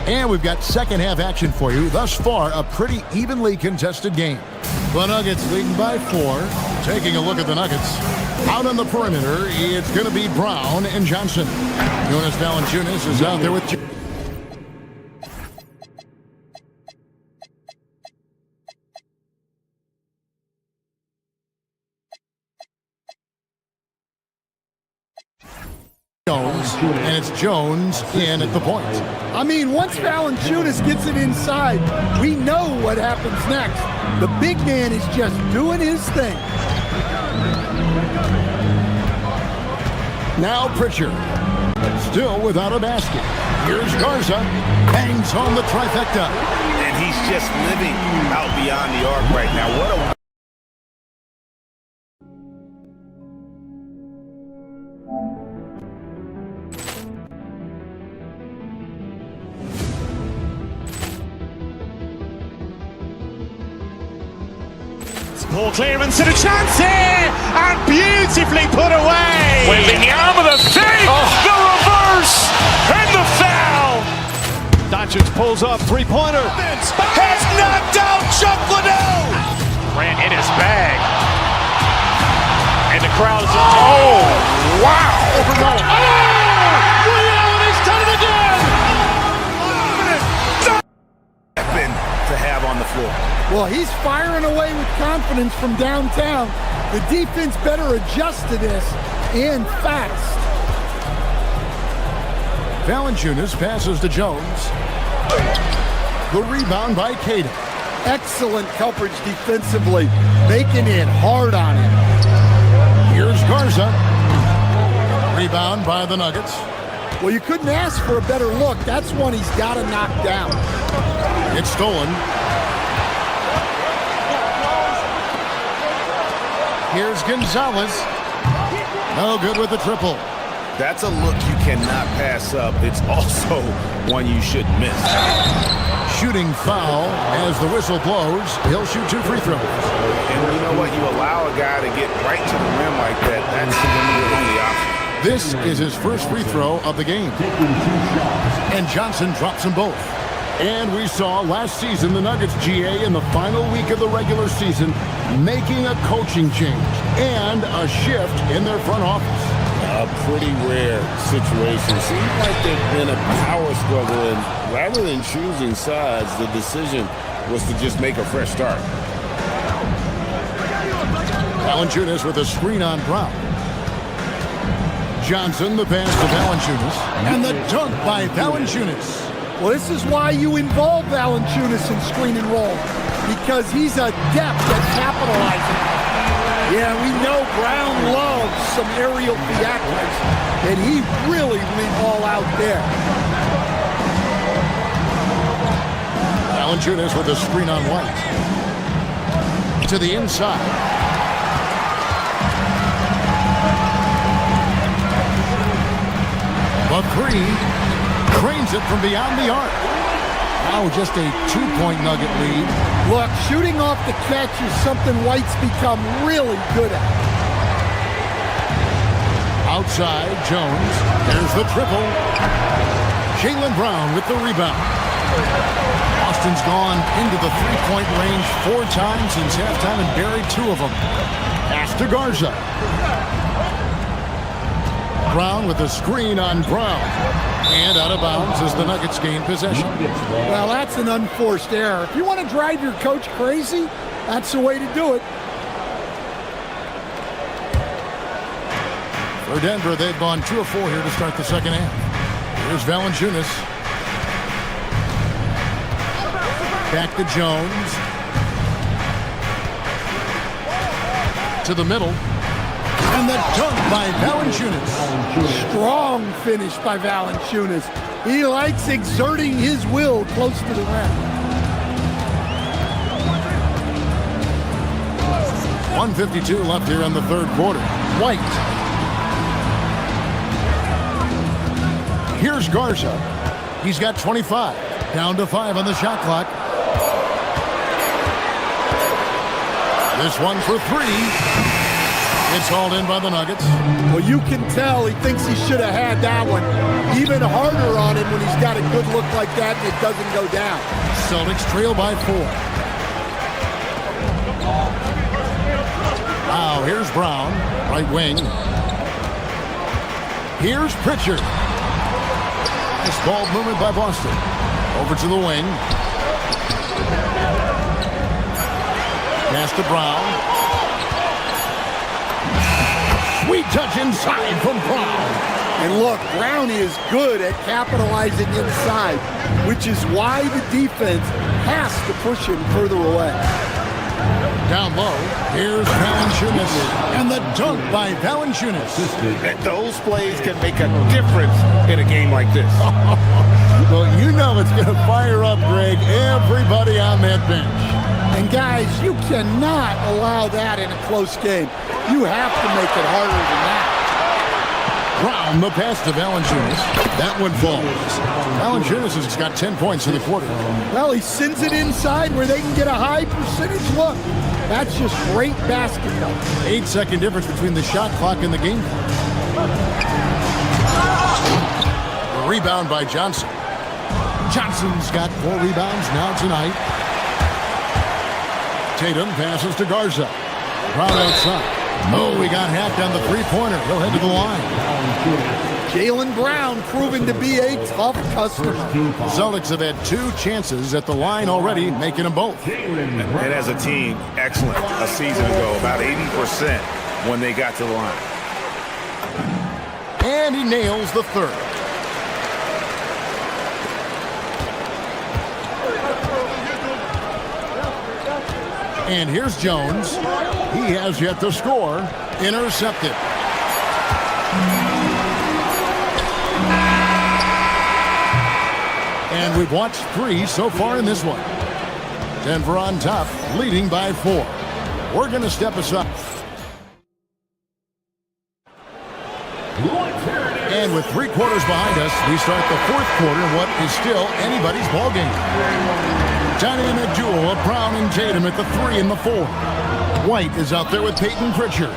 And we've got second half action for you. Thus far, a pretty evenly contested game. The Nuggets leading by 4. Taking a look at the Nuggets. Out on the perimeter, it's going to be Brown and Johnson. Jonas Valanciunas is out there with... Jones, and it's Jones in at the point. I mean, once Valanciunas gets it inside, we know what happens next. The big man is just doing his thing. Now Pritchard, still without a basket. Here's Garza, hangs on the trifecta. And he's just living out beyond the arc right now. What a... Ball clearance and a chance here, and beautifully put away. Wembanyama the fake, the reverse, and the foul. Doncic pulls up, three-pointer. Vince has knocked out Chuck Liddell. Ran in his bag, and the crowd is, oh, wow. He's done it again. To have on the floor. Well, he's firing away with confidence from downtown. The defense better adjust to this, and fast. Valanciunas passes to Jones. The rebound by Caden. Excellent coverage defensively, making it hard on him. Here's Garza. Rebound by the Nuggets. Well, you couldn't ask for a better look. That's one he's got to knock down. It's stolen. Here's Gonzalez. No good with the triple. That's a look you cannot pass up. It's also one you shouldn't miss. Shooting foul as the whistle blows. He'll shoot 2 free throws. And you know what? You allow a guy to get right to the rim like that. That's the only option. This is his first free throw of the game. And Johnson drops them both. And we saw last season the Nuggets, GA, in the final week of the regular season, making a coaching change and a shift in their front office. A pretty rare situation. Seems like there's been a power struggle, and rather than choosing sides, the decision was to just make a fresh start. Valanciunas with a screen on Brown. Johnson, the pass to Valanciunas, and the dunk by Valanciunas. Well, this is why you involve Valanciunas in screen and roll, because he's adept at capitalizing. Yeah, we know Brown loves some aerial theatrics, and he really went all out there. Valanciunas with a screen on White. To the inside. The three. Cranes it from beyond the arc. Now just a 2-point Nugget lead. Look, shooting off the catch is something White's become really good at. Outside, Jones. There's the triple. Jaylen Brown with the rebound. Boston's gone into the three-point range 4 times since halftime and buried 2 of them. Pass to Garza. Brown with a screen on Brown. And out of bounds as the Nuggets gain possession. Well, that's an unforced error. If you want to drive your coach crazy, that's the way to do it. For Denver, they've gone 2 of 4 here to start the second half. Here's Valanciunas. Back to Jones. To the middle. And the dunk by Valanciunas. Strong finish by Valanciunas. He likes exerting his will close to the rim. 1:52 left here in the third quarter. White. Here's Garza. He's got 25. Down to 5 on the shot clock. This one for 3. It's hauled in by the Nuggets. Well, you can tell he thinks he should have had that one. Even harder on him when he's got a good look like that and it doesn't go down. Celtics trail by 4. Now, here's Brown, right wing. Here's Pritchard. Nice ball movement by Boston. Over to the wing. Pass to Brown. Sweet touch inside from Brown. And look, Brown is good at capitalizing inside, which is why the defense has to push him further away. Down low, here's Valanciunas. And the dunk by Valanciunas. And those plays can make a difference in a game like this. Well, you know it's going to fire up, Greg, everybody on that bench. And guys, you cannot allow that in a close game. You have to make it harder than that. Brown, the pass to Valanciunas. That one falls. Valanciunas has got 10 points in the quarter. Well, he sends it inside where they can get a high percentage look. That's just great basketball. 8-second difference between the shot clock and the game clock. The rebound by Johnson. Johnson's got 4 rebounds now tonight. Tatum passes to Garza. Brown outside. Oh, he got hacked on the three-pointer. He'll head to the line. Jaylen Brown proving to be a tough customer. Celtics have had 2 chances at the line already, making them both. And as a team, excellent a season ago, about 80% when they got to the line. And he nails the third. And here's Jones. He has yet to score. Intercepted. And we've watched 3 so far in this one. Denver on top, leading by 4. We're going to step aside. And with 3 quarters behind us, we start the 4th quarter in what is still anybody's ballgame. Dynamic duo of Brown and Tatum at the 3 and the 4. White is out there with Peyton Pritchard.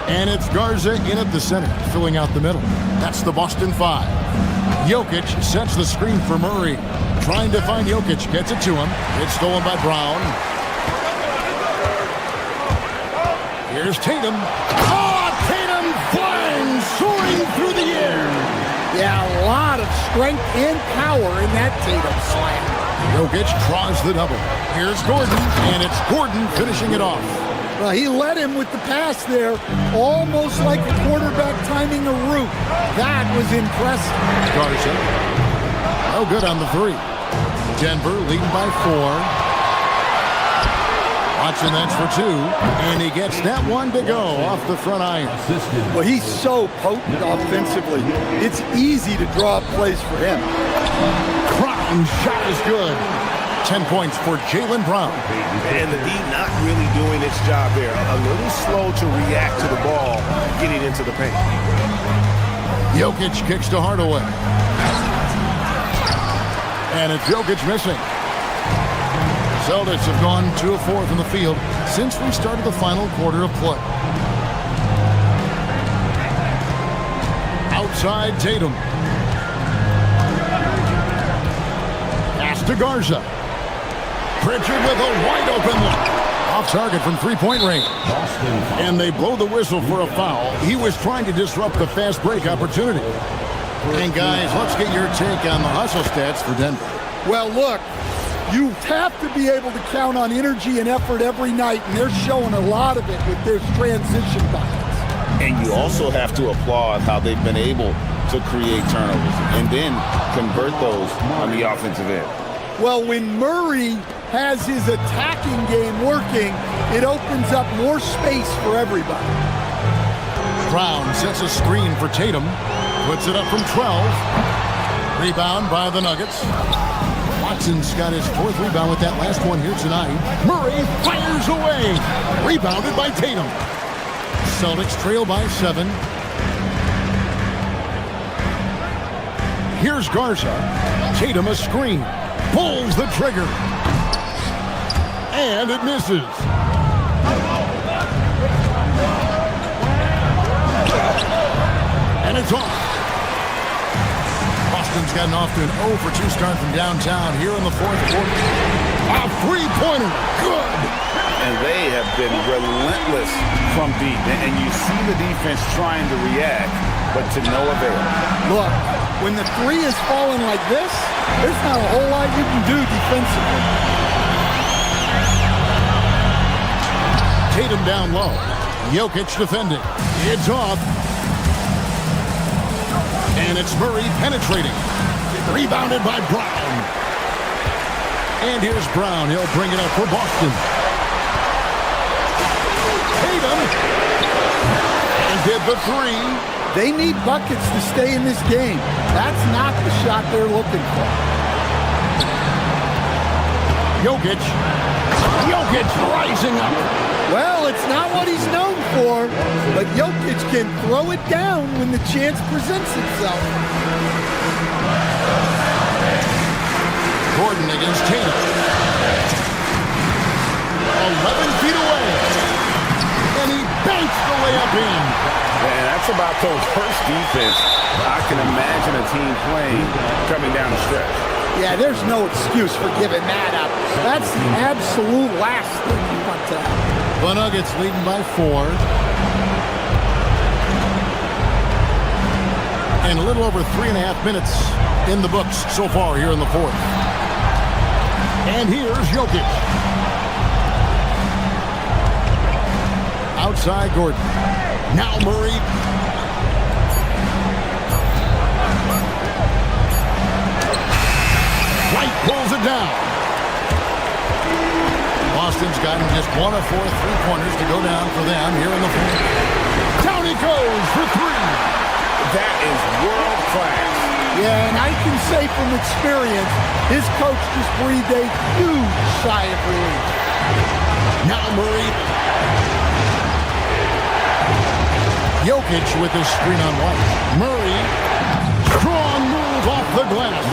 And it's Garza in at the center, filling out the middle. That's the Boston 5. Jokic sets the screen for Murray. Trying to find Jokic, gets it to him. It's stolen by Brown. Here's Tatum. Oh, Tatum flying, soaring through the air. Yeah, a lot of strength and power in that Tatum slam. Jokic draws the double. Here's Gordon, and it's Gordon finishing it off. Well, he led him with the pass there, almost like a quarterback timing a route. That was impressive. Garza, no good on the 3. Denver leading by 4. Watching that's for 2, and he gets that one to go off the front iron. Well, he's so potent offensively. It's easy to draw up plays for him. Brown's shot is good. 10 points for Jaylen Brown. And the D not really doing its job there. A little slow to react to the ball getting into the paint. Jokic kicks to Hardaway. And it's Jokic missing. Celtics have gone 2 of 4 from the field since we started the final quarter of play. outside Tatum. Pass to Garza. Pritchard with a wide open look. Off target from three-point range. And they blow the whistle for a foul. He was trying to disrupt the fast break opportunity. And guys, let's get your take on the hustle stats for Denver. Well, look, you have to be able to count on energy and effort every night, and they're showing a lot of it with their transition buckets. And you also have to applaud how they've been able to create turnovers and then convert those on the offensive end. Well, when Murray has his attacking game working, it opens up more space for everybody. Brown sets a screen for Tatum. Puts it up from 12. Rebound by the Nuggets. Watson's got his fourth rebound with that last one here tonight. Murray fires away. Rebounded by Tatum. Celtics trail by 7. Here's Garza. Tatum a screen. Pulls the trigger. And it misses. And it's off. Boston's gotten off to an 0 for 2 start from downtown here in the fourth quarter. A three-pointer. Good. And they have been relentless from deep. And you see the defense trying to react, but to no avail. Look, when the three is falling like this, there's not a whole lot you can do defensively. Tatum down low. Jokic defending. It's off. And it's Murray penetrating. Rebounded by Brown. And here's Brown. He'll bring it up for Boston. Tatum. And did the three. They need buckets to stay in this game. That's not the shot they're looking for. Jokic rising up. Well, it's not what he's known for, but Jokic can throw it down when the chance presents itself. Gordon against Tatum. 11 feet away. And he banks the layup in. And that's about the worst defense I can imagine a team playing coming down the stretch. Yeah, there's no excuse for giving that up. That's the absolute last thing you want to have. The Nuggets leading by 4. And a little over 3.5 minutes in the books so far here in the fourth. And here's Jokic. Outside Gordon. Now Murray. White pulls it down. Boston's gotten just 1 of 4 three-pointers to go down for them here in the fourth. Down he goes for 3. That is world class. Yeah, and I can say from experience, his coach just breathed a huge sigh of relief. Now Murray. Jokic with his screen on White. Murray. Strong move off the glass.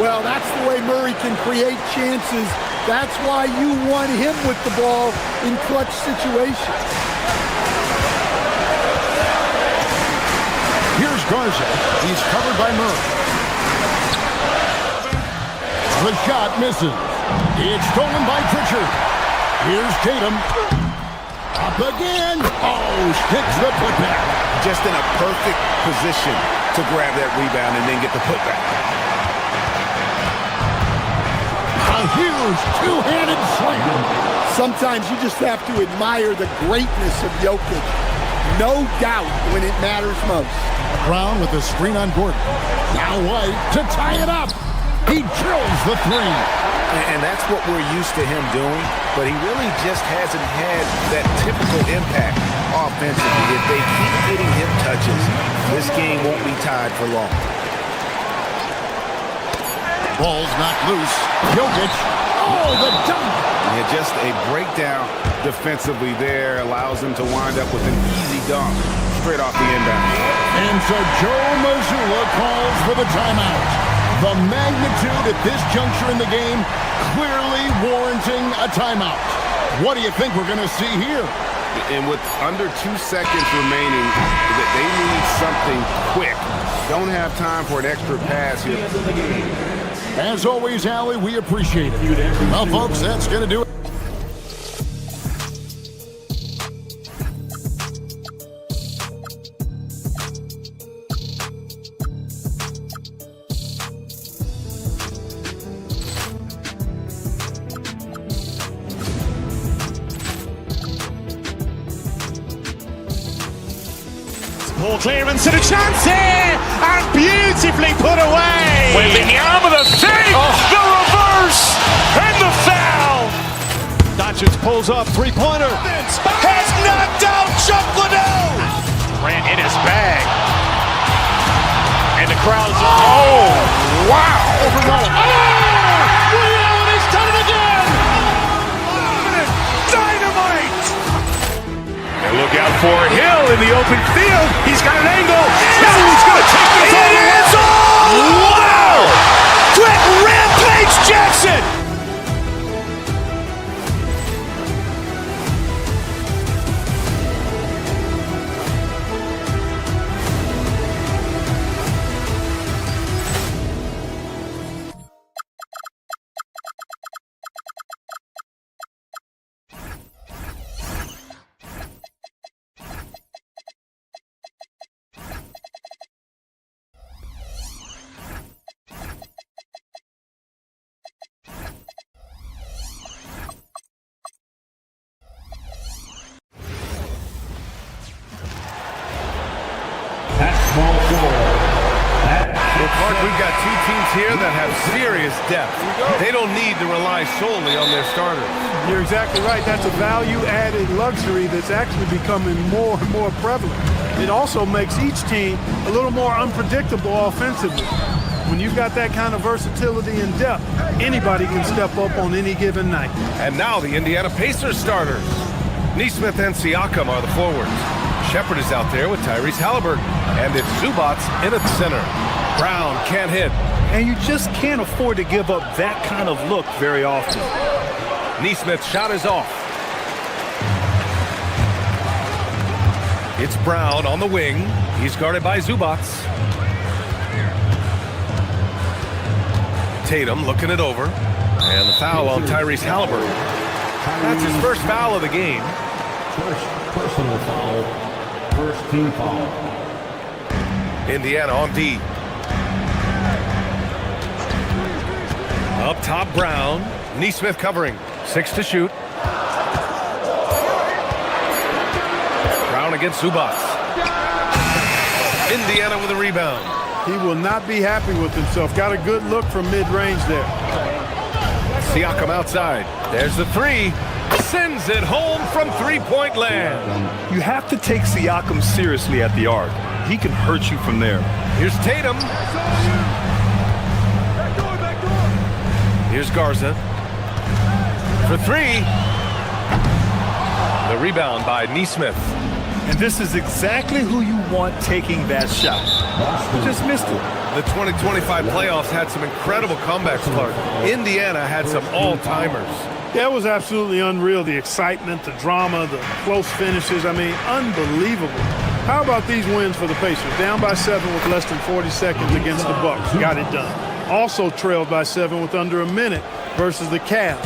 Well, that's the way Murray can create chances. That's why you want him with the ball in clutch situations. Here's Garza. He's covered by Murray. The shot misses. It's stolen by Pritchard. Here's Tatum. Up again. Oh, sticks the putback. Just in a perfect position to grab that rebound and then get the putback. A huge two-handed slam. Sometimes you just have to admire the greatness of Jokic. No doubt when it matters most. Brown with the screen on Gordon. Now White to tie it up. He drills the 3. And that's what we're used to him doing, but he really just hasn't had that typical impact offensively. If they keep getting him touches, this game won't be tied for long. Ball's knocked loose. Jokic. Oh, the dunk. Yeah, just a breakdown defensively there allows them to wind up with an easy dunk straight off the inbound. And so Joe Mazzulla calls for the timeout. The magnitude at this juncture in the game clearly warranting a timeout. What do you think we're going to see here? And with under 2 seconds remaining, they need something quick. Don't have time for an extra pass here. As always, Allie, we appreciate it. Well, folks, that's going to do it. Ball clearance and a chance here, and beautifully put away. Wembanyama the save, the reverse, and the foul. Doncic pulls up, three-pointer. Has knocked out Chuck Liddell. Ran in his bag. And the crowd is, oh, wow. Liddell, and he's done it again. Dynamite. And look out for Hill in the open field. He's got an angle. Hill's going to take this all the way. Wow! Quick Rampage Jackson. Well, Clark, we've got two teams here that have serious depth. They don't need to rely solely on their starters. You're exactly right. That's a value-added luxury that's actually becoming more and more prevalent. It also makes each team a little more unpredictable offensively. When you've got that kind of versatility and depth, anybody can step up on any given night. And now the Indiana Pacers starters. Nesmith and Siakam are the forwards. Shepard is out there with Tyrese Halliburton. And it's Zubats in at center. Brown can't hit. And you just can't afford to give up that kind of look very often. Nesmith's shot is off. It's Brown on the wing. He's guarded by Zubats. Tatum looking it over. And the foul on Tyrese Halliburton. That's his first foul of the game. First personal foul. First team foul. Indiana on D. Up top, Brown. Nesmith covering. 6 to shoot. Brown against Zubats. Indiana with a rebound. He will not be happy with himself. Got a good look from mid-range there. Siakam outside. There's the three. Sends it home from three-point land. You have to take Siakam seriously at the arc. He can hurt you from there. Here's Tatum. Here's Garza. For three. The rebound by Nesmith. And this is exactly who you want taking that shot. You just missed it. The 2025 playoffs had some incredible comebacks, Clark. Indiana had some all-timers. Yeah, it was absolutely unreal. The excitement, the drama, the close finishes. I mean, unbelievable. How about these wins for the Pacers? Down by 7 with less than 40 seconds against the Bucks. Got it done. Also trailed by 7 with under a minute versus the Cavs.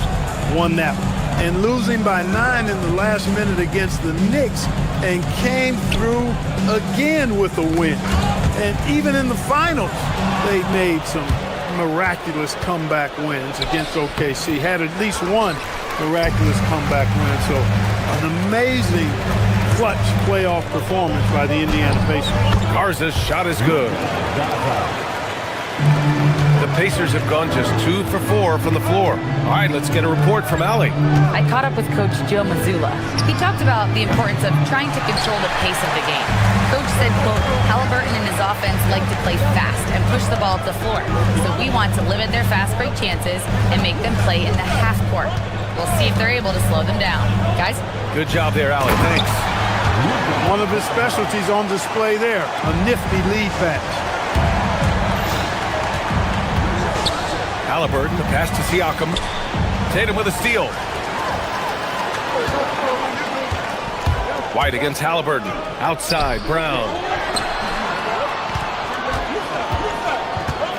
Won that one. And losing by 9 in the last minute against the Knicks and came through again with a win. And even in the finals, they made some miraculous comeback wins against OKC. Had at least one miraculous comeback win. So an amazing clutch playoff performance by the Indiana Pacers. Garza's shot is good. The Pacers have gone just 2 for 4 from the floor. All right, let's get a report from Allie. I caught up with Coach Joe Mazzulla. He talked about the importance of trying to control the pace of the game. Coach said, quote, Halliburton and his offense like to play fast and push the ball up the floor. So we want to limit their fast break chances and make them play in the half court. We'll see if they're able to slow them down. Guys? Good job there, Allie. Thanks. One of his specialties on display there. A nifty lead pass. Halliburton, the pass to Siakam. Tatum with a steal. White against Halliburton. Outside, Brown.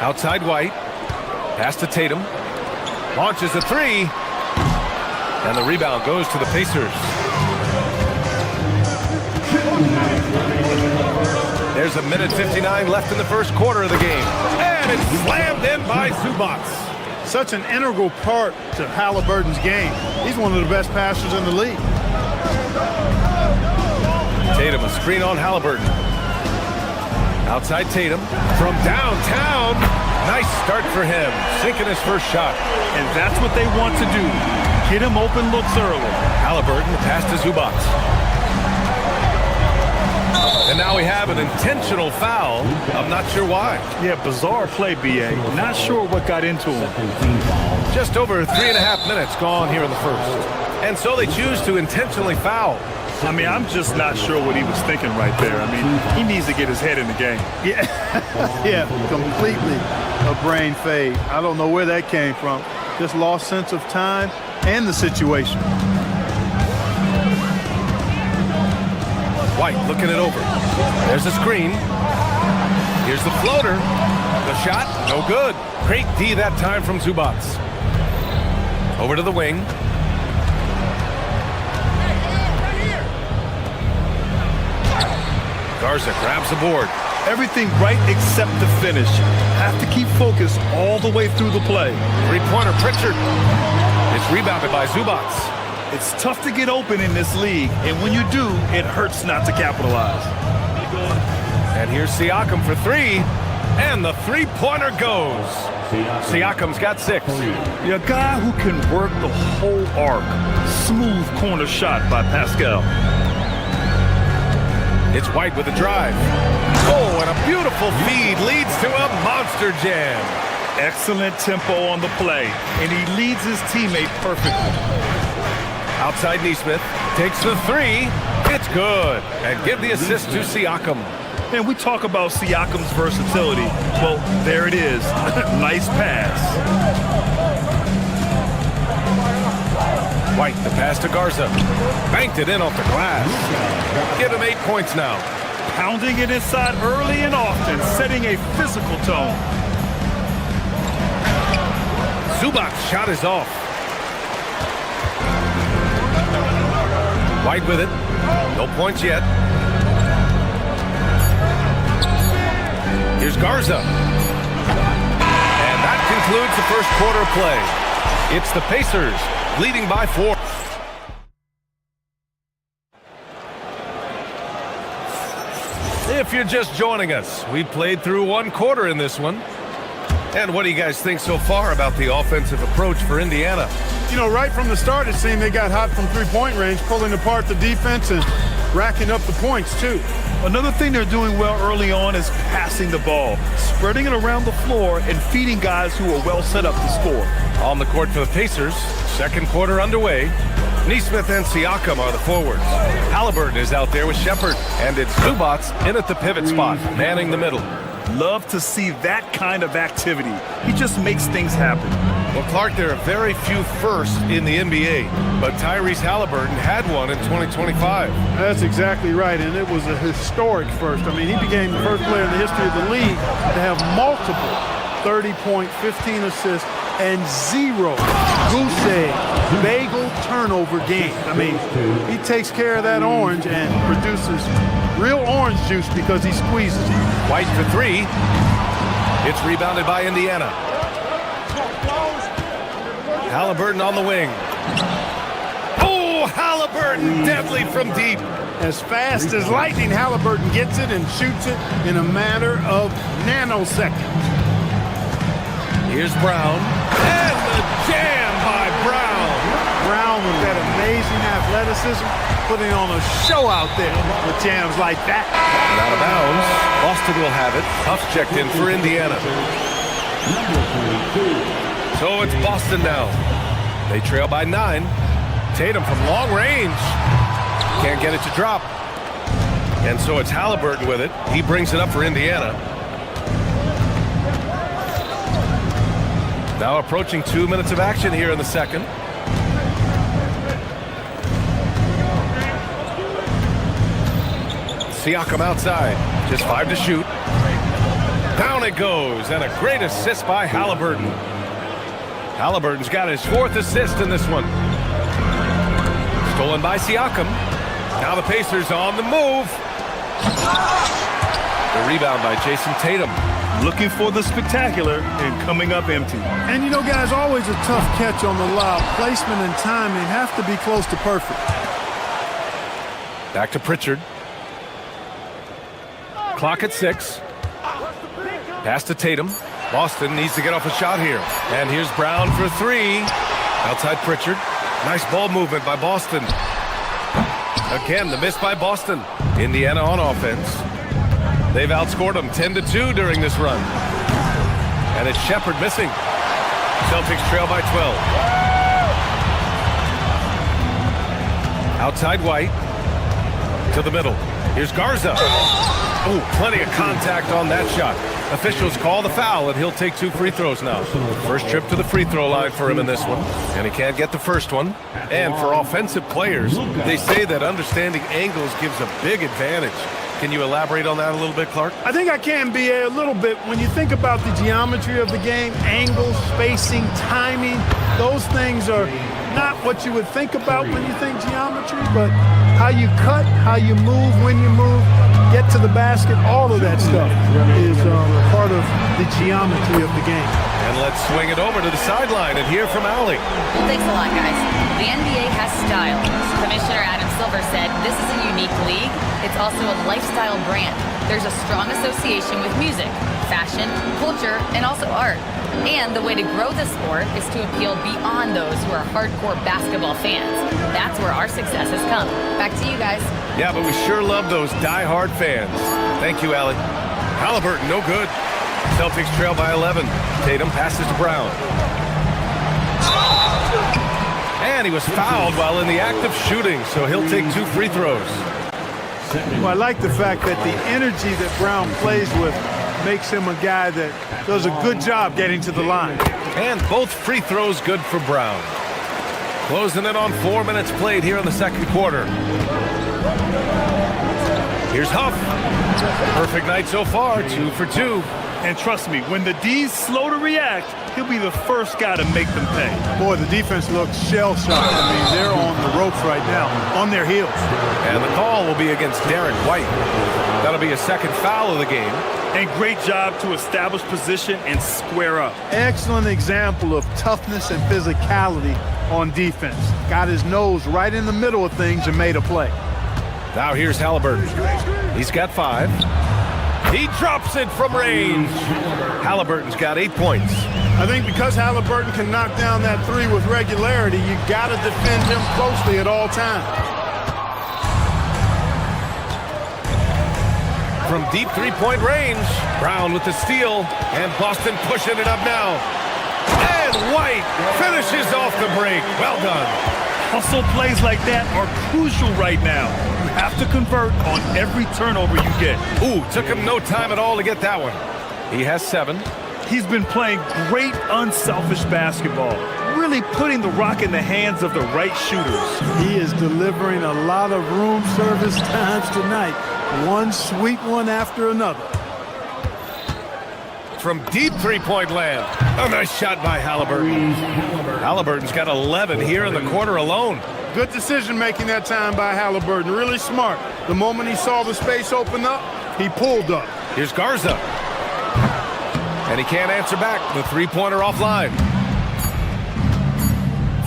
Outside, White. Pass to Tatum. Launches a three. And the rebound goes to the Pacers. There's a minute 59 left in the first quarter of the game. And it's slammed in by Zubac. Such an integral part to Halliburton's game. He's one of the best passers in the league. Tatum, a screen on Halliburton. Outside Tatum. From downtown. Nice start for him. Sinking his first shot. And that's what they want to do. Get him open looks early. Halliburton, pass to Zubac. And now we have an intentional foul. I'm not sure why. Yeah, bizarre play, B.A. Not sure what got into him. Just over 3.5 minutes gone here in the first. And so they choose to intentionally foul. I mean, I'm just not sure what he was thinking right there. I mean, he needs to get his head in the game. Yeah, yeah, completely a brain fade. I don't know where that came from. Just lost sense of time and the situation. White looking it over. There's a screen. Here's the floater. The shot, no good. Great D that time from Zubac. Over to the wing. Garza grabs the board. Everything right except the finish. Have to keep focused all the way through the play. Three-pointer, Pritchard. It's rebounded by Zubac. It's tough to get open in this league, and when you do, it hurts not to capitalize. And here's Siakam for three, and the three-pointer goes. Siakam's got 6. A guy who can work the whole arc. Smooth corner shot by Pascal. It's White with a drive. Oh, and a beautiful feed leads to a monster jam. Excellent tempo on the play, and he leads his teammate perfectly. Outside Nesmith takes the three. It's good. And give the assist to Siakam. And we talk about Siakam's versatility. Well, there it is. Nice pass. White, the pass to Garza. Banked it in off the glass. Give him 8 points now. Pounding it inside early and often, setting a physical tone. Zubac's shot is off. White with it. No points yet. Here's Garza. And that concludes the first quarter of play. It's the Pacers leading by 4. If you're just joining us, we played through 1 quarter in this one. And what do you guys think so far about the offensive approach for Indiana? You know, right from the start, it seemed they got hot from three-point range, pulling apart the defense and racking up the points, too. Another thing they're doing well early on is passing the ball, spreading it around the floor and feeding guys who are well set up to score. On the court for the Pacers, second quarter underway. Nesmith and Siakam are the forwards. Halliburton is out there with Shepard, and it's Zubac in at the pivot spot, manning the middle. Love to see that kind of activity. He just makes things happen. Well, Clark, there are very few firsts in the NBA, but Tyrese Halliburton had one in 2025. That's exactly right, and it was a historic first. I mean, he became the first player in the history of the league to have multiple 30-point, 15 assists, and 0 goose egg, bagel turnover games. I mean, he takes care of that orange and produces real orange juice because he squeezes it. White for 3. It's rebounded by Indiana. Halliburton on the wing. Oh, Halliburton deadly from deep. As fast as lightning, Halliburton gets it and shoots it in a matter of nanoseconds. Here's Brown. And the jam by Brown. Brown with that amazing athleticism, putting on a show out there with jams like that. And out of bounds. Boston will have it. Huff checked in for Indiana. So it's Boston now. They trail by 9. Tatum from long range. Can't get it to drop. And so it's Halliburton with it. He brings it up for Indiana. Now approaching 2 minutes of action here in the second. Siakam outside. Just 5 to shoot. Down it goes, and a great assist by Halliburton. Halliburton's got his 4th assist in this one. Stolen by Siakam. Now the Pacers on the move. The rebound by Jason Tatum. Looking for the spectacular and coming up empty. And you know, guys, always a tough catch on the lob. Placement and timing have to be close to perfect. Back to Pritchard. Clock at 6. Pass to Tatum. Boston needs to get off a shot here. And here's Brown for 3. Outside Pritchard. Nice ball movement by Boston. Again, the miss by Boston. Indiana on offense. They've outscored them 10-2 during this run. And it's Shepherd missing. Celtics trail by 12. Outside White. To the middle. Here's Garza. Oh, plenty of contact on that shot. Officials call the foul, and he'll take 2 free throws now. First trip to the free throw line for him in this one. And he can't get the first one. And for offensive players, they say that understanding angles gives a big advantage. Can you elaborate on that a little bit, Clark? I think I can, B.A., a little bit. When you think about the geometry of the game, angles, spacing, timing, those things are not what you would think about when you think geometry, but how you cut, how you move, when you move, get to the basket, all of that stuff is part of the geometry of the game. And let's swing it over to the sideline and hear from Allie. Thanks a lot, guys. The NBA has style. Commissioner Adam Silver said this is a unique league. It's also a lifestyle brand. There's a strong association with music, fashion, culture, and also art. And the way to grow the sport is to appeal beyond those who are hardcore basketball fans. That's where our success has come. Back to you guys. Yeah, but we sure love those die-hard fans. Thank you, Allie. Halliburton, no good. Celtics trail by 11. Tatum passes to Brown. And he was fouled while in the act of shooting, so he'll take 2 free throws. Well, I like the fact that the energy that Brown plays with makes him a guy that does a good job getting to the line. And both free throws good for Brown. Closing in on 4 minutes played here in the second quarter. Here's Huff. Perfect night so far, 2 for 2. And trust me, when the D's slow to react, he'll be the first guy to make them pay. Boy, the defense looks shell-shocked. I mean, they're on the ropes right now, on their heels. And the call will be against Derek White. That'll be a second foul of the game. And great job to establish position and square up. Excellent example of toughness and physicality on defense. Got his nose right in the middle of things and made a play. Now here's Halliburton. He's got 5. He drops it from range. Halliburton's got 8 points. I think because Halliburton can knock down that 3 with regularity, you got to defend him closely at all times. From deep 3-point range, Brown with the steal, and Boston pushing it up now. And White finishes off the break. Well done. Hustle plays like that are crucial right now. You have to convert on every turnover you get. Ooh, took him no time at all to get that one. He has 7. He's been playing great unselfish basketball, really putting the rock in the hands of the right shooters. He is delivering a lot of room service times tonight. One sweet one after another. From deep 3-point land. A nice shot by Halliburton. Halliburton's got 11 here in the quarter alone. Good decision making that time by Halliburton. Really smart. The moment he saw the space open up, he pulled up. Here's Garza. And he can't answer back. The 3-pointer offline.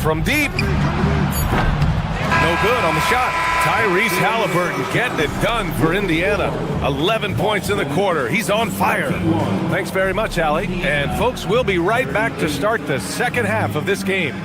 From deep. No good on the shot. Tyrese Halliburton getting it done for Indiana. 11 points in the quarter. He's on fire. Thanks very much, Allie. And folks, we'll be right back to start the second half of this game.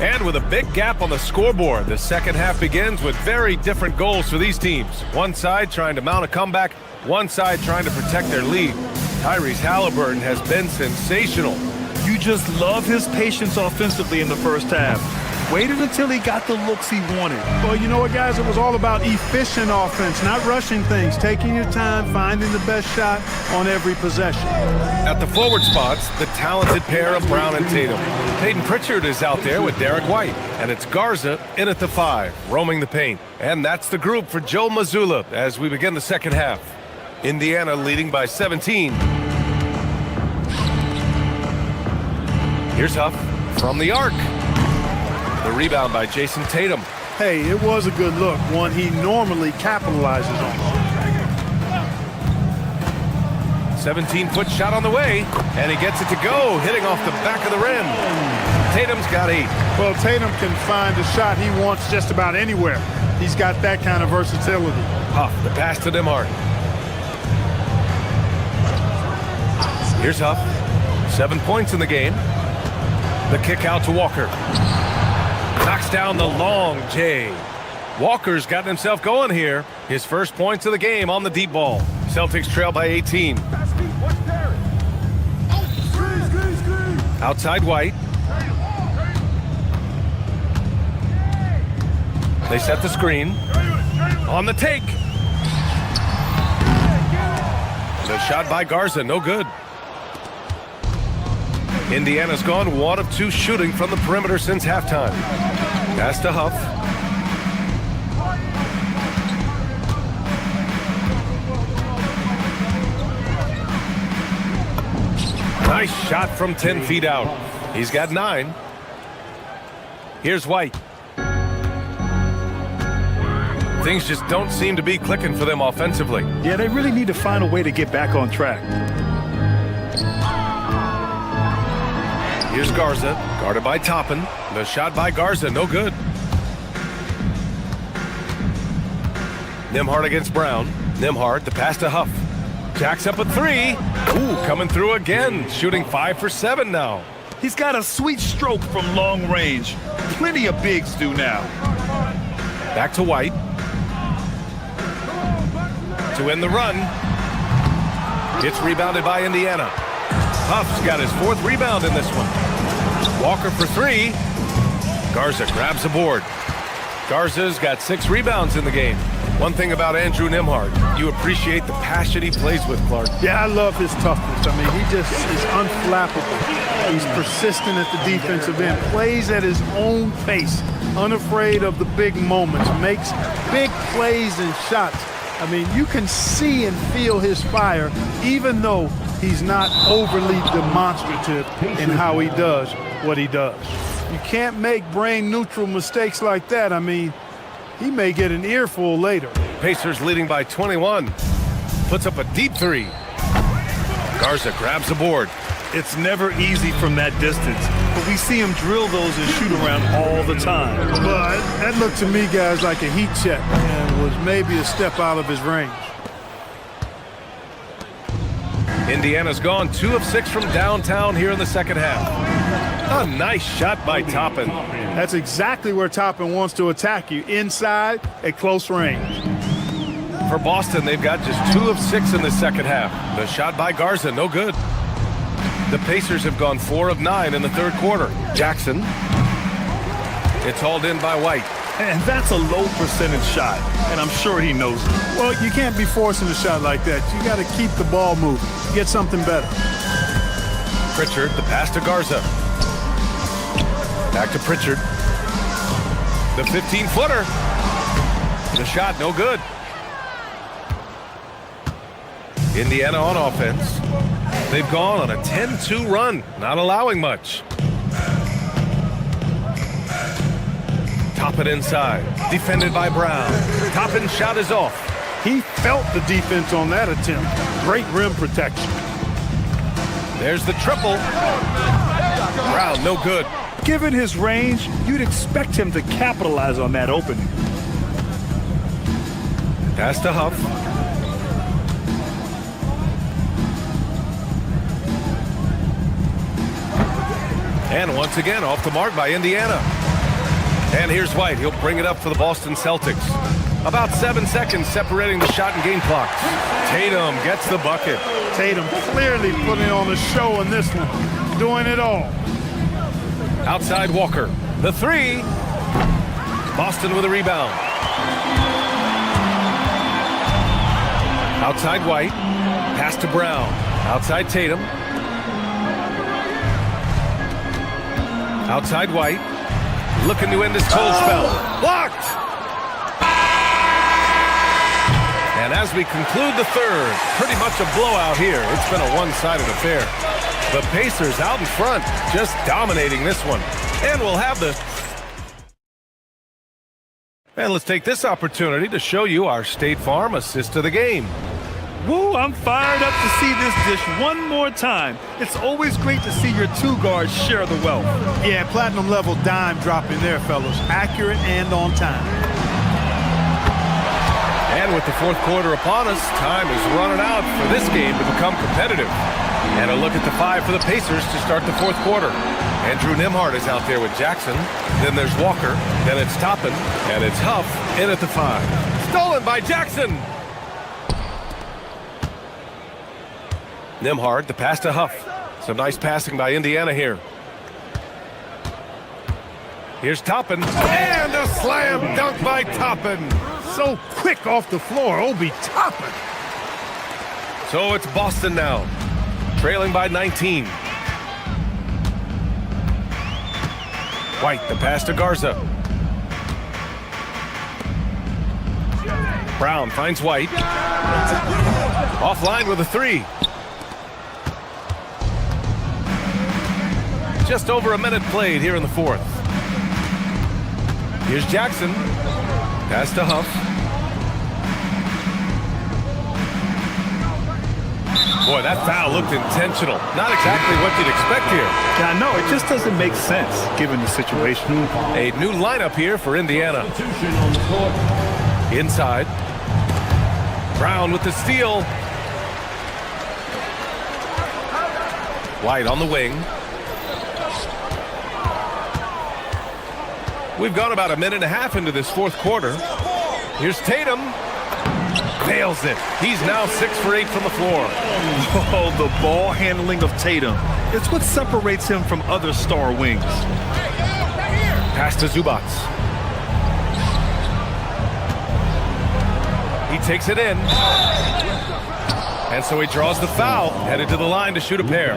And with a big gap on the scoreboard, the second half begins with very different goals for these teams. One side trying to mount a comeback, one side trying to protect their lead. Tyrese Halliburton has been sensational. You just love his patience offensively in the first half. Waited until he got the looks he wanted. Well, you know what, guys? It was all about efficient offense, not rushing things, taking your time, finding the best shot on every possession. At the forward spots, the talented pair of Brown and Tatum. Peyton Pritchard is out there with Derek White, and it's Garza in at the 5, roaming the paint. And that's the group for Joe Mazzulla as we begin the second half. Indiana leading by 17. Here's Huff from the arc. The rebound by Jason Tatum. Hey, it was a good look, one he normally capitalizes on. 17-foot shot on the way, and he gets it to go, hitting off the back of the rim. Tatum's got 8. Well, Tatum can find a shot he wants just about anywhere. He's got that kind of versatility. Huff, the pass to Nembhard. Here's Huff. 7 points in the game. The kick out to Walker. Knocks down the long J. Walker's gotten himself going here. His first points of the game on the deep ball. Celtics trail by 18. Outside White. They set the screen. On the take. The shot by Garza, no good. Indiana's gone 1 of 2 shooting from the perimeter since halftime. Pass to Huff. Nice shot from 10 feet out. He's got 9. Here's White. Things just don't seem to be clicking for them offensively. Yeah, they really need to find a way to get back on track. Here's Garza, guarded by Toppin. The shot by Garza, no good. Nembhard against Brown. Nembhard, the pass to Huff. Jacks up a 3. Ooh, coming through again. Shooting 5 for 7 now. He's got a sweet stroke from long range. Plenty of bigs do now. Back to White. To end the run. It's rebounded by Indiana. Huff's got his 4th rebound in this one. Walker for 3. Garza grabs the board. Garza's got 6 rebounds in the game. One thing about Andrew Nembhard, you appreciate the passion he plays with, Clark. Yeah, I love his toughness. I mean, he just is unflappable. He's persistent at the defensive end, plays at his own pace, unafraid of the big moments, makes big plays and shots. I mean, you can see and feel his fire, even though he's not overly demonstrative in how he does what he does. You can't make brain-neutral mistakes like that. I mean, he may get an earful later. Pacers leading by 21. Puts up a deep 3. Garza grabs the board. It's never easy from that distance, but we see him drill those and shoot around all the time. But that looked to me, guys, like a heat check and was maybe a step out of his range. Indiana's gone 2 of 6 from downtown here in the second half. A nice shot by Toppin. That's exactly where Toppin wants to attack you, inside at close range. For Boston, they've got just 2 of 6 in the second half. The shot by Garza, no good. The Pacers have gone 4 of 9 in the third quarter. Jackson. It's hauled in by White. And that's a low percentage shot, and I'm sure he knows it. Well, you can't be forcing a shot like that. You got to keep the ball moving. Get something better. Pritchard, the pass to Garza. Back to Pritchard. The 15-footer. The shot, no good. Indiana on offense. They've gone on a 10-2 run, not allowing much. Toppin inside, defended by Brown. Toppin's shot is off. He felt the defense on that attempt. Great rim protection. There's the triple. Brown, no good. Given his range, you'd expect him to capitalize on that opening. Pass to Huff. And once again, off the mark by Indiana. And here's White. He'll bring it up for the Boston Celtics. About 7 seconds separating the shot and game clock. Tatum gets the bucket. Tatum clearly putting on a show in this one. Doing it all. Outside Walker. The 3. Boston with a rebound. Outside White. Pass to Brown. Outside Tatum. Outside White. Looking to end this cold spell. Blocked! And as we conclude the third, pretty much a blowout here. It's been a one-sided affair. The Pacers out in front, just dominating this one. And we'll have the... And let's take this opportunity to show you our State Farm assist of the game. Woo, I'm fired up to see this dish one more time. It's always great to see your two guards share the wealth. Yeah, platinum level dime dropping there, fellas. Accurate and on time. And with the fourth quarter upon us, time is running out for this game to become competitive. And a look at the five for the Pacers to start the fourth quarter. Andrew Nembhard is out there with Jackson. Then there's Walker. Then it's Toppin. And it's Huff in at the five. Stolen by Jackson. Nembhard, the pass to Huff. Some nice passing by Indiana here. Here's Toppin. And a slam dunk by Toppin. So quick off the floor, Obi Toppin. So it's Boston now, trailing by 19. White, the pass to Garza. Brown finds White. Offline with a three. Just over a minute played here in the fourth. Here's Jackson. Pass to Huff. Boy, that foul looked intentional. Not exactly what you'd expect here. Yeah, I know. It just doesn't make sense given the situation. A new lineup here for Indiana. Inside. Brown with the steal. White on the wing. We've gone about a minute and a half into this fourth quarter. Here's Tatum. Nails it. He's now 6 for 8 from the floor. Oh, the ball handling of Tatum. It's what separates him from other star wings. Pass to Zubac. He takes it in. And so he draws the foul, headed to the line to shoot a pair.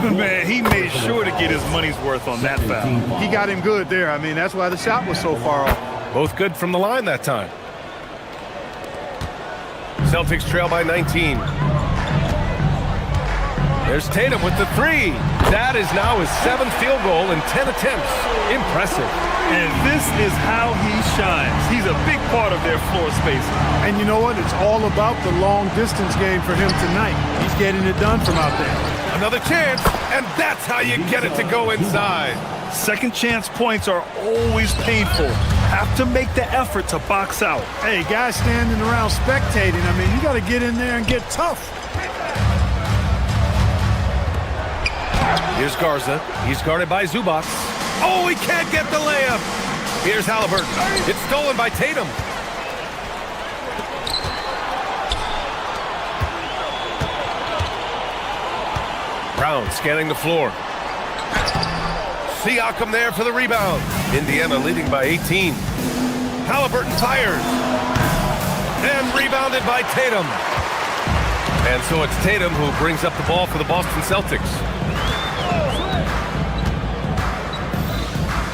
Man, he made sure to get his money's worth on that foul. He got him good there. I mean, that's why the shot was so far off. Both good from the line that time. Celtics trail by 19. There's Tatum with the three. That is now his 7th field goal in 10 attempts. Impressive. And this is how he shines. He's a big part of their floor spacing. And you know what? It's all about the long distance game for him tonight. He's getting it done from out there. Another chance, and that's how you get it to go inside. Second chance points are always painful. Have to make the effort to box out. Hey, guys standing around spectating, I mean, you got to get in there and get tough. Here's Garza. He's guarded by Zubac. Oh, he can't get the layup. Here's Halliburton. It's stolen by Tatum. Brown scanning the floor. Siakam there for the rebound. Indiana leading by 18. Halliburton fires. And rebounded by Tatum. And so it's Tatum who brings up the ball for the Boston Celtics.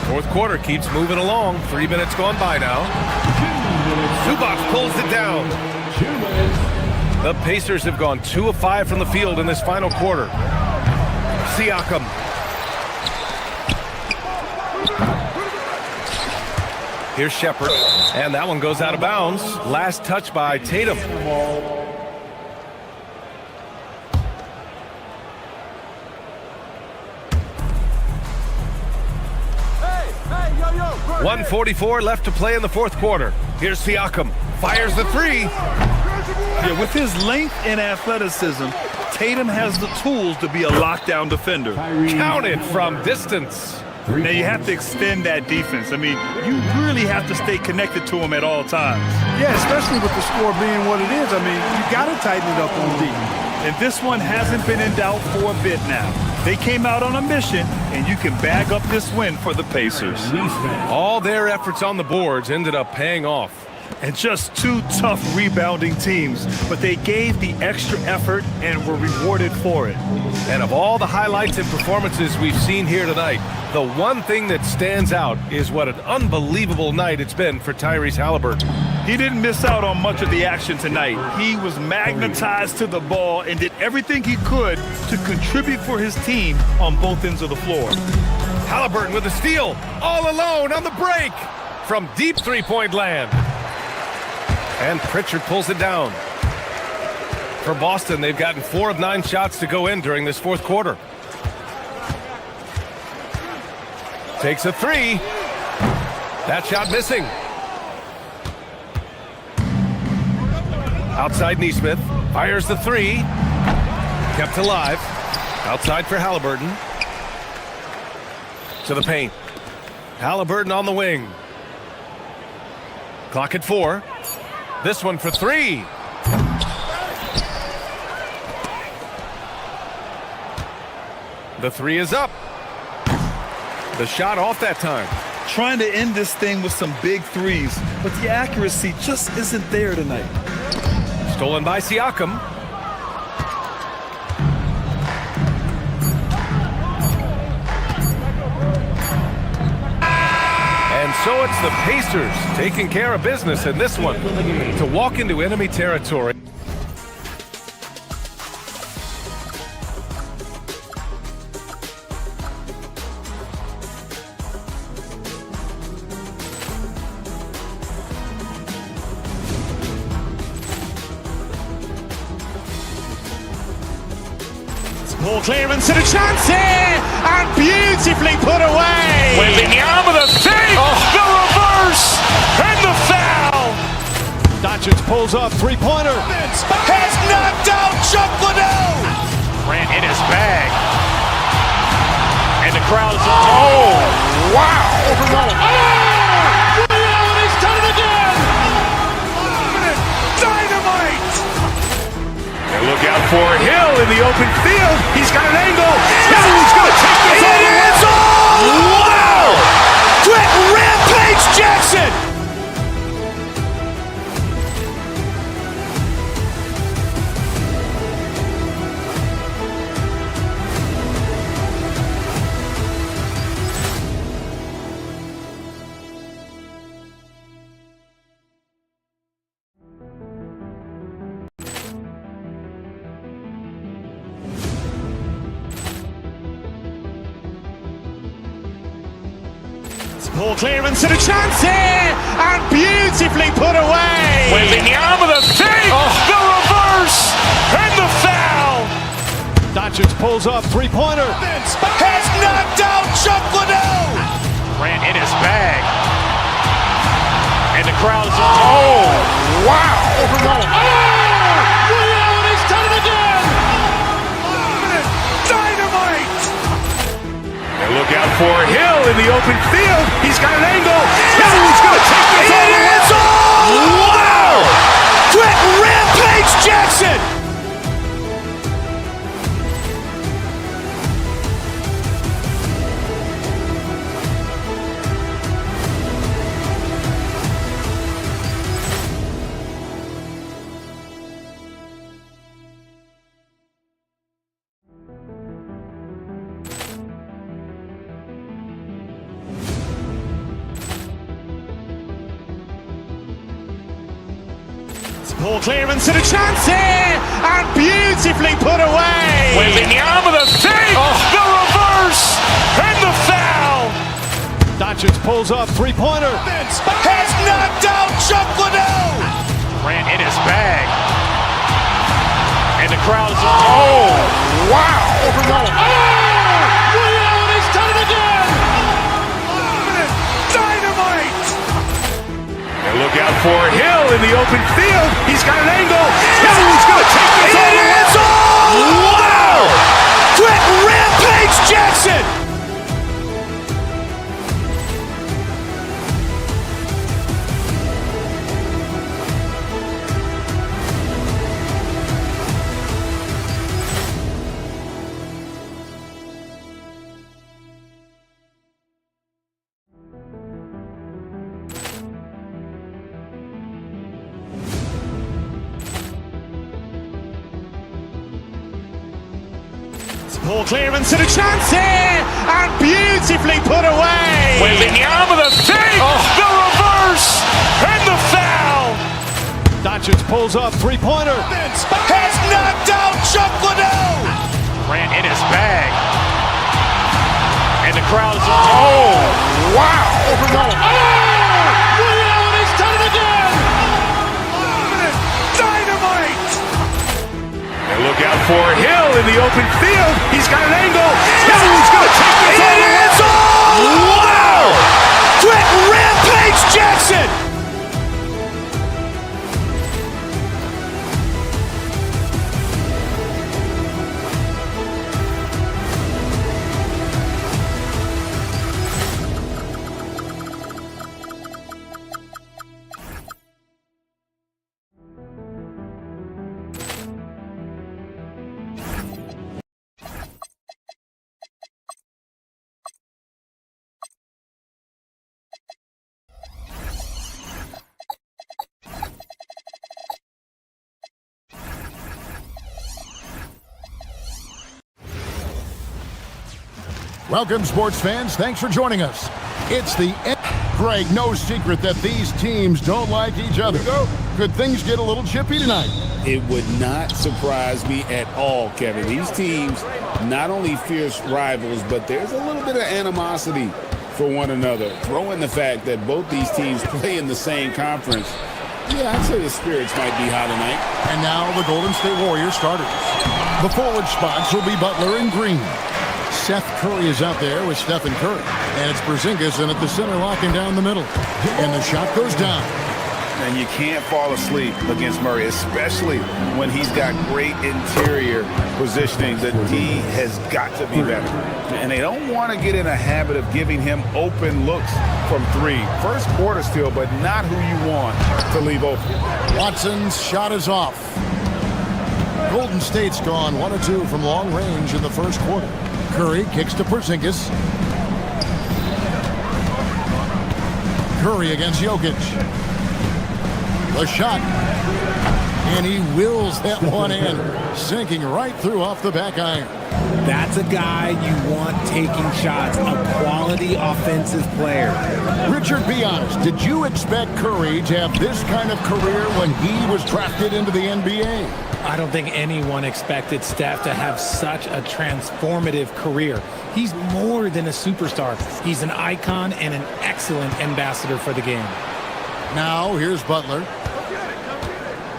Fourth quarter keeps moving along. 3 minutes gone by now. Zubac pulls it down. The Pacers have gone 2 of 5 from the field in this final quarter. Siakam. Here's Shepard. And that one goes out of bounds. Last touch by Tatum. Hey, 1:44 left to play in the fourth quarter. Here's Siakam. Fires the three. Yeah, with his length and athleticism, Tatum has the tools to be a lockdown defender. Counted from distance. Now you have to extend that defense. I mean, you really have to stay connected to him at all times. Yeah, especially with the score being what it is. I mean, you got to tighten it up on D. And this one hasn't been in doubt for a bit now. They came out on a mission, and you can bag up this win for the Pacers. All their efforts on the boards ended up paying off. And just two tough rebounding teams, but they gave the extra effort and were rewarded for it. And of all the highlights and performances we've seen here tonight, the one thing that stands out is what an unbelievable night it's been for Tyrese Halliburton. He didn't miss out on much of the action tonight. He was magnetized to the ball and did everything he could to contribute for his team on both ends of the floor. Halliburton with a steal, all alone on the break from deep three-point land. And Pritchard pulls it down. For Boston, they've gotten 4 of 9 shots to go in during this fourth quarter. Takes a three. That shot missing. Outside Nesmith. Fires the three. Kept alive. Outside for Halliburton. To the paint. Halliburton on the wing. Clock at 4. This one for 3. The 3 is up. The shot off that time. Trying to end this thing with some big threes, but the accuracy just isn't there tonight. Stolen by Siakam. And so it's the Pacers taking care of business in this one to walk into enemy territory. Ball clearance and a chance here, and beautifully put away. Wembanyama the save, the reverse, and the foul. Doncic pulls up, three-pointer. Has knocked out Chuck Liddell. Grant in his bag. And the crowd is, oh, wow. And he's done it again. Dynamite. And look out for Hill in the open field. He's got an angle. Hill's going to take this all the way. Wow! Quick rampage Jackson. Ball clearance and a chance here, and beautifully put away. Wembanyama the save, the reverse, and the foul. Doncic pulls up, three-pointer. Has knocked out Chuck Liddell. Grant in his bag. And the crowd is, oh, wow. And he's done it again. Dynamite. And look out for Hill in the open field. He's got an angle. Hill's going to take this all the way. Wow! Quick rampage Jackson. Ball clearance and a chance here, and beautifully put away. Wembanyama the save, the reverse, and the foul. Doncic pulls up, three-pointer. Has knocked out Chuck Liddell. Grant in his bag. And the crowd is, oh, wow. And he's done it again. Dynamite. And look out for Hill in the open field. He's got an angle. Hill's going to take this all the way. Wow! Quick rampage Jackson. Ball clearance and a chance here, and beautifully put away. Wembanyama the save, the reverse, and the foul. Doncic pulls up, three-pointer. Has knocked out Chuck Liddell. Grant in his bag. And the crowd is, oh, wow. Liddell has done it again. Dynamite. And look out for Hill in the open field. He's got an angle. Hill's going to take this all the way. Wow! Quick rampage Jackson. Welcome, sports fans. Thanks for joining us. It's the Greg, no secret that these teams don't like each other. Could things get a little chippy tonight? It would not surprise me at all, Kevin. These teams, not only fierce rivals, but there's a little bit of animosity for one another. Throw in the fact that both these teams play in the same conference. Yeah, I'd say the spirits might be high tonight. And now the Golden State Warriors starters. The forward spots will be Butler and Green. Seth Curry is out there with Stephen Curry. And it's Porzingis in at the center, locking down the middle. And the shot goes down. And you can't fall asleep against Murray, especially when he's got great interior positioning. The D has got to be better. And they don't want to get in a habit of giving him open looks from three. First quarter still, but not who you want to leave open. Watson's shot is off. Golden State's gone 1 of 2 from long range in the first quarter. Curry kicks to Porzingis. Curry against Jokic. The shot. And he wills that one in, sinking right through off the back iron. That's a guy you want taking shots, a quality offensive player. Richard, be honest, did you expect Curry to have this kind of career when he was drafted into the NBA? I don't think anyone expected Steph to have such a transformative career. He's more than a superstar. He's an icon and an excellent ambassador for the game. Now, here's Butler.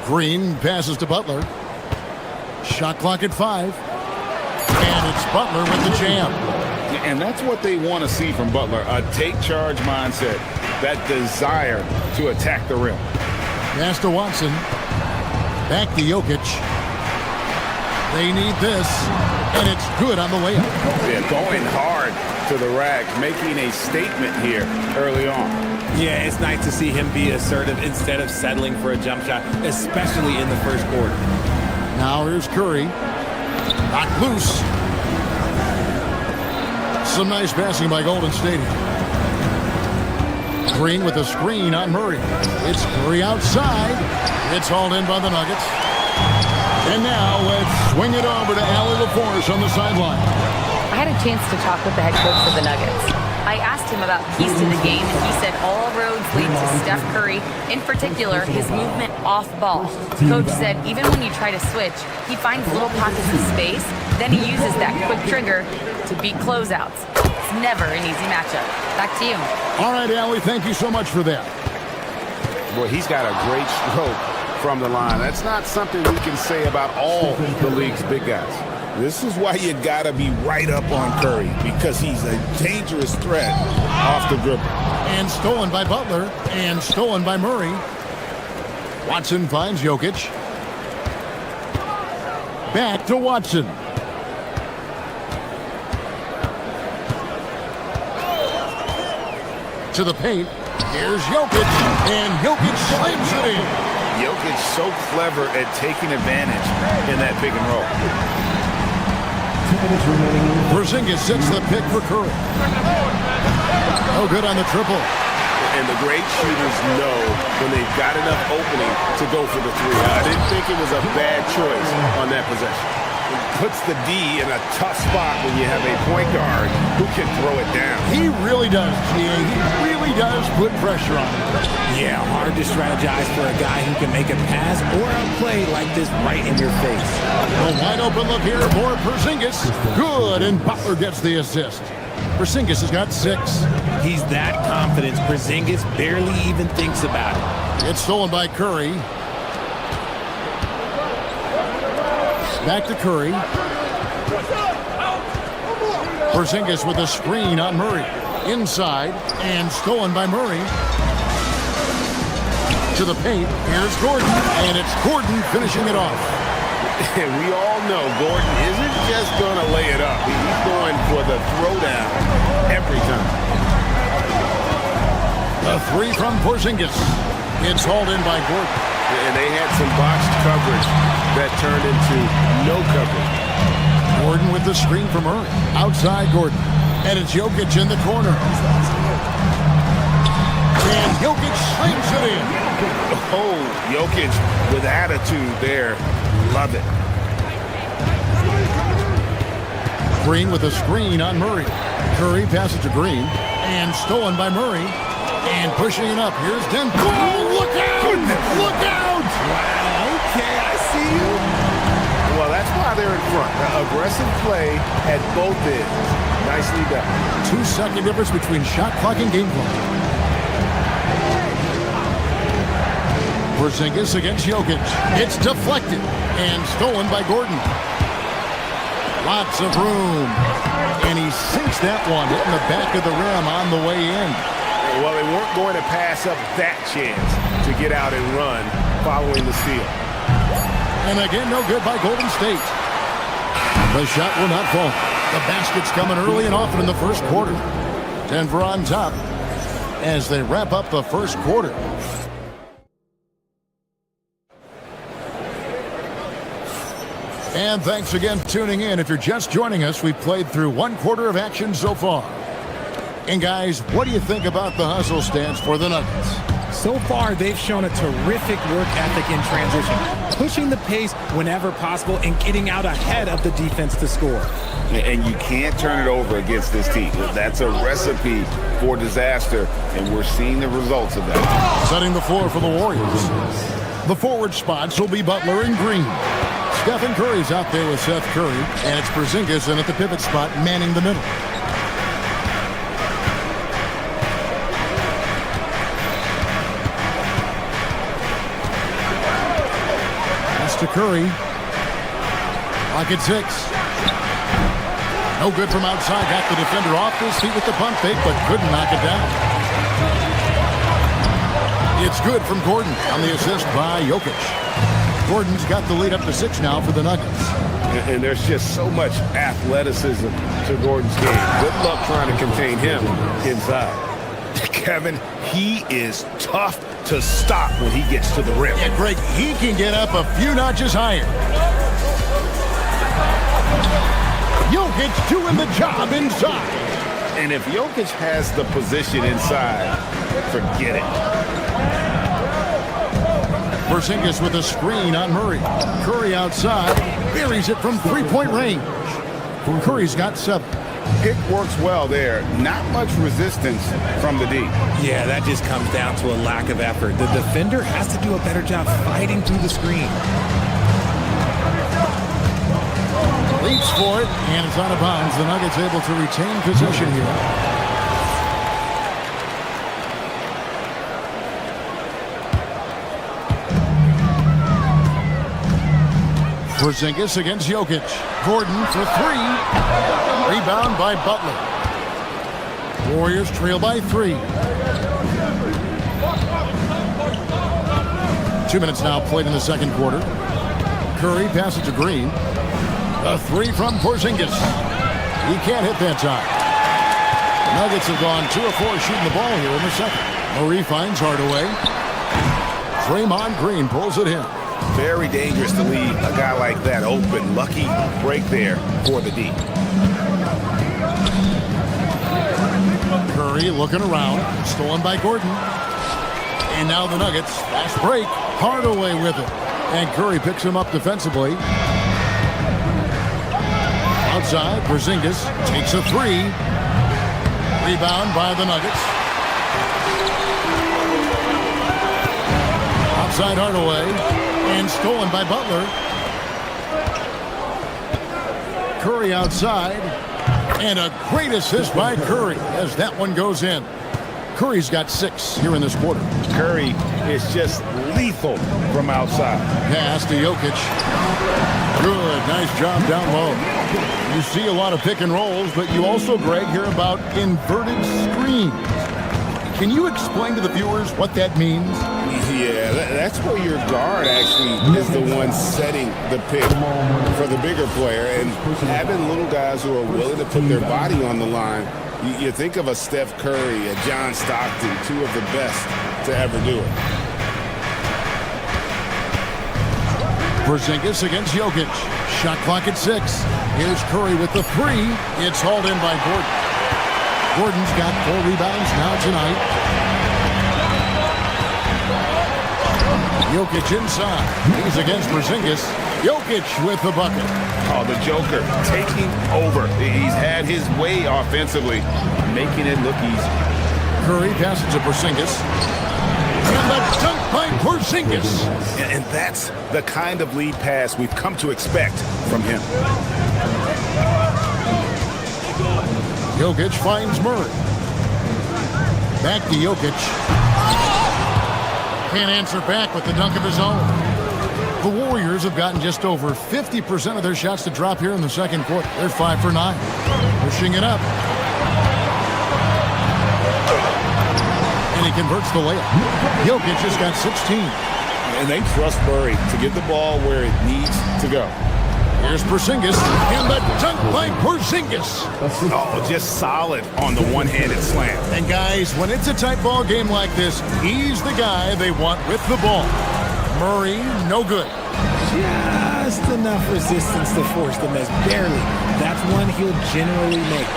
Green passes to Butler. Shot clock at 5. And it's Butler with the jam. And that's what they want to see from Butler, a take-charge mindset, that desire to attack the rim. Pass to Watson. Back to Jokic. They need this, and it's good on the way up. Yeah, going hard to the rack, making a statement here early on. Yeah, it's nice to see him be assertive instead of settling for a jump shot, especially in the first quarter. Now here's Curry. Knocked loose. Some nice passing by Golden State. Green with a screen on Murray. It's Curry outside. It's hauled in by the Nuggets. And now let's swing it over to Allie LaForce on the sideline. I had a chance to talk with the head coach of the Nuggets. I asked him about keys to the game, and he said all roads lead to Steph Curry, in particular, his movement off ball. Coach said even when you try to switch, he finds little pockets of space, then he uses that quick trigger to beat closeouts. It's never an easy matchup. Back to you. All right, Allie, thank you so much for that. Boy, he's got a great stroke from the line. That's not something we can say about all the league's big guys. This is why you gotta be right up on Curry, because he's a dangerous threat off the dribble. And stolen by Butler, and stolen by Murray. Watson finds Jokic. Back to Watson. To the paint. Here's Jokic, and Jokic slams it in. Jokic so clever at taking advantage in that pick and roll. Porzingis sets the pick for Curry. Oh, good on the triple. And the great shooters know when they've got enough opening to go for the three. I didn't think it was a bad choice on that possession. puts the D in a tough spot when you have a point guard who can throw it down. He really does, GA. He really does put pressure on him. Yeah, hard to strategize for a guy who can make a pass or a play like this right in your face. A wide open look here for Porzingis. Good, and Butler gets the assist. Porzingis has got 6. He's that confident. Porzingis barely even thinks about it. It's stolen by Curry. Back to Curry. Porzingis with a screen on Murray. Inside, and stolen by Murray. To the paint, here's Gordon, and it's Gordon finishing it off. And we all know Gordon isn't just going to lay it up. He's going for the throwdown every time. A 3 from Porzingis. It's hauled in by Gordon. And they had some botched coverage that turned into no coverage. Gordon with the screen from Murray. Outside Gordon. And it's Jokic in the corner. And Jokic slings it in. Oh, Jokic with attitude there. Love it. Green with a screen on Murray. Curry passes to Green. And stolen by Murray. And pushing it up. Here's Denver. Oh, look out! Look out! Wow, okay, I see you. Well, that's why they're in front. Aggressive play at both ends. Nicely done. 2-second difference between shot clock and game clock. Porzingis against Jokic. It's deflected and stolen by Gordon. Lots of room. And he sinks that one, hitting the back of the rim on the way in. Well, they weren't going to pass up that chance to get out and run following the steal. And again, no good by Golden State. The shot will not fall. The basket's coming early and often in the first quarter. Denver on top as they wrap up the first quarter. And thanks again for tuning in. If you're just joining us, we've played through 1 quarter of action so far. And guys, what do you think about the hustle stance for the Nuggets? So far, they've shown a terrific work ethic in transition, pushing the pace whenever possible and getting out ahead of the defense to score. And you can't turn it over against this team. That's a recipe for disaster, and we're seeing the results of that. Setting the floor for the Warriors. The forward spots will be Butler and Green. Stephen Curry's out there with Seth Curry, and it's Porzingis in at the pivot spot, manning the middle. To Curry. Lock at 6. No good from outside. Got the defender off his feet with the pump fake, but couldn't knock it down. It's good from Gordon on the assist by Jokic. Gordon's got the lead up to 6 now for the Nuggets. And there's just so much athleticism to Gordon's game. Good luck trying to contain him inside. Kevin, he is tough to stop when he gets to the rim. Yeah, Greg, he can get up a few notches higher. Jokic doing the job inside. And if Jokic has the position inside, forget it. Porzingis with a screen on Murray. Curry outside, buries it from 3-point range. Curry's got 7. Pick works well there. Not much resistance from the D. Yeah, that just comes down to a lack of effort. The defender has to do a better job fighting through the screen. Leaps for it, and it's out of bounds. The Nuggets able to retain possession here. Porzingis against Jokic. Gordon for 3. Rebound by Butler. Warriors trail by 3. 2 minutes now played in the second quarter. Curry passes to Green. A 3 from Porzingis. He can't hit that time. The Nuggets have gone 2 of 4 shooting the ball here in the second. Murray finds Hardaway. Draymond Green pulls it in. Very dangerous to leave a guy like that open. Lucky break there for the D. Curry looking around. Stolen by Gordon. And now the Nuggets. Fast break. Hardaway with it. And Curry picks him up defensively. Outside, Porzingis takes a three. Rebound by the Nuggets. Outside Hardaway. And stolen by Butler. Curry outside. And a great assist by Curry as that one goes in. Curry's got 6 here in this quarter. Curry is just lethal from outside. Pass to Jokic. Good, nice job down low. You see a lot of pick and rolls, but you also, Greg, hear about inverted screens. Can you explain to the viewers what that means? Yeah, that's where your guard actually is the one setting the pick for the bigger player. And having little guys who are willing to put their body on the line, you think of a Steph Curry, a John Stockton, 2 of the best to ever do it. Porzingis against Jokic. Shot clock at 6. Here's Curry with the 3. It's hauled in by Gordon. Gordon's got 4 rebounds now tonight. Jokic inside. He's against Porzingis. Jokic with the bucket. Oh, the Joker taking over. He's had his way offensively, making it look easy. Curry passes to Porzingis. And the dunk by Porzingis. And that's the kind of lead pass we've come to expect from him. Jokic finds Murray. Back to Jokic. Can't answer back with the dunk of his own. The Warriors have gotten just over 50% of their shots to drop here in the second quarter. They're 5 for 9. Pushing it up. And he converts the layup. Jokic has got 16. And they trust Murray to get the ball where it needs to go. Here's Porzingis. And the dunk by Porzingis. Oh, just solid on the one-handed slam. And guys, when it's a tight ball game like this, he's the guy they want with the ball. Murray, no good. Just enough resistance to force the miss. Barely. That's one he'll generally make.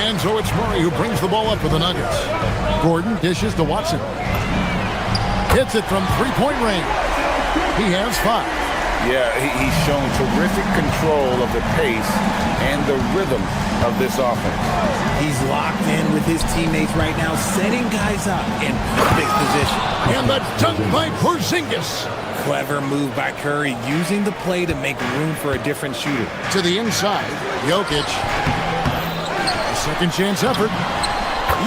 And so it's Murray who brings the ball up for the Nuggets. Gordon dishes to Watson. Hits it from three-point range. He has 5. Yeah, he's shown terrific control of the pace and the rhythm of this offense. He's locked in with his teammates right now, setting guys up in perfect position. And the dunk by Porzingis. Clever move by Curry, using the play to make room for a different shooter. To the inside, Jokic. A second chance effort.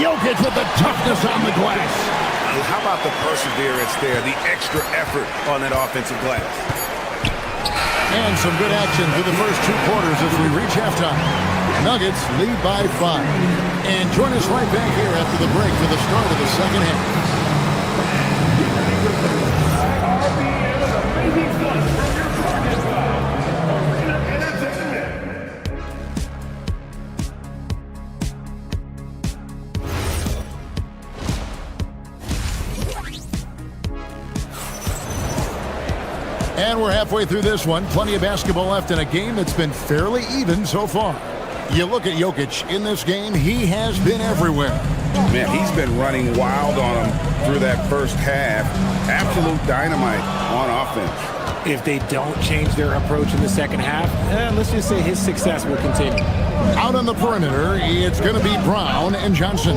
Jokic with the toughness on the glass. How about the perseverance there, the extra effort on that offensive glass? And some good action through the first 2 quarters as we reach halftime. Nuggets lead by 5. And join us right back here after the break for the start of the second half. And we're halfway through this one. Plenty of basketball left in a game that's been fairly even so far. You look at Jokic in this game, he has been everywhere. Man, he's been running wild on him through that first half. Absolute dynamite on offense. If they don't change their approach in the second half, let's just say his success will continue. Out on the perimeter, it's going to be Brown and Johnson.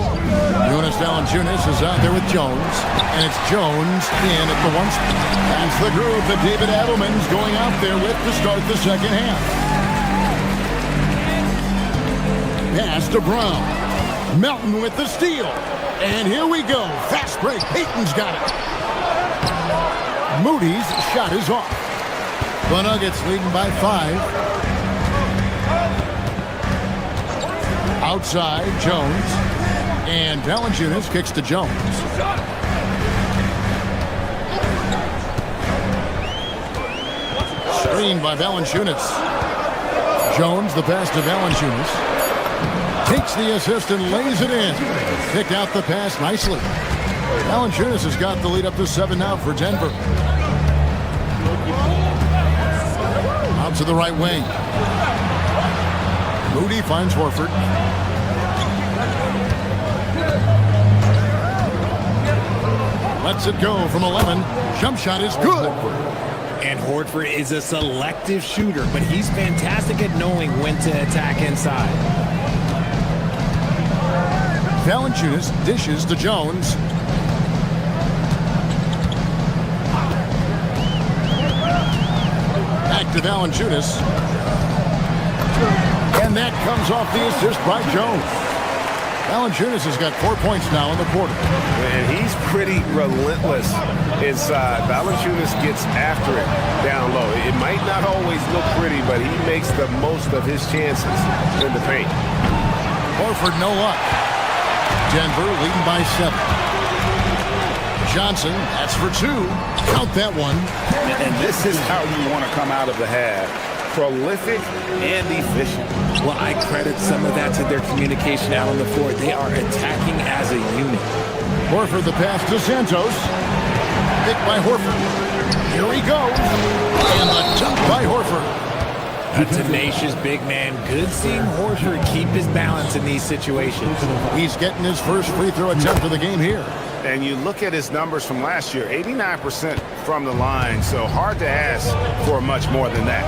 Jonas Valanciunas is out there with Jones, and it's Jones in at the 1 spot. That's the group that David Adelman's going out there with to start the second half. Pass to Brown. Melton with the steal. And here we go. Fast break. Payton's got it. Moody's shot is off. The Nuggets leading by 5. Outside, Jones. And Valanciunas kicks to Jones. Screen by Valanciunas. Jones, the pass to Valanciunas. Takes the assist and lays it in. Picked out the pass nicely. Valanciunas has got the lead up to 7 now for Denver. Out to the right wing. Moody finds Horford. Lets it go from 11. Jump shot is good. And Horford is a selective shooter, but he's fantastic at knowing when to attack inside. Valanciunas dishes to Jones. Back to Valanciunas. And that comes off the assist by Jones. Valanciunas has got 4 points now in the quarter. And he's pretty relentless inside. Valanciunas gets after it down low. It might not always look pretty, but he makes the most of his chances in the paint. Horford, no luck. Denver leading by 7. Johnson, that's for 2. Count that one. And this is how you want to come out of the half. Prolific and efficient. Well, I credit some of that to their communication out on the floor. They are attacking as a unit. Horford the pass to Santos. Picked by Horford. Here he goes. And the dunk by Horford. A tenacious big man. Good seeing Horford keep his balance in these situations. He's getting his first free throw attempt of the game here. And you look at his numbers from last year, 89% from the line, so hard to ask for much more than that.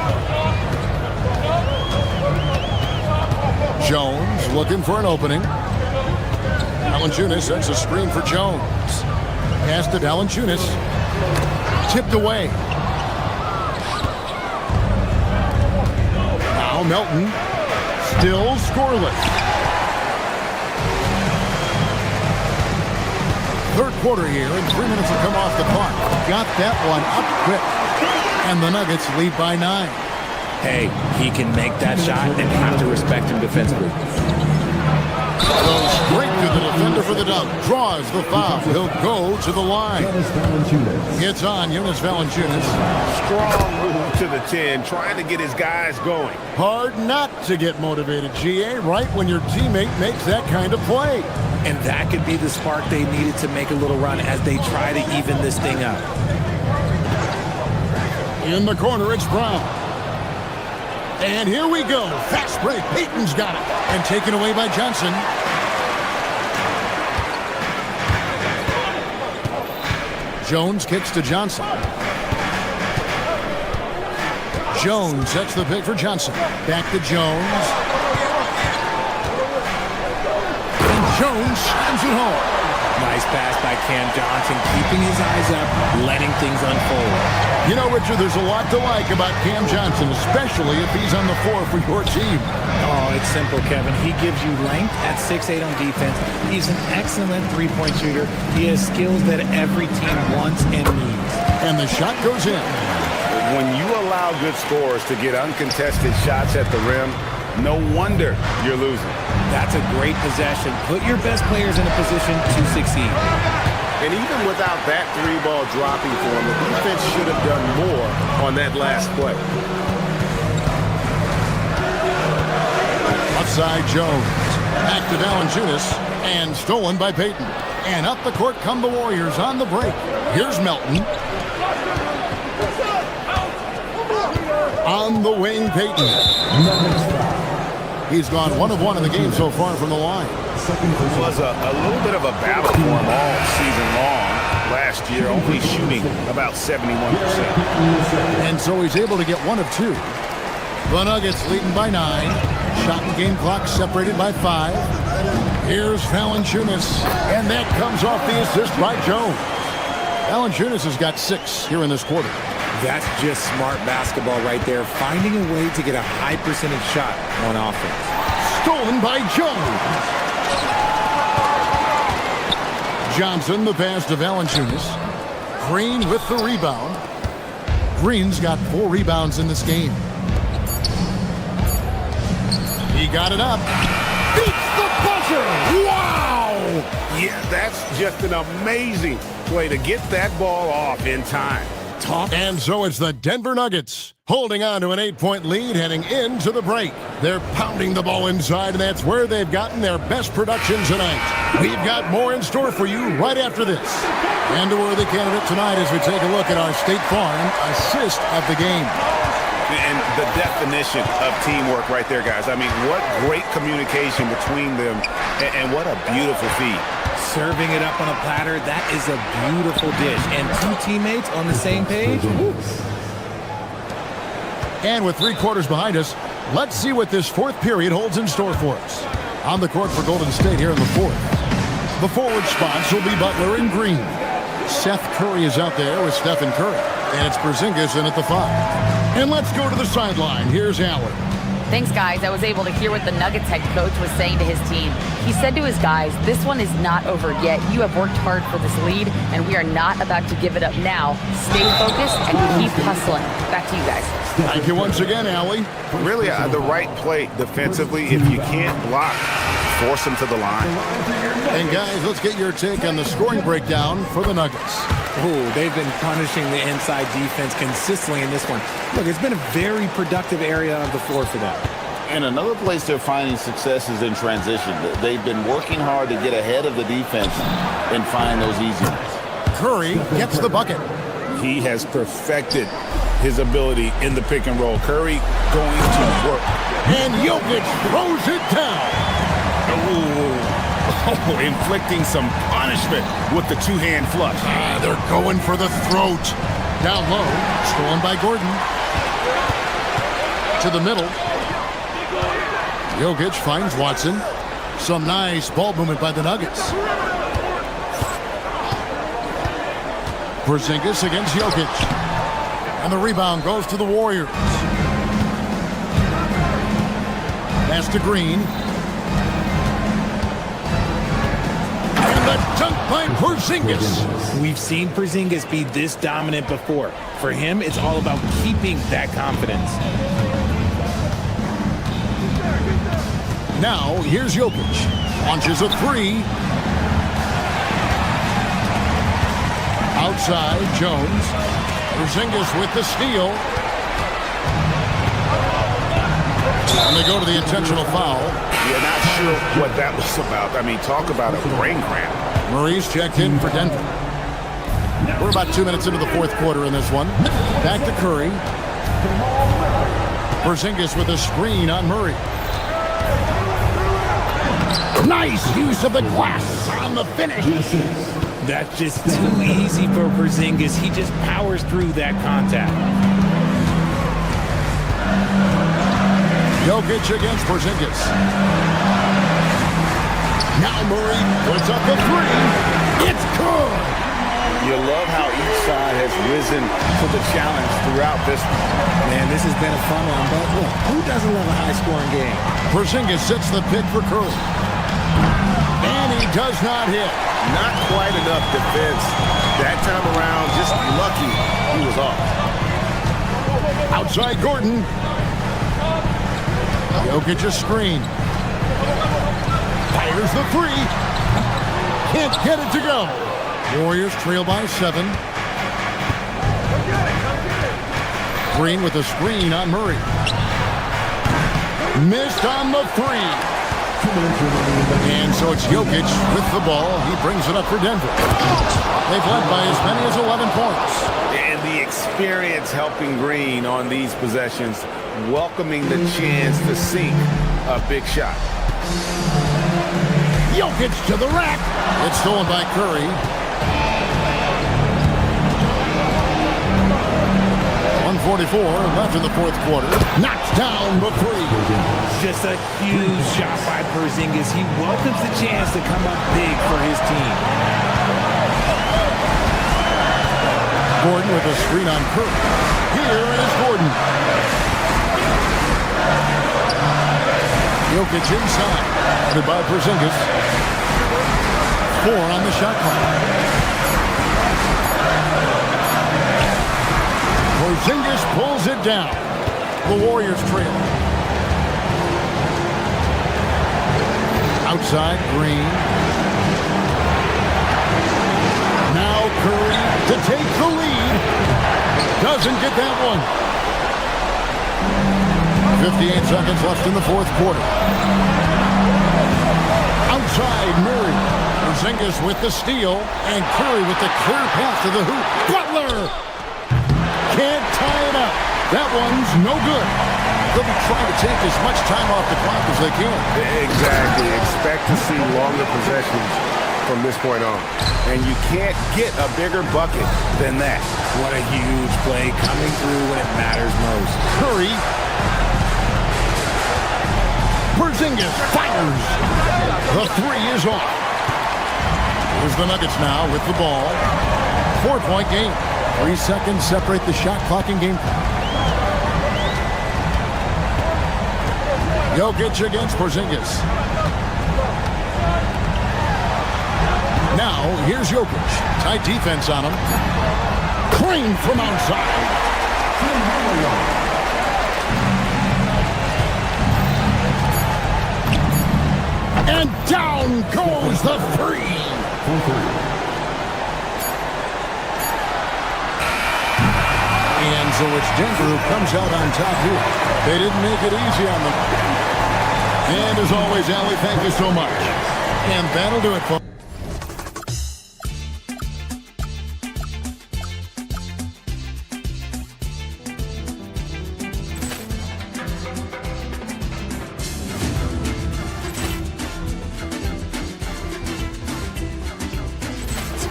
Jones looking for an opening. Valanciunas sets a screen for Jones. Pass to Valanciunas. Tipped away. Now Melton. Still scoreless. Third quarter here, and 3 minutes have come off the clock. Got that one up quick. And the Nuggets lead by 9. Hey, he can make that shot and have to respect him defensively. Goes straight to the defender for the dunk. Draws the foul. He'll go to the line. It's on Jonas Valanciunas. Strong move to the 10, trying to get his guys going. Hard not to get motivated, GA, right when your teammate makes that kind of play. And that could be the spark they needed to make a little run as they try to even this thing up. In the corner, it's Brown. And here we go. Fast break. Payton's got it. And taken away by Johnson. Jones kicks to Johnson. Jones sets the pick for Johnson. Back to Jones. And Jones slams it home. Nice pass by Cam Johnson, keeping his eyes up, letting things unfold. You know, Richard, there's a lot to like about Cam Johnson, especially if he's on the floor for your team. Oh, it's simple, Kevin. He gives you length at 6'8" on defense. He's an excellent three-point shooter. He has skills that every team wants and needs. And the shot goes in. When you allow good scorers to get uncontested shots at the rim, no wonder you're losing. That's a great possession. Put your best players in a position to succeed. And even without that three ball dropping for him, the defense should have done more on that last play. Outside Jones. Back to Valanciunas. And stolen by Payton. And up the court come the Warriors on the break. Here's Melton. On the wing, Payton. He's gone 1 of 1 in the game so far from the line. It was a little bit of a battle for him all season long. Last year, only shooting about 71%. And so he's able to get 1 of 2. The Nuggets leading by 9. Shot and game clock separated by 5. Here's Valanciunas. And that comes off the assist by Jones. Valanciunas has got 6 here in this quarter. That's just smart basketball right there, finding a way to get a high percentage shot on offense. Stolen by Jones. Johnson, the pass to Valanciunas. Green with the rebound. Green's got 4 rebounds in this game. He got it up. Beats the buzzer. Wow! Yeah, that's just an amazing play to get that ball off in time. And so it's the Denver Nuggets holding on to an 8-point lead heading into the break. They're pounding the ball inside, and that's where they've gotten their best production tonight. We've got more in store for you right after this. And a worthy candidate tonight as we take a look at our State Farm assist of the game. And the definition of teamwork right there, guys. I mean, what great communication between them, and what a beautiful feed. Serving it up on a platter, that is a beautiful dish. And 2 teammates on the same page, And with 3 quarters behind us, let's see what this 4th period holds in store for us. On the court for Golden State here in the 4th. The forward spots will be Butler and Green. Seth Curry is out there with Stephen Curry. And it's Porzingis in at the 5. And let's go to the sideline. Here's Allen. Thanks, guys. I was able to hear what the Nuggets head coach was saying to his team. He said to his guys, this one is not over yet. You have worked hard for this lead, and we are not about to give it up now. Stay focused and keep hustling. Back to you guys. Thank you once again, Allie. Really, the right play defensively. If you can't block, force them to the line. And guys, let's get your take on the scoring breakdown for the Nuggets. Oh, they've been punishing the inside defense consistently in this one. Look, it's been a very productive area of the floor for them. And another place they're finding success is in transition. They've been working hard to get ahead of the defense and find those easy ones. Curry gets the bucket. He has perfected his ability in the pick and roll. Curry going to work. And Jokic throws it down. Oh, inflicting some punishment with the 2-hand flush. They're going for the throat. Down low, stolen by Gordon. To the middle. Jokic finds Watson. Some nice ball movement by the Nuggets. Porzingis against Jokic. And the rebound goes to the Warriors. Pass to Green. Dunk by Porzingis. We've seen Porzingis be this dominant before. For him, it's all about keeping that confidence. Now, here's Jokic. Launches a 3. Outside, Jones. Porzingis with the steal. And they go to the intentional foul. You're not sure what that was about. I mean, talk about a brain cramp. Murray's checked in for Denver. We're about 2 minutes into the 4th quarter in this one. Back to Curry. Porzingis with a screen on Murray. Nice use of the glass on the finish. That's just too easy for Porzingis. He just powers through that contact. Jokic against Porzingis. Now Murray puts up the 3. It's good. You love how each side has risen to the challenge throughout this one. Man, this has been a fun one, but look, who doesn't love a high-scoring game? Porzingis sets the pick for Curry. And he does not hit. Not quite enough defense. That time around, just lucky he was off. Outside Gordon. Jokic a screen. Fires the 3. Can't get it to go. Warriors trail by 7. Green with a screen on Murray. Missed on the 3. And so it's Jokic with the ball. He brings it up for Denver. They've led by as many as 11 points. And the experience helping Green on these possessions, welcoming the chance to sink a big shot. Jokic to the rack. It's stolen by Curry. 1:44 left in the 4th quarter. Knocks down the 3. Just a huge shot by Porzingis. He welcomes the chance to come up big for his team. Gordon with a screen on Curry. Here is Gordon. Jokic inside. Headed by Porzingis. 4 on the shot clock. Porzingis pulls it down. The Warriors trail. Outside, Green. Now Curry to take the lead. Doesn't get that one. 58 seconds left in the 4th quarter. Outside, Murray. Porzingis with the steal, and Curry with the clear pass to the hoop. Butler can't tie it up. That one's no good. They'll be trying to take as much time off the clock as they can. Exactly. Expect to see longer possessions from this point on. And you can't get a bigger bucket than that. What a huge play coming through when it matters most. Curry. Porzingis fires. The three is off. Here's the Nuggets now with the ball. 4-point game. 3 seconds separate the shot clock and game clock. Jokic against Porzingis. Now, here's Jokic. Tight defense on him. Clean from outside. And down goes the three. And so it's Denver who comes out on top here. They didn't make it easy on them. And as always, Allie, thank you so much. And that'll do it, folks.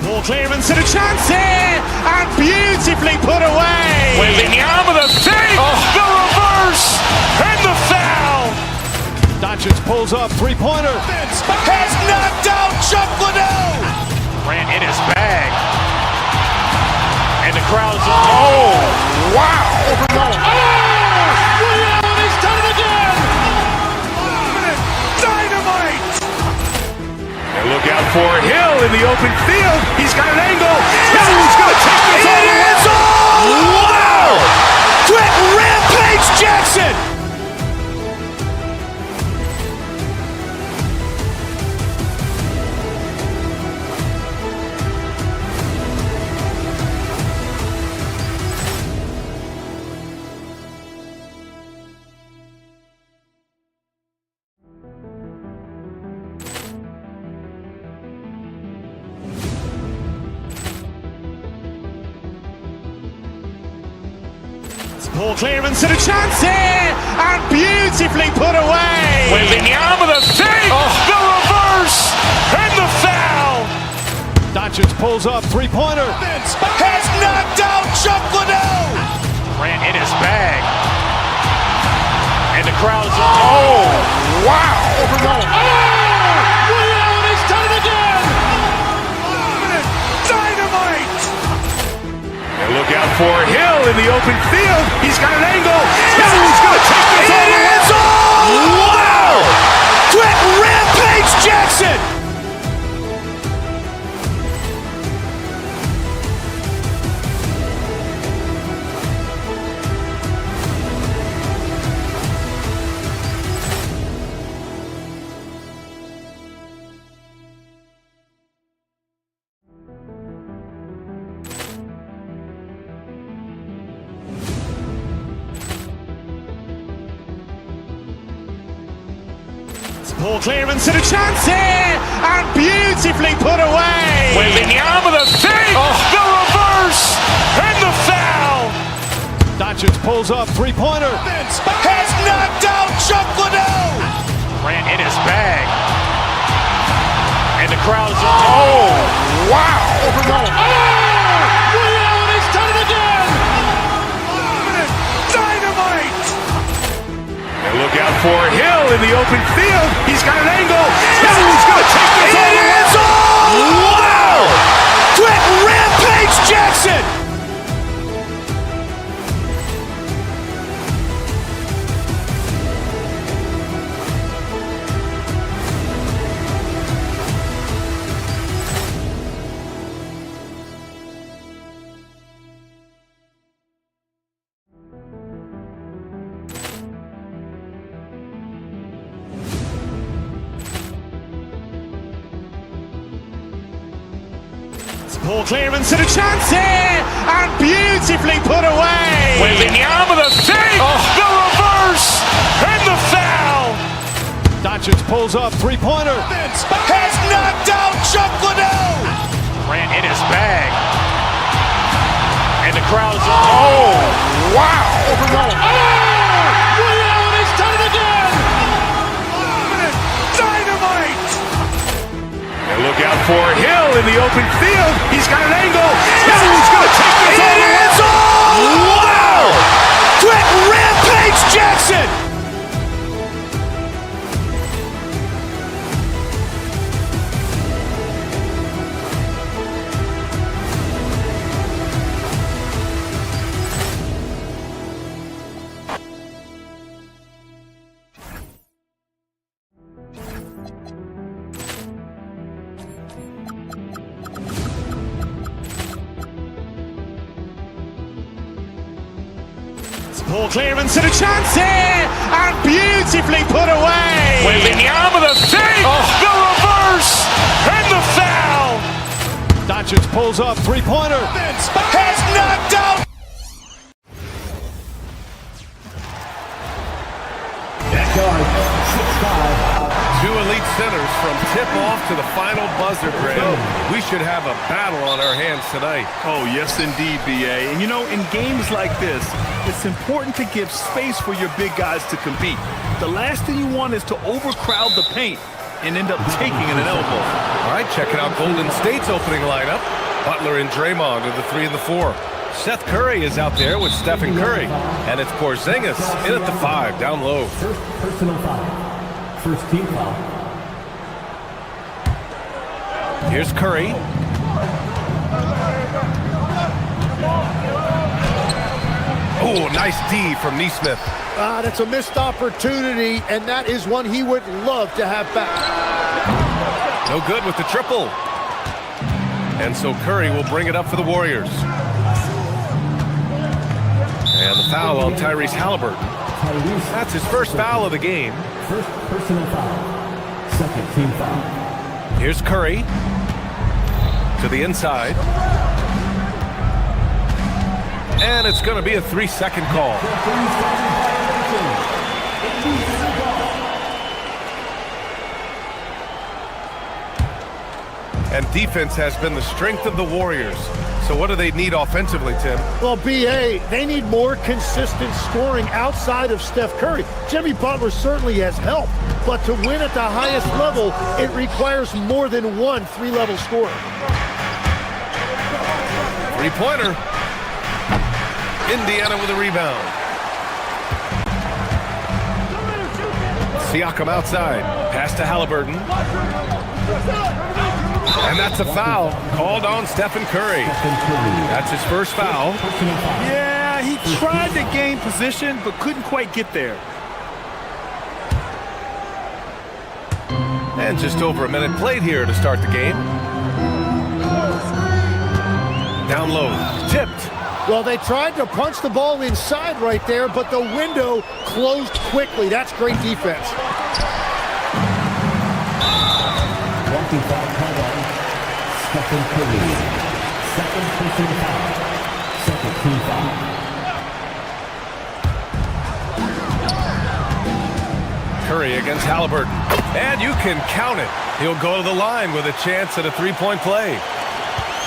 Ball clearance and a chance here, and beautifully put away. Wembanyama the fake, the reverse, and the foul. Doncic pulls up, three-pointer. Has knocked out Chuck Liddell. Ran in his bag, and the crowd is wow! He's done it again. Dynamite. And look out for Hill in the open field. He's got an angle. He's going to take this all the way. Wow! Quick Rampage Jackson. Ball clearance and a chance here, and beautifully put away. Wembanyama the fake, the reverse, and the foul. Doncic pulls up, three-pointer. Has knocked out Chuck Liddell. Ran in his bag, and the crowd is wow! He's done it again. Dynamite. And look out for Hill in the open field. He's got an angle. He's going to take this all the way. Wow! Quick Rampage Jackson. Ball clearance and a chance here, and beautifully put away. Wembanyama the fake, the reverse, and the foul. Doncic pulls up, three-pointer. Has knocked out Chuck Liddell. Ran in his bag, and the crowd is wow! He's done it again. Dynamite. And look out for Hill in the open field. He's got an angle. He's going to take this all the way. Wow! Quick Rampage Jackson. Ball clearance and a chance here, and beautifully put away. Wembanyama the fake, the reverse, and the foul. Doncic pulls up, three-pointer. Has knocked out Chuck Liddell. Ran in his bag, and the crowd is wow! He's done it again. Dynamite. And look look out for Hill in the open field. He's got an angle. He's going to take this all the way. Wow! Quick rampage Jackson! Ball clearance and a chance here, and beautifully put away. Wembanyama the save, the reverse, and the foul. Doncic pulls up, three-pointer. Has knocked out. Two elite centers from tip-off to the final buzzer, Greg. We should have a battle on our hands tonight. Oh, yes, indeed, B.A. And, you know, in games like this, it's important to give space for your big guys to compete. The last thing you want is to overcrowd the paint and end up taking an elbow. All right, checking out Golden State's opening lineup. Butler and Draymond are the 3 and the 4. Seth Curry is out there with Stephen Curry. And it's Porzingis in at the 5, down low. First personal foul. First team foul. Here's Curry. Oh, nice D from Neesmith. That's a missed opportunity, and that is one he would love to have back. No good with the triple. And so Curry will bring it up for the Warriors. And the foul on Tyrese Halliburton. That's his first foul of the game. First personal foul. Second team foul. Here's Curry to the inside. And it's going to be a 3-second call. And defense has been the strength of the Warriors. So what do they need offensively, Tim? Well, B.A., they need more consistent scoring outside of Steph Curry. Jimmy Butler certainly has help, but to win at the highest level, it requires more than one three-level scorer. Three-pointer. Indiana with a rebound. Siakam outside. Pass to Halliburton. And that's a foul called on Stephen Curry. That's his first foul. Yeah, he tried to gain position, but couldn't quite get there. And just over a minute played here to start the game. Down low, tipped. Well, they tried to punch the ball inside right there, but the window closed quickly. That's great defense. Walking foul called on Stephen Curry. Second personal foul. Second team foul. Curry against Halliburton. And you can count it. He'll go to the line with a chance at a three-point play.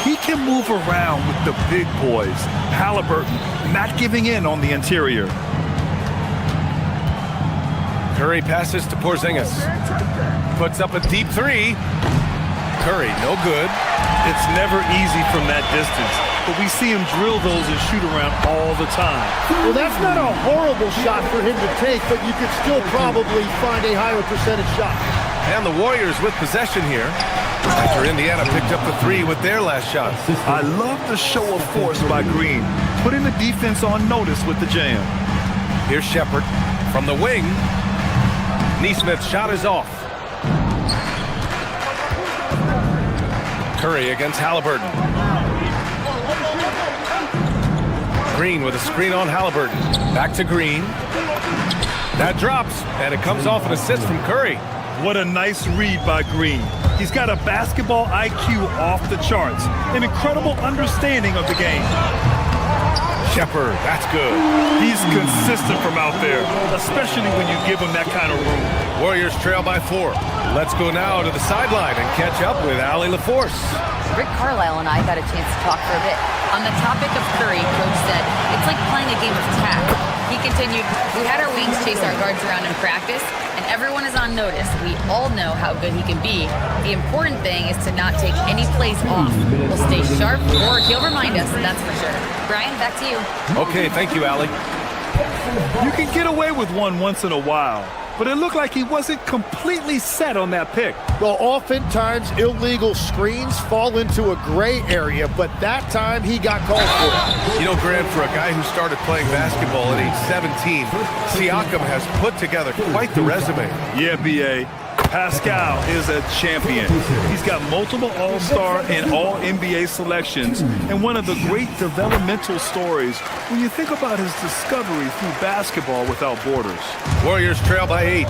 He can move around with the big boys. Halliburton not giving in on the interior. Curry passes to Porzingis. Puts up a deep three. Curry, no good. It's never easy from that distance, but we see him drill those and shoot around all the time. Well, that's not a horrible shot for him to take, but you could still probably find a higher percentage shot. And the Warriors with possession here after Indiana picked up the 3 with their last shot. I love the show of force by Green, putting the defense on notice with the jam. Here's Shepard from the wing. Neesmith's shot is off. Curry against Halliburton. Green with a screen on Halliburton. Back to Green. That drops, and it comes off an assist from Curry. What a nice read by Green. He's got a basketball IQ off the charts. An incredible understanding of the game. Shepard, that's good. He's consistent from out there, especially when you give him that kind of room. Warriors trail by 4. Let's go now to the sideline and catch up with Allie LaForce. Rick Carlisle and I got a chance to talk for a bit. On the topic of Curry, Coach said, it's like playing a game of tag. He continued, we had our wings chase our guards around in practice, and Everyone is on notice. We all know how good he can be. The important thing is to not take any plays off. We'll stay sharp, or he'll remind us, that's for sure. Brian, back to you. Okay, thank you, Allie. You can get away with one once in a while, but it looked like he wasn't completely set on that pick. Well, oftentimes illegal screens fall into a gray area, but that time he got called for it. You know, Grant, for a guy who started playing basketball at age 17, Siakam has put together quite the resume. Yeah, B.A. Pascal is a champion. He's got multiple All-Star and All-NBA selections, and one of the great developmental stories when you think about his discovery through basketball without borders. Warriors trail by 8.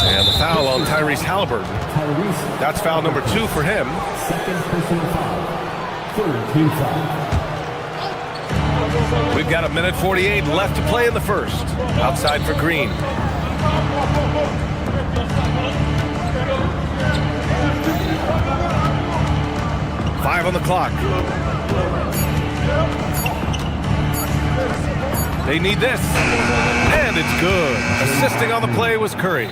And the foul on Tyrese Halliburton. That's foul number 2 for him. Second personal foul. Third team foul. We've got 1:48 left to play in the first. Outside for Green. Five on the clock. They need this. And it's good. Assisting on the play was Curry.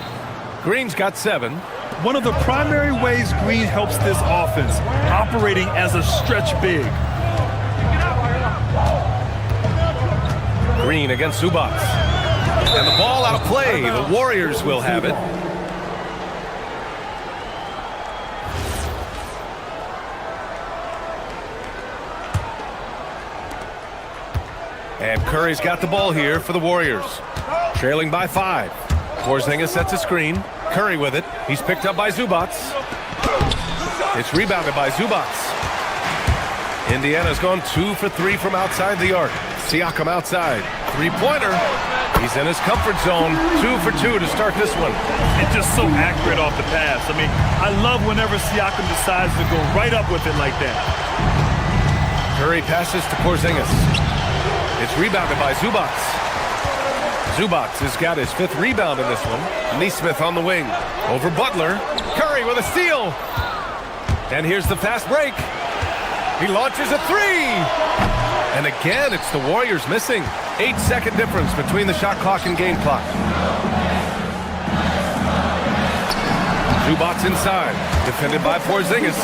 Green's got 7. One of the primary ways Green helps this offense, operating as a stretch big. Green against Zubac. And the ball out of play. The Warriors will have it. And Curry's got the ball here for the Warriors. Trailing by 5. Porzingis sets a screen. Curry with it. He's picked up by Zubac. It's rebounded by Zubac. Indiana's gone 2 for 3 from outside the arc. Siakam outside. Three-pointer. He's in his comfort zone. 2 for 2 to start this one. It's just so accurate off the pass. I mean, I love whenever Siakam decides to go right up with it like that. Curry passes to Porzingis. It's rebounded by Zubac. Zubac has got his 5th rebound in this one. Nesmith on the wing. Over Butler. Curry with a steal. And here's the fast break. He launches a 3. And again, it's the Warriors missing. 8-second difference between the shot clock and game clock. Zubac inside. Defended by Porzingis.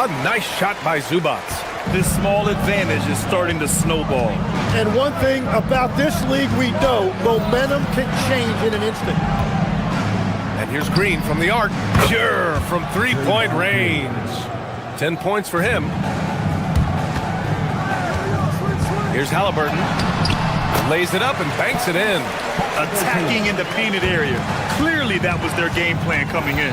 A nice shot by Zubac. This small advantage is starting to snowball. And one thing about this league we know, momentum can change in an instant. And here's Green from the arc. Sure, from 3-point range. 10 points for him. Here's Halliburton. Lays it up and banks it in. Attacking in the painted area. Clearly that was their game plan coming in.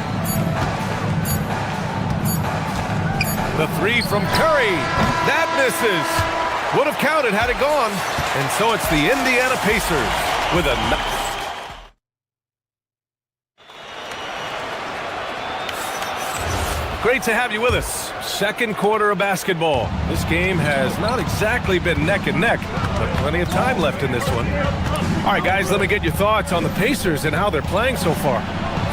The 3 from Curry. That misses. Would have counted had it gone. And so it's the Indiana Pacers with a... Great to have you with us. Second quarter of basketball. This game has not exactly been neck and neck, but plenty of time left in this one. All right, guys, let me get your thoughts on the Pacers and how they're playing so far.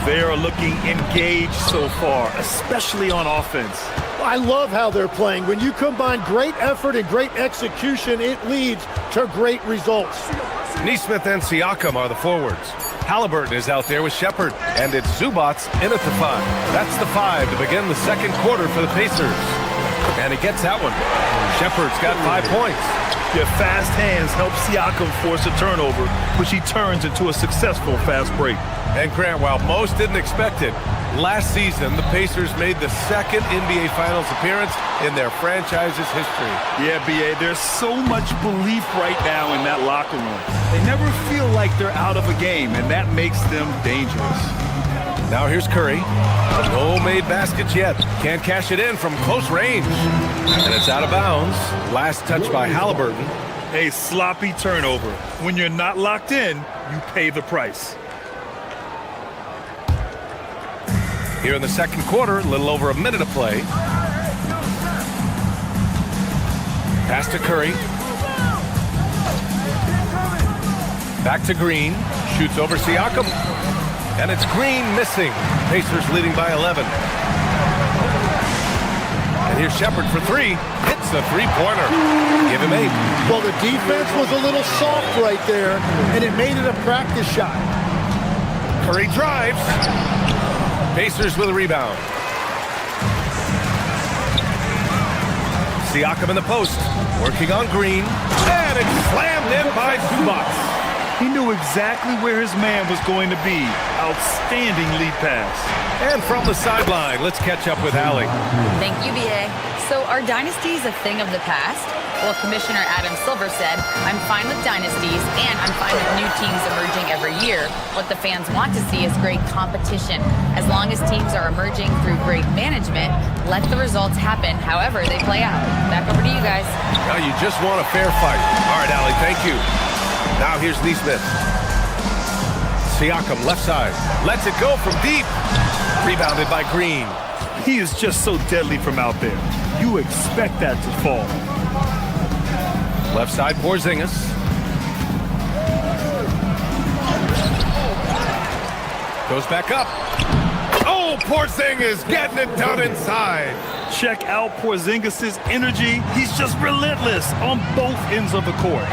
They are looking engaged so far, especially on offense. I love how they're playing. When you combine great effort and great execution, it leads to great results. Nesmith and Siakam are the forwards. Halliburton is out there with Shepherd, and it's Zubac in at the 5. That's the 5 to begin the second quarter for the Pacers. And he gets that one. Shepherd's got 5 points. Your fast hands help Siakam force a turnover, which he turns into a successful fast break. And Grant, while most didn't expect it, last season the Pacers made the second NBA Finals appearance in their franchise's history. Yeah, B.A., there's so much belief right now in that locker room. They never feel like they're out of a game, and that makes them dangerous. Now here's Curry. No made baskets yet. Can't cash it in from close range. And it's out of bounds. Last touch by Halliburton. A sloppy turnover. When you're not locked in, you pay the price. Here in the second quarter, a little over a minute of play. Pass to Curry. Back to Green. Shoots over Siakam. And it's Green missing. Pacers leading by 11. And And here's Shepard for three. Hits the three-pointer. Give him 8. Well, the defense was a little soft right there, and it made it a practice shot. Curry drives. Pacers with a rebound. Siakam in the post. Working on Green. And it's slammed in by Zubac. He knew exactly where his man was going to be. Outstanding lead pass. And from the sideline, let's catch up with Allie. Thank you, BA. So are dynasties a thing of the past? Well, Commissioner Adam Silver said, I'm fine with dynasties and I'm fine with new teams emerging every year. What the fans want to see is great competition. As long as teams are emerging through great management, let the results happen however they play out. Back over to you guys. Now you just want a fair fight. All right, Allie, thank you. Now here's Neesmith. Siakam, left side. Lets it go from deep. Rebounded by Green. He is just so deadly from out there. You expect that to fall. Left side, Porzingis. Goes back up. Oh, Porzingis getting it done inside. Check out Porzingis' energy. He's just relentless on both ends of the court.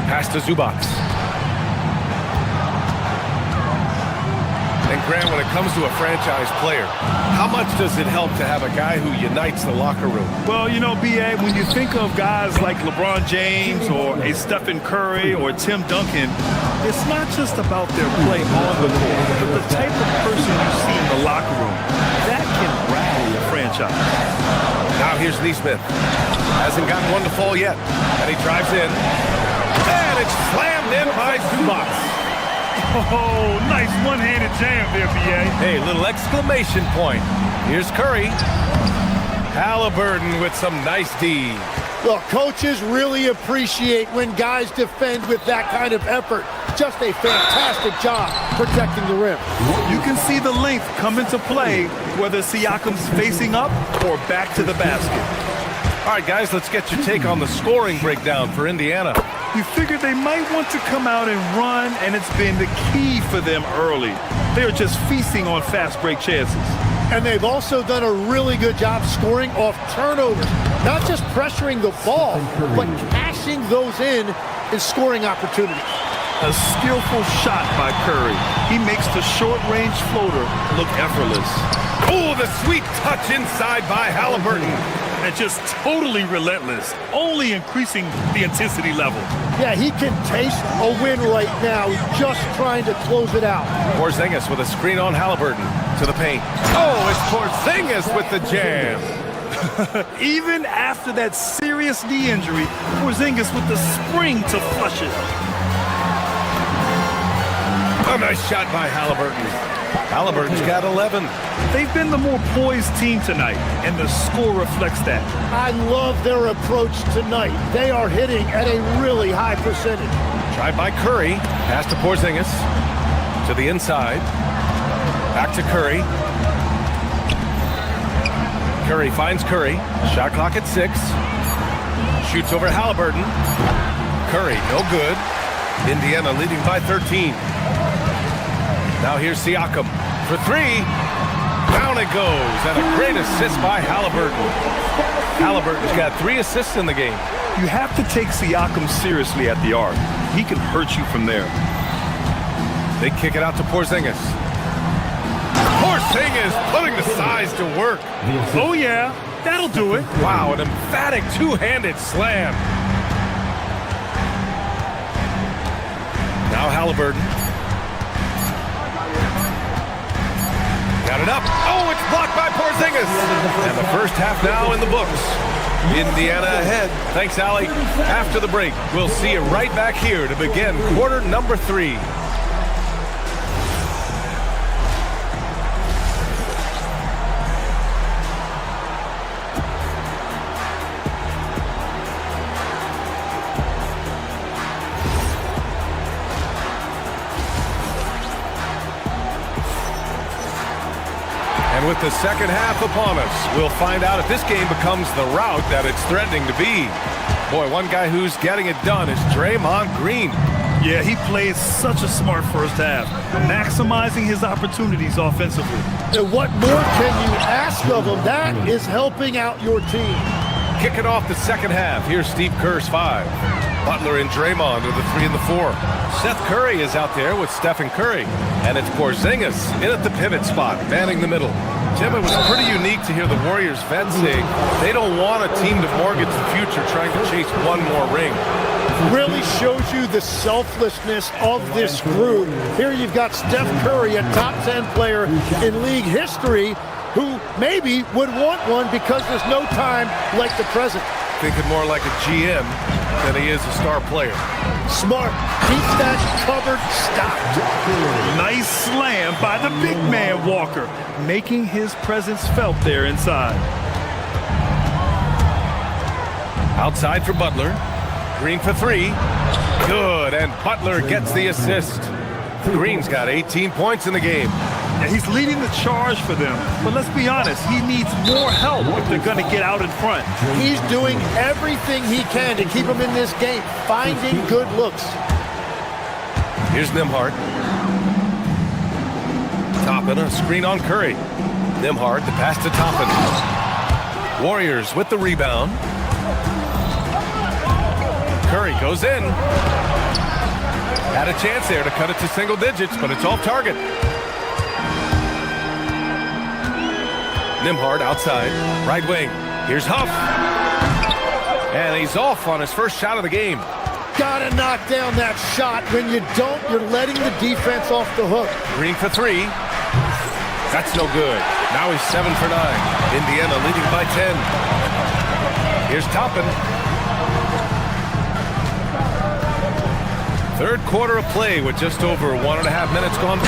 Pass to Zubac. And Grant, when it comes to a franchise player, how much does it help to have a guy who unites the locker room? Well, you know, BA, when you think of guys like LeBron James or a Stephen Curry or Tim Duncan, it's not just about their play on the court, but the type of person you see in the locker room. That can rally a franchise. Now here's Neesmith. Hasn't gotten one to fall yet. And he drives in. And it's slammed in by Zubac. Oh, nice one-handed jam there, BA. Hey, little exclamation point. Here's Curry. Halliburton with some nice D. Well, coaches really appreciate when guys defend with that kind of effort. Just a fantastic job protecting the rim. You can see the length come into play, whether Siakam's facing up or back to the basket. All right, guys, let's get your take on the scoring breakdown for Indiana. You figured they might want to come out and run, and it's been the key for them early. They're just feasting on fast break chances. And they've also done a really good job scoring off turnovers. Not just pressuring the ball, but cashing those in scoring opportunities. A skillful shot by Curry. He makes the short-range floater look effortless. Oh, the sweet touch inside by Halliburton. And just totally relentless, only increasing the intensity level. Yeah, he can taste a win right now, just trying to close it out. Porzingis with a screen on Halliburton to the paint. Oh, it's Porzingis with the jam. Even after that serious knee injury, Porzingis with the spring to flush it. A nice shot by Halliburton. Halliburton's got 11. They've been the more poised team tonight, and the score reflects that. I love their approach tonight. They are hitting at a really high percentage. Tried by Curry. Pass to Porzingis. To the inside. Back to Curry. Curry finds Curry. Shot clock at 6. Shoots over Halliburton. Curry, no good. Indiana leading by 13. Now here's Siakam for 3. Down it goes, and a great assist by Halliburton. Halliburton's got 3 assists in the game. You have to take Siakam seriously at the arc. He can hurt you from there. They kick it out to Porzingis. Porzingis putting the size to work. Oh yeah, that'll do it. Wow, an emphatic two-handed slam. Now Halliburton. Got it up. Oh, it's blocked by Porzingis. And the first half now in the books. Indiana ahead. Thanks, Allie. After the break, we'll see you right back here to begin quarter number 3. And with the second half upon us, we'll find out if this game becomes the rout that it's threatening to be. Boy, one guy who's getting it done is Draymond Green. Yeah, he played such a smart first half, maximizing his opportunities offensively. And what more can you ask of him? That is helping out your team. Kicking off the second half, here's Steve Kerr's 5. Butler and Draymond are the 3 and the 4. Seth Curry is out there with Stephen Curry. And it's Porzingis in at the pivot spot, manning the middle. Jim, it was pretty unique to hear the Warriors vets saying they don't want a team to mortgage the future trying to chase one more ring. Really shows you the selflessness of this group. Here you've got Steph Curry, a top 10 player in league history, who maybe would want one because there's no time like the present. Thinking more like a GM than he is a star player. Smart. Keeps that covered stopped. Nice slam by the big man Walker, making his presence felt there inside. Outside for Butler. Green for 3. Good, and Butler gets the assist. Green's got 18 points in the game. Yeah, he's leading the charge for them, but let's be honest, he needs more help if they're going to get out in front. He's doing everything he can to keep them in this game, finding good looks. Here's Nembhard. Toppin, a screen on Curry. Nembhard, the pass to Toppin. Warriors with the rebound. Curry goes in. Had a chance there to cut it to single digits, but it's off target. Nembhard outside, right wing. Here's Huff. And he's off on his first shot of the game. Gotta knock down that shot. When you don't, you're letting the defense off the hook. Green for 3. That's no good. Now he's 7 for 9. Indiana leading by 10. Here's Toppin. Third quarter of play with just over 1.5 minutes gone.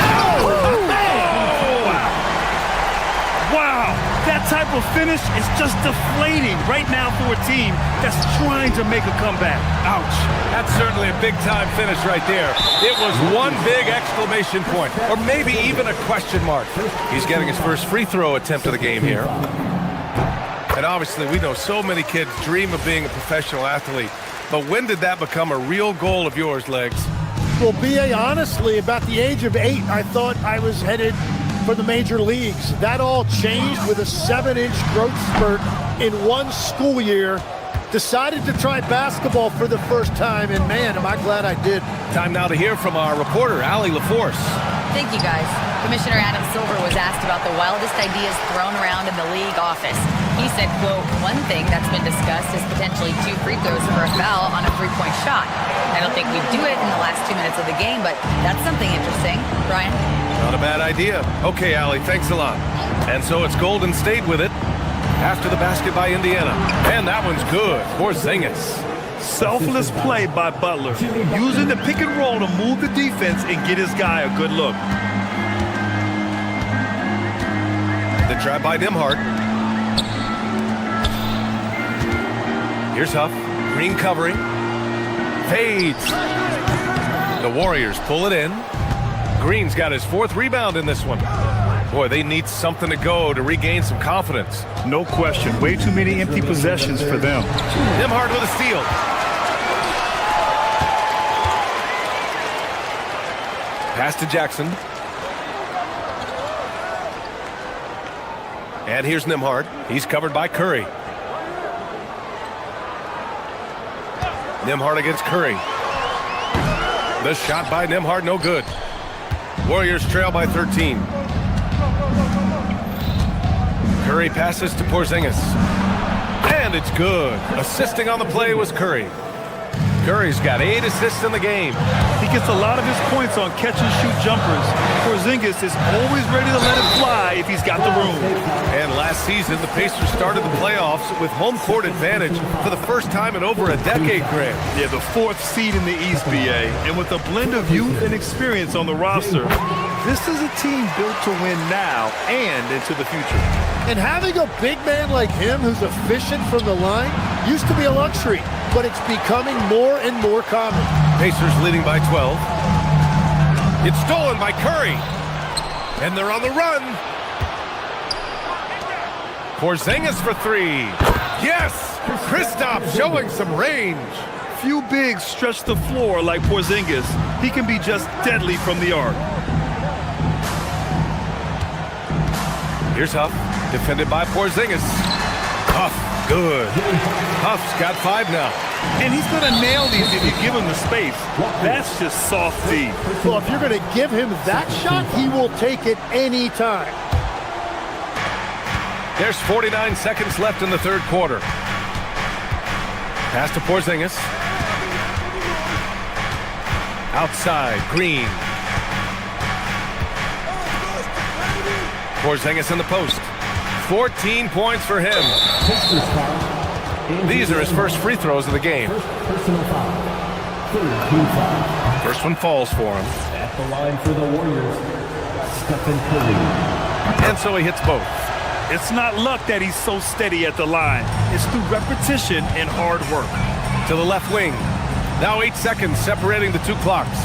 Wow, that type of finish is just deflating right now for a team that's trying to make a comeback. Ouch. That's certainly a big-time finish right there. It was one big exclamation point, or maybe even a question mark. He's getting his first free throw attempt of the game here. And obviously, we know so many kids dream of being a professional athlete. But when did that become a real goal of yours, Legs? Well, B.A., honestly, about the age of 8, I thought I was headed for the major leagues. That all changed with a 7-inch growth spurt in one school year. Decided to try basketball for the first time, and man, am I glad I did. Time now to hear from our reporter, Allie LaForce. Thank you, guys. Commissioner Adam Silver was asked about the wildest ideas thrown around in the league office. He said, quote, one thing that's been discussed is potentially 2 free throws for a foul on a 3-point shot. I don't think we'd do it in the last 2 minutes of the game, but that's something interesting. Brian? Not a bad idea. Okay, Allie, thanks a lot. And so it's Golden State with it after the basket by Indiana. And that one's good. Porzingis. Selfless play by Butler, using the pick and roll to move the defense and get his guy a good look. The trap by Nembhard. Here's Huff. Green covering. Fades. The Warriors pull it in. Green's got his 4th rebound in this one. Boy, they need something to go to regain some confidence. No question. Way too many empty possessions for them. Nembhard with a steal. Pass to Jackson. And here's Nembhard. He's covered by Curry. Nembhard against Curry. The shot by Nembhard, no good. Warriors trail by 13. Curry passes to Porzingis. And it's good. Assisting on the play was Curry. Curry's got 8 assists in the game. He gets a lot of his points on catch-and-shoot jumpers. Porzingis is always ready to let it fly if he's got the room. And last season, the Pacers started the playoffs with home court advantage for the first time in over a decade, Grant. Yeah, the 4th seed in the East, BA. And with a blend of youth and experience on the roster, this is a team built to win now and into the future. And having a big man like him who's efficient from the line used to be a luxury, but it's becoming more and more common. Pacers leading by 12. It's stolen by Curry. And they're on the run. Porzingis for 3. Yes! Kristaps showing some range. few bigs stretch the floor like Porzingis, he can be just deadly from the arc. Here's Huff, defended by Porzingis. Huff, good. Huff's got 5 now. And he's going to nail these if you give him the space. That's just soft D. Well, if you're going to give him that shot, he will take it any time. There's 49 seconds left in the third quarter. Pass to Porzingis. Outside, Green. Porzingis in the post. 14 points for him. These are his first free throws of the game. First one falls for him. At the line for the Warriors, Stephen Curry. And so he hits both. It's not luck that he's so steady at the line. It's through repetition and hard work. To the left wing. Now 8 seconds separating the two clocks.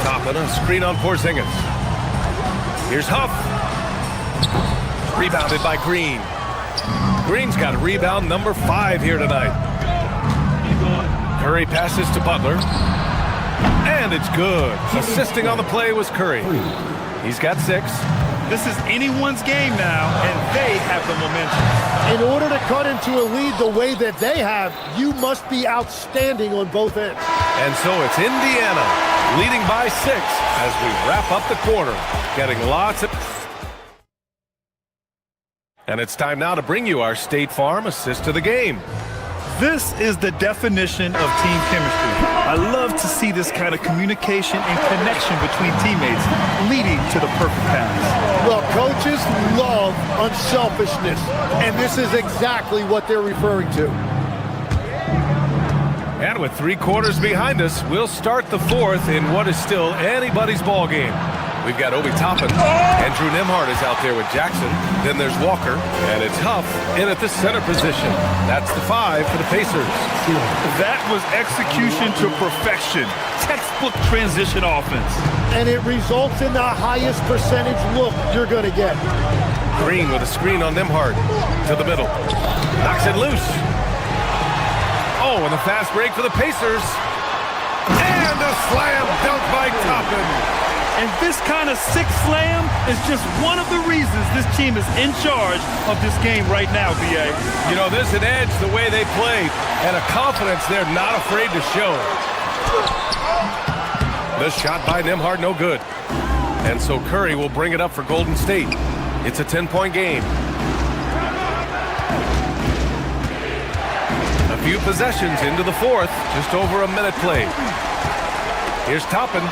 Top of a screen on Porzingis. Here's Huff. Rebounded by Green. Green's got rebound number 5 here tonight. Curry passes to Butler. And it's good. Assisting on the play was Curry. He's got 6. This is anyone's game now, and they have the momentum. In order to cut into a lead the way that they have, you must be outstanding on both ends. And so it's Indiana leading by 6 as we wrap up the quarter. Getting lots of... And it's time now to bring you our State Farm assist of the game. This is the definition of team chemistry. I love to see this kind of communication and connection between teammates leading to the perfect pass. Well, coaches love unselfishness, and this is exactly what they're referring to. And with 3 quarters behind us, we'll start the fourth in what is still anybody's ball game. We've got Obi Toppin. Andrew Nembhard is out there with Jackson. Then there's Walker. And it's Huff in at the center position. That's the 5 for the Pacers. That was execution to perfection. Textbook transition offense. And it results in the highest percentage look you're going to get. Green with a screen on Nembhard. To the middle. Knocks it loose. Oh, and the fast break for the Pacers. And a slam dunk by Toppin. And this kind of sick slam is just one of the reasons this team is in charge of this game right now, B.A. You know, there's an edge the way they play and a confidence they're not afraid to show. The shot by Nembhard, no good. And so Curry will bring it up for Golden State. It's a 10-point game. A few possessions into the fourth, just over a minute played. Here's Toppin.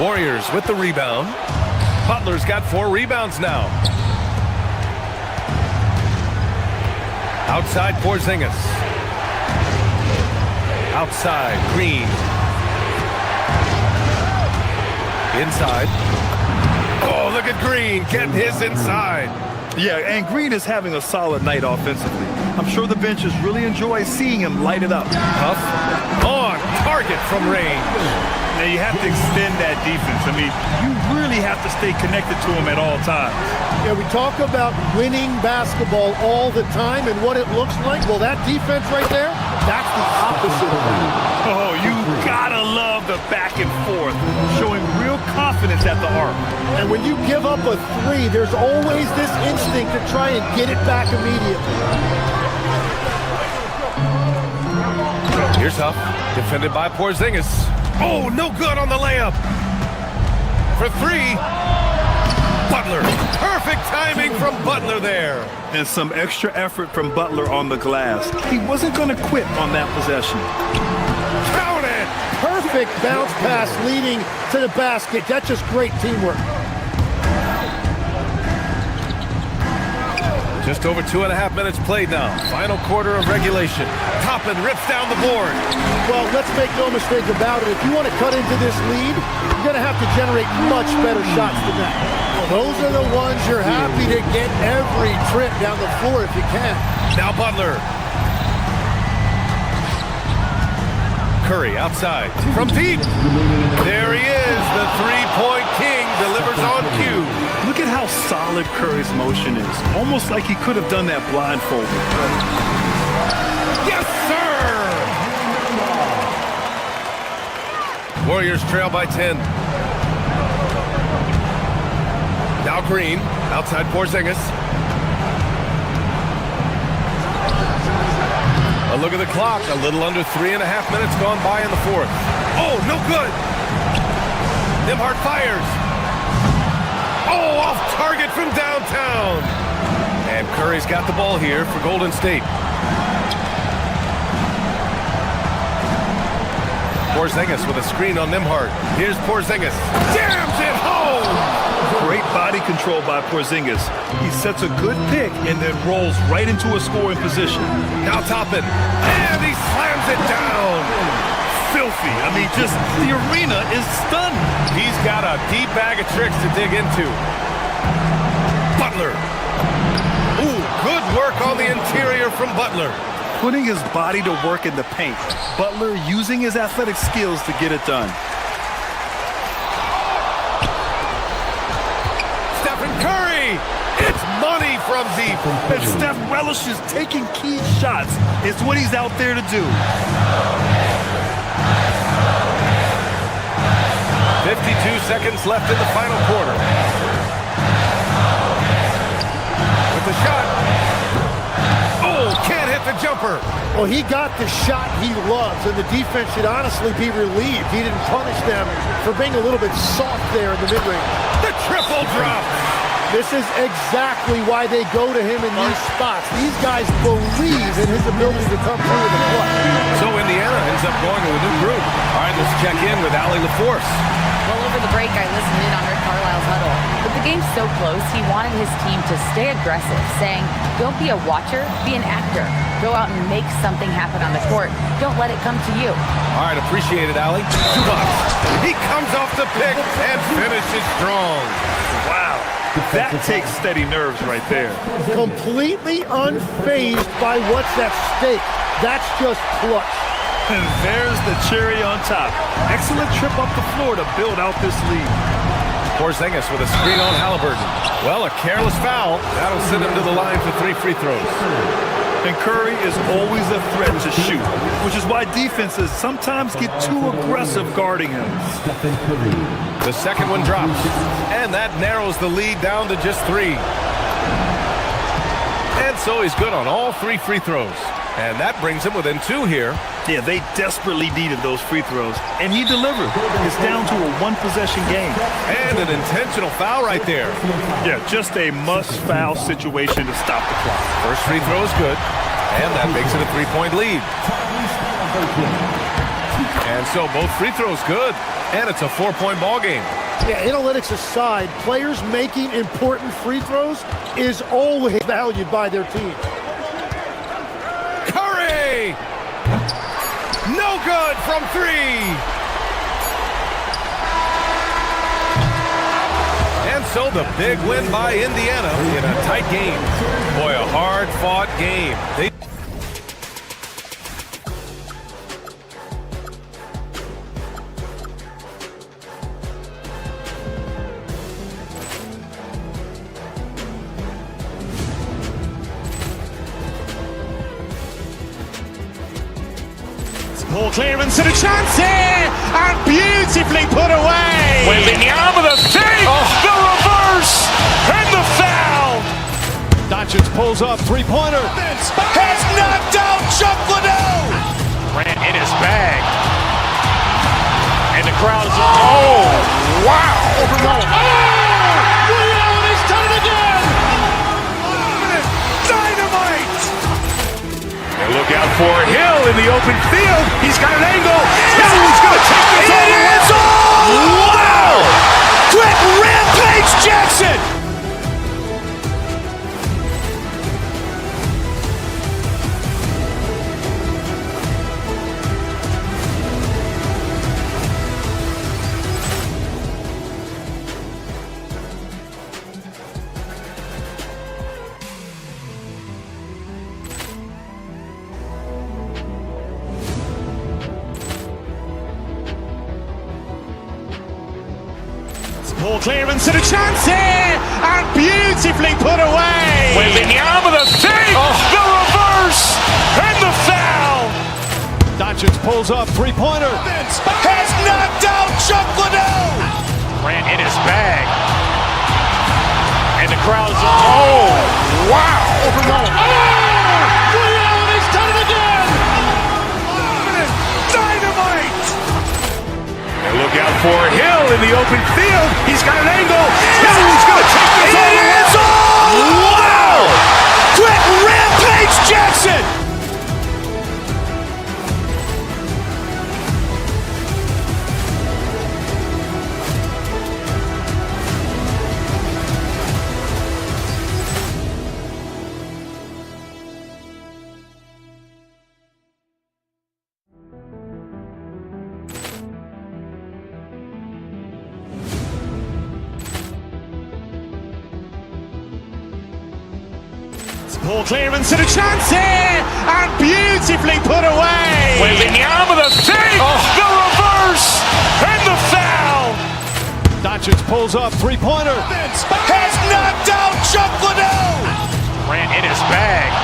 Warriors with the rebound. Butler's got 4 rebounds now. Outside Porzingis. Outside Green. Inside. Oh, look at Green getting his inside. Yeah, and Green is having a solid night offensively. I'm sure the benches really enjoy seeing him light it up. Huff on target from range. Now you have to extend that defense. I mean, you really have to stay connected to him at all times. Yeah, we talk about winning basketball all the time and what it looks like. Well, that defense right there, that's the opposite of that. Oh, you gotta love the back and forth, showing real confidence at the arc. And when you give up a 3, there's always this instinct to try and get it back immediately. Here's Huff, defended by Porzingis. Oh, no good on the layup. For 3, Butler. Perfect timing from Butler there. And some extra effort from Butler on the glass. He wasn't going to quit on that possession. Count it. Perfect bounce pass leading to the basket. That's just great teamwork. Just over 2.5 minutes played now. Final quarter of regulation. Toppin rips down the board. Well, let's make no mistake about it. If you want to cut into this lead, you're going to have to generate much better shots than that. Well, those are the ones you're happy to get every trip down the floor if you can. Now Butler. Curry outside from deep. There he is, the 3-point king, delivers on cue. Look at how solid Curry's motion is. Almost like he could have done that blindfolded. Yes, sir! Warriors trail by 10. Now Green, outside Porzingis. A look at the clock, a little under 3.5 minutes gone by in the fourth. Oh, no good! Nembhard fires. Oh, off target from downtown. And Curry's got the ball here for Golden State. Porzingis with a screen on Nembhard. Here's Porzingis. Jams it home! Great body control by Porzingis. He sets a good pick and then rolls right into a scoring position. Now Toppin. And he slams it down. Filthy. I mean, just the arena is stunned. He's got a deep bag of tricks to dig into. Butler. Ooh, good work on the interior from Butler. Putting his body to work in the paint. Butler using his athletic skills to get it done. Stephen Curry! It's money from deep. And Steph relishes taking key shots. It's what he's out there to do. 52 seconds left in the final quarter. With the shot. Oh, can't hit the jumper. Well, he got the shot he loves, and the defense should honestly be relieved. He didn't punish them for being a little bit soft there in the mid-range. The triple drop. This is exactly why they go to him in these spots. These guys believe in his ability to come through with the clutch. So Indiana ends up going to a new group. All right, let's check in with Allie LaForce. Well, over the break, I listened in on Rick Carlisle's huddle. With the game so close, he wanted his team to stay aggressive, saying, don't be a watcher, be an actor. Go out and make something happen on the court. Don't let it come to you. All right, appreciate it, Allie. Zubac. He comes off the pick and finishes strong. Wow. That takes steady nerves right there. Completely unfazed by what's at stake. That's just clutch. And there's the cherry on top. Excellent trip up the floor to build out this lead. Porzingis with a screen on Halliburton. Well, a careless foul. That'll send him to the line for 3 free throws. And Curry is always a threat to shoot, which is why defenses sometimes get too aggressive guarding him. The second one drops, and that narrows the lead down to just 3. And so he's good on all 3 free throws. And that brings him within 2 here. Yeah, they desperately needed those free throws, and he delivered. It's down to a 1-possession game. And an intentional foul right there. Yeah, just a must-foul situation to stop the clock. First free throw is good, and that makes it a 3-point lead. And so both free throws good, and it's a 4-point ball game. Yeah, analytics aside, players making important free throws is always valued by their team. Curry! No good from 3! And so the big win by Indiana in a tight game. Boy, a hard-fought game. Ball clearance and a chance here, and beautifully put away. Wembanyama the save, the reverse, and the foul. Doncic pulls up, 3-pointer. Has knocked out Chuck Liddell. Ran in his bag, and the crowd is wow. Liddell has done it again. Dynamite. And look out for Hill in the open field. He's got an angle. He's going to take this all the way. Wow! Quick rampage Jackson. Ball Ball clearance and a chance here, and beautifully put away. Wembanyama with a save, the reverse, and the foul. Doncic pulls up, three-pointer. Has knocked out Chuck Liddell. Grant in his bag. And the crowd's wow. Liddell has done it again. Dynamite. And look out for Hill in the open field. He's got an angle. Hill's going to take this all the way. Wow. Quick Rampage Jackson. Ball clearance and a chance here, and beautifully put away. Wembanyama with a save, the reverse, and the foul. Doncic pulls up, three-pointer. Has knocked out Chuck Liddell. Grant in his bag.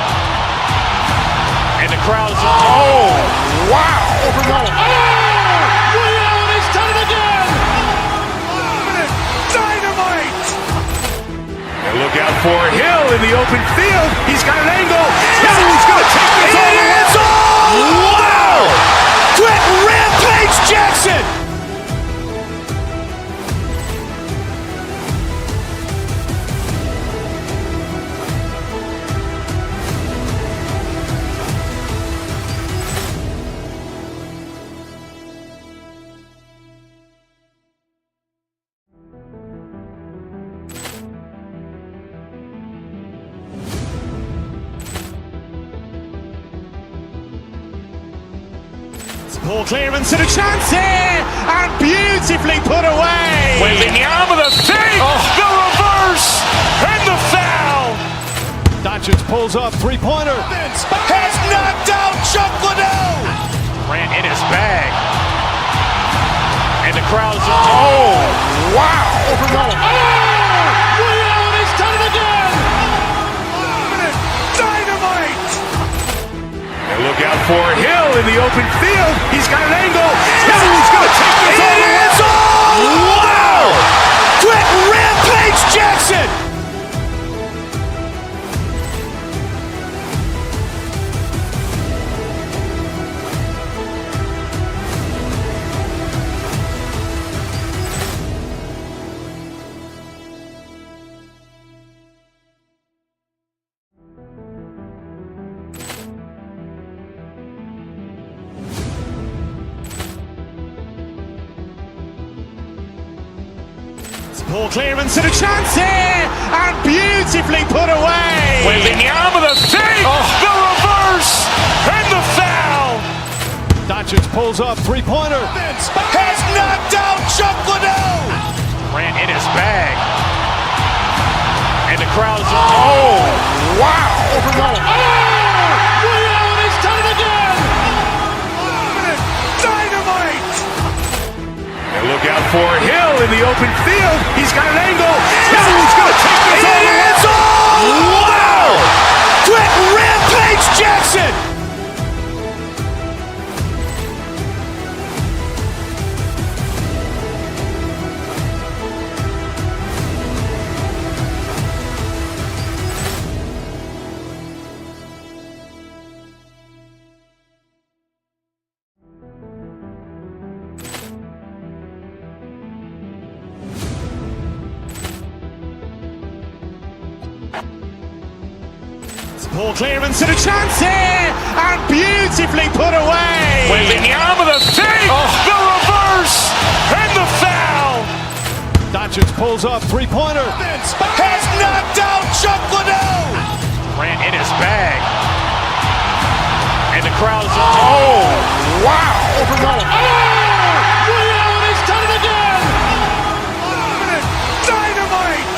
And the crowd's wow. Liddell has done it again. Dynamite. And look out for Hill in the open field. He's got an angle. Hill's going to take this all the way. Wow. Quick Rampage Jackson. Ball clearance and a chance here, and beautifully put away. Wembanyama with a save, the reverse, and the foul. Doncic pulls up, three-pointer. Has knocked out Chuck Liddell. Grant in his bag. And the crowd's wow. Liddell has done it again. Dynamite. And look out for Hill in the open field. He's got an angle. Hill's going to take this all the way. Wow. Quick Rampage Jackson. Ball clearance and a chance here, and beautifully put away. Wembanyama with a save, the reverse, and the foul. Doncic pulls up, three-pointer. Has knocked out Chuck Liddell. Grant in his bag. And the crowd's wow. Liddell has done it again. Dynamite. And look out for Hill in the open field. He's got an angle. Hill's going to take this all the way. Wow. Quick Rampage Jackson. Ball clearance and a chance here, and beautifully put away. Wembanyama with a save, the reverse, and the foul. Doncic pulls up, three-pointer. Has knocked out Chuck Liddell. Grant in his bag. And the crowd's wow. Liddell has done it again. Dynamite.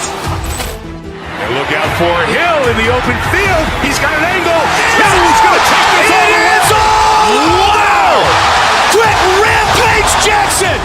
And look out for Hill in the open field. He's got an angle. Hill's going to take this all the way. Wow. Quick Rampage Jackson.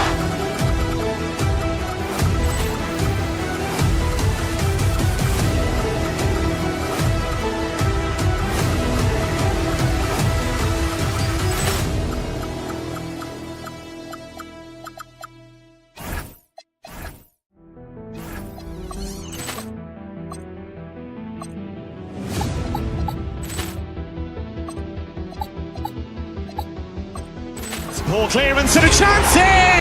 Poor clearance and a chance here!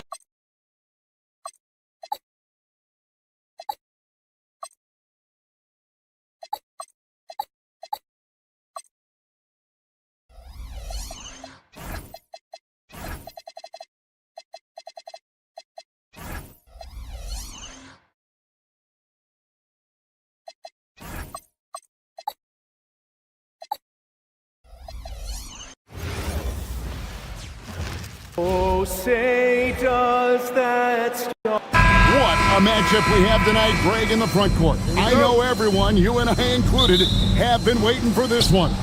Oh, say does that stop? What a matchup we have tonight, Greg, in the front court. I know everyone, you and I included, have been waiting for this one.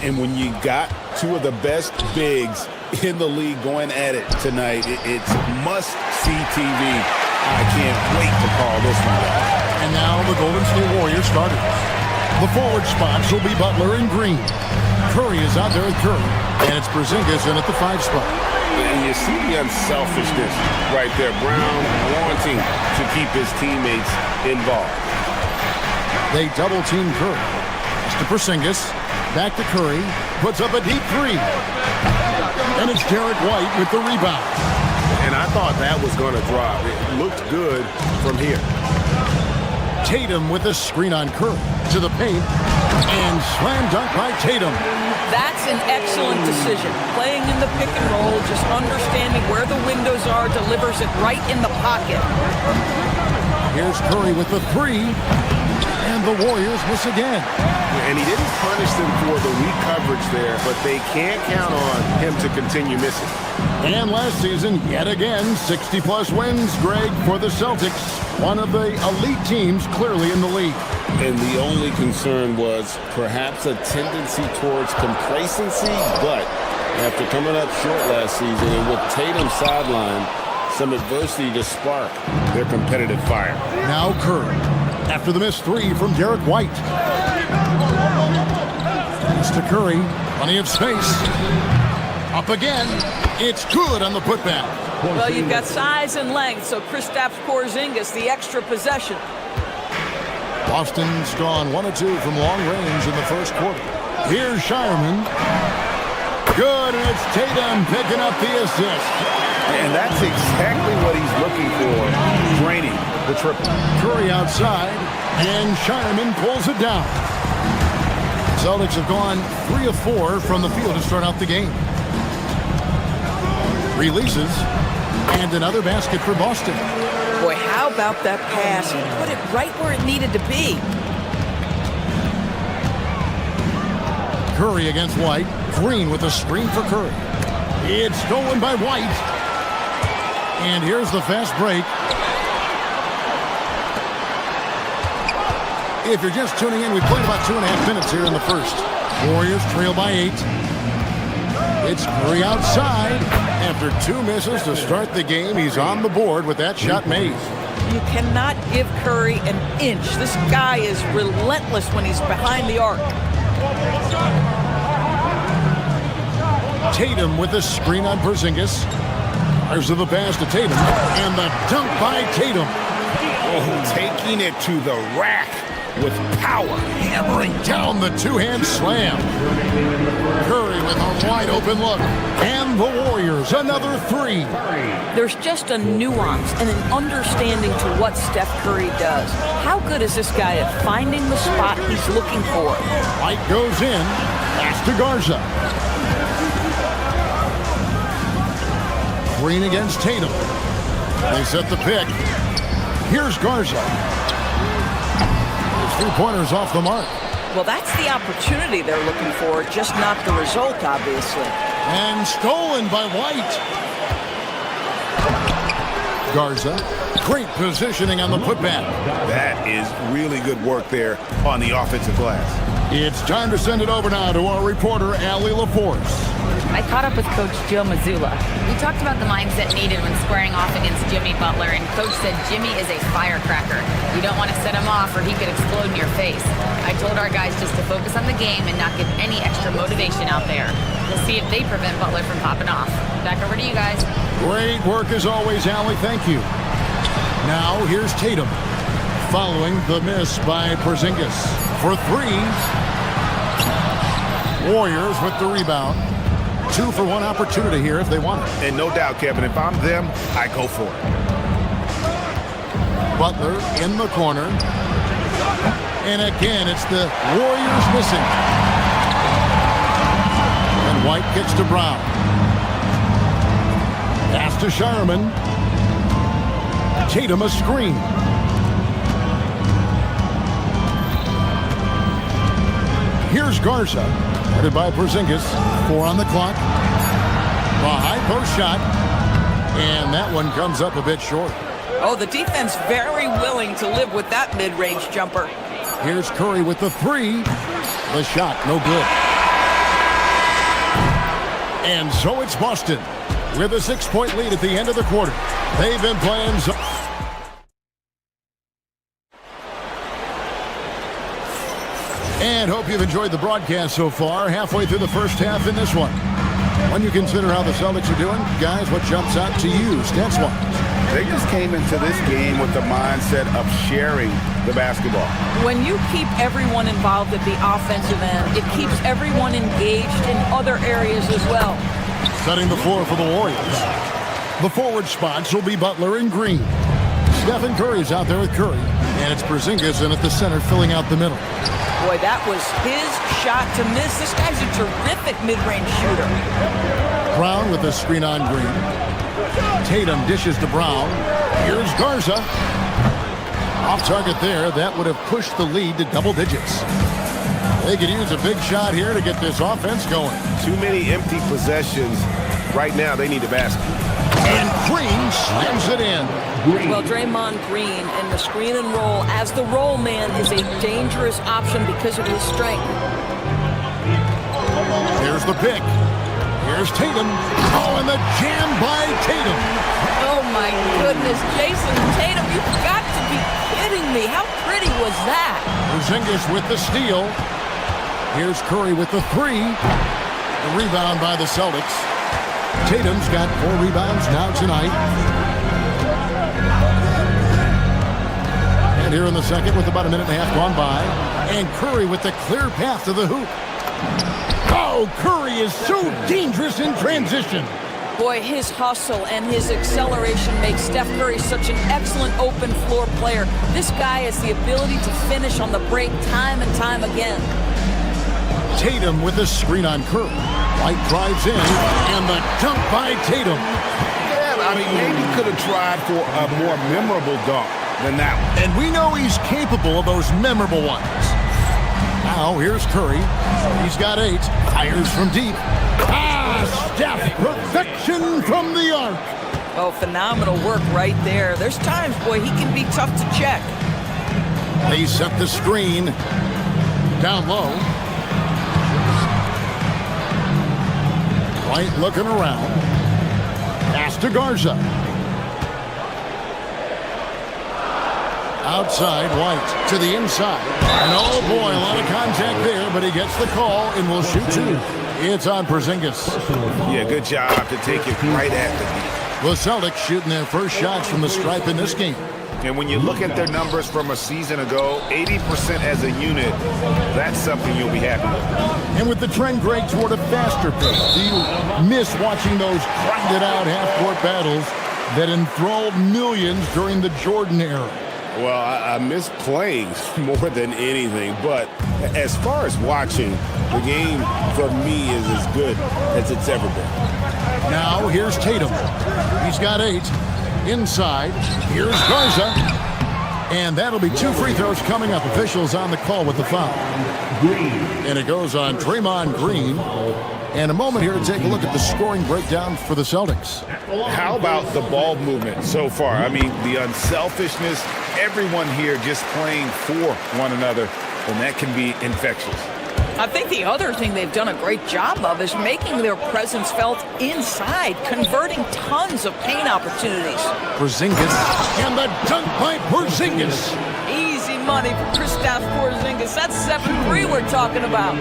And when you got two of the best bigs in the league going at it tonight, it's must-see TV. I can't wait to call this one out. And now the Golden State Warriors starters. The forward spots will be Butler and Green. Curry is out there at Curry, and it's Porzingis in at the 5 spot. And you see the unselfishness right there. Brown wanting to keep his teammates involved. They double-team Curry. It's to Porzingis. Back to Curry. Puts up a deep 3. And it's Derek White with the rebound. And I thought that was going to drop. It looked good from here. Tatum with a screen on Curry. To the paint. And slam dunk by Tatum. That's an excellent decision. Playing in the pick and roll, just understanding where the windows are, delivers it right in the pocket. Here's Curry with the 3. And the Warriors miss again. And he didn't punish them for the weak coverage there, but they can't count on him to continue missing. And last season, yet again, 60-plus wins, Greg, for the Celtics. One of the elite teams clearly in the league. And the only concern was perhaps a tendency towards complacency, but after coming up short last season and with Tatum sidelined, some adversity to spark their competitive fire. Now Curry, after the missed 3 from Derek White. It's to Curry, plenty of space. Up again, it's good on the putback. Well, you've got size and length, so Kristaps Porzingis, the extra possession. Boston's gone 1 of 2 from long range in the first quarter. Here's Shireman. Good, and it's Tatum picking up the assist. And that's exactly what he's looking for, draining the triple. Curry outside, and Shireman pulls it down. Celtics have gone 3 of 4 from the field to start out the game. Releases, and another basket for Boston. Boy, how about that pass? He put it right where it needed to be. Curry against White. Green with a screen for Curry. It's stolen by White. And here's the fast break. If you're just tuning in, we played about 2.5 minutes here in the first. Warriors trail by 8. It's Curry outside. After 2 misses to start the game, he's on the board with that shot made. You cannot give Curry an inch. This guy is relentless when he's behind the arc. Tatum with a screen on Porzingis. There's the pass to Tatum. And the dunk by Tatum. Oh, taking it to the rack with power. Hammering down the 2-hand slam. Curry with a wide open look. And the Warriors, another 3. There's just a nuance and an understanding to what Steph Curry does. How good is this guy at finding the spot he's looking for? White goes in. Pass to Garza. Green against Tatum. They set the pick. Here's Garza. His 3-pointers off the mark. Well, that's the opportunity they're looking for, just not the result, obviously. And stolen by White. Garza. Great positioning on the putback. That is really good work there on the offensive glass. It's time to send it over now to our reporter, Allie LaForce. I caught up with Coach Joe Mazzulla. We talked about the mindset needed when squaring off against Jimmy Butler, and Coach said Jimmy is a firecracker. You don't want to set him off or he could explode in your face. I told our guys just to focus on the game and not give any extra motivation out there. We'll see if they prevent Butler from popping off. Back over to you guys. Great work as always, Allie. Thank you. Now here's Tatum, following the miss by Porzingis for 3. Warriors with the rebound. 2-for-1 opportunity here if they want it. And no doubt, Kevin, if I'm them, I go for it. Butler in the corner. And again, it's the Warriors missing. And White kicks to Brown. Pass to Sharman. Tatum a screen. Here's Garza, headed by Porzingis. 4 on the clock. A high post shot. And that one comes up a bit short. Oh, the defense very willing to live with that mid-range jumper. Here's Curry with the 3. The shot, no good. And so it's Boston with a 6-point lead at the end of the quarter. They've been playing and hope you've enjoyed the broadcast so far. Halfway through the first half in this one. When you consider how the Celtics are doing, guys, what jumps out to you stats-wise? They just came into this game with the mindset of sharing the basketball. When you keep everyone involved at the offensive end, it keeps everyone engaged in other areas as well. Setting the floor for the Warriors. The forward spots will be Butler and Green. Stephen Curry's out there with Curry. And it's Porzingis in at the center filling out the middle. Boy, that was his shot to miss. This guy's a terrific mid-range shooter. Brown with the screen on Green. Tatum dishes to Brown. Here's Garza. Off target there. That would have pushed the lead to double digits. They could use a big shot here to get this offense going. Too many empty possessions. Right now, they need a basket. And Green slams it in. Well, Draymond Green in the screen and roll as the roll man is a dangerous option because of his strength. Here's the pick. Here's Tatum. Oh, and the jam by Tatum. Oh, my goodness. Jason Tatum, you've got to be kidding me. How pretty was that? Porzingis with the steal. Here's Curry with the 3. The rebound by the Celtics. Tatum's got 4 rebounds now tonight. And here in the second with about a minute and a half gone by. And Curry with the clear path to the hoop. Oh, Curry is so dangerous in transition. Boy, his hustle and his acceleration makes Steph Curry such an excellent open floor player. This guy has the ability to finish on the break time and time again. Tatum with the screen on Curry. White drives in, and the dunk by Tatum. Yeah, I mean, maybe could have tried for a more memorable dunk than that one. And we know he's capable of those memorable ones. Now, here's Curry. He's got 8. Fires from deep. Steph, perfection from the arc. Oh, phenomenal work right there. There's times, boy, he can be tough to check. They set the screen. Down low. White looking around. Pass to Garza. Outside, White to the inside. And oh boy, a lot of contact there, but he gets the call and will shoot 2. It's on Porzingis. Yeah, good job to take it right at the The Celtics shooting their first shots from the stripe in this game. And when you look at their numbers from a season ago, 80% as a unit, that's something you'll be happy with. And with the trend, Greg, toward a faster pace, do you miss watching those grinded-out half-court battles that enthralled millions during the Jordan era? Well, I miss playing more than anything, but as far as watching, the game for me is as good as it's ever been. Now, here's Tatum. He's got 8. Inside, here's Garza. And that'll be 2 free throws coming up. Officials on the call with the foul. And it goes on Draymond Green. And a moment here to take a look at the scoring breakdown for the Celtics. How about the ball movement so far? I mean, the unselfishness, everyone here just playing for one another, and that can be infectious. I think the other thing they've done a great job of is making their presence felt inside, converting tons of paint opportunities. Porzingis, and the dunk by Porzingis. Easy money for Kristaps Porzingis. That's 7-3 we're talking about.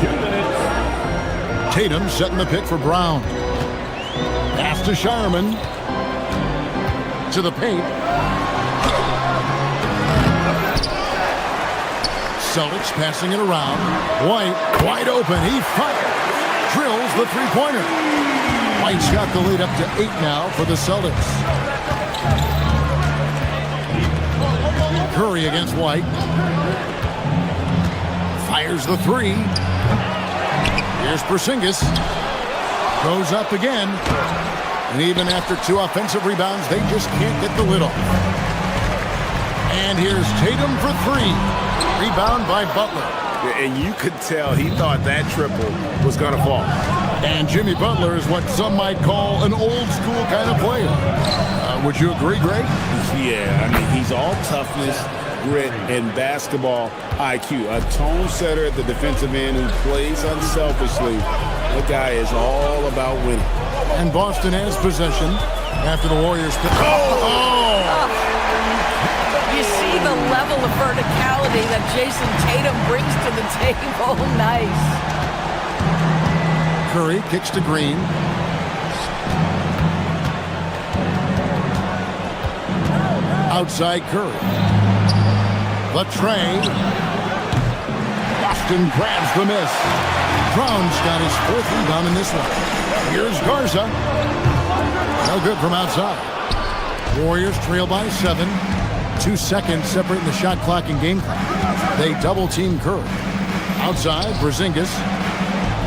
2 minutes. Tatum setting the pick for Brown. Pass to Sharman. To the paint. Celtics passing it around. White wide open. He fires. drills the three-pointer. White's got the lead up to 8 now for the Celtics. Curry against White. Fires the three. Here's Porzingis. Goes up again. And even after 2 offensive rebounds, they just can't get the lid off. And here's Tatum for 3. Rebound by Butler. And you could tell he thought that triple was going to fall. And Jimmy Butler is what some might call an old-school kind of player. Would you agree, Greg? Yeah, I mean, he's all toughness, grit, and basketball IQ. A tone setter at the defensive end who plays unselfishly. The guy is all about winning. And Boston has possession after the Warriors. You see the level of verticality that Jason Tatum brings to the table. Nice. Curry kicks to Green. Outside Curry. The tray. Boston grabs the miss. Brown's got his 4th rebound in this one. Here's Garza. No good from outside. Warriors trail by 7. 2 seconds separating the shot clock and game clock. They double-team Curry. Outside, Porzingis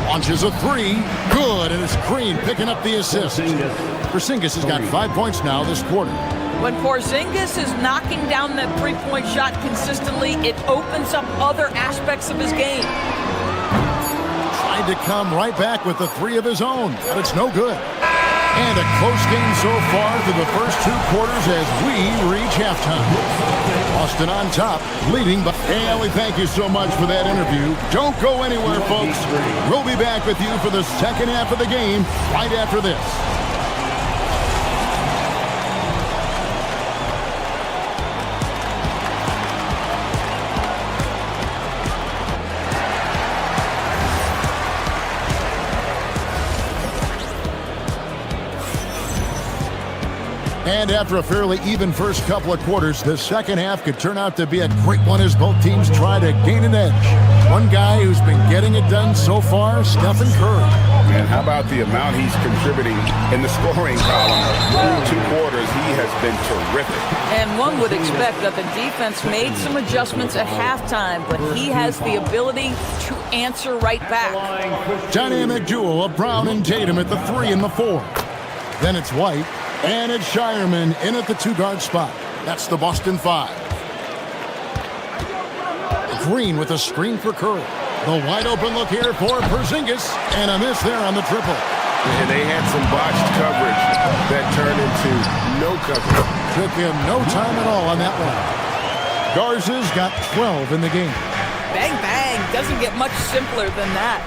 launches a 3. Good, and it's Green picking up the assist. Porzingis has got 5 points now this quarter. When Porzingis is knocking down that three-point shot consistently, it opens up other aspects of his game. Tried to come right back with the 3 of his own, but it's no good. And a close game so far through the first 2 quarters as we reach halftime. Boston on top, leading by... And we thank you so much for that interview. Don't go anywhere, folks. We'll be back with you for the second half of the game right after this. And after a fairly even first couple of quarters, the second half could turn out to be a great one as both teams try to gain an edge. One guy who's been getting it done so far, Stephen Curry. And how about the amount he's contributing in the scoring column? Through 2 quarters, he has been terrific. And one would expect that the defense made some adjustments at halftime, but he has the ability to answer right back. Dynamic duo of Brown and Tatum at the 3 and the 4. Then it's White. And it's Shireman in at the 2-guard spot. That's the Boston 5. Green with a screen for Curry. The wide open look here for Porzingis. And a miss there on the triple. And they had some botched coverage that turned into no coverage. Took him no time at all on that one. Garza's got 12 in the game. Bang, bang. Doesn't get much simpler than that.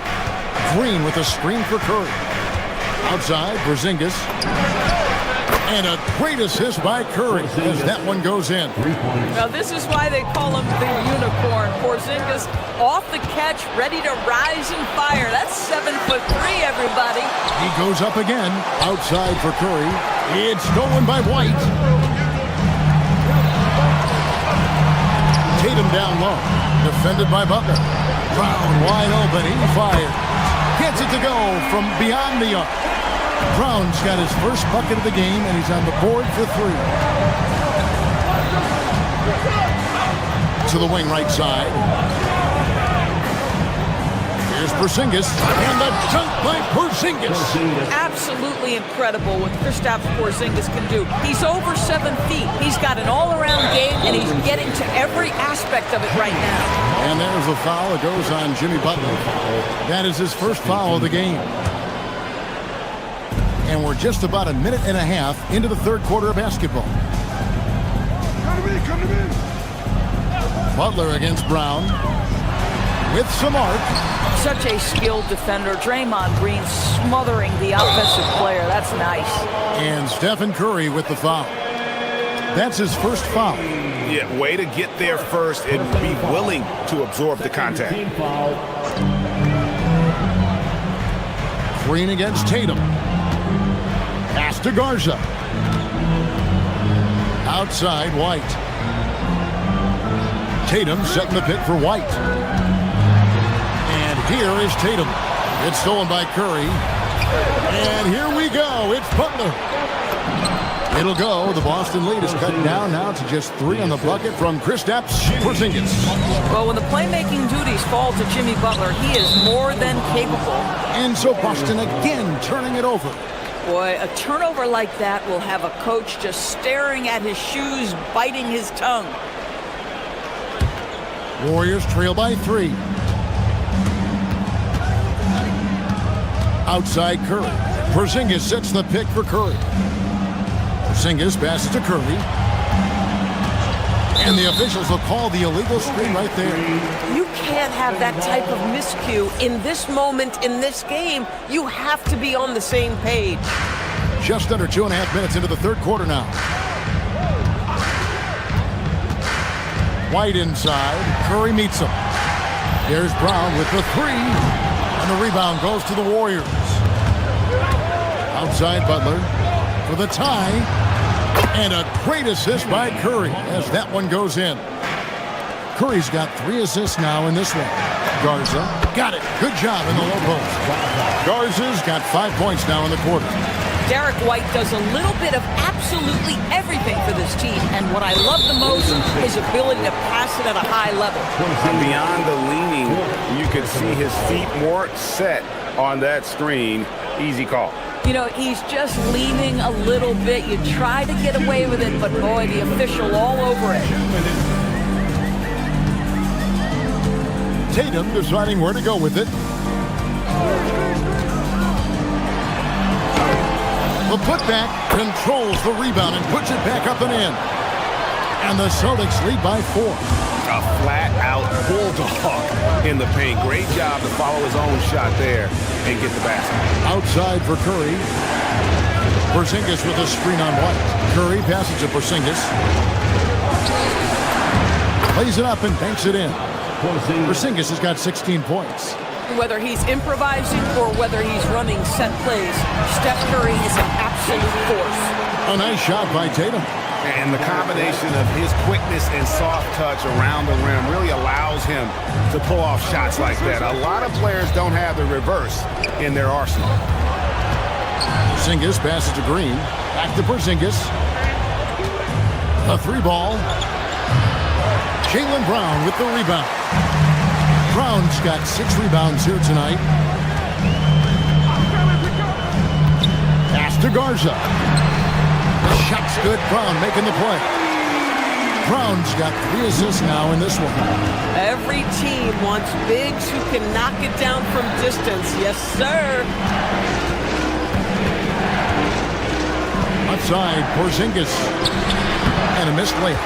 Green with a screen for Curry. Outside, Porzingis. And a great assist by Curry as that one goes in. Now this is why they call him the unicorn. Porzingis off the catch, ready to rise and fire. That's 7'3", everybody. He goes up again, outside for Curry. It's stolen by White. Tatum down low, defended by Butler. Brown wide open, he fires. Gets it to go from beyond the arc. Brown's got his first bucket of the game, and he's on the board for 3. To the wing right side. Here's Porzingis, and the dunk by Porzingis. Absolutely incredible what Kristaps Porzingis can do. He's over 7 feet. He's got an all-around game, and he's getting to every aspect of it right now. And there's a foul. It goes on Jimmy Butler. That is his first foul of the game. And we're just about a minute and a half into the third quarter of basketball. Come to me. Butler against Brown. With some arc. Such a skilled defender. Draymond Green smothering the offensive player. That's nice. And Stephen Curry with the foul. That's his first foul. Yeah, way to get there first and be willing to absorb the contact. Green against Tatum. Pass to Garza. Outside, White. Tatum setting the pick for White. And here is Tatum. It's stolen by Curry. And here we go. It's Butler. It'll go. The Boston lead is cut down now to just 3 on the bucket from Kristaps Porzingis. Well, when the playmaking duties fall to Jimmy Butler, he is more than capable. And so Boston again turning it over. Boy, a turnover like that will have a coach just staring at his shoes, biting his tongue. Warriors trail by 3. Outside Curry. Porzingis sets the pick for Curry. Porzingis passes to Curry. And the officials will call the illegal screen right there. You can't have that type of miscue in this moment in this game. You have to be on the same page. Just under 2.5 minutes into the third quarter now. White inside. Curry meets him. There's Brown with the 3. And the rebound goes to the Warriors. Outside Butler for the tie. And a great assist by Curry as that one goes in. Curry's got 3 assists now in this one. Garza got it. Good job in the low post. Garza's got 5 points now in the quarter. Derek White does a little bit of absolutely everything for this team. And what I love the most, his ability to pass it at a high level. Beyond the leaning, you could see his feet more set on that screen. Easy call. You know, he's just leaning a little bit. You try to get away with it, but boy, the official all over it. Tatum deciding where to go with it. The putback controls the rebound and puts it back up and in. And the Celtics lead by 4. A flat-out bulldog in the paint. Great job to follow his own shot there and get the basket. Outside for Curry. Porzingis with a screen on White. Curry passes to Porzingis. Plays it up and banks it in. Porzingis has got 16 points. Whether he's improvising or whether he's running set plays, Steph Curry is an absolute force. A nice shot by Tatum. And the combination of his quickness and soft touch around the rim really allows him to pull off shots like that. A lot of players don't have the reverse in their arsenal. Porzingis passes to Green. Back to Porzingis. A 3 ball. Jaylen Brown with the rebound. Brown's got 6 rebounds here tonight. Pass to Garza. The shot's good. Brown making the play. Brown's got 3 assists now in this one. Every team wants bigs who can knock it down from distance. Yes, sir. Outside, Porzingis. And a missed layup.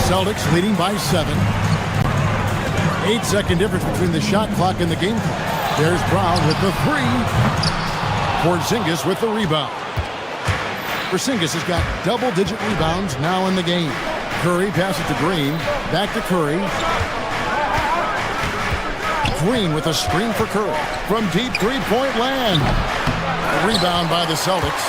Celtics leading by 7. 8-second difference between the shot clock and the game clock. There's Brown with the 3. Porzingis with the rebound. Porzingis has got double-digit rebounds now in the game. Curry passes to Green. Back to Curry. Green with a screen for Curry. From deep three-point land. A rebound by the Celtics.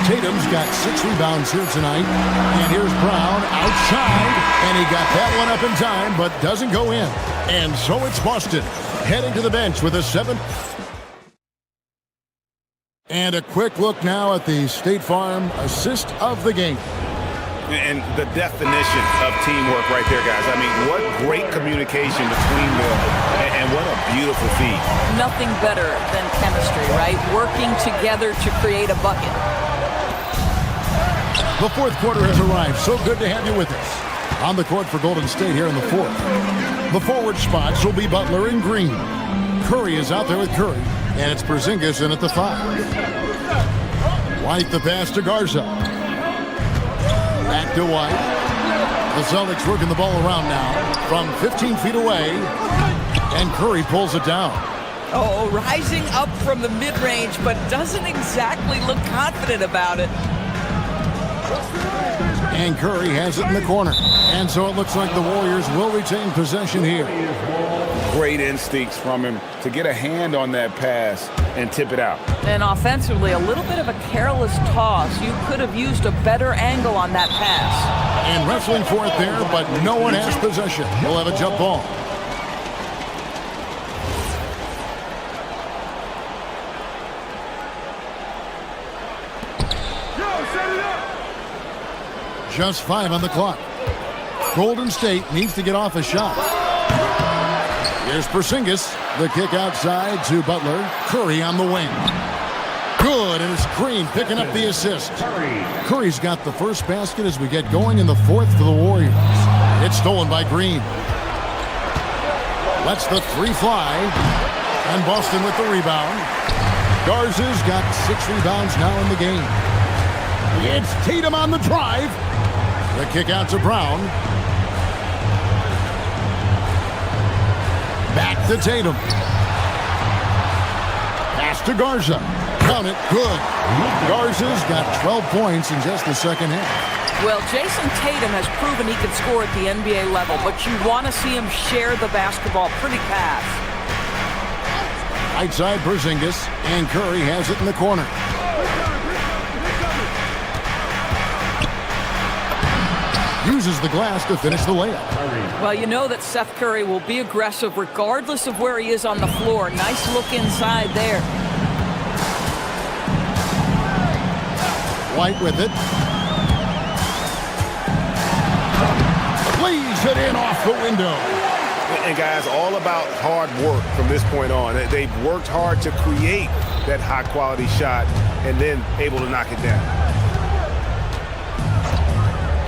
Tatum's got 6 rebounds here tonight. And here's Brown outside. And he got that one up in time, but doesn't go in. And so it's Boston heading to the bench with a 7. And a quick look now at the State Farm assist of the game. And the definition of teamwork right there, guys. I mean, what great communication between them, and what a beautiful feed. Nothing better than chemistry, right? Working together to create a bucket. The fourth quarter has arrived. So good to have you with us. On the court for Golden State here in the fourth. The forward spots will be Butler and Green. Curry is out there with Curry. And it's Porzingis in at the 5. White the pass to Garza. Back to White. The Celtics working the ball around now from 15 feet away. And Curry pulls it down. Oh, rising up from the mid-range, but doesn't exactly look confident about it. And Curry has it in the corner. And so it looks like the Warriors will retain possession here. Great instincts from him to get a hand on that pass and tip it out. And offensively, a little bit of a careless toss. You could have used a better angle on that pass. And wrestling for it there, but no one has possession. We'll have a jump ball. Just 5 on the clock. Golden State needs to get off a shot. Here's Porzingis. The kick outside to Butler. Curry on the wing. Good, and it's Green picking up the assist. Curry's got the first basket as we get going in the fourth for the Warriors. It's stolen by Green. Lets the three fly. And Boston with the rebound. Garza's got 6 rebounds now in the game. It's Tatum on the drive. The kick out to Brown. Back to Tatum. Pass to Garza. Count it. Good. Garza's got 12 points in just the second half. Well, Jason Tatum has proven he can score at the NBA level, but you want to see him share the basketball pretty fast. Right side Porzingis, and Curry has it in the corner. Uses the glass to finish the layup. Well, you know that Seth Curry will be aggressive regardless of where he is on the floor. Nice look inside there. White with it. Lays it in off the window. And guys, all about hard work from this point on. They've worked hard to create that high-quality shot and then able to knock it down.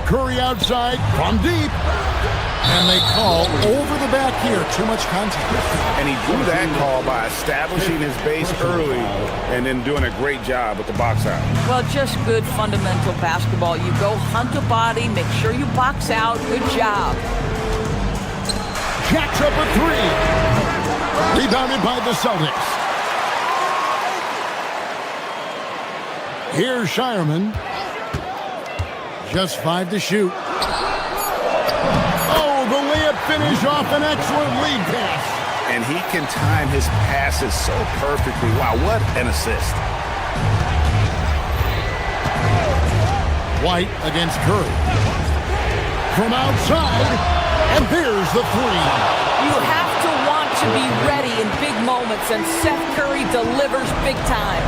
Curry outside from deep. And they call over the back here. Too much contact. And he drew that call by establishing his base early and then doing a great job with the box out. Well, just good fundamental basketball. You go hunt a body, make sure you box out. Good job. Jacks up a 3. Rebounded by the Celtics. Here's Shireman. Just 5 to shoot. Oh, the layup finish off an excellent lead pass. And he can time his passes so perfectly. Wow, what an assist. White against Curry. From outside, and there's the 3. You have to want to be ready in big moments, and Seth Curry delivers big time.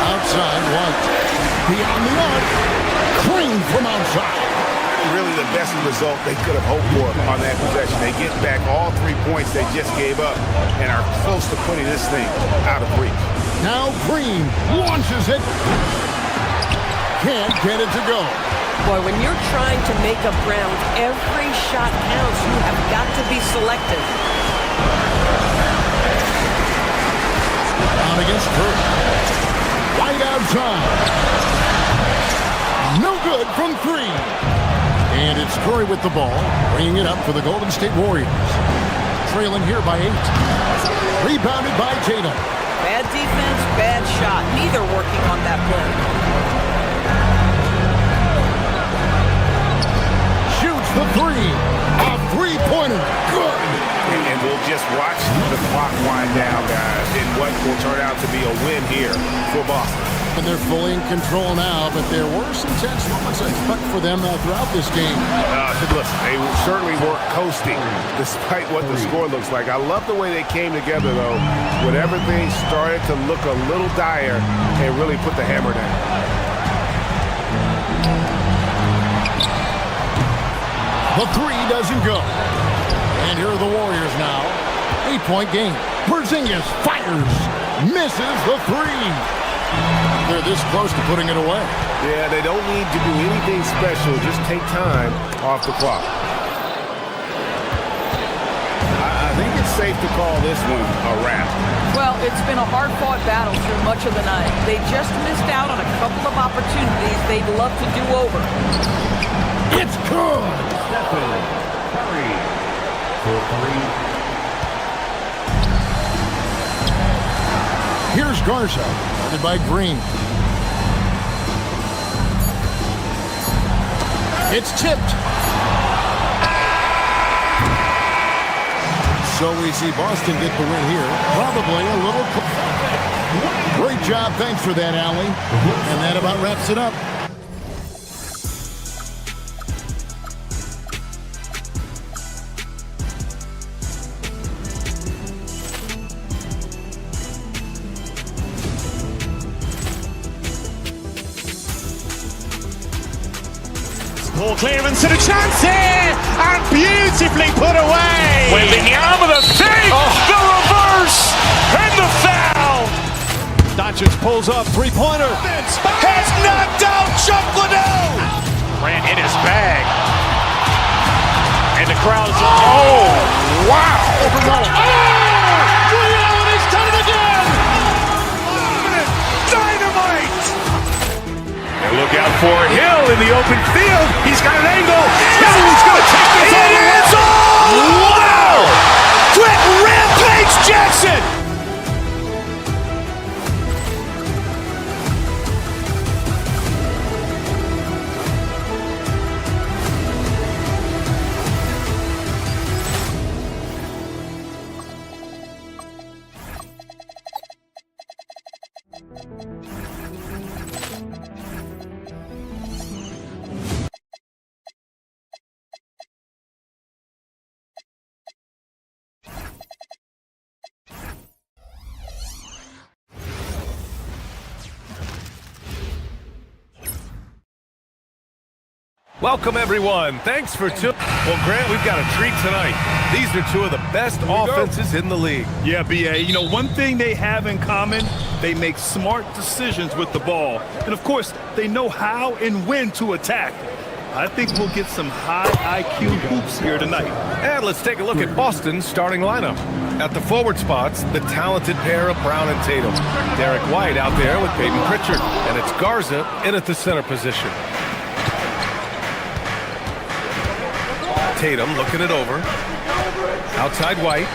Outside, White. Beyond the arc. Green from outside. Really the best result they could have hoped for on that possession. They get back all 3 points they just gave up and are close to putting this thing out of reach. Now Green launches it. Can't get it to go. Boy, when you're trying to make up ground, every shot counts. You have got to be selective. Down against Curry. White outside. No good from 3. And it's Curry with the ball, bringing it up for the Golden State Warriors. Trailing here by 8. Rebounded by Tatum. Bad defense, bad shot. Neither working on that play. Shoots the 3. A 3-pointer. Good. And we'll just watch the clock wind down, guys, in what will turn out to be a win here for Boston. And they're fully in control now, but there were some tense moments I expect for them throughout this game. Listen, they certainly weren't coasting despite what the score looks like. I love the way they came together, though, when everything started to look a little dire and really put the hammer down. The 3 doesn't go. And here are the Warriors now. 8-point game. Porzingis fires. Misses the 3. They're this close to putting it away. Yeah, they don't need to do anything special. Just take time off the clock. I think it's safe to call this one a wrap. Well, it's been a hard-fought battle through much of the night. They just missed out on a couple of opportunities they'd love to do over. It's good. Stephen Curry for 3. Here's Garza, guarded by Green. It's tipped. So we see Boston get the win here. Probably a little. Great job. Thanks for that, Allie. And that about wraps it up. Ball clearance and a chance here, and beautifully put away. Wembanyama the save, the reverse, and the foul. Doncic pulls up, three-pointer. Has knocked out Chuck Liddell. Ran in his bag. And the crowd is, oh, wow. And he's done it again. Dynamite. And look out for Hill in the open field. He's got an angle. He's going to take this all the way. It is all! Wow! Quick Rampage Jackson. Welcome, everyone. Thanks for tuning. Well, Grant, we've got a treat tonight. These are two of the best offenses in the league. Yeah, B.A., you know, one thing they have in common, they make smart decisions with the ball. And, of course, they know how and when to attack. I think we'll get some high IQ hoops here tonight. And let's take a look at Boston's starting lineup. At the forward spots, the talented pair of Brown and Tatum. Derek White out there with Peyton Pritchard. And it's Garza in at the center position. Tatum looking it over. Outside White.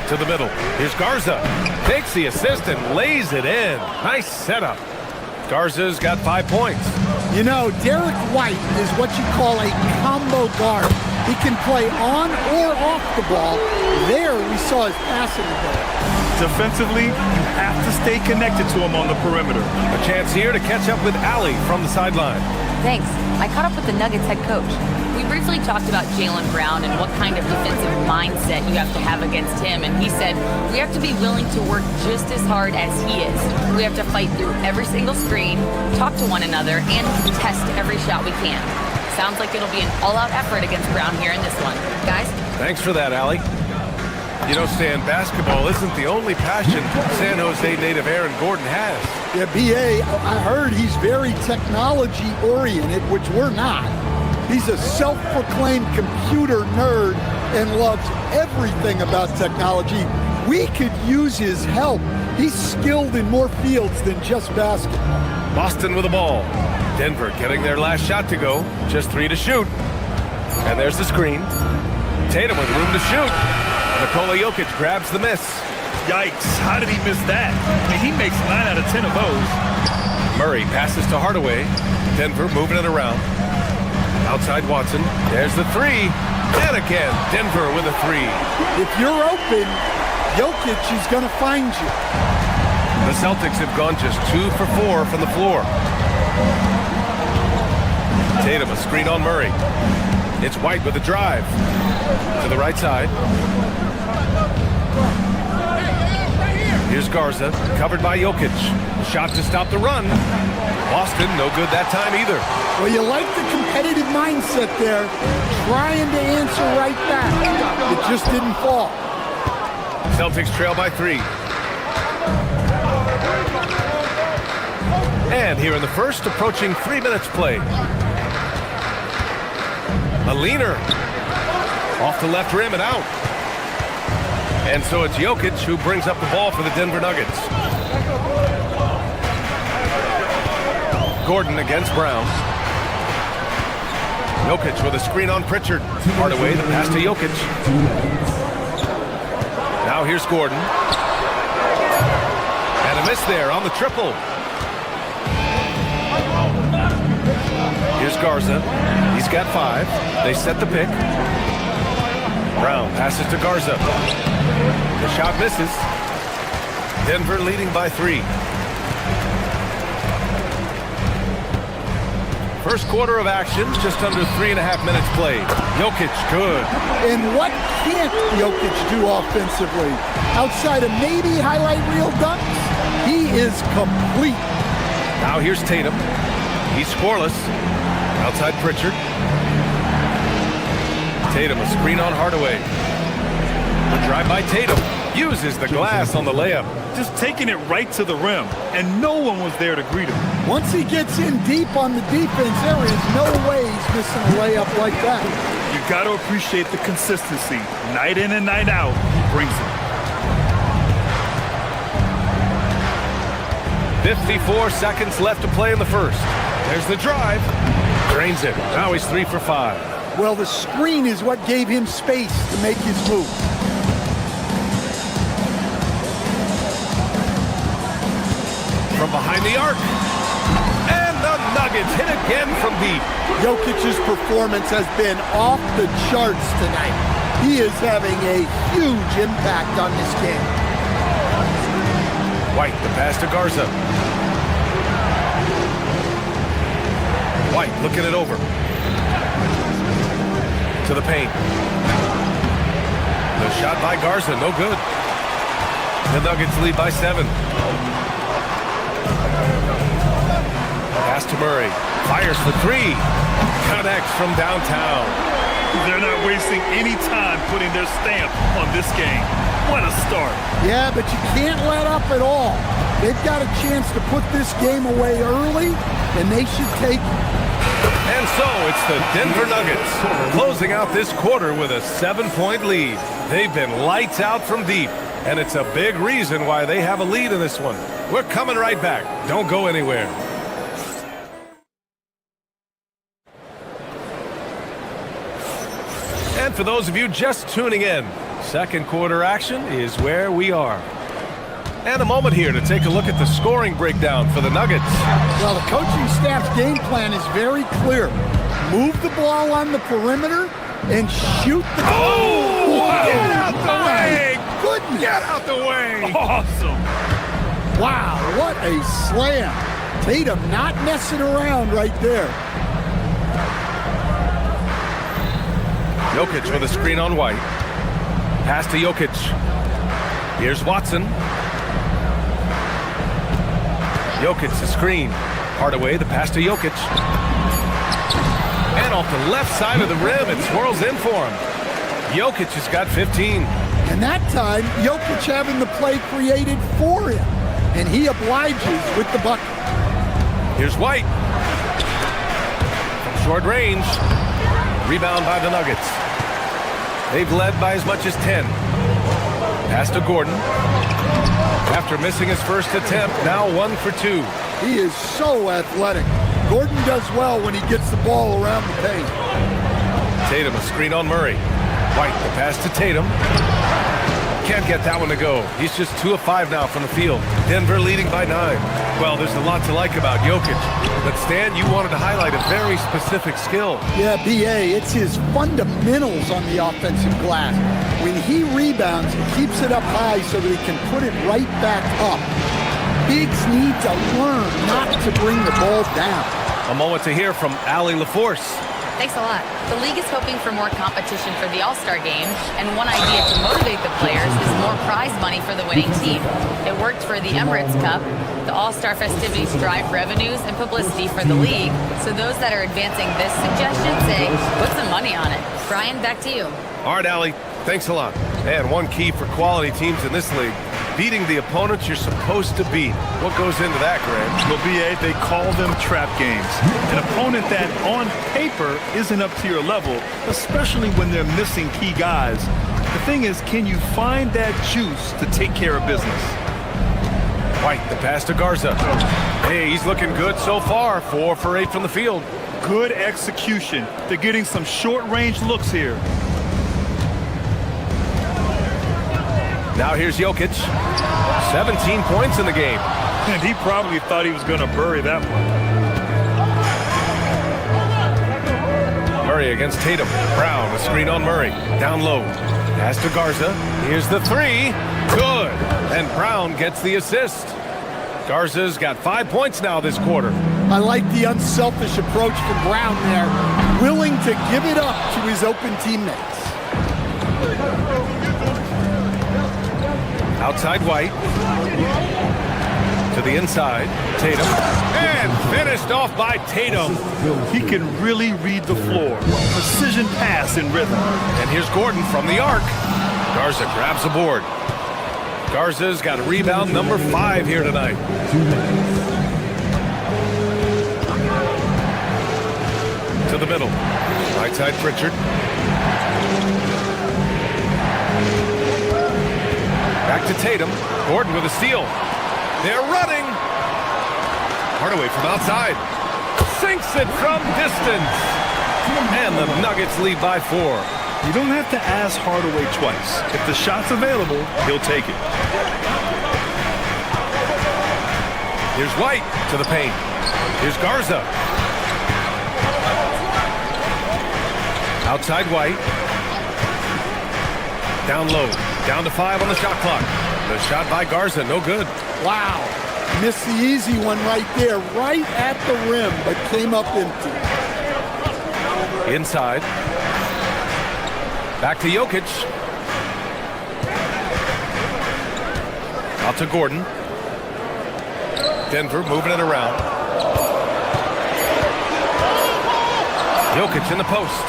To the middle. Here's Garza. Takes the assist and lays it in. Nice setup. Garza's got 5 points. You know, Derek White is what you call a combo guard. He can play on or off the ball. There we saw his passing ability. Defensively, you have to stay connected to him on the perimeter. A chance here to catch up with Allie from the sideline. Thanks. I caught up with the Nuggets head coach. We briefly talked about Jaylen Brown and what kind of defensive mindset you have to have against him, and he said, we have to be willing to work just as hard as he is. We have to fight through every single screen, talk to one another, and test every shot we can. Sounds like it'll be an all-out effort against Brown here in this one. Guys? Thanks for that, Allie. You know, Stan, basketball isn't the only passion San Jose native Aaron Gordon has. Yeah, B.A., I heard he's very technology-oriented, which we're not. He's a self-proclaimed computer nerd and loves everything about technology. We could use his help. He's skilled in more fields than just basketball. Boston with the ball. Denver getting their last shot to go. Just 3 to shoot. And there's the screen. Tatum with room to shoot. Nikola Jokic grabs the miss. Yikes, how did he miss that? I mean, he makes 9 out of 10 of those. Murray passes to Hardaway. Denver moving it around. Outside Watson. There's the three. And again, Denver with a three. If you're open, Jokic is going to find you. The Celtics have gone just 2 for 4 from the floor. Tatum, a screen on Murray. It's White with a drive. To the right side. Here's Garza, covered by Jokic. Shot to stop the run. Boston, no good that time either. Well, you like the competitive mindset there, trying to answer right back. It just didn't fall. Celtics trail by 3. And here in the first, approaching 3 minutes play. A leaner. Off the left rim and out. And so it's Jokic who brings up the ball for the Denver Nuggets. Gordon against Brown. Jokic with a screen on Pritchard. Hardaway, the pass to Jokic. Now here's Gordon. And a miss there on the triple. Here's Garza. He's got 5. They set the pick. Brown passes to Garza. The shot misses. Denver leading by 3. First quarter of action, just under 3.5 minutes played. Jokic, good. And what can't Jokic do offensively? Outside of maybe highlight reel dunks, He is complete. Now here's Tatum. He's scoreless. Outside Pritchard. Tatum, a screen on Hardaway. The drive by Tatum. Uses the glass on the layup. Just taking it right to the rim, and no one was there to greet him. Once he gets in deep on the defense, there is no way he's missing a layup like that. You got to appreciate the consistency. Night in and night out, he brings it. 54 seconds left to play in the first. There's the drive. Drains it. Now he's 3 for 5. Well, the screen is what gave him space to make his move. From behind the arc. And the Nuggets hit again from deep. Jokic's performance has been off the charts tonight. He is having a huge impact on this game. White, the pass to Garza. White looking it over. To the paint. The shot by Garza, no good. The Nuggets lead by 7. Pass to Murray. Fires for 3. Connects from downtown. They're not wasting any time putting their stamp on this game. What a start. Yeah, but you can't let up at all. They've got a chance to put this game away early, and they should take it. And so it's the Denver Nuggets closing out this quarter with a 7-point lead. They've been lights out from deep, and it's a big reason why they have a lead in this one. We're coming right back. Don't go anywhere. And for those of you just tuning in, second quarter action is where we are. And a moment here to take a look at the scoring breakdown for the Nuggets. Well, the coaching staff's game plan is very clear. Move the ball on the perimeter and shoot the ball. Oh! Get out the way! Goodness! Get out the way! Awesome! Wow, what a slam. Tatum not messing around right there. Jokic with a screen on White. Pass to Jokic. Here's Watson. Jokic the screen. Hardaway, the pass to Jokic. And off the left side of the rim, it swirls in for him. Jokic has got 15. And that time, Jokic having the play created for him. And he obliges with the bucket. Here's White. From short range. Rebound by the Nuggets. They've led by as much as 10. Pass to Gordon. After missing his first attempt, now 1 for 2. He is so athletic. Gordon does well when he gets the ball around the paint. Tatum, a screen on Murray. White, the pass to Tatum. Can't get that one to go. He's just 2 of 5 now from the field. Denver leading by 9. Well, there's a lot to like about Jokic. But Stan, you wanted to highlight a very specific skill. Yeah, B.A., it's his fundamentals on the offensive glass. When he rebounds, he keeps it up high so that he can put it right back up. Bigs need to learn not to bring the ball down. A moment to hear from Allie LaForce. Thanks a lot. The league is hoping for more competition for the All-Star game, and one idea to motivate the players is more prize money for the winning team. It worked for the Emirates Cup. The All-Star festivities drive revenues and publicity for the league, so those that are advancing this suggestion say, put some money on it. Brian, back to you. All right, Allie, thanks a lot. And one key for quality teams in this league, beating the opponents you're supposed to beat. What goes into that, Graham? Well, BA, they call them trap games. An opponent that, on paper, isn't up to your level, especially when they're missing key guys. The thing is, can you find that juice to take care of business? White, the pass to Garza. Hey, he's looking good so far. 4 for 8 from the field. Good execution. They're getting some short-range looks here. Now here's Jokic. 17 points in the game. And he probably thought he was going to bury that one. Murray against Tatum. Brown, a screen on Murray. Down low. Pass to Garza. Here's the 3. Good. And Brown gets the assist. Garza's got 5 points now this quarter. I like the unselfish approach from Brown there. Willing to give it up to his open teammates. Outside White. To the inside, Tatum. And finished off by Tatum. He can really read the floor. Precision pass in rhythm. And here's Gordon from the arc. Garza grabs the board. Garza's got a rebound number 5 here tonight. To the middle. Right side, Pritchard. Back to Tatum. Gordon with a steal. They're running. Hardaway from outside. Sinks it from distance. And the Nuggets lead by 4. You don't have to ask Hardaway twice. If the shot's available, he'll take it. Here's White to the paint. Here's Garza. Outside White. Down low. Down to 5 on the shot clock. The shot by Garza, no good. Wow. Missed the easy one right there, right at the rim, but came up empty. Inside. Back to Jokic. Out to Gordon. Denver moving it around. Jokic in the post.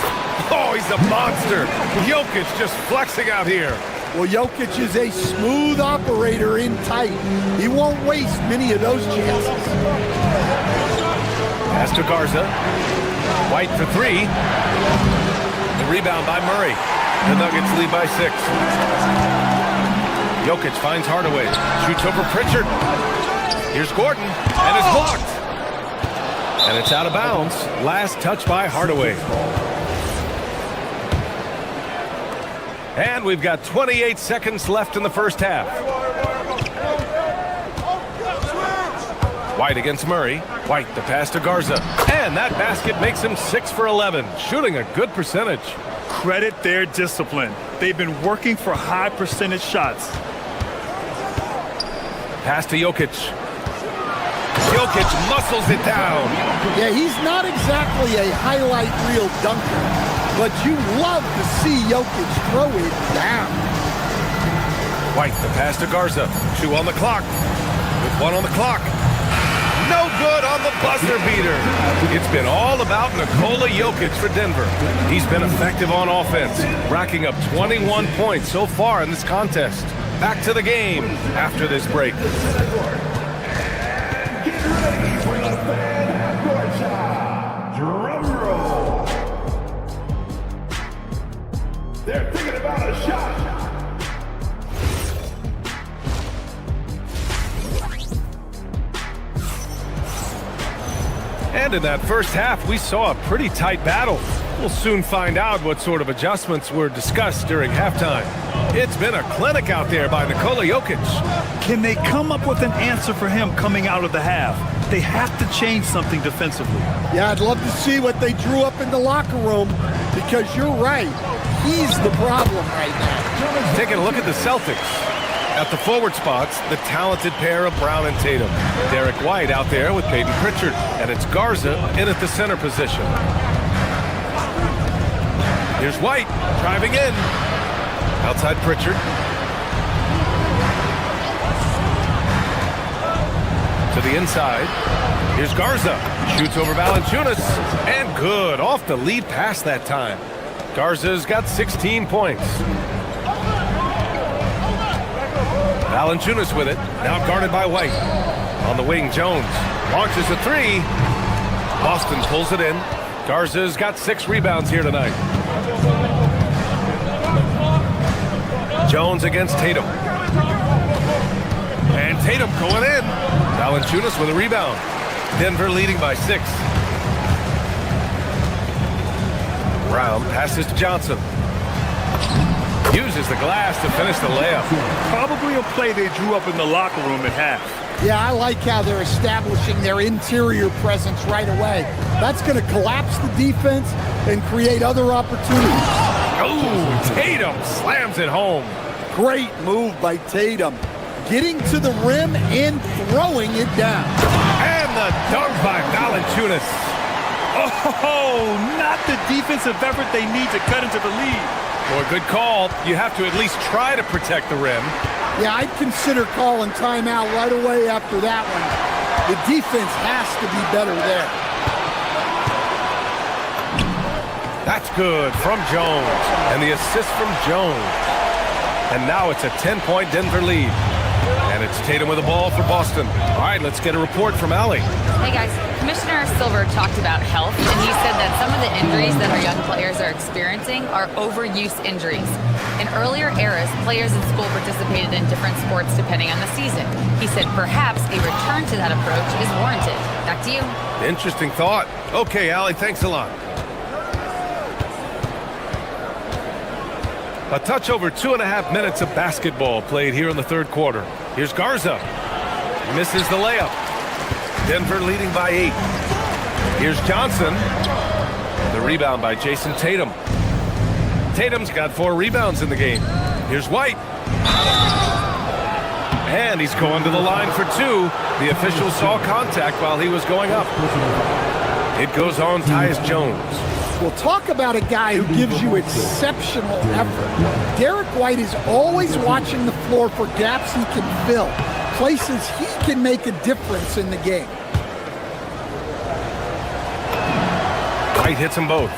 Oh, he's a monster. Jokic just flexing out here. Well, Jokic is a smooth operator in tight. He won't waste many of those chances. Pass to Garza. White for 3. The rebound by Murray. The Nuggets lead by 6. Jokic finds Hardaway. Shoots over Pritchard. Here's Gordon. And it's blocked. And it's out of bounds. Last touch by Hardaway. And we've got 28 seconds left in the first half. White against Murray. White, the pass to Garza. And that basket makes him 6 for 11, shooting a good percentage. Credit their discipline. They've been working for high percentage shots. Pass to Jokic. Jokic muscles it down. Yeah, he's not exactly a highlight reel dunker, but you love to see Jokic throw it down. White, the pass to Garza. 2 on the clock. With 1 on the clock. No good on the buzzer beater. It's been all about Nikola Jokic for Denver. He's been effective on offense, racking up 21 points so far in this contest. Back to the game after this break. Drum roll. They're thinking about a shot. And in that first half, we saw a pretty tight battle. We'll soon find out what sort of adjustments were discussed during halftime. It's been a clinic out there by Nikola Jokic. Can they come up with an answer for him coming out of the half? They have to change something defensively. Yeah, I'd love to see what they drew up in the locker room, because you're right. He's the problem right now. Taking a look at the Celtics. At the forward spots, the talented pair of Brown and Tatum. Derek White out there with Peyton Pritchard. And it's Garza in at the center position. Here's White driving in. Outside Pritchard. To the inside. Here's Garza. Shoots over Valanciunas. And good. Off the lead pass that time. Garza's got 16 points. Valanciunas with it. Now guarded by White. On the wing, Jones. Launches a 3. Boston pulls it in. Garza's got 6 rebounds here tonight. Jones against Tatum. And Tatum going in. Valanciunas with a rebound. Denver leading by 6. Brown passes to Johnson. Uses the glass to finish the layup. Probably a play they drew up in the locker room at half. Yeah, I like how they're establishing their interior presence right away. That's going to collapse the defense and create other opportunities. Oh, Tatum slams it home. Great move by Tatum. Getting to the rim and throwing it down. And the dunk by Valanciunas. Oh, not the defensive effort they need to cut into the lead. Well, good call. You have to at least try to protect the rim. Yeah, I'd consider calling timeout right away after that one. The defense has to be better there. That's good from Jones. And the assist from Jones. And now it's a 10-point Denver lead. And it's Tatum with the ball for Boston. All right, let's get a report from Allie. Hey guys, Commissioner Silver talked about health, and he said that some of the injuries that our young players are experiencing are overuse injuries. In earlier eras, players in school participated in different sports depending on the season. He said perhaps a return to that approach is warranted. Back to you. Interesting thought. Okay, Allie, thanks a lot. A touch over 2.5 minutes of basketball played here in the third quarter. Here's Garza. Misses the layup. Denver leading by 8. Here's Johnson. The rebound by Jason Tatum. Tatum's got 4 rebounds in the game. Here's White. And he's going to the line for 2. The official saw contact while he was going up. It goes on Tyus Jones. Well, talk about a guy who gives you exceptional effort. Derek White is always watching the floor for gaps he can fill, places he can make a difference in the game. White hits them both.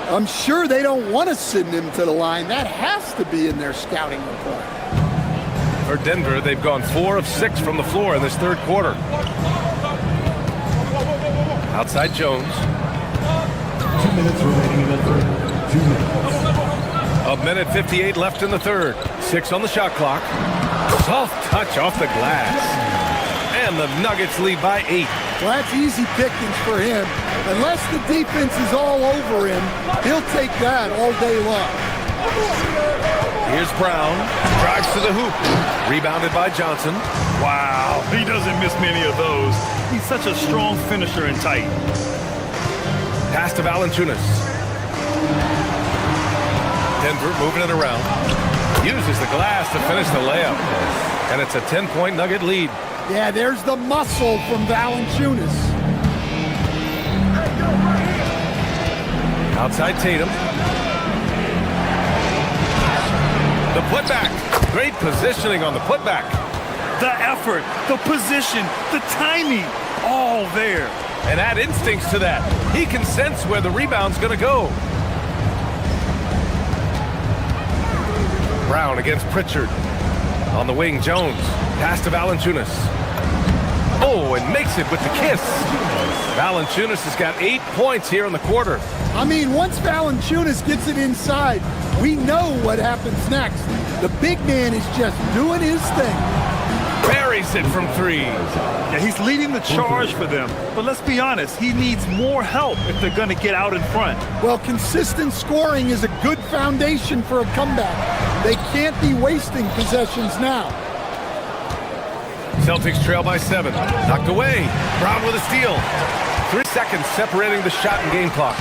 I'm sure they don't want to send him to the line. That has to be in their scouting report. For Denver, they've gone 4 of 6 from the floor in this third quarter. Outside Jones. 2 minutes remaining in the third. 2 minutes. A minute 58 left in the third. 6 on the shot clock. Soft touch off the glass. And the Nuggets lead by 8. Well, that's easy pickings for him. Unless the defense is all over him, he'll take that all day long. Here's Brown. Drives to the hoop. Rebounded by Johnson. Wow, he doesn't miss many of those. He's such a strong finisher and tight. Pass to Valanciunas. Denver moving it around. Uses the glass to finish the layup. And it's a 10-point Nugget lead. Yeah, there's the muscle from Valanciunas. Outside Tatum. The putback. Great positioning on the putback. The effort, the position, the timing, all there. And add instincts to that. He can sense where the rebound's going to go. Brown against Pritchard. On the wing, Jones. Pass to Valanciunas. Oh, and makes it with the kiss. Valanciunas has got 8 points here in the quarter. I mean, once Valanciunas gets it inside, we know what happens next. The big man is just doing his thing. Buries it from 3. Yeah, he's leading the charge for them. But let's be honest, he needs more help if they're going to get out in front. Well, consistent scoring is a good foundation for a comeback. They can't be wasting possessions now. Celtics trail by 7. Knocked away. Brown with a steal. 3 seconds separating the shot and game clocks.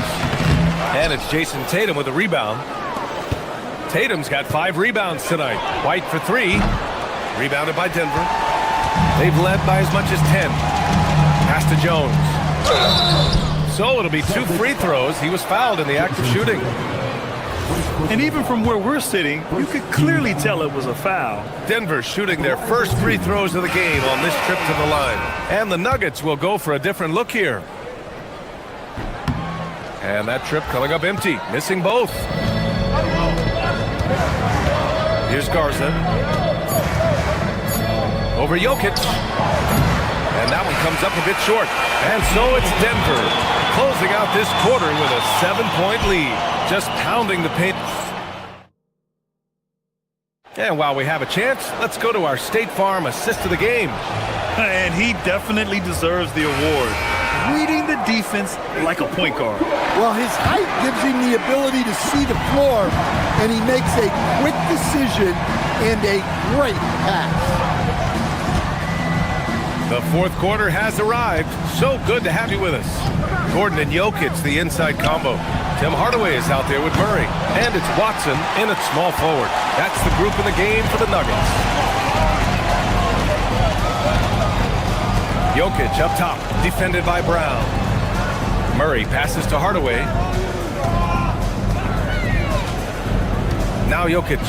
And it's Jason Tatum with a rebound. Tatum's got 5 rebounds tonight. White for 3. Rebounded by Denver. They've led by as much as 10. Pass to Jones. So it'll be 2 free throws. He was fouled in the act of shooting. And even from where we're sitting, you could clearly tell it was a foul. Denver shooting their first free throws of the game on this trip to the line. And the Nuggets will go for a different look here. And that trip coming up empty, missing both. Here's Garza. Over Jokic. And that one comes up a bit short. And so it's Denver closing out this quarter with a 7-point lead. Just pounding the paint. And while we have a chance, let's go to our State Farm assist of the game. And he definitely deserves the award. Reading the defense like a point guard. Well, his height gives him the ability to see the floor, and he makes a quick decision and a great pass. The fourth quarter has arrived. So good to have you with us. Gordon and Jokic, the inside combo. Tim Hardaway is out there with Murray. And it's Watson in at small forward. That's the group in the game for the Nuggets. Jokic up top, defended by Brown. Murray passes to Hardaway. Now Jokic.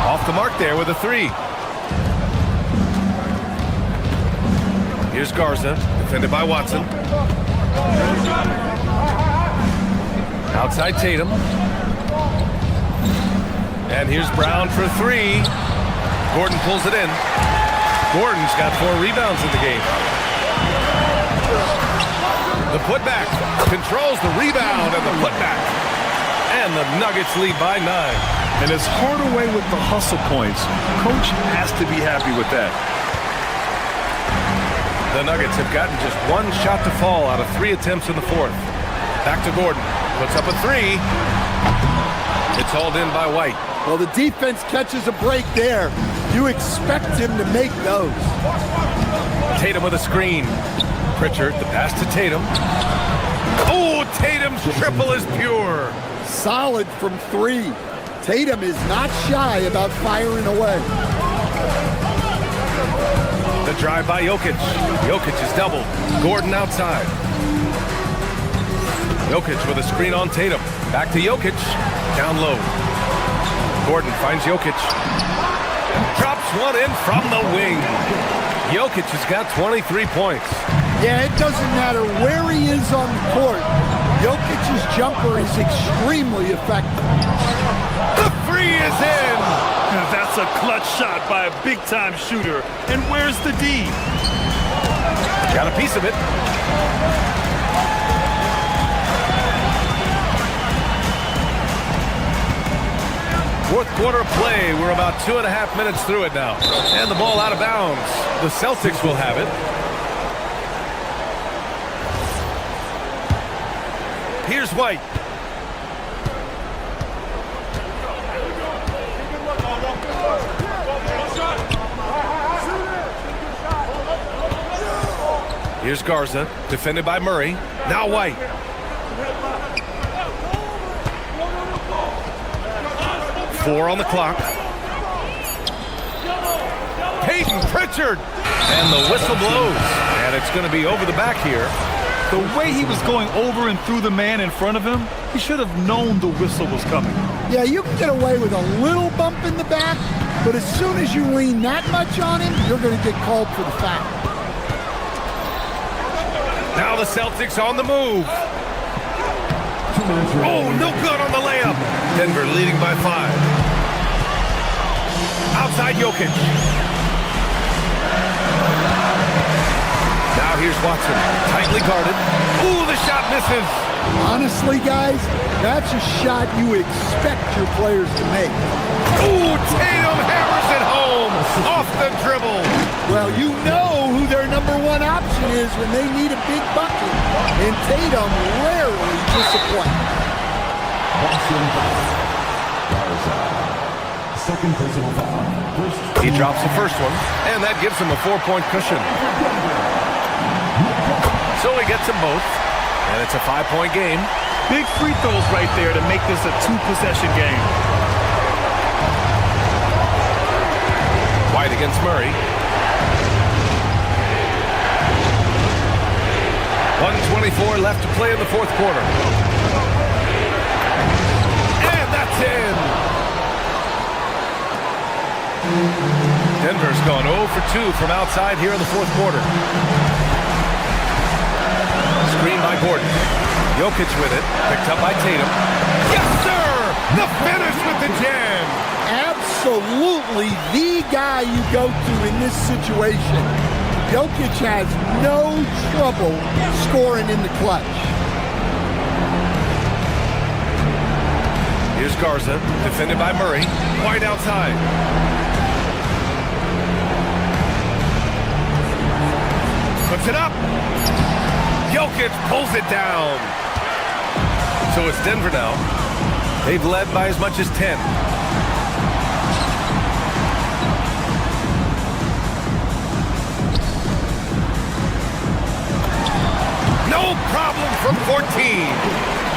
Off the mark there with a three. Here's Garza, defended by Watson. Outside Tatum. And here's Brown for three. Gordon pulls it in. Gordon's got 4 rebounds in the game. The putback controls the rebound and the putback. And the Nuggets lead by 9. And it's Hardaway with the hustle points. Coach has to be happy with that. The Nuggets have gotten just 1 shot to fall out of 3 attempts in the fourth. Back to Gordon. Puts up a three. It's hauled in by White. Well, the defense catches a break there. You expect him to make those. Tatum with a screen. Pritchard, the pass to Tatum. Oh, Tatum's triple is pure. Solid from 3. Tatum is not shy about firing away. The drive by Jokic. Jokic is doubled. Gordon outside. Jokic with a screen on Tatum. Back to Jokic. Down low. Gordon finds Jokic. Drops one in from the wing. Jokic has got 23 points. Yeah, it doesn't matter where he is on the court. Jokic's jumper is extremely effective. The three is in. That's a clutch shot by a big-time shooter. And where's the D? Got a piece of it. Fourth quarter of play. We're about 2.5 minutes through it now. And the ball out of bounds. The Celtics will have it. Here's White. Here's Garza, defended by Murray. Now White. Four on the clock. Peyton Pritchard. And the whistle blows. And it's going to be over the back here. The way he was going over and through the man in front of him, he should have known the whistle was coming. Yeah, you can get away with a little bump in the back, but as soon as you lean that much on him, you're going to get called for the foul. Now the Celtics on the move. Oh, no good on the layup. Denver leading by 5. Outside Jokic. Now here's Watson, tightly guarded. Ooh, the shot misses. Honestly, guys, that's a shot you expect your players to make. Ooh, Tatum hammers it home off the dribble. Well, you know who their number 1 option is when they need a big bucket, and Tatum rarely disappoints. Second personal foul. He drops the first one, and that gives him a 4-point cushion. So he gets them both, and it's a 5-point game. Big free throws right there to make this a 2-possession game. White against Murray. 1:24 left to play in the fourth quarter. And that's in. Denver's gone 0 for 2 from outside here in the fourth quarter. Screen by Gordon. Jokic with it. Picked up by Tatum. Yes, sir! The finish with the jam. Absolutely the guy you go to in this situation. Jokic has no trouble scoring in the clutch. Here's Garza, defended by Murray. White outside. Puts it up. Jokic pulls it down. So it's Denver now. They've led by as much as 10. No problem from 14.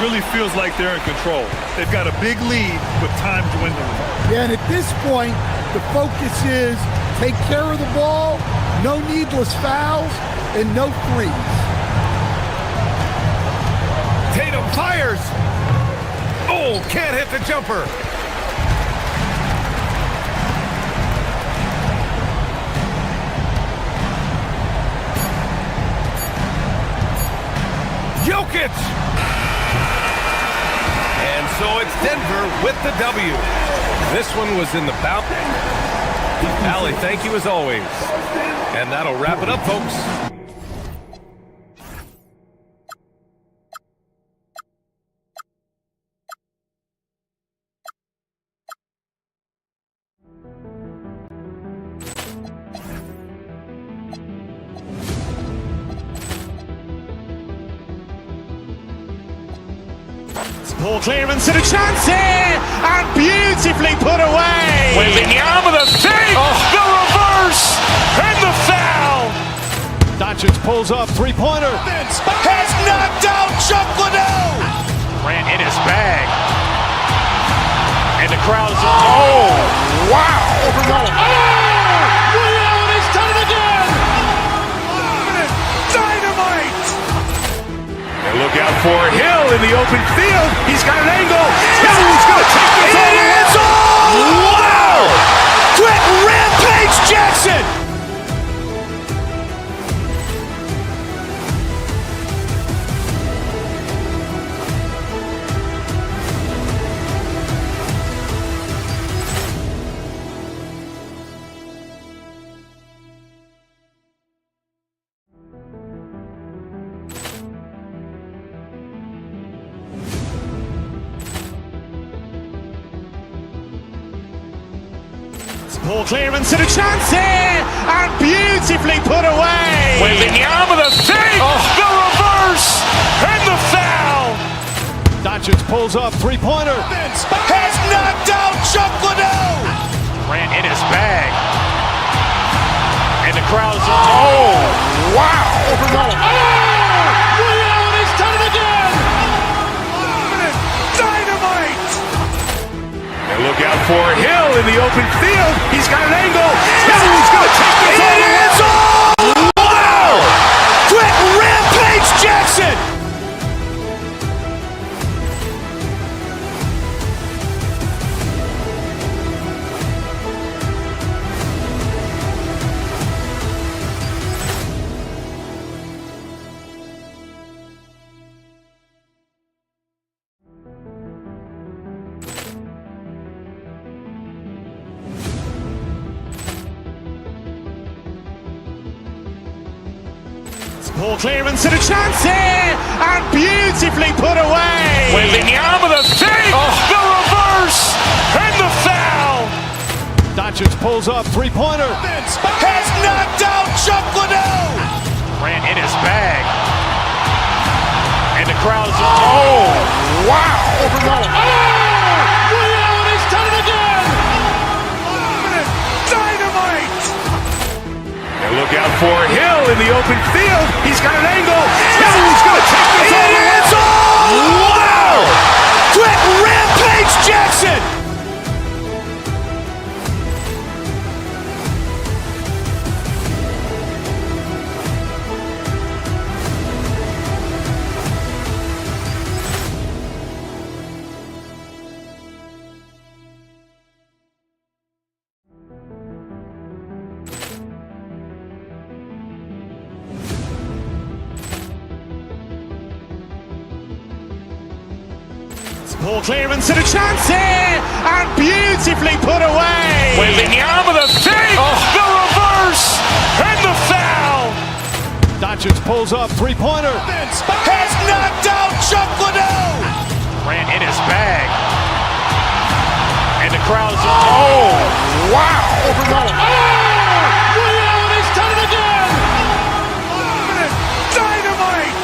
Really feels like they're in control. They've got a big lead with time dwindling. Yeah, and at this point, the focus is take care of the ball, no needless fouls, and no threes. Tatum fires. Oh, can't hit the jumper. Jokic. And so it's Denver with the W. This one was in the bounce. Allie, thank you as always. And that'll wrap it up, folks. Ball clearance and a chance here, and beautifully put away. Wembanyama the fake, the reverse, and the foul. Doncic pulls up, three-pointer. Has knocked out Chuck Liddell. Ran in his bag. And the crowd is, oh, wow. Overrun. Leon has done it again. Dynamite. And look out for Hill in the open field. He's got an angle. Hill's going to take this all the way. Wow. Quick Rampage Jackson. Ball clearance and a chance here, and beautifully put away. Wembanyama the fake, the reverse, and the foul. Doncic pulls up, three-pointer. Has knocked out Chuck Liddell. Ran in his bag. And the crowd is, oh, wow. Overrun. Leon has done it again. Dynamite. And look out for Hill in the open field. He's got an angle. Hill's going to take this all the way. Wow. Quick Rampage Jackson. Ball clearance and a chance here, and beautifully put away. Wembanyama the fake, the reverse, and the foul. Doncic pulls up, three-pointer. Has knocked out Chuck Liddell. Ran in his bag. And the crowd is, oh, wow. Overrun. Leon has done it again. Dynamite. And look out for Hill in the open field. He's got an angle. Hill's going to take this all the way. Wow. Quick Rampage Jackson. Ball clearance and a chance here, and beautifully put away. Wembanyama the fake, the reverse, and the foul. Doncic pulls up, three-pointer. Has knocked out Chuck Liddell. Ran in his bag. And the crowd is, oh, wow. Overrun. Leon has done it again. Dynamite.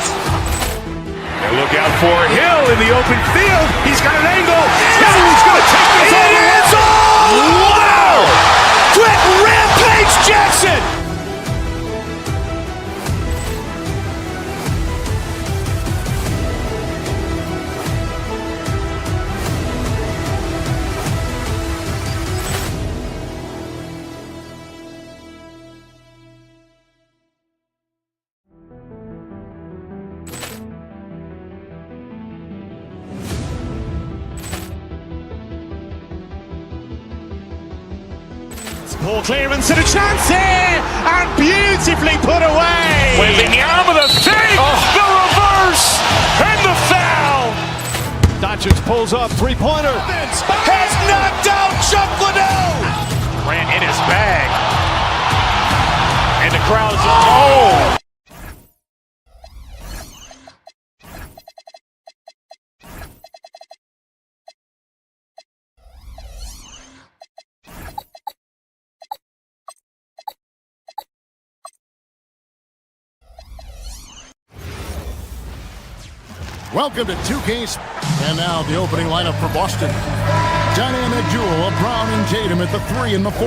And look out for Hill in the open field. He's got an angle. Hill's going to take this all the way. Wow. Quick Rampage Jackson. Ball clearance and a chance here, and beautifully put away. Wembanyama the fake, the reverse. reverse, and the foul. Doncic pulls up, three-pointer. Has knocked out Chuck Liddell. Grant in his bag. And the crowd's, oh! Welcome to 2K. And now the opening lineup for Boston. Dynamic duo of Brown and Tatum at the 3 and the 4.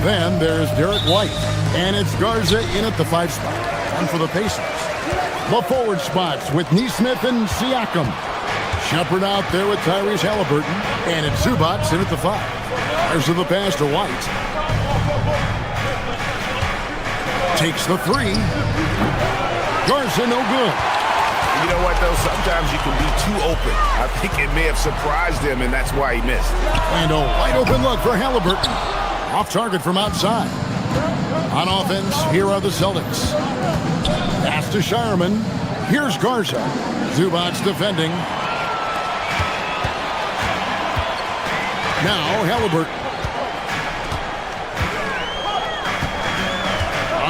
Then there's Derek White. And it's Garza in at the 5 spot. And for the Pacers, the forward spots with Nesmith and Siakam. Shepard out there with Tyrese Halliburton. And it's Zubac in at the 5. There's the pass to White. Takes the 3. Garza no good. You know what, though? Sometimes you can be too open. I think it may have surprised him, and that's why he missed. And a wide open look for Halliburton. Off target from outside. On offense, here are the Celtics. Pass to Shireman. Here's Garza. Zubac defending. Now Halliburton.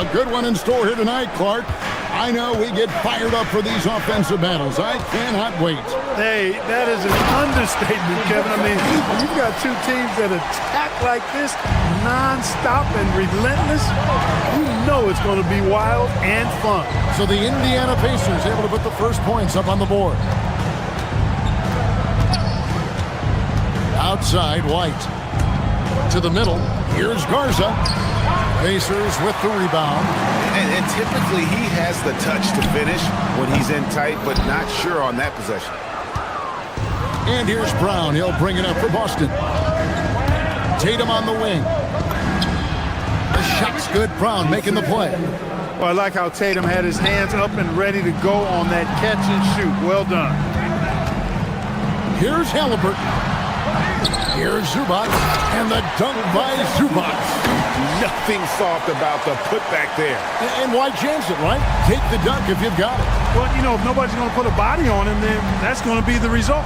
A good one in store here tonight, Clark. I know we get fired up for these offensive battles. I cannot wait. Hey, that is an understatement, Kevin. I mean, when you've got two teams that attack like this, non-stop and relentless, you know it's going to be wild and fun. So the Indiana Pacers able to put the first points up on the board. Outside, White. To the middle. Here's Garza. Pacers with the rebound. And typically he has the touch to finish when he's in tight, but not sure on that possession. And here's Brown. He'll bring it up for Boston. Tatum on the wing. The shot's good. Brown making the play. Well, I like how Tatum had his hands up and ready to go on that catch and shoot. Well done. Here's Halliburton. Here's Zubac. And the dunk by Zubac. Nothing soft about the putback there. And why chance it, right? Take the dunk if you've got it. Well, you know, if nobody's going to put a body on him, then that's going to be the result.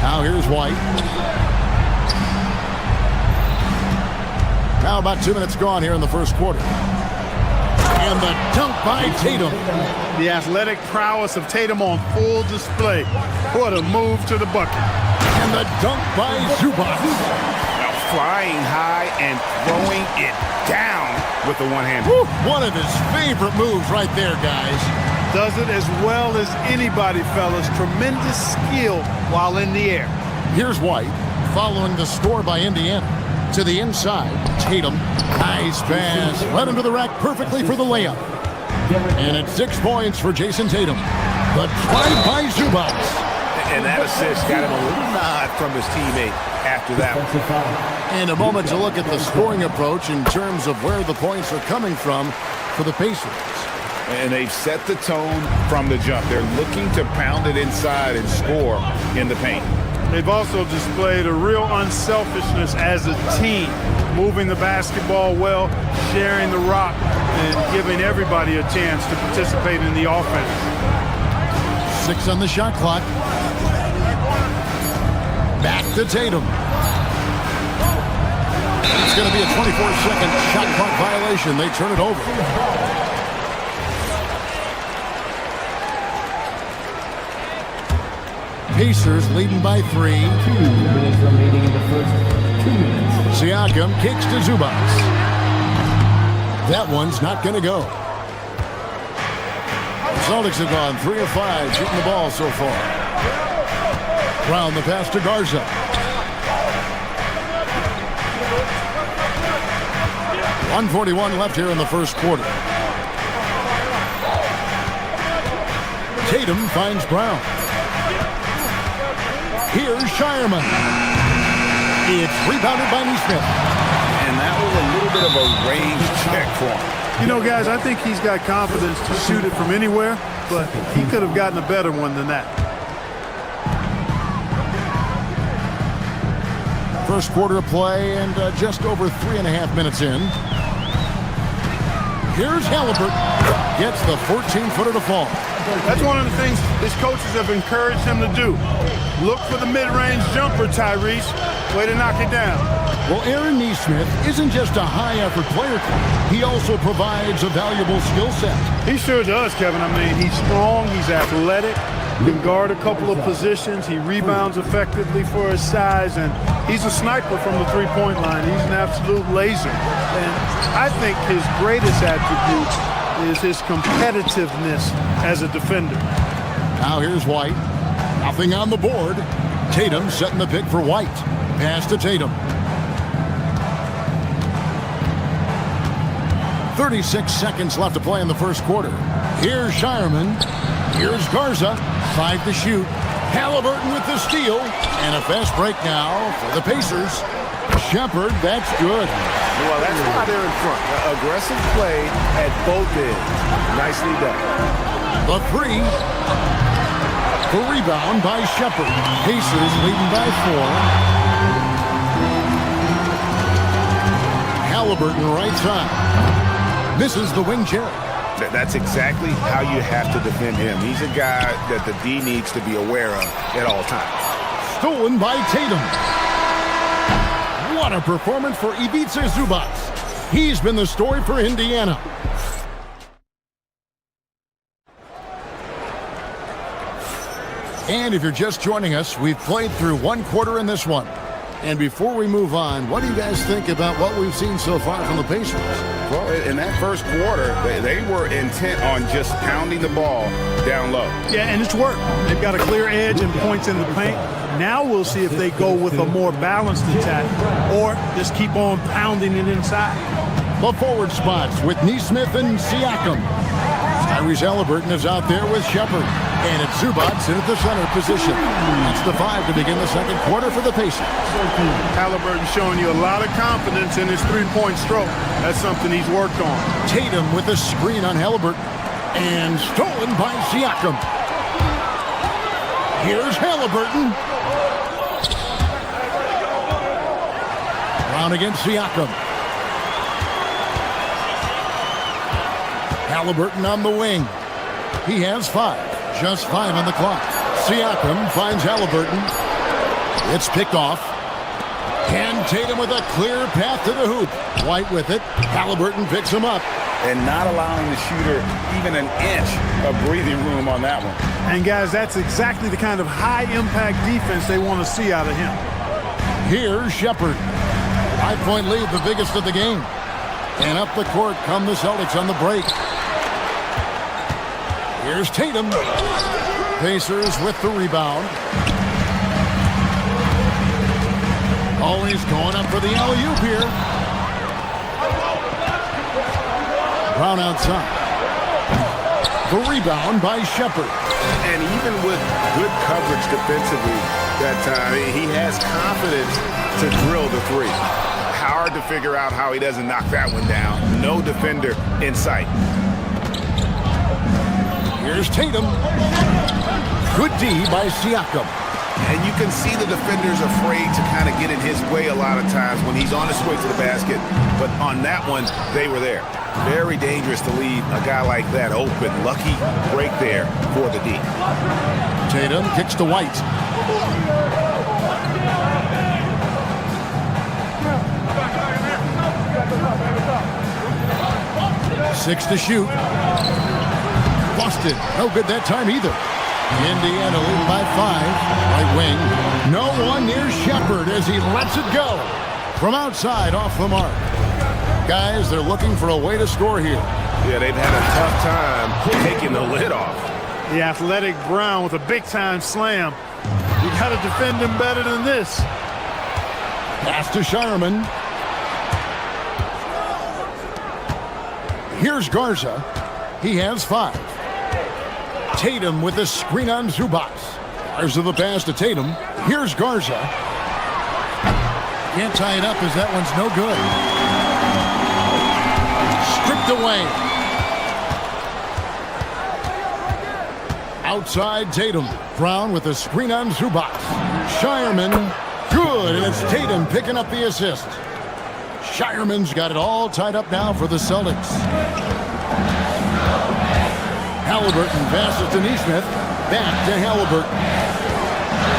Now here's White. Now about 2 minutes gone here in the first quarter. And the dunk by Tatum. The athletic prowess of Tatum on full display. What a move to the bucket. And the dunk by Zubac. Flying high and throwing it down with the one hand. One of his favorite moves right there, guys. Does it as well as anybody, fellas. Tremendous skill while in the air. Here's White following the score by Indiana. To the inside, Tatum. Nice pass. Right into the rack perfectly for the layup. And it's 6 points for Jason Tatum. The drive by Zubac. And that assist got him a little nod from his teammate after that one. And a moment to look at the scoring approach in terms of where the points are coming from for the Pacers. And they've set the tone from the jump. They're looking to pound it inside and score in the paint. They've also displayed a real unselfishness as a team, moving the basketball well, sharing the rock, and giving everybody a chance to participate in the offense. 6 on the shot clock. Back to Tatum. It's going to be a 24-second shot clock violation. They turn it over. Pacers leading by 3. 2 minutes remaining in the first 2 minutes. Siakam kicks to Zubac. That one's not going to go. The Celtics have gone 3 of 5 shooting the ball so far. Brown the pass to Garza. .141 left here in the first quarter. Tatum finds Brown. Here's Shireman. It's rebounded by Nesmith. And that was a little bit of a range check for him. You know, guys, I think he's got confidence to shoot it from anywhere, but he could have gotten a better one than that. First quarter of play and just over 3.5 minutes in. Here's Halliburton. Gets the 14-footer to fall. That's one of the things his coaches have encouraged him to do. Look for the mid-range jumper, Tyrese. Way to knock it down. Well, Aaron Nesmith isn't just a high-effort player. He also provides a valuable skill set. He sure does, Kevin. I mean, he's strong, he's athletic, can guard a couple of positions, he rebounds effectively for his size, and he's a sniper from the three-point line. He's an absolute laser. And I think his greatest attribute is his competitiveness as a defender. Now here's White. Nothing on the board. Tatum setting the pick for White. Pass to Tatum. 36 seconds left to play in the first quarter. Here's Shireman. Here's Garza. 5 to shoot. Halliburton with the steal. And a fast break now for the Pacers. Shepard, that's good. Well, that's why they're in front. Aggressive play at both ends. Nicely done. The three. The rebound by Shepard. Pacers leading by 4. Halliburton right side. Misses the wing chair. That's exactly how you have to defend him. He's a guy that the D needs to be aware of at all times. Stolen by Tatum. What a performance for Ivica Zubac. He's been the story for Indiana. And if you're just joining us, we've played through one quarter in this one. And before we move on, what do you guys think about what we've seen so far from the Pacers? Well, in that first quarter, they were intent on just pounding the ball down low. Yeah, and it's worked. They've got a clear edge and points in the paint. Now we'll see if they go with a more balanced attack or just keep on pounding it inside. The forward spots with Nesmith and Siakam. Tyrese Halliburton is out there with Shepard. And it's Zubac in at the center position. That's the 5 to begin the second quarter for the Pacers. Halliburton showing you a lot of confidence in his three-point stroke. That's something he's worked on. Tatum with a screen on Halliburton. And stolen by Siakam. Here's Halliburton. Brown against Siakam. Halliburton on the wing. He has 5. Just 5 on the clock. Siakam finds Halliburton. It's picked off. And Tatum with a clear path to the hoop. White with it. Halliburton picks him up. And not allowing the shooter even an inch of breathing room on that one. And guys, that's exactly the kind of high-impact defense they want to see out of him. Here's Shepard. 5-point lead, the biggest of the game. And up the court come the Celtics on the break. Here's Tatum. Pacers with the rebound. Always going up for the alley-oop here. Brown outside. The rebound by Shepard. And even with good coverage defensively that time, he has confidence to drill the three. Hard to figure out how he doesn't knock that one down. No defender in sight. Here's Tatum. Good D by Siakam. And you can see the defenders afraid to kind of get in his way a lot of times when he's on his way to the basket. But on that one, they were there. Very dangerous to leave a guy like that open. Lucky break there for the D. Tatum kicks to White. Six to shoot. Busted. No good that time either. Indiana leading by 5. Right wing. No one near Shepard as he lets it go. From outside, off the mark. Guys, they're looking for a way to score here. Yeah, they've had a tough time taking the lid off. The athletic Brown with a big-time slam. You got to defend him better than this. Pass to Shireman. Here's Garza. He has 5. Tatum with a screen on Zubac. Garza the pass to Tatum. Here's Garza. Can't tie it up as that one's no good. Stripped away. Outside Tatum. Brown with a screen on Zubac. Shireman. Good, and it's Tatum picking up the assist. Shireman's got it all tied up now for the Celtics. Halliburton passes to Neesmith. Back to Halliburton.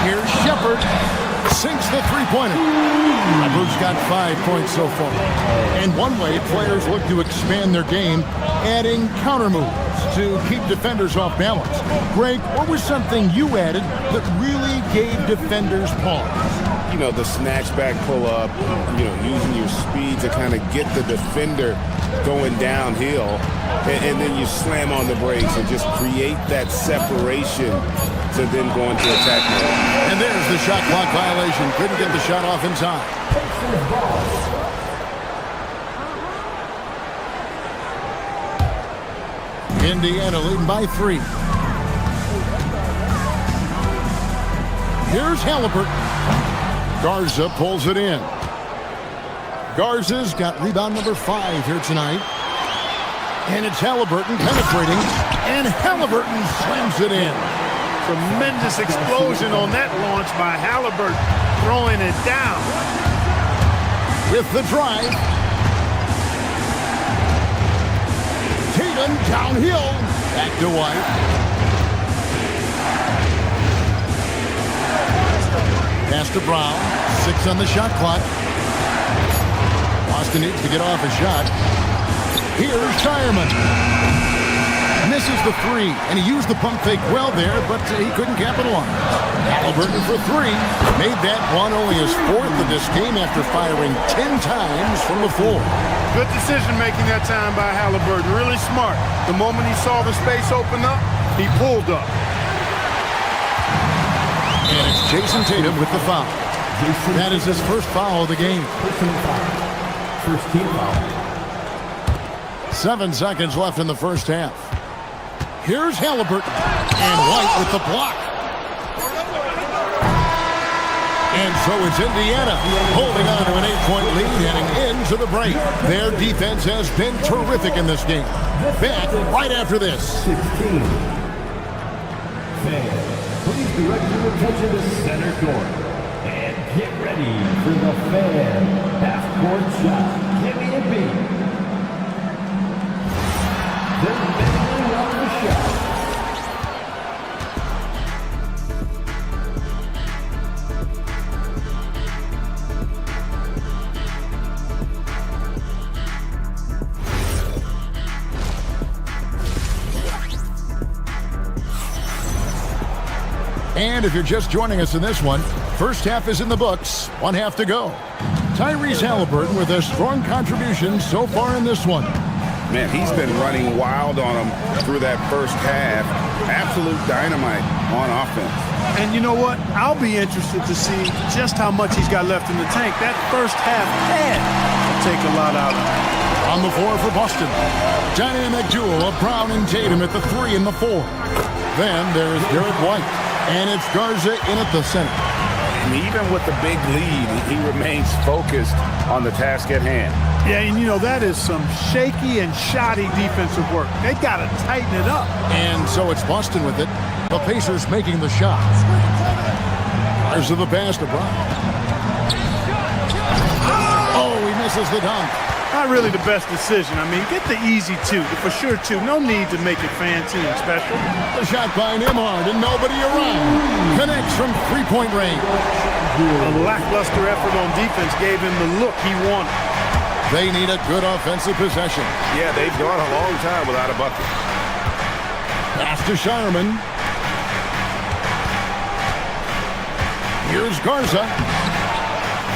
Here's Shepard. Sinks the three-pointer. Shepard's got 5 points so far. And one way players look to expand their game, adding counter moves to keep defenders off balance. Greg, what was something you added that really gave defenders pause? You know, the snatch back pull up, you know, using your speed to kind of get the defender going downhill, and then you slam on the brakes and just create that separation to then go into attack mode. And there's the shot clock violation. Couldn't get the shot off in time. Indiana leading by 3. Here's Halliburton. Garza pulls it in. Garza's got rebound number 5 here tonight. And it's Halliburton penetrating. And Halliburton slams it in. Tremendous explosion on that launch by Halliburton, throwing it down. With the drive. Tatum downhill. Back to White. Pass to Brown. 6 on the shot clock. Boston needs to get off a shot. Here's Shireman. Misses the 3, and he used the pump fake well there, but he couldn't capitalize. Halliburton for 3. Made that one only his 4th of this game after firing 10 times from the floor. Good decision making that time by Halliburton. Really smart. The moment he saw the space open up, he pulled up. And it's Jason Tatum with the foul. That is his first foul of the game. First team foul. 7 seconds left in the first half. Here's Halliburton. And White with the block. And so it's Indiana holding on to an 8-point lead heading into the break. Their defense has been terrific in this game. Back right after this. 16. Fans, please direct your attention to center court. And get ready for the fan half-court shot. Give me a beat. They're making up the shot. And if you're just joining us in this one, first half is in the books. 1 half to go. Tyrese Halliburton with a strong contribution so far in this one. Man, he's been running wild on him through that first half. Absolute dynamite on offense. And you know what? I'll be interested to see just how much he's got left in the tank. That first half had to take a lot out of him. On the floor for Boston. Dynamic duo of Brown and Tatum at the 3 and the 4. Then there's Derek White. And it's Garza in at the center. And even with the big lead, he remains focused on the task at hand. Yeah, and you know, that is some shaky and shoddy defensive work. They got to tighten it up. And so it's Boston with it. The Pacers making the shots. Garza the pass to Brown. Oh, he misses the dunk. Not really the best decision. I mean, get the easy 2, for sure 2. No need to make it fancy and special. The shot by Nembhard and nobody around. Connects from 3-point range. A lackluster effort on defense gave him the look he wanted. They need a good offensive possession. Yeah, they've gone a long time without a bucket. Pass to Shireman. Here's Garza.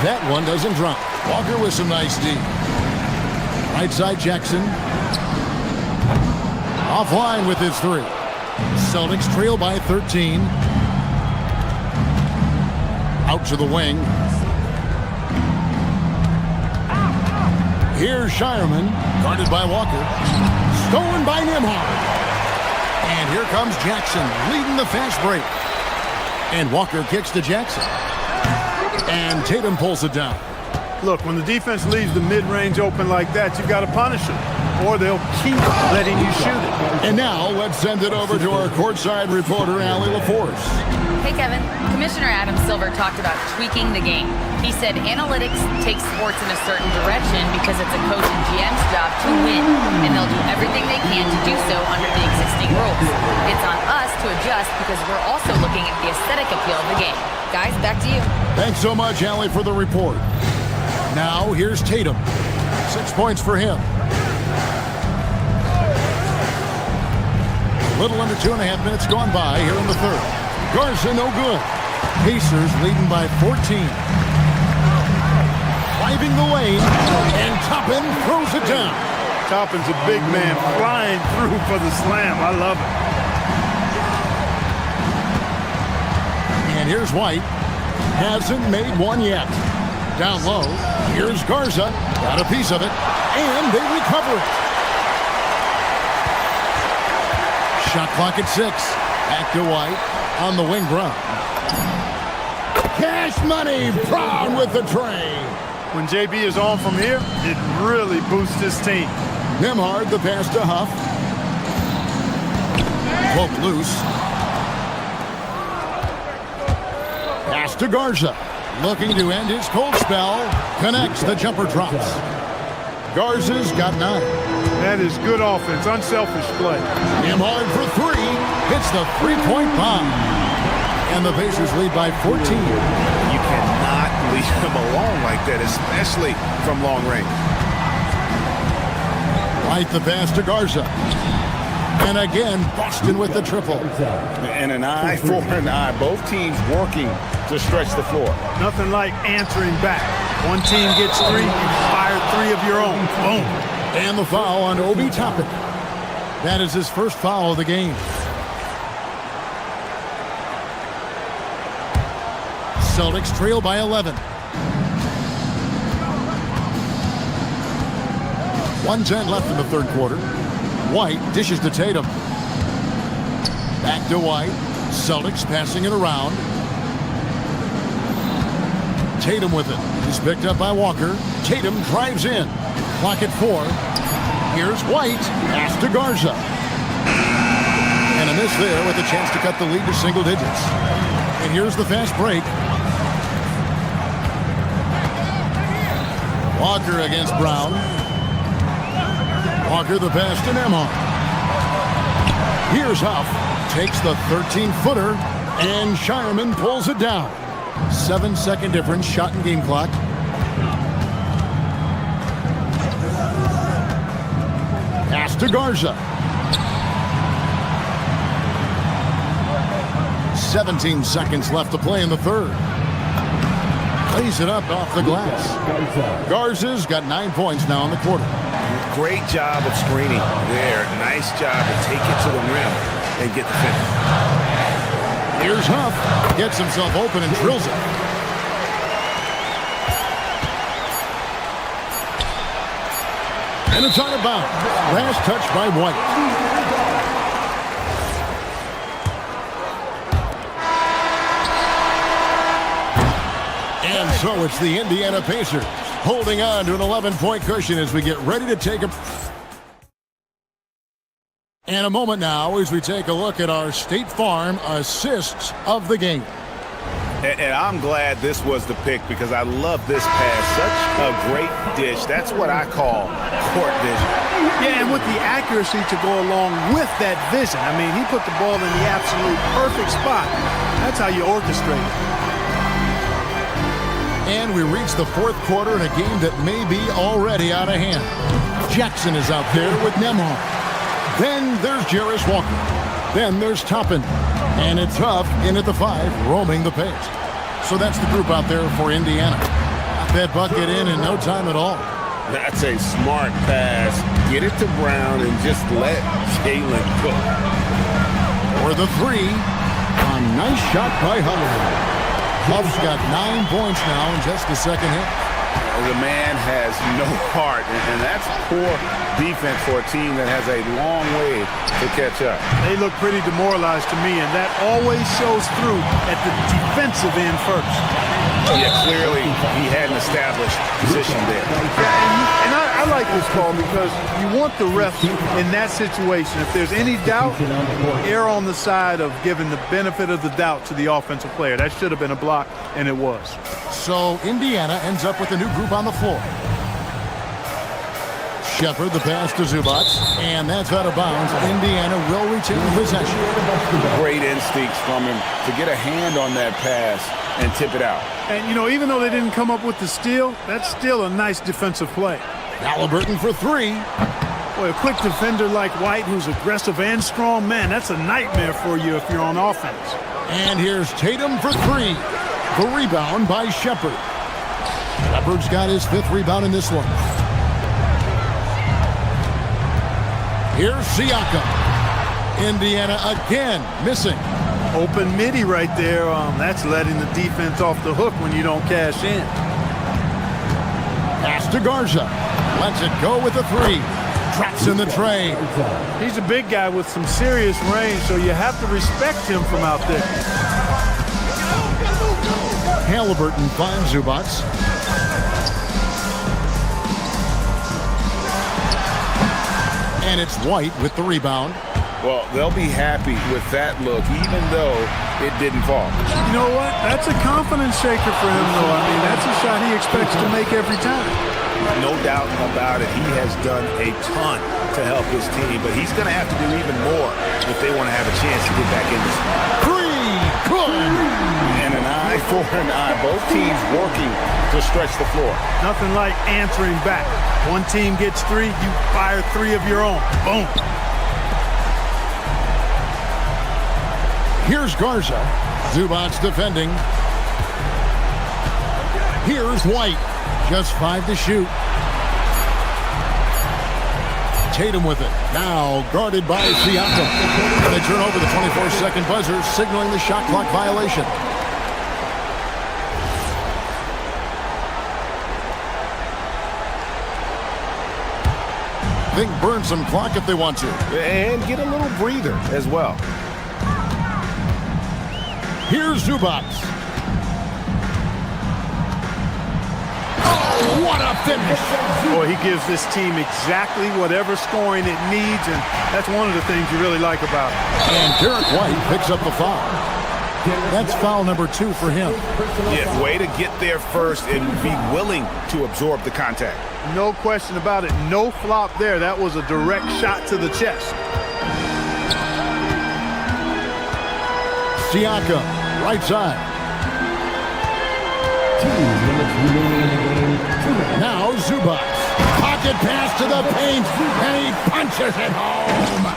That one doesn't drop. Walker with some nice D. Right side Jackson. Offline with his 3. Celtics trail by 13. Out to the wing. Here's Shireman. Guarded by Walker. Stolen by Nembhard. And here comes Jackson leading the fast break. And Walker kicks to Jackson. And Tatum pulls it down. Look, when the defense leaves the mid-range open like that, you've got to punish them. or they'll keep letting you shoot it. And now let's send it over to our courtside reporter, Allie LaForce. Hey, Kevin. Commissioner Adam Silver talked about tweaking the game. He said analytics take sports in a certain direction because it's a coach and GM's job to win, and they'll do everything they can to do so under the existing rules. It's on us to adjust because we're also looking at the aesthetic appeal of the game. Guys, back to you. Thanks so much, Allie, for the report. Now, here's Tatum. 6 points for him. A little under 2.5 minutes gone by here in the third. Garza, no good. Pacers leading by 14. Driving the lane, and Toppin throws it down. Toppin's a big man flying through for the slam. I love it. And here's White. Hasn't made one yet. Down low, here's Garza. Got a piece of it, and they recover it. Shot clock at 6. Back to White. On the wing, Brown. Cash money, Brown with the tray. When JB is on from here, it really boosts his team. Nembhard, the pass to Huff. Poke loose. Pass to Garza. Looking to end his cold spell. Connects, the jumper drops. Garza's got 9. That is good offense, unselfish play. Nembhard for 3. Hits the three-point bomb. And the Pacers lead by 14. You cannot leave him alone like that, especially from long range. White the pass to Garza. And again, Boston with the triple. And an eye for an eye. Both teams working to stretch the floor. Nothing like answering back. One team gets 3, you fire 3 of your own. Boom. And the foul on Obi Toppin. That is his first foul of the game. Celtics trail by 11. 1:10 left in the third quarter. White dishes to Tatum. Back to White. Celtics passing it around. Tatum with it. He's picked up by Walker. Tatum drives in. Clock at 4. Here's White. Pass to Garza. And a miss there with a chance to cut the lead to single digits. And here's the fast break. Walker against Brown. Walker the pass to Nembhard. Here's Huff. Takes the 13-footer, and Shireman pulls it down. 7-second difference, shot and game clock. Pass to Garza. 17 seconds left to play in the third. Plays it up off the glass. Garza's got 9 points now in the quarter. Great job of screening there. Nice job to take it to the rim and get the finish. Here's Huff. Gets himself open and drills it. And it's out of bounds. Last touch by White. And so it's the Indiana Pacers holding on to an 11-point cushion as we get ready to take a... And a moment now as we take a look at our State Farm assists of the game. And I'm glad this was the pick because I love this pass. Such a great dish. That's what I call court vision. Yeah, and with the accuracy to go along with that vision. I mean, he put the ball in the absolute perfect spot. That's how you orchestrate it. And we reach the fourth quarter in a game that may be already out of hand. Jackson is out there with Nembhard. Then there's Jarris Walker. Then there's Toppin. And it's Huff in at the 5, roaming the paint. So that's the group out there for Indiana. Got that bucket in no time at all. That's a smart pass. Get it to Brown and just let Jalen cook. For the 3. A nice shot by Huff. Huff's got 9 points now in just the second hit. The man has no heart, and that's poor defense for a team that has a long way to catch up. They look pretty demoralized to me, and that always shows through at the defensive end first. Yeah, clearly he had an established position there. And I like this call because you want the ref in that situation. If there's any doubt, err on the side of giving the benefit of the doubt to the offensive player. That should have been a block, and it was. So Indiana ends up with a new group on the floor. Shepard, the pass to Zubats, and that's out of bounds. Indiana will retain possession. Great instincts from him to get a hand on that pass and tip it out. And, you know, even though they didn't come up with the steal, that's still a nice defensive play. Halliburton for three. Boy, a quick defender like White, who's aggressive and strong, man, that's a nightmare for you if you're on offense. And here's Tatum for three. The rebound by Shepard. Shepard's got his 5th rebound in this one. Here's Siakam. Indiana again missing. Open midi right there. That's letting the defense off the hook when you don't cash in. Pass to Garza. Lets it go with a 3. Drops in the tray. He's a big guy with some serious range, so you have to respect him from out there. Halliburton finds Zubats. And it's White with the rebound. Well, they'll be happy with that look, even though it didn't fall. You know what? That's a confidence shaker for him, though. I mean, that's a shot he expects to make every time. No doubt about it. He has done a ton to help his team, but he's going to have to do even more if they want to have a chance to get back in this one. 3, good! And an eye for an eye. Both teams working to stretch the floor. Nothing like answering back. One team gets 3, you fire 3 of your own. Boom. Here's Garza. Zubats defending. Here's White. Just 5 to shoot. Tatum with it. Now guarded by Siakam. And they turn over the 24-second buzzer, signaling the shot clock violation. I think burn some clock if they want to. And get a little breather as well. Here's Zubats. Oh, what a finish. Boy, he gives this team exactly whatever scoring it needs, and that's one of the things you really like about it. And Derek White picks up the foul. That's foul number 2 for him. Yeah, way to get there first and be willing to absorb the contact. No question about it. No flop there. That was a direct shot to the chest. Siakam, right side. 2 minutes remaining in the game. Now Zubats. Pocket pass to the paint, and he punches it home.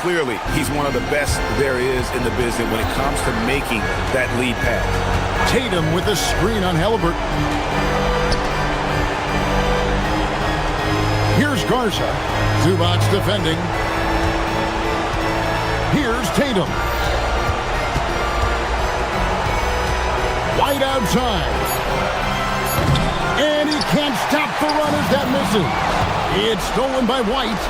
Clearly, he's one of the best there is in the business when it comes to making that lead pass. Tatum with a screen on Halliburton. Here's Garza. Zubats defending. Here's Tatum. White outside. And he can't stop the runners that misses. It's stolen by White.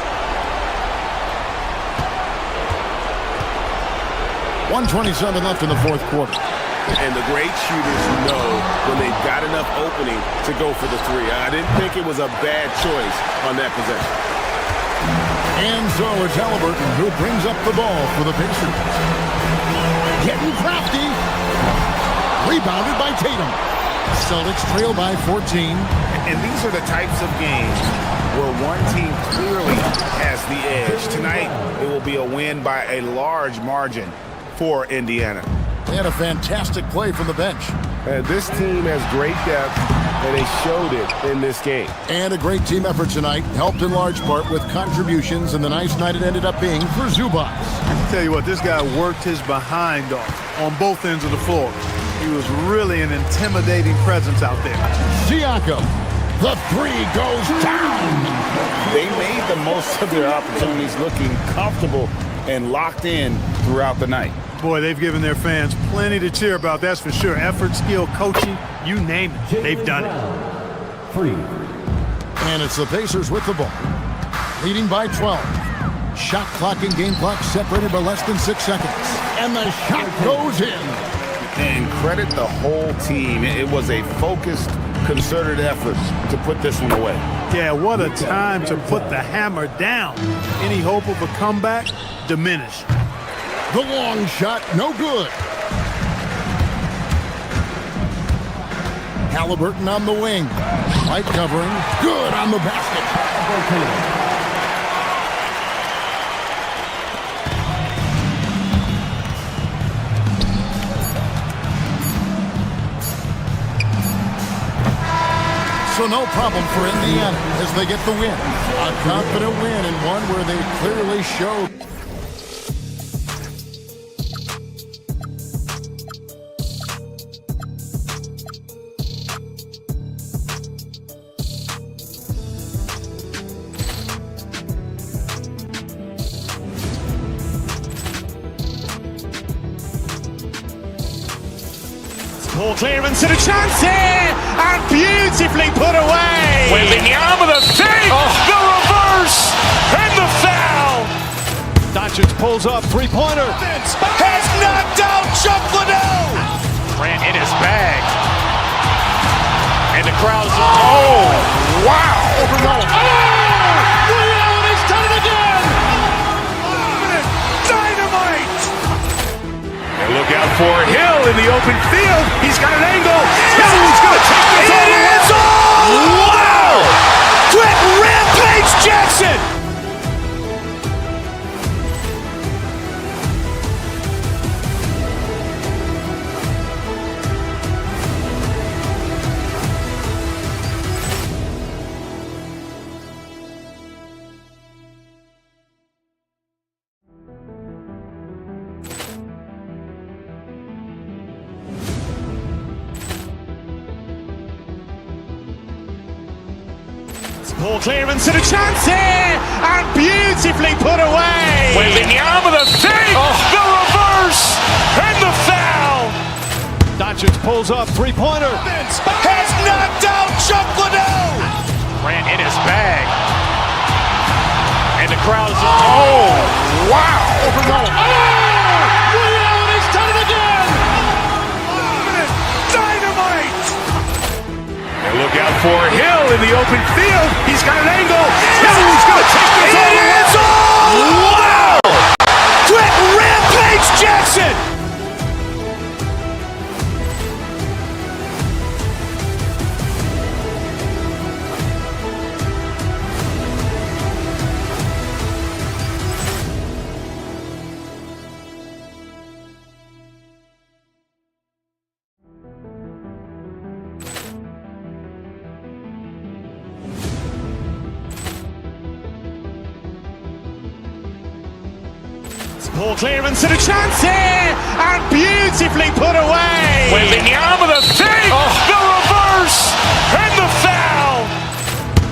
1:27 left in the 4th quarter. And the great shooters know when they've got enough opening to go for the 3. I didn't think it was a bad choice on that possession. And so it's Halliburton who brings up the ball for the Pacers. Getting crafty. Rebounded by Tatum. Celtics trail by 14. And these are the types of games where one team clearly has the edge. Tonight, it will be a win by a large margin for Indiana. They had a fantastic play from the bench. This team has great depth, and they showed it in this game. And a great team effort tonight, helped in large part with contributions, and the nice night it ended up being for Zubats. I tell you what, this guy worked his behind off on both ends of the floor. He was really an intimidating presence out there. Siakam, the 3 goes down. They made the most of their opportunities, looking comfortable and locked in throughout the night. Boy, they've given their fans plenty to cheer about, that's for sure. Effort, skill, coaching, you name it, they've done it. 3. And it's the Pacers with the ball, leading by 12. Shot clock and game clock separated by less than 6 seconds. And the shot goes in. And credit the whole team. It was a focused, concerted effort to put this one away. Yeah, what a time to put the hammer down. Any hope of a comeback diminished. The long shot, no good. Halliburton on the wing. White covering, good on the basket. So no problem for Indiana as they get the win. A confident win and one where they clearly showed. Ball clearance and a chance here, and beautifully put away. Wembanyama the save, the reverse, and the foul. Doncic pulls up, three-pointer. Has knocked out Chuck Liddell. Grant in his bag. And the crowd's, oh, wow. Reality's done it again. Dynamite. And look out for Hill in the open field. He's got an angle. He's going to take this all the way. Wow. Quick Rampage Jackson. Ball clearance and a chance here, and beautifully put away. Wembanyama the save, the reverse, and the foul. Doncic pulls up, three-pointer. Has knocked out Chuck Liddell. Grant in his bag. And the crowd's, oh, wow. Reality's done it again. Dynamite. And look out for Hill in the open field. He's got an angle. He's going to take this all the way. Wow! Quick Rampage Jackson. Ball clearance and a chance here, and beautifully put away. Wembanyama the save, the reverse, and the foul.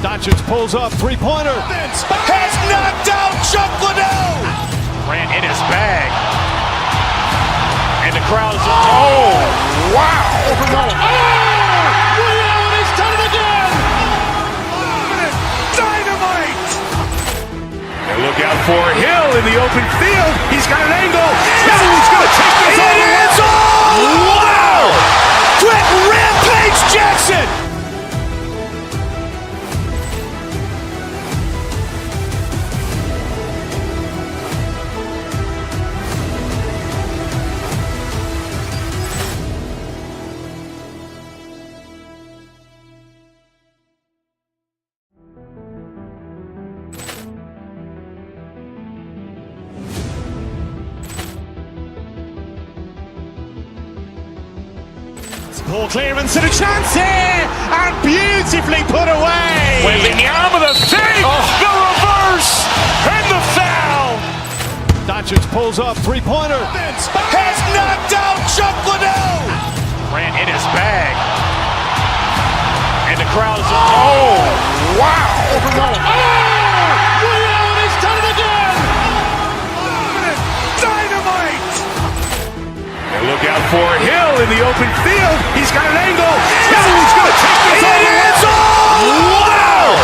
Doncic pulls up, three-pointer. Has knocked out Chuck Liddell. Grant in his bag. And the crowd's, oh, wow. Reality's done it again. Dynamite. And look out for Hill in the open field. He's got an angle. He's going to take this all the way. Wow! Quick Rampage Jackson. Ball clearance and a chance here, and beautifully put away. Wembanyama the save, the reverse, and the foul. Doncic pulls up, three-pointer. Has knocked out Chuck Liddell. Grant in his bag. And the crowd's, oh, wow. Reality's done it again. Dynamite. And look out for Hill in the open field. He's got an angle. He's going to take this all the way. Wow!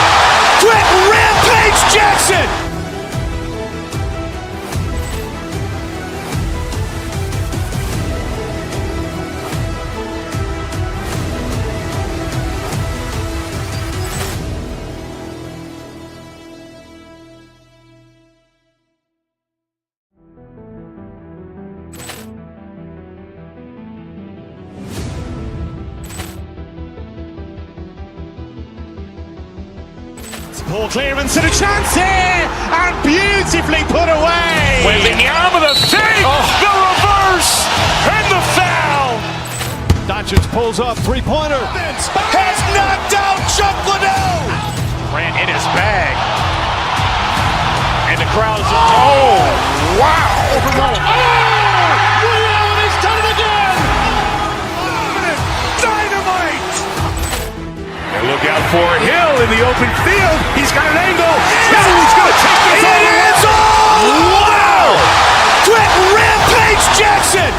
Quick Rampage Jackson. Poor clearance and a chance here, and beautifully put away. Wembanyama the save, the reverse, and the foul. Doncic pulls up, three-pointer. Has knocked out Chuck Liddell. Ran in his bag. And the crowd is, oh, wow. He's done it again. Dynamite. And look out for Hill in the open field. He's got an angle. He's going to take this all the way. Wow. Quick Rampage Jackson.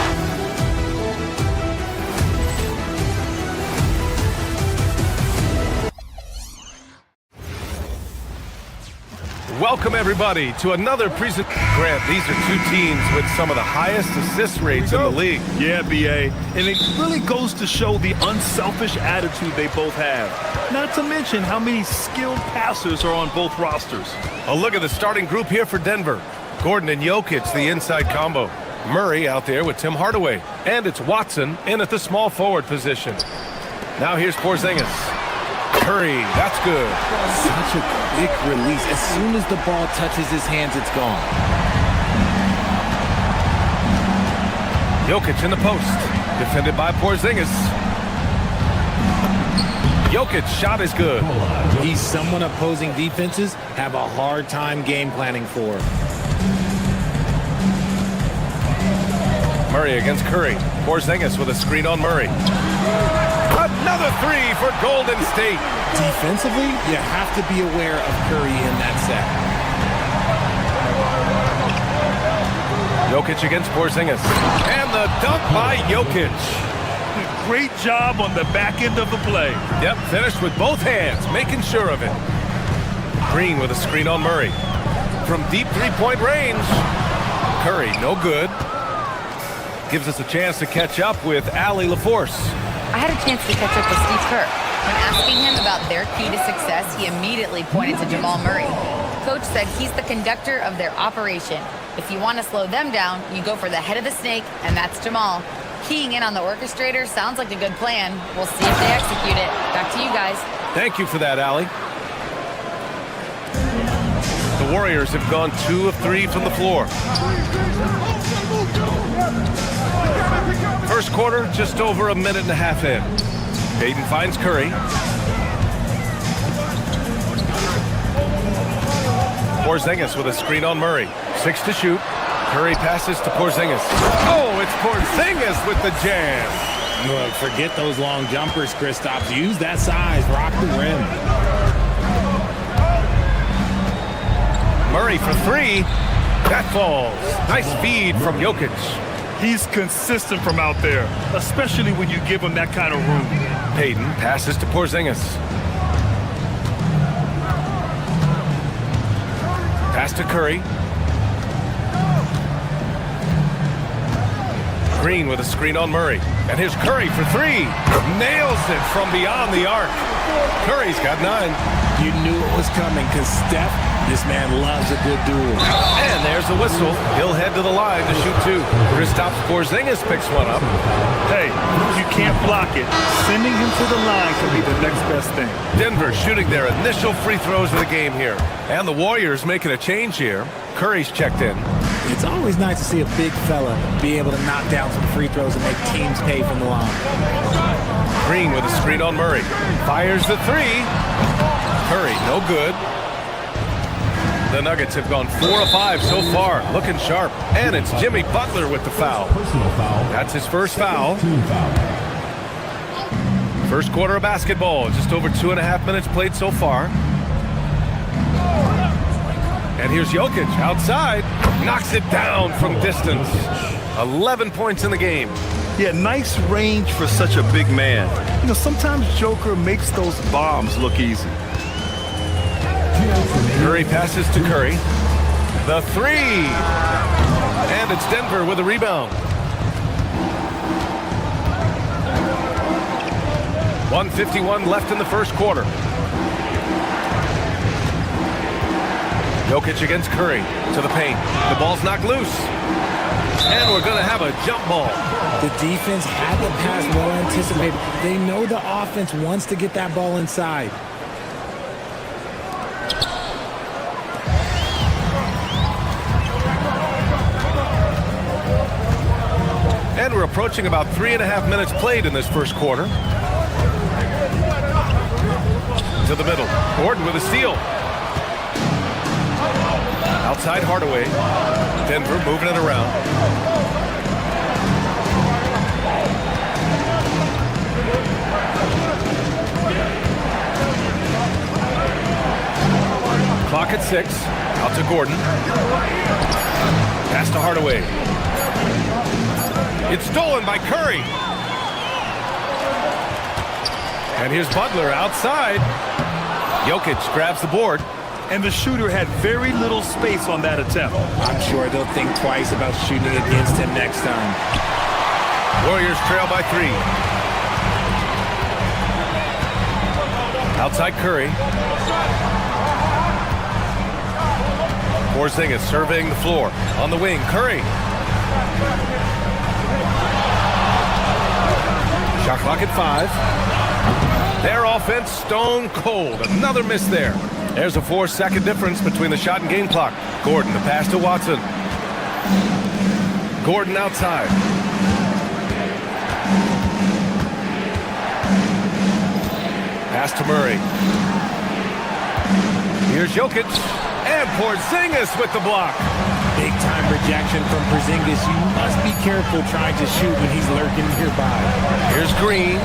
Welcome, everybody, to another presentation. Grant, these are two teams with some of the highest assist rates in the league. Yeah, BA. And it really goes to show the unselfish attitude they both have. Not to mention how many skilled passers are on both rosters. A look at the starting group here for Denver. Gordon and Jokic, the inside combo. Murray out there with Tim Hardaway. And it's Watson in at the small forward position. Now here's Porzingis. Curry, that's good. Such a quick release. As soon as the ball touches his hands, it's gone. Jokic in the post. Defended by Porzingis. Jokic shot is good. He's someone opposing defenses have a hard time game planning for. Murray against Curry. Porzingis with a screen on Murray. Another three for Golden State. Defensively, you have to be aware of Curry in that set. Jokic against Porzingis. And the dunk by Jokic. Great job on the back end of the play. Yep, finished with both hands, making sure of it. Green with a screen on Murray. From deep three-point range. Curry, no good. Gives us a chance to catch up with Allie LaForce. I had a chance to catch up with Steve Kerr. When asking him about their key to success, he immediately pointed to Jamal Murray. Coach said he's the conductor of their operation. If you want to slow them down, you go for the head of the snake, and that's Jamal. Keying in on the orchestrator sounds like a good plan. We'll see if they execute it. Back to you guys. Thank you for that, Allie. The Warriors have gone 2 of 3 from the floor. First quarter, just over a minute and a half in. Payton finds Curry. Porzingis with a screen on Murray. 6 to shoot. Curry passes to Porzingis. Oh, it's Porzingis with the jam. Look, forget those long jumpers, Kristaps. Use that size. Rock the rim. Murray for 3. That falls. Nice feed from Jokic. He's consistent from out there, especially when you give him that kind of room. Payton passes to Porzingis. Pass to Curry. Green with a screen on Murray. And here's Curry for 3. Nails it from beyond the arc. Curry's got 9. You knew it was coming because Steph, this man loves a good duel. And there's the whistle. He'll head to the line to shoot 2. Kristaps Porzingis picks one up. Hey, you can't block it. Sending him to the line can be the next best thing. Denver shooting their initial free throws of the game here. And the Warriors making a change here. Curry's checked in. It's always nice to see a big fella be able to knock down some free throws and make teams pay from the line. Green with a screen on Murray. Fires the 3. Curry, no good. The Nuggets have gone 4 of 5 so far, looking sharp. And it's Jimmy Butler with the foul. That's his first foul. First quarter of basketball, just over 2.5 minutes played so far. And here's Jokic outside, knocks it down from distance. 11 points in the game. Yeah, nice range for such a big man. You know, sometimes Joker makes those bombs look easy. Curry passes to Curry. The 3. And it's Denver with a rebound. 1:51 left in the first quarter. Jokic against Curry to the paint. The ball's knocked loose. And we're going to have a jump ball. The defense had the pass well anticipated. They know the offense wants to get that ball inside. And we're approaching about 3.5 minutes played in this first quarter. To the middle. Gordon with a steal. Outside Hardaway. Denver moving it around. Clock at 6. Out to Gordon. Pass to Hardaway. It's stolen by Curry. And here's Butler outside. Jokic grabs the board. And the shooter had very little space on that attempt. I'm sure they'll think twice about shooting against him next time. Warriors trail by 3. Outside Curry. Porzingis surveying the floor. On the wing, Curry. Shot clock at 5. Their offense stone cold. Another miss there. There's a 4-second difference between the shot and game clock. Gordon, the pass to Watson. Gordon outside. Pass to Murray. Here's Jokic. And Porzingis with the block. Big time rejection from Porzingis. You must be careful trying to shoot when he's lurking nearby. Here's Green.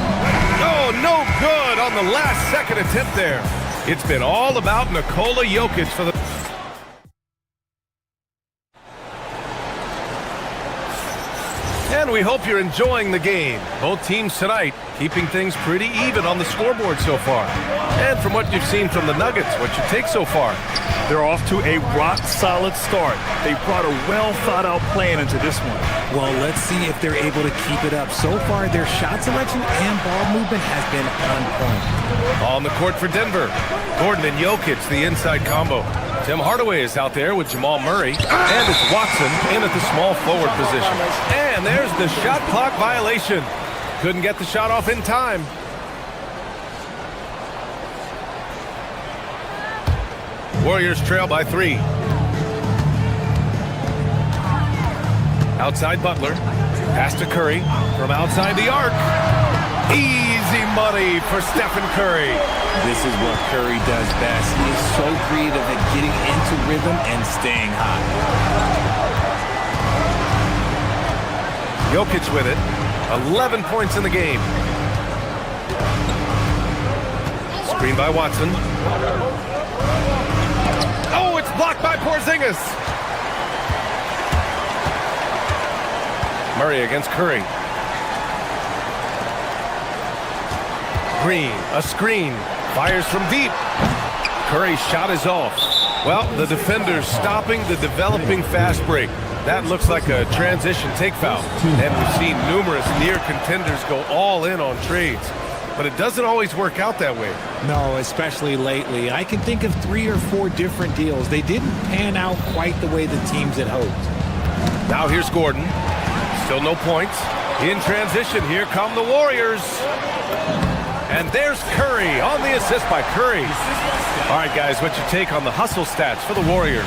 Oh, no good on the last second attempt there. It's been all about Nikola Jokic for the... And we hope you're enjoying the game. Both teams tonight keeping things pretty even on the scoreboard so far. And from what you've seen from the Nuggets, what's your take so far? They're off to a rock-solid start. They brought a well-thought-out plan into this one. Well, let's see if they're able to keep it up. So far, their shot selection and ball movement has been on point. On the court for Denver. Gordon and Jokic, the inside combo. Tim Hardaway is out there with Jamal Murray. And it's Watson in at the small forward position. And there's the shot clock violation. Couldn't get the shot off in time. Warriors trail by 3. Outside Butler. Pass to Curry from outside the arc. Easy money for Stephen Curry. This is what Curry does best. He is so creative at getting into rhythm and staying hot. Jokic with it. 11 points in the game. Screen by Watson. Oh, it's blocked by Porzingis. Murray against Curry. Green, a screen. Fires from deep. Curry's shot is off. Well, the defender's stopping the developing fast break. That looks like a transition take foul. And we've seen numerous near contenders go all in on trades. But it doesn't always work out that way. No, especially lately. I can think of 3 or 4 different deals. They didn't pan out quite the way the teams had hoped. Now here's Gordon. Still no points. In transition, here come the Warriors. And there's Curry on the assist by Curry. All right, guys, what's your take on the hustle stats for the Warriors?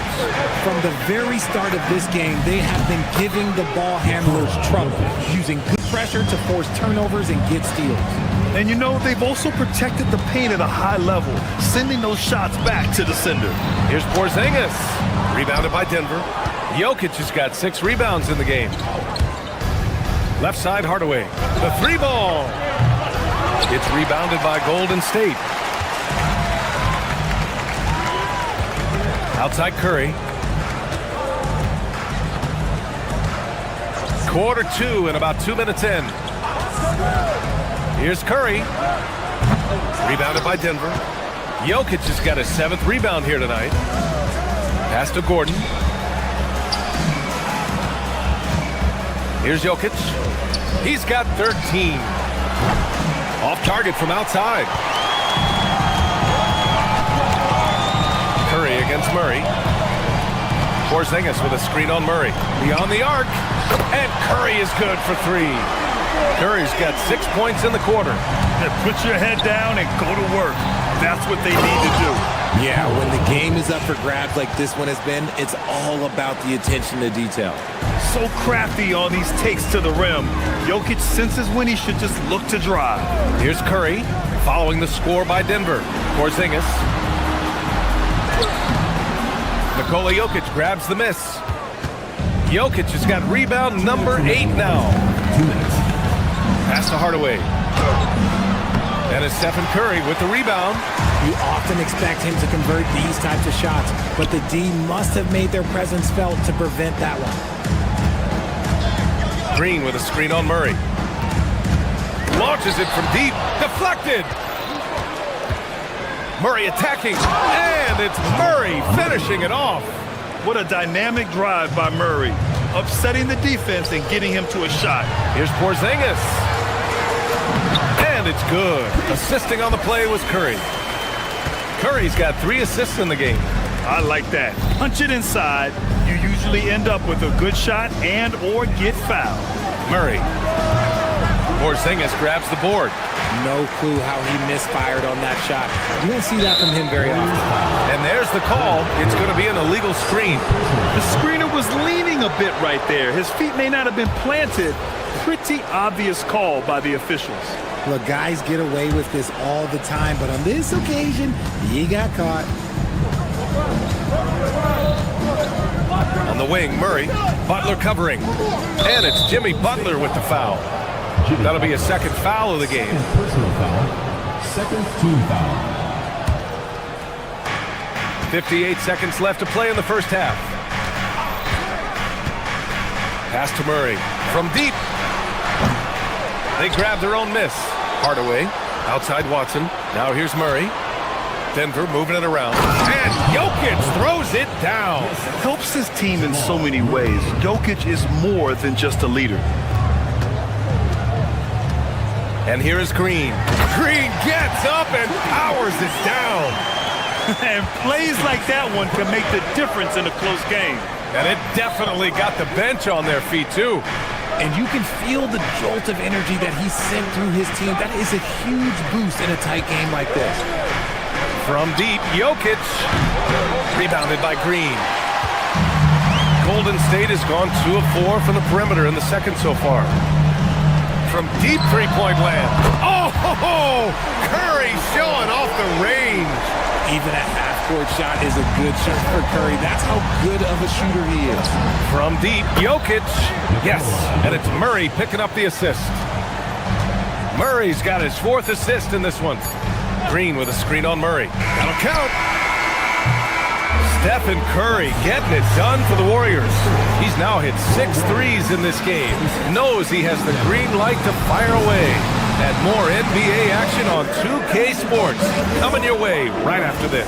From the very start of this game, they have been giving the ball handlers trouble, using good pressure to force turnovers and get steals. And you know, they've also protected the paint at a high level, sending those shots back to the sender. Here's Porzingis. Rebounded by Denver. Jokic has got 6 rebounds in the game. Left side, Hardaway. The 3-ball. It's rebounded by Golden State. Outside Curry. Quarter 2 and about 2 minutes in. Here's Curry. Rebounded by Denver. Jokic has got his 7th rebound here tonight. Pass to Gordon. Here's Jokic. He's got 13. Off target from outside. Curry against Murray. Porzingis with a screen on Murray. Beyond the arc. And Curry is good for 3. Curry's got 6 points in the quarter. Put your head down and go to work. That's what they need to do. Yeah, when the game is up for grabs like this one has been, it's all about the attention to detail. so crafty on these takes to the rim. Jokic senses when he should just look to drive. Here's Curry, following the score by Denver. Porzingis. Nikola Jokic grabs the miss. Jokic has got rebound number 8 now. Pass to Hardaway. And it's Stephen Curry with the rebound. You often expect him to convert these types of shots, but the D must have made their presence felt to prevent that one. Green with a screen on Murray. Launches it from deep. Deflected. Murray attacking. And it's Murray finishing it off. What a dynamic drive by Murray, upsetting the defense and getting him to a shot. Here's Porzingis. And it's good. Assisting on the play was Curry. Curry's got 3 assists in the game. I like that. Punch it inside. You usually end up with a good shot and or get fouled. Murray. Porzingis grabs the board. No clue how he misfired on that shot. You don't see that from him very often. And there's the call. It's going to be an illegal screen. The screener was leaning a bit right there. His feet may not have been planted. Pretty obvious call by the officials. Look, guys get away with this all the time, but on this occasion, he got caught. On the wing, Murray. Butler covering. And it's Jimmy Butler with the foul. That'll be a second foul of the game. Personal foul. Second team foul. 58 seconds left to play in the first half. Pass to Murray. From deep. They grab their own miss. Hardaway. Outside Watson. Now here's Murray. Denver moving it around. And Jokic throws it down. Helps his team in so many ways. Jokic is more than just a leader. And here is Green. Green gets up and powers it down. And plays like that one can make the difference in a close game. And it definitely got the bench on their feet, too. And you can feel the jolt of energy that he sent through his team. That is a huge boost in a tight game like this. From deep, Jokic. Rebounded by Green. Golden State has gone 2 of 4 from the perimeter in the second so far. From deep three-point land. Oh, Curry showing off the range. Even a half-court shot is a good shot for Curry. That's how good of a shooter he is. From deep, Jokic. Yes, and it's Murray picking up the assist. Murray's got his 4th assist in this one. Green with a screen on Murray. That'll count. Stephen Curry getting it done for the Warriors. He's now hit 6 threes in this game. Knows he has the green light to fire away. And more NBA action on 2K Sports. Coming your way right after this.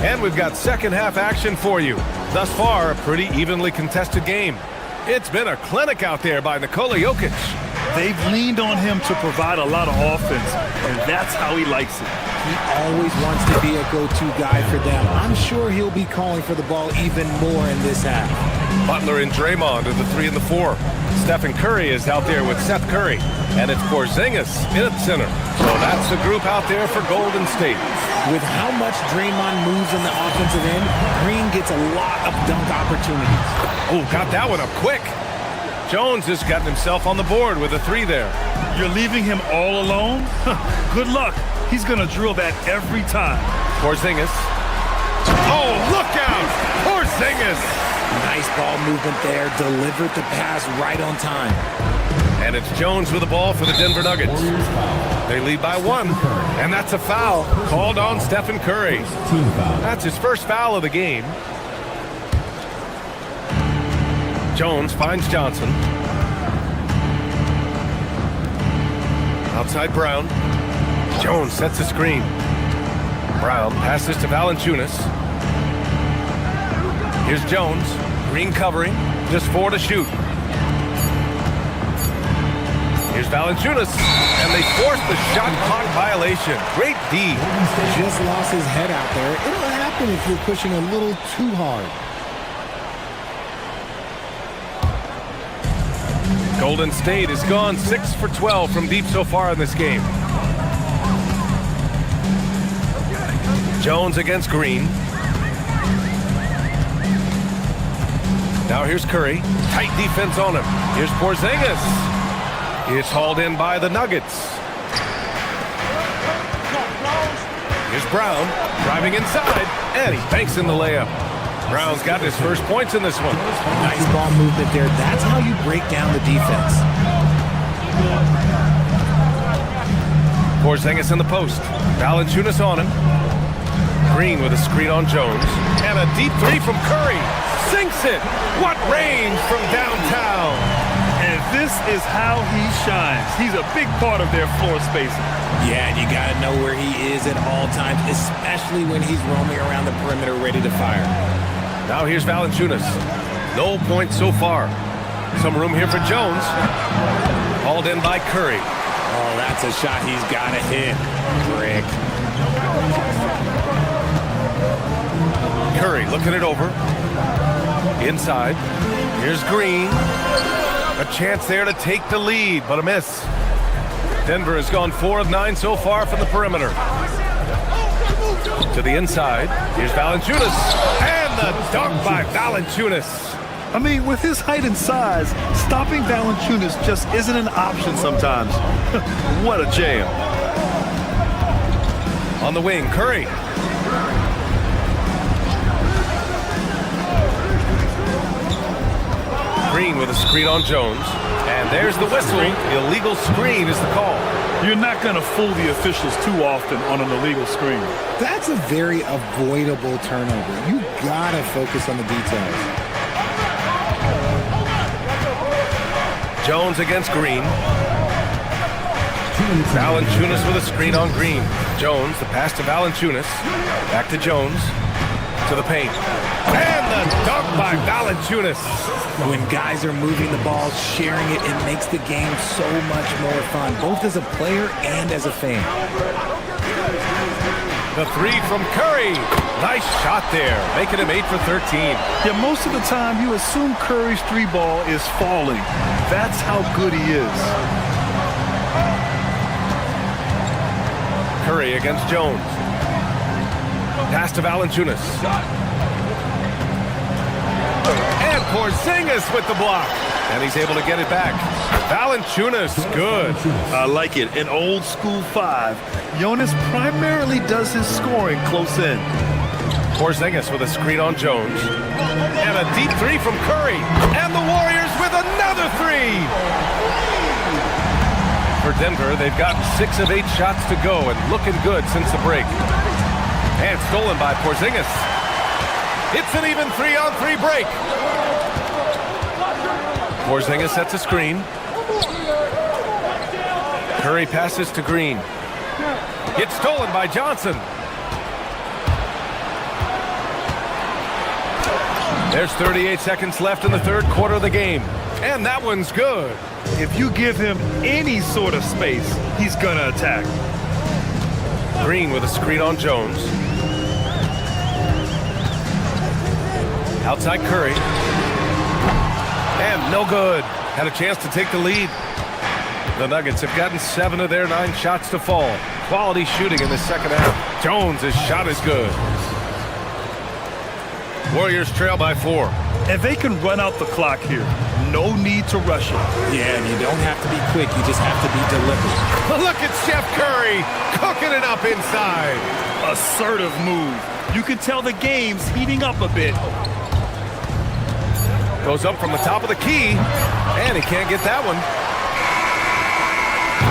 And we've got second half action for you. Thus far, a pretty evenly contested game. It's been a clinic out there by Nikola Jokic. They've leaned on him to provide a lot of offense, and that's how he likes it. He always wants to be a go-to guy for them. I'm sure he'll be calling for the ball even more in this half. Butler and Draymond are the 3 and the 4. Stephen Curry is out there with Seth Curry. And it's Porzingis in at center. So that's the group out there for Golden State. With how much Draymond moves on the offensive end, Green gets a lot of dunk opportunities. Oh, got that one up quick. Jones has gotten himself on the board with a 3 there. You're leaving him all alone? Good luck. He's going to drill that every time. Porzingis. Oh, look out! Porzingis! Nice ball movement there. Delivered the pass right on time. And it's Jones with the ball for the Denver Nuggets. They lead by 1. And that's a foul called on Stephen Curry. That's his first foul of the game. Jones finds Johnson. Outside Brown. Jones sets the screen. Brown passes to Valanciunas. Here's Jones. Green covering. Just 4 to shoot. Here's Valanciunas. And they force the shot clock violation. Great D. Just lost his head out there. It'll happen if you're pushing a little too hard. Golden State has gone 6 for 12 from deep so far in this game. Jones against Green. Now here's Curry. Tight defense on him. Here's Porzingis. It's hauled in by the Nuggets. Here's Brown driving inside, and he banks in the layup. Brown's got his first points in this one. Nice ball movement there. That's how you break down the defense. Porzingis in the post. Valanciunas on him. Green with a screen on Jones. And a deep three from Curry. Sinks it. What range from downtown. And this is how he shines. He's a big part of their floor spacing. Yeah, and you got to know where he is at all times, especially when he's roaming around the perimeter ready to fire. Now here's Valanciunas. No points so far. Some room here for Jones. Hauled in by Curry. Oh, that's a shot he's got to hit. Rick. Curry looking it over. Inside. Here's Green. A chance there to take the lead, but a miss. Denver has gone 4 of 9 so far from the perimeter. To the inside. Here's Valanciunas. And the dunk by Valanciunas. I mean, with his height and size, stopping Valanciunas just isn't an option sometimes. What a jam. On the wing, Curry. Green with a screen on Jones. And there's the whistle. Illegal screen is the call. You're not going to fool the officials too often on an illegal screen. That's a very avoidable turnover. You got to focus on the details. Jones against Green. Valanciunas with a screen on Green. Jones, the pass to Valanciunas. Back to Jones. To the paint. And the dunk by Valanciunas. When guys are moving the ball, sharing it, it makes the game so much more fun, both as a player and as a fan. The three from Curry. Nice shot there, making him 8 for 13. Yeah, most of the time you assume Curry's three ball is falling. That's how good he is. Curry against Jones. Pass to Valanciunas. And Porzingis with the block. And he's able to get it back. Valanciunas, good. I like it. An old school 5. Jonas primarily does his scoring close in. Porzingis with a screen on Jones. And a deep three from Curry. And the Warriors with another three. For Denver, they've gotten 6 of 8 shots to go and looking good since the break. And stolen by Porzingis. It's an even 3-on-3 break. Porzingis sets a screen. Curry passes to Green. It's stolen by Johnson. There's 38 seconds left in the third quarter of the game. And that one's good. If you give him any sort of space, he's going to attack. Green with a screen on Jones. Outside Curry. And no good. Had a chance to take the lead. The Nuggets have gotten 7 of their 9 shots to fall. Quality shooting in the second half. Jones' shot is good. Warriors trail by 4. And they can run out the clock here. No need to rush it. Yeah, and you don't have to be quick. You just have to be deliberate. Look at Steph Curry cooking it up inside. Assertive move. You can tell the game's heating up a bit. Goes up from the top of the key, and he can't get that one.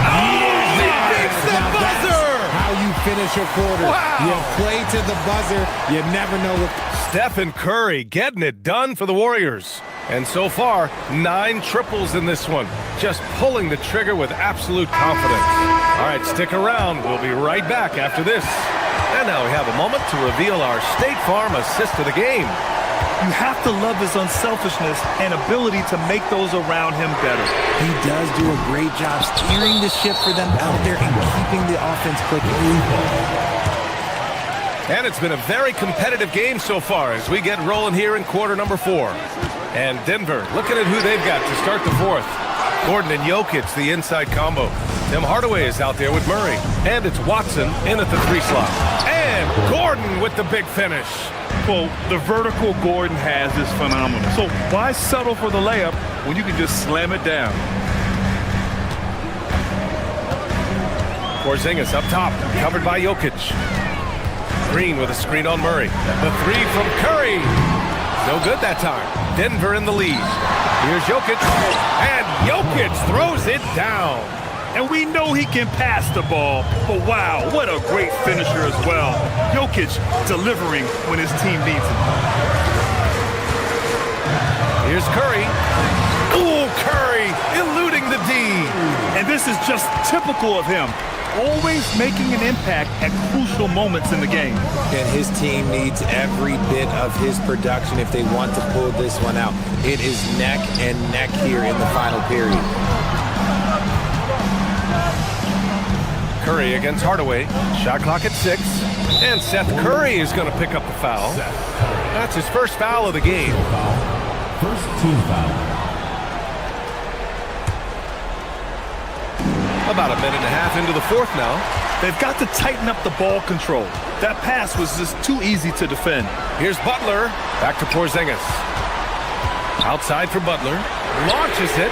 Oh, he makes the buzzer! How you finish a quarter. Wow. You play to the buzzer. You never know what... Stephen Curry getting it done for the Warriors. And so far, 9 triples in this one. Just pulling the trigger with absolute confidence. All right, stick around. We'll be right back after this. And now we have a moment to reveal our State Farm assist of the game. You have to love his unselfishness and ability to make those around him better. He does do a great job steering the ship for them out there and keeping the offense clicking. And it's been a very competitive game so far as we get rolling here in quarter number 4. And Denver looking at who they've got to start the fourth. Gordon and Jokic, the inside combo. Tim Hardaway is out there with Murray. And it's Watson in at the 3 slot. And Gordon with the big finish. Well, the vertical Gordon has is phenomenal. So why settle for the layup when you can just slam it down? Porzingis up top, covered by Jokic. Green with a screen on Murray. The 3 from Curry. No good that time. Denver in the lead. Here's Jokic. And Jokic throws it down. And we know he can pass the ball, but wow, what a great finisher as well. Jokic delivering when his team needs him. Here's Curry. Ooh, Curry eluding the D. And this is just typical of him. Always making an impact at crucial moments in the game. And his team needs every bit of his production if they want to pull this one out. It is neck and neck here in the final period. Curry against Hardaway. Shot clock at 6. And Seth Curry is going to pick up the foul. That's his first foul of the game. First team foul. About a minute and a half into the fourth now. They've got to tighten up the ball control. That pass was just too easy to defend. Here's Butler. Back to Porzingis. Outside for Butler. Launches it.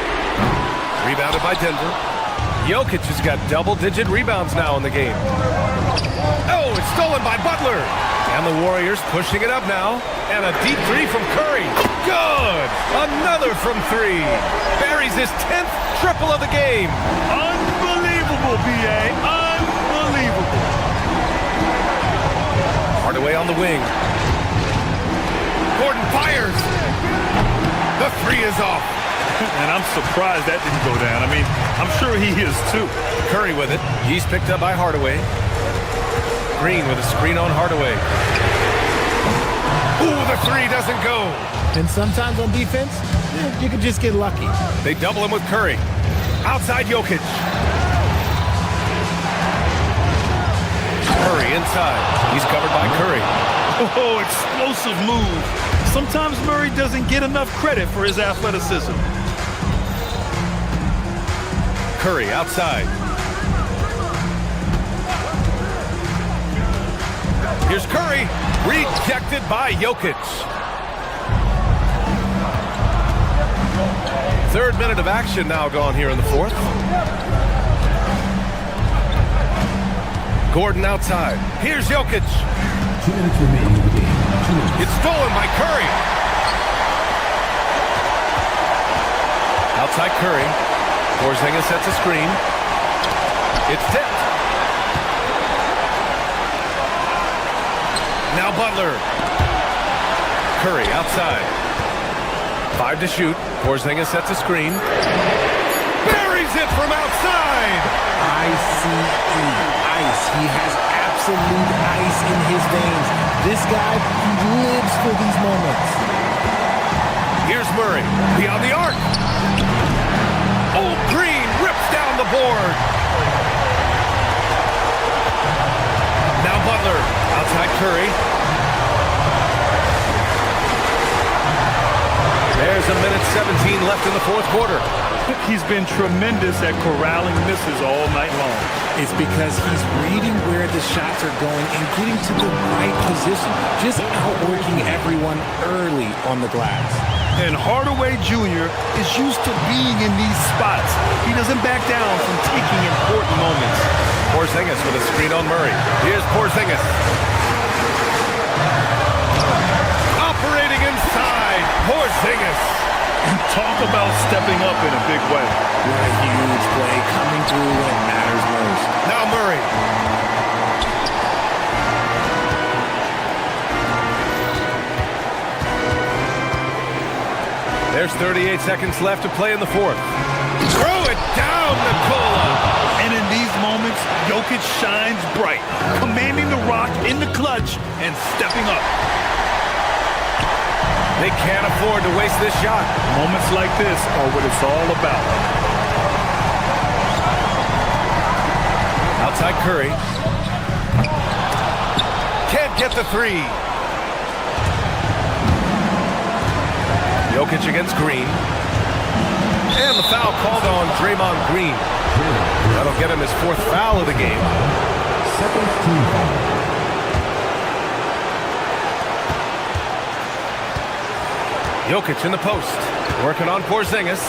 Rebounded by Denver. Jokic has got double-digit rebounds now in the game. Oh, it's stolen by Butler. And the Warriors pushing it up now. And a deep 3 from Curry. Good. Another from 3. Buries his 10th triple of the game. Unbelievable, B.A. Unbelievable. Hardaway on the wing. Gordon fires. The 3 is off. And I'm surprised that didn't go down. I mean, I'm sure he is too. Curry with it. He's picked up by Hardaway. Green with a screen on Hardaway. Ooh, the 3 doesn't go. And sometimes on defense, you can just get lucky. They double him with Curry. Outside Jokic. Curry inside. He's covered by Curry. Oh, explosive move. Sometimes Murray doesn't get enough credit for his athleticism. Curry outside. Here's Curry. Rejected by Jokic. 3rd minute of action now gone here in the 4th. Gordon outside. Here's Jokic. 2 minutes remaining in the game. It's stolen by Curry. Outside Curry. Porzingis sets a screen. It's tipped. Now Butler. Curry outside. 5 to shoot. Porzingis sets a screen. Buries it from outside. I-C-E. Ice. He has absolute ice in his veins. This guy, he lives for these moments. Here's Murray. Beyond the arc. Oh, Green rips down the board. Now Butler. Outside Curry. There's a minute 17 left in the 4th quarter. He's been tremendous at corralling misses all night long. It's because he's reading where the shots are going and getting to the right position. Just outworking everyone early on the glass. And Hardaway Jr. is used to being in these spots. He doesn't back down from taking important moments. Porzingis with a screen on Murray. Here's Porzingis. Operating inside. Porzingis. And talk about stepping up in a big way. What a huge play coming through when it matters most. Now Murray. There's 38 seconds left to play in the 4th. Throw it down, Nikola. And in these moments, Jokic shines bright, commanding the rock in the clutch and stepping up. They can't afford to waste this shot. Moments like this are what it's all about. Outside Curry. Can't get the 3. Jokic against Green. And the foul called on Draymond Green. That'll get him his 4th foul of the game. Second team foul. Jokic in the post, working on Porzingis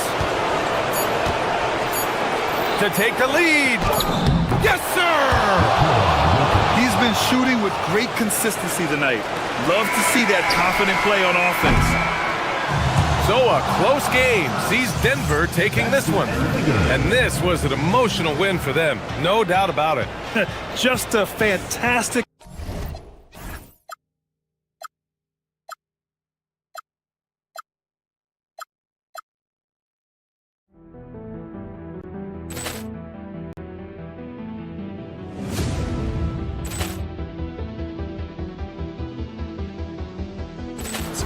to take the lead. Yes, sir! He's been shooting with great consistency tonight. Love to see that confident play on offense. So a close game sees Denver taking this one. And this was an emotional win for them, no doubt about it. Just a fantastic.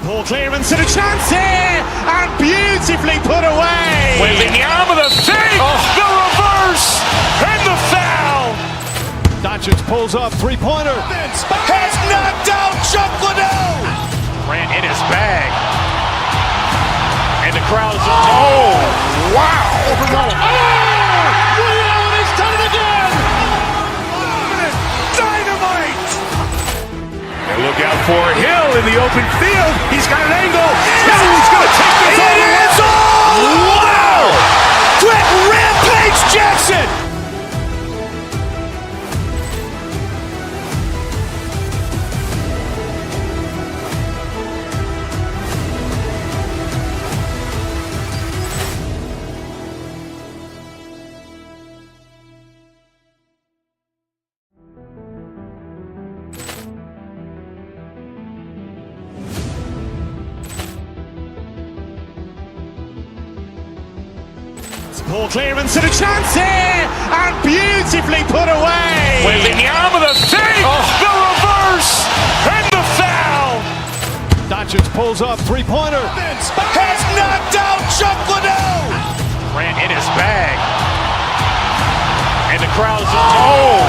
Ball clearance and a chance here, and beautifully put away. Wembanyama the fake, the reverse, and the foul. Doncic pulls up, three-pointer. Has knocked out Chuck Liddell. Ran in his bag, and the crowd's oh wow! Liddell, and he's done it again. Dynamite! And look out for Hill in the open field. He's got an angle. He's going to take this all the way. Wow! Quick Rampage Jackson! Ball clearance and a chance here, and beautifully put away. Wembanyama the fake, the reverse, and the foul. Doncic pulls up, three-pointer. Has knocked out Chuck Liddell. Ran in his bag, and the crowd's oh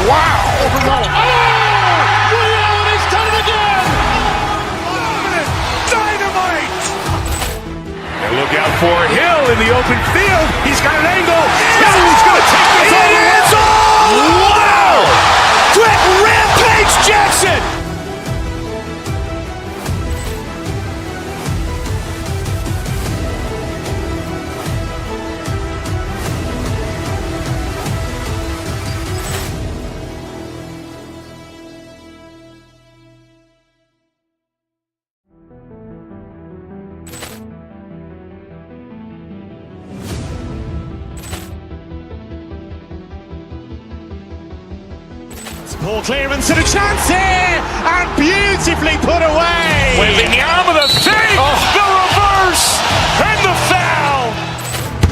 wow! Liddell, and he's done it again. Dynamite! And look out for Hill in the open field. He's got an angle. He's going to take this all the way. Wow! Quick Rampage Jackson! Ball clearance and a chance here, and beautifully put away. Wembanyama the fake, the reverse, and the foul.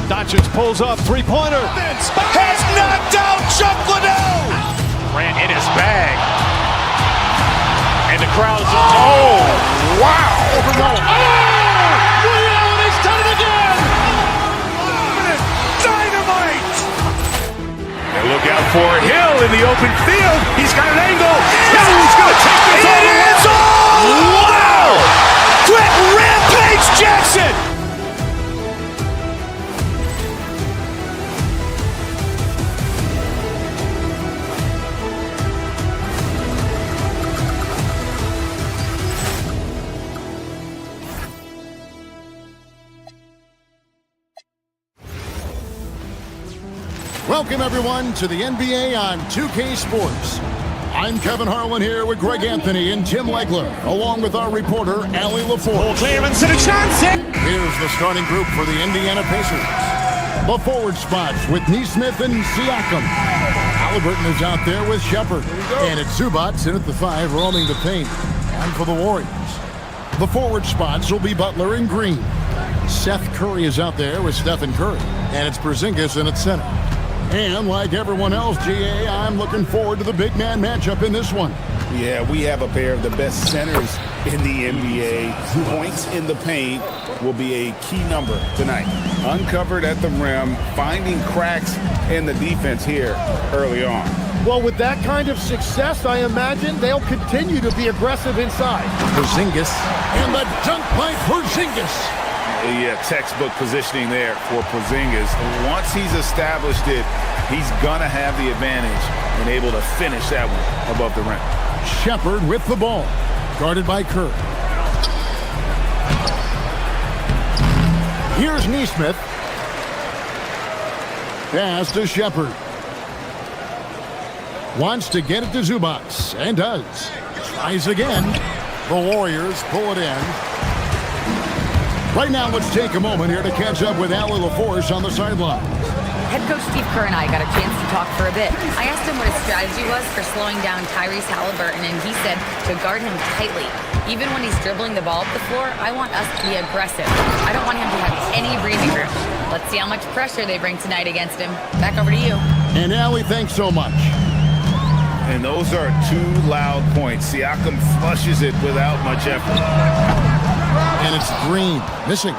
Doncic pulls up, three-pointer. Has knocked out Chuck Liddell. Ran in his bag, and the crowd's oh wow! Liddell, and he's done it again. Dynamite! And look out for Hill in the open field. He's got an angle. He's going to take this all the way. Wow! Quick Rampage Jackson! Welcome, everyone, to the NBA on 2K Sports. I'm Kevin Harlan here with Greg Anthony and Tim Legler, along with our reporter, Allie LaForge. Ball clearance and a chance here. Here's the starting group for the Indiana Pacers. The forward spots with Neesmith and Siakam. Halliburton is out there with Shepard. And it's Zubats in at the 5, roaming the paint. And for the Warriors, the forward spots will be Butler and Green. Seth Curry is out there with Stephen Curry. And it's Porzingis in at center. And like everyone else, GA, I'm looking forward to the big man matchup in this one. Yeah, we have a pair of the best centers in the NBA. Points in the paint will be a key number tonight. Uncovered at the rim, finding cracks in the defense here early on. Well, with that kind of success, I imagine they'll continue to be aggressive inside. Porzingis, and the dunk by Porzingis. Yeah, textbook positioning there for Porzingis. Once he's established it, he's going to have the advantage and able to finish that one above the rim. Shepard with the ball, guarded by Kerr. Here's Neesmith. Pass to Shepard. Wants to get it to Zubac, and does. Tries again. The Warriors pull it in. Right now, let's take a moment here to catch up with Allie LaForce on the sideline. Head coach Steve Kerr and I got a chance to talk for a bit. I asked him what his strategy was for slowing down Tyrese Halliburton, and he said to guard him tightly. Even when he's dribbling the ball up the floor, I want us to be aggressive. I don't want him to have any breathing room. Let's see how much pressure they bring tonight against him. Back over to you. And Allie, thanks so much. And those are two loud points. Siakam flushes it without much effort. And it's Green, missing.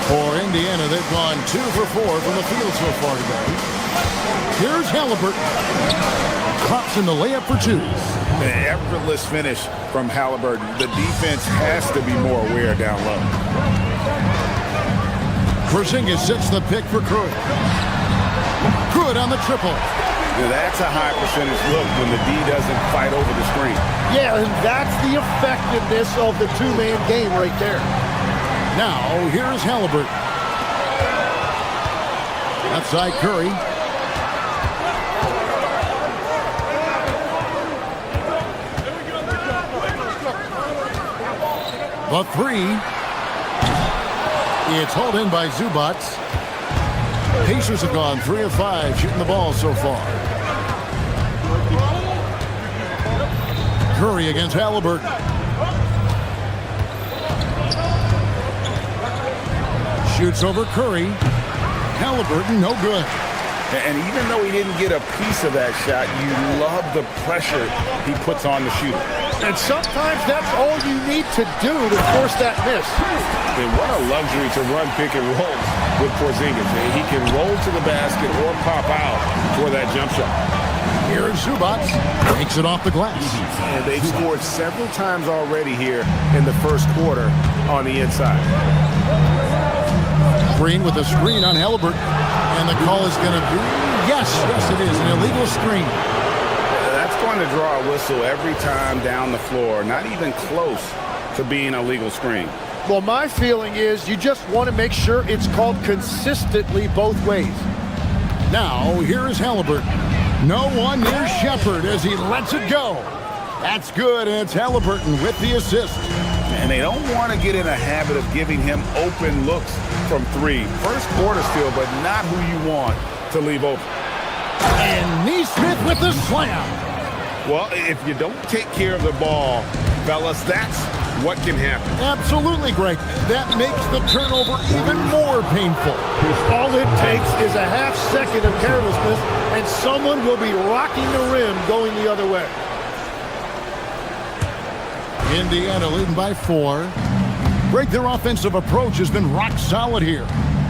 For Indiana, they've gone 2 for 4 from the field so far today. Here's Halliburton. Pops in the layup for 2. An effortless finish from Halliburton. The defense has to be more aware down low. Porzingis sets the pick for Curry. Good on the triple. Yeah, that's a high percentage look when the D doesn't fight over the screen. Yeah, and that's the effectiveness of the two-man game right there. Now, here's Halliburton. Outside Curry. The 3. It's hauled in by Zubac. Pacers have gone 3 of 5 shooting the ball so far. Curry against Halliburton. Shoots over Curry. Halliburton, no good. And even though he didn't get a piece of that shot, you love the pressure he puts on the shooter. And sometimes that's all you need to do to force that miss. And what a luxury to run pick and roll with Porzingis. He can roll to the basket or pop out for that jump shot. Here's Zubac. Takes it off the glass. And they've scored several times already here in the first quarter on the inside. Green with a screen on Halliburton. And the call is going to be, yes, it is, an illegal screen. That's going to draw a whistle every time down the floor. Not even close to being a legal screen. Well, my feeling is you just want to make sure it's called consistently both ways. Now, here's Halliburton. No one near Shepard as he lets it go. That's good, and it's Halliburton with the assist. And they don't want to get in a habit of giving him open looks from 3. First quarter still, but not who you want to leave open. And Neesmith with the slam. Well, if you don't take care of the ball, fellas, that's what can happen. Absolutely, Greg. That makes the turnover even more painful. All it takes is a half second of carelessness, and someone will be rocking the rim going the other way. Indiana leading by 4. Greg, their offensive approach has been rock solid here.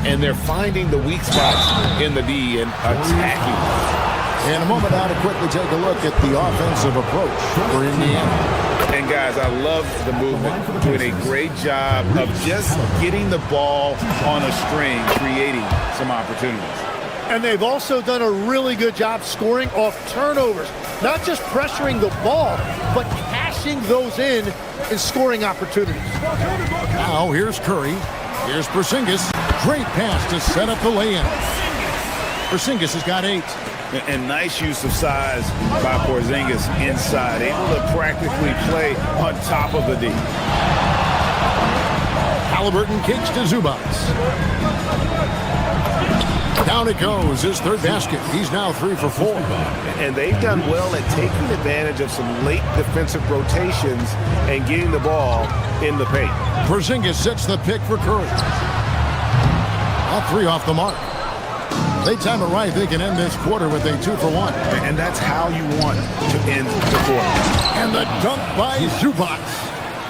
And they're finding the weak spots in the D and attacking. In a moment now to quickly take a look at the offensive approach for Indiana. And guys, I love the movement. Doing a great job of just getting the ball on a string, creating some opportunities. And they've also done a really good job scoring off turnovers. Not just pressuring the ball, but cashing those in and scoring opportunities. Now here's Curry. Here's Porzingis. Great pass to set up the lay-in. Porzingis has got 8. And nice use of size by Porzingis inside. Able to practically play on top of the D. Halliburton kicks to Zubac. Down it goes, his 3rd basket. He's now 3 for 4. And they've done well at taking advantage of some late defensive rotations and getting the ball in the paint. Porzingis sets the pick for Curry. All 3 off the mark. They time it right, they can end this quarter with a 2 for 1. And that's how you want to end the quarter. And the dunk by Zubac.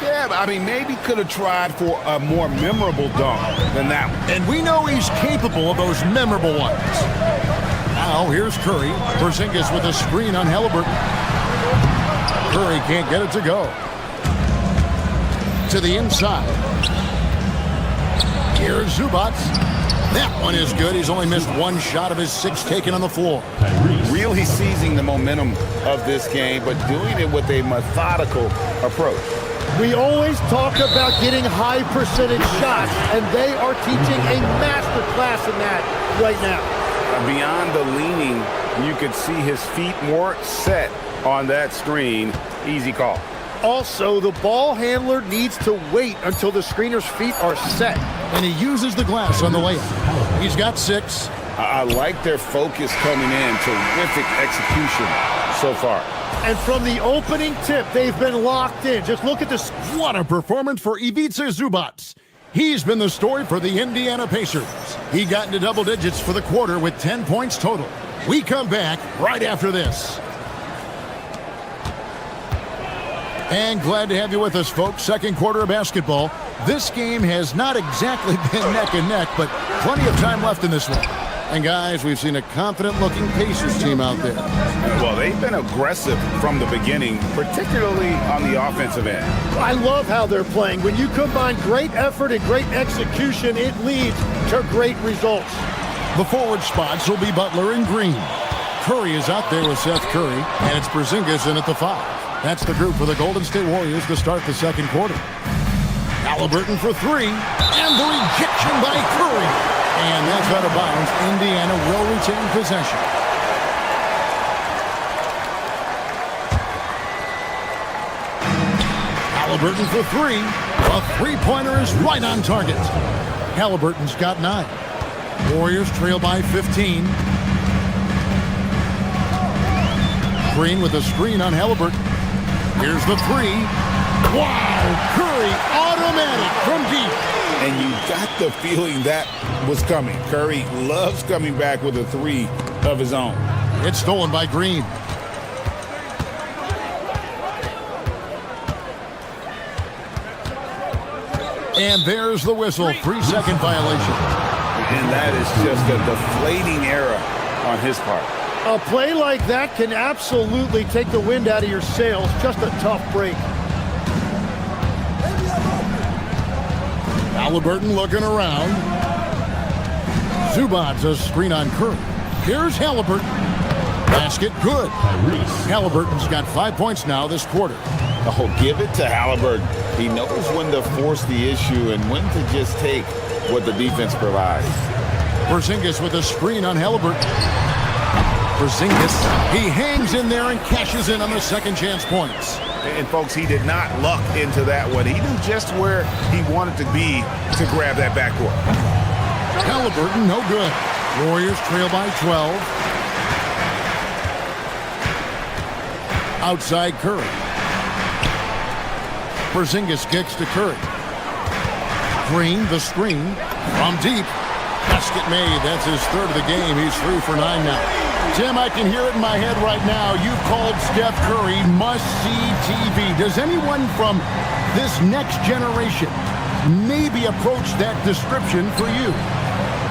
Yeah, I mean, maybe could have tried for a more memorable dunk than that one. And we know he's capable of those memorable ones. Now, here's Curry. Porzingis with a screen on Halliburton. Curry can't get it to go. To the inside. Here's Zubats. That one is good. He's only missed one shot of his 6 taken on the floor. Really seizing the momentum of this game, but doing it with a methodical approach. We always talk about getting high percentage shots, and they are teaching a master class in that right now. Beyond the leaning, you could see his feet more set on that screen. Easy call. Also, the ball handler needs to wait until the screener's feet are set. And he uses the glass on the layup. He's got 6. I like their focus coming in. Terrific execution so far. And from the opening tip, they've been locked in. Just look at this. What a performance for Ivica Zubats. He's been the story for the Indiana Pacers. He got into double digits for the quarter with 10 points total. We come back right after this. And glad to have you with us, folks. Second quarter of basketball. This game has not exactly been neck and neck, but plenty of time left in this one. And guys, we've seen a confident-looking Pacers team out there. Well, they've been aggressive from the beginning, particularly on the offensive end. I love how they're playing. When you combine great effort and great execution, it leads to great results. The forward spots will be Butler and Green. Curry is out there with Seth Curry, and it's Porzingis in at the 5. That's the group for the Golden State Warriors to start the second quarter. Halliburton for 3, and the rejection by Curry. And that's out of bounds. Indiana will retain possession. Halliburton for 3. A three-pointer is right on target. Halliburton's got 9. Warriors trail by 15. Green with a screen on Halliburton. Here's the 3. Wow! Curry automatic from deep. And you got the feeling that was coming. Curry loves coming back with a 3 of his own. It's stolen by Green. And there's the whistle. 3-second violation. And that is just a deflating error on his part. A play like that can absolutely take the wind out of your sails. Just a tough break. Halliburton looking around. Zubats a screen on Curry. Here's Halliburton. Basket good. Halliburton's got 5 points now this quarter. Oh, give it to Halliburton. He knows when to force the issue and when to just take what the defense provides. Porzingis with a screen on Halliburton. Porzingis, he hangs in there and cashes in on the second chance points. And folks, he did not luck into that one. He knew just where he wanted to be to grab that backcourt. Halliburton, no good. Warriors trail by 12. Outside Curry. Porzingis kicks to Curry. Green, the screen, from deep. Basket made. That's his 3rd of the game. He's 3 for 9 now. Tim, I can hear it in my head right now. You've called Steph Curry must-see TV. Does anyone from this next generation maybe approach that description for you?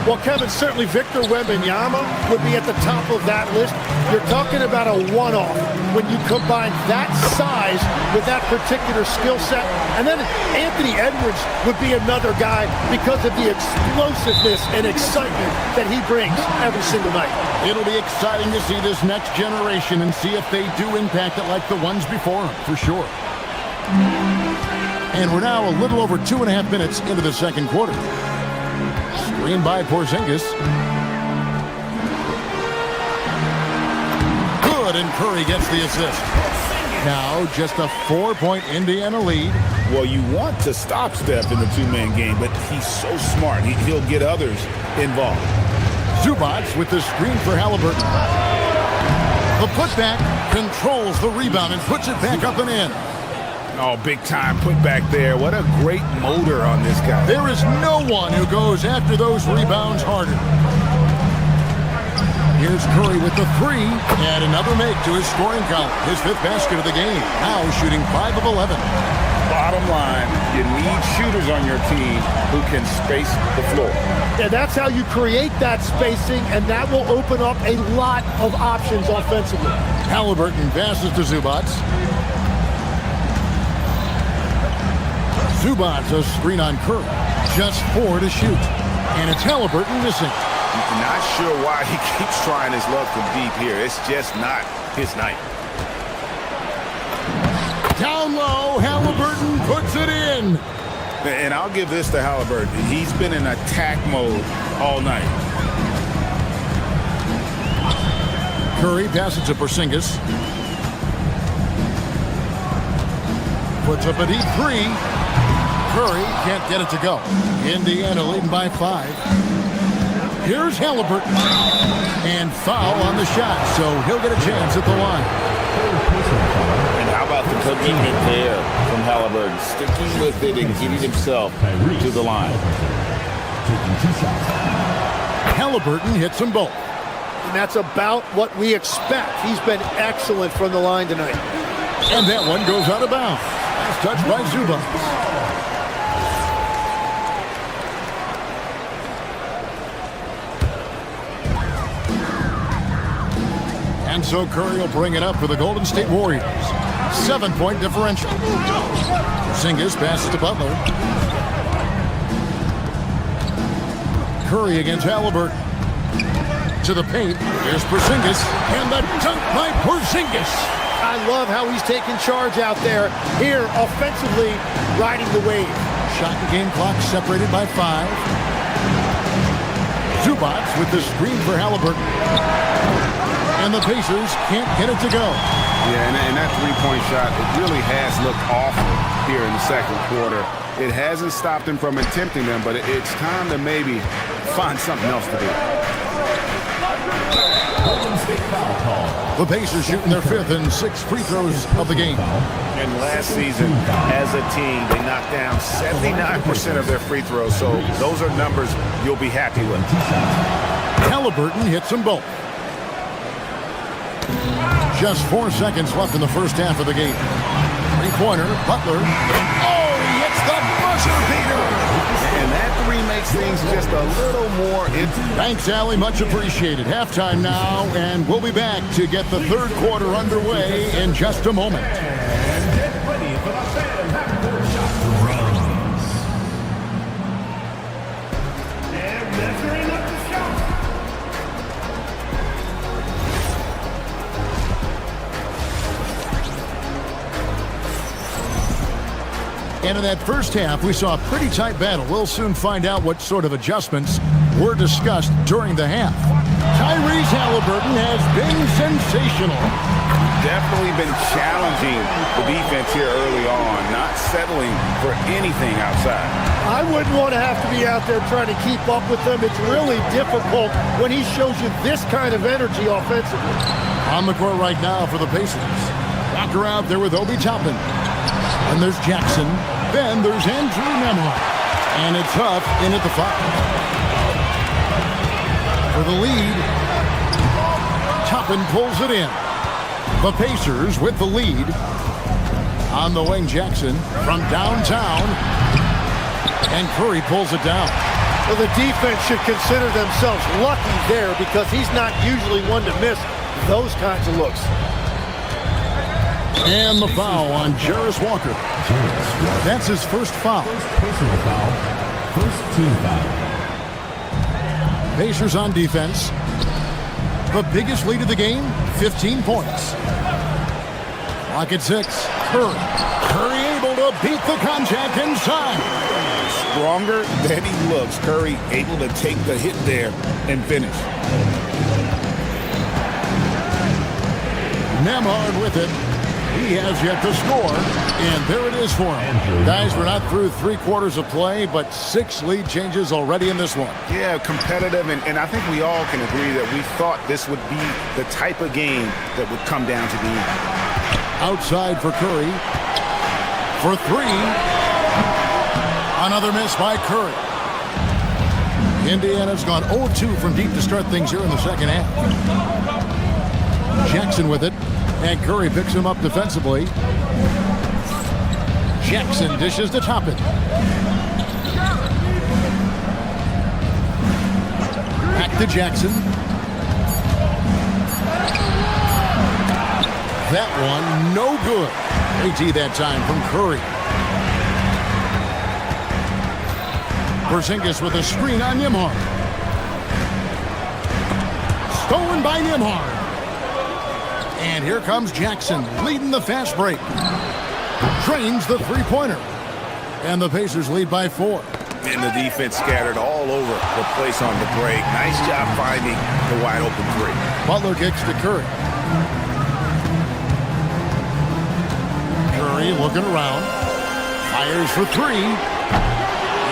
Well, Kevin, certainly Victor Wembanyama would be at the top of that list. You're talking about a one-off when you combine that size with that particular skill set. And then Anthony Edwards would be another guy because of the explosiveness and excitement that he brings every single night. It'll be exciting to see this next generation and see if they do impact it like the ones before them, for sure. And we're now a little over 2.5 minutes into the second quarter. Screen by Porzingis. Good, and Curry gets the assist. Now just a 4-point Indiana lead. Well, you want to stop Steph in the two-man game, but he's so smart. He'll get others involved. Zubats with the screen for Halliburton. The putback controls the rebound and puts it back up and in. Oh, big time putback there. What a great motor on this guy. There is no one who goes after those rebounds harder. Here's Curry with the 3, and another make to his scoring column. His 5th basket of the game. Now shooting 5 of 11. Bottom line, you need shooters on your team who can space the floor. And that's how you create that spacing, and that will open up a lot of options offensively. Halliburton passes to Zubats. Zubats a screen on Curry. Just 4 to shoot. And it's Halliburton missing. Not sure why he keeps trying his luck from deep here. It's just not his night. Down low, Halliburton puts it in. And I'll give this to Halliburton. He's been in attack mode all night. Curry passes to Porzingis. Puts up a deep 3. Curry can't get it to go. Indiana leading by 5. Here's Halliburton. And foul on the shot, so he'll get a chance at the line. And how about the commitment there from Halliburton, sticking with it and getting himself to the line. Halliburton hits them both. And that's about what we expect. He's been excellent from the line tonight. And that one goes out of bounds. Last touch by Zubac. And so Curry will bring it up for the Golden State Warriors. 7-point differential. Porzingis passes to Butler. Curry against Halliburton. To the paint. Here's Porzingis. And the dunk by Porzingis. I love how he's taking charge out there. Here, offensively, riding the wave. Shot and game clock separated by 5. Zubac with the screen for Halliburton. And the Pacers can't get it to go. Yeah, and that three-point shot, it really has looked awful here in the second quarter. It hasn't stopped him from attempting them, but it's time to maybe find something else to do. The Pacers shooting their 5th and 6th free throws of the game. And last season, as a team, they knocked down 79% of their free throws, so those are numbers you'll be happy with. Halliburton hits them both. Just 4 seconds left in the first half of the game. Three-pointer, Butler. Oh, he hits the buzzer beater! And that 3 makes things just a little more interesting. Thanks, Allie. Much appreciated. Halftime now, and we'll be back to get the third quarter underway in just a moment. And get ready for the fan backcourt shot runs. And measuring up the shot. And in that first half, we saw a pretty tight battle. We'll soon find out what sort of adjustments were discussed during the half. Tyrese Halliburton has been sensational. Definitely been challenging the defense here early on, not settling for anything outside. I wouldn't want to have to be out there trying to keep up with them. It's really difficult when he shows you this kind of energy offensively. On the court right now for the Pacers. Walker out there with Obi Toppin. And there's Jackson. Then there's Andrew Nembhard. And it's Huff in at the 5. For the lead, Toppin pulls it in. The Pacers with the lead. On the wing, Jackson from downtown. And Curry pulls it down. Well, the defense should consider themselves lucky there because he's not usually one to miss those kinds of looks. And the foul on Jarris Walker. That's his first foul. Personal foul. First team foul. Pacers on defense. The biggest lead of the game, 15 points. Clock at 6. Curry. Curry able to beat the contact inside. Stronger than he looks. Curry able to take the hit there and finish. Nembhard with it. He has yet to score, and there it is for him. Guys, we're not through 3 quarters of play, but 6 lead changes already in this one. Yeah, competitive, and I think we all can agree that we thought this would be the type of game that would come down to the end. Outside for Curry. For 3. Another miss by Curry. Indiana's gone 0-2 from deep to start things here in the second half. Jackson with it. And Curry picks him up defensively. Jackson dishes to Toppin. Back to Jackson. That one, no good. AT that time from Curry. Porzingis with a screen on Nembhard. Stolen by Nembhard. And here comes Jackson leading the fast break. Drains the three-pointer. And the Pacers lead by 4. And the defense scattered all over the place on the break. Nice job finding the wide open three. Butler kicks to Curry. Curry looking around. Fires for 3.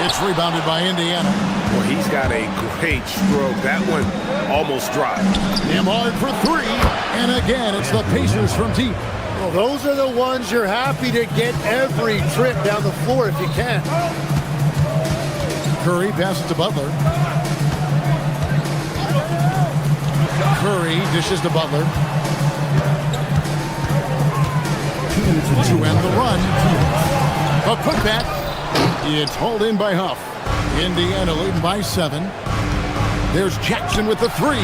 It's rebounded by Indiana. Well, he's got a great stroke. That one almost dropped. Nembhard for 3. And again, it's the Pacers from deep. Well, those are the ones you're happy to get every trip down the floor if you can. Curry passes to Butler. Curry dishes to Butler. To end the run. A putback. It's hauled in by Huff. Indiana leading by 7. There's Jackson with the 3.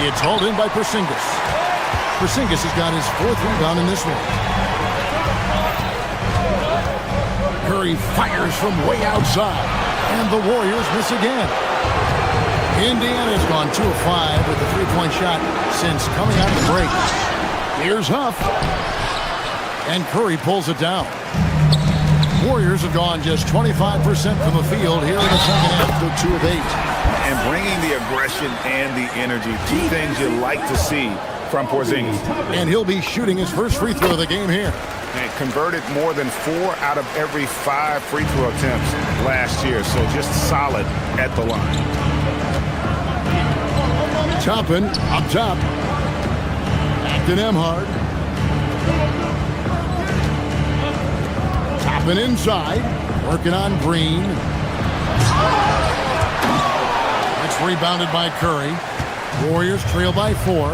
It's hauled in by Porzingis. Porzingis has got his 4th rebound in this one. Curry fires from way outside. And the Warriors miss again. Indiana's gone 2 of 5 with a 3-point shot since coming out of the break. Here's Huff. And Curry pulls it down. Warriors have gone just 25% from the field here in the second half. They're 2 of 8. And bringing the aggression and the energy, 2 things you like to see from Porzingis. And he'll be shooting his first free throw of the game here. And converted more than 4 out of every 5 free throw attempts last year. So just solid at the line. Toppin up top. Back to Nembhard. Toppin inside. Working on Green. It's rebounded by Curry. Warriors trail by 4.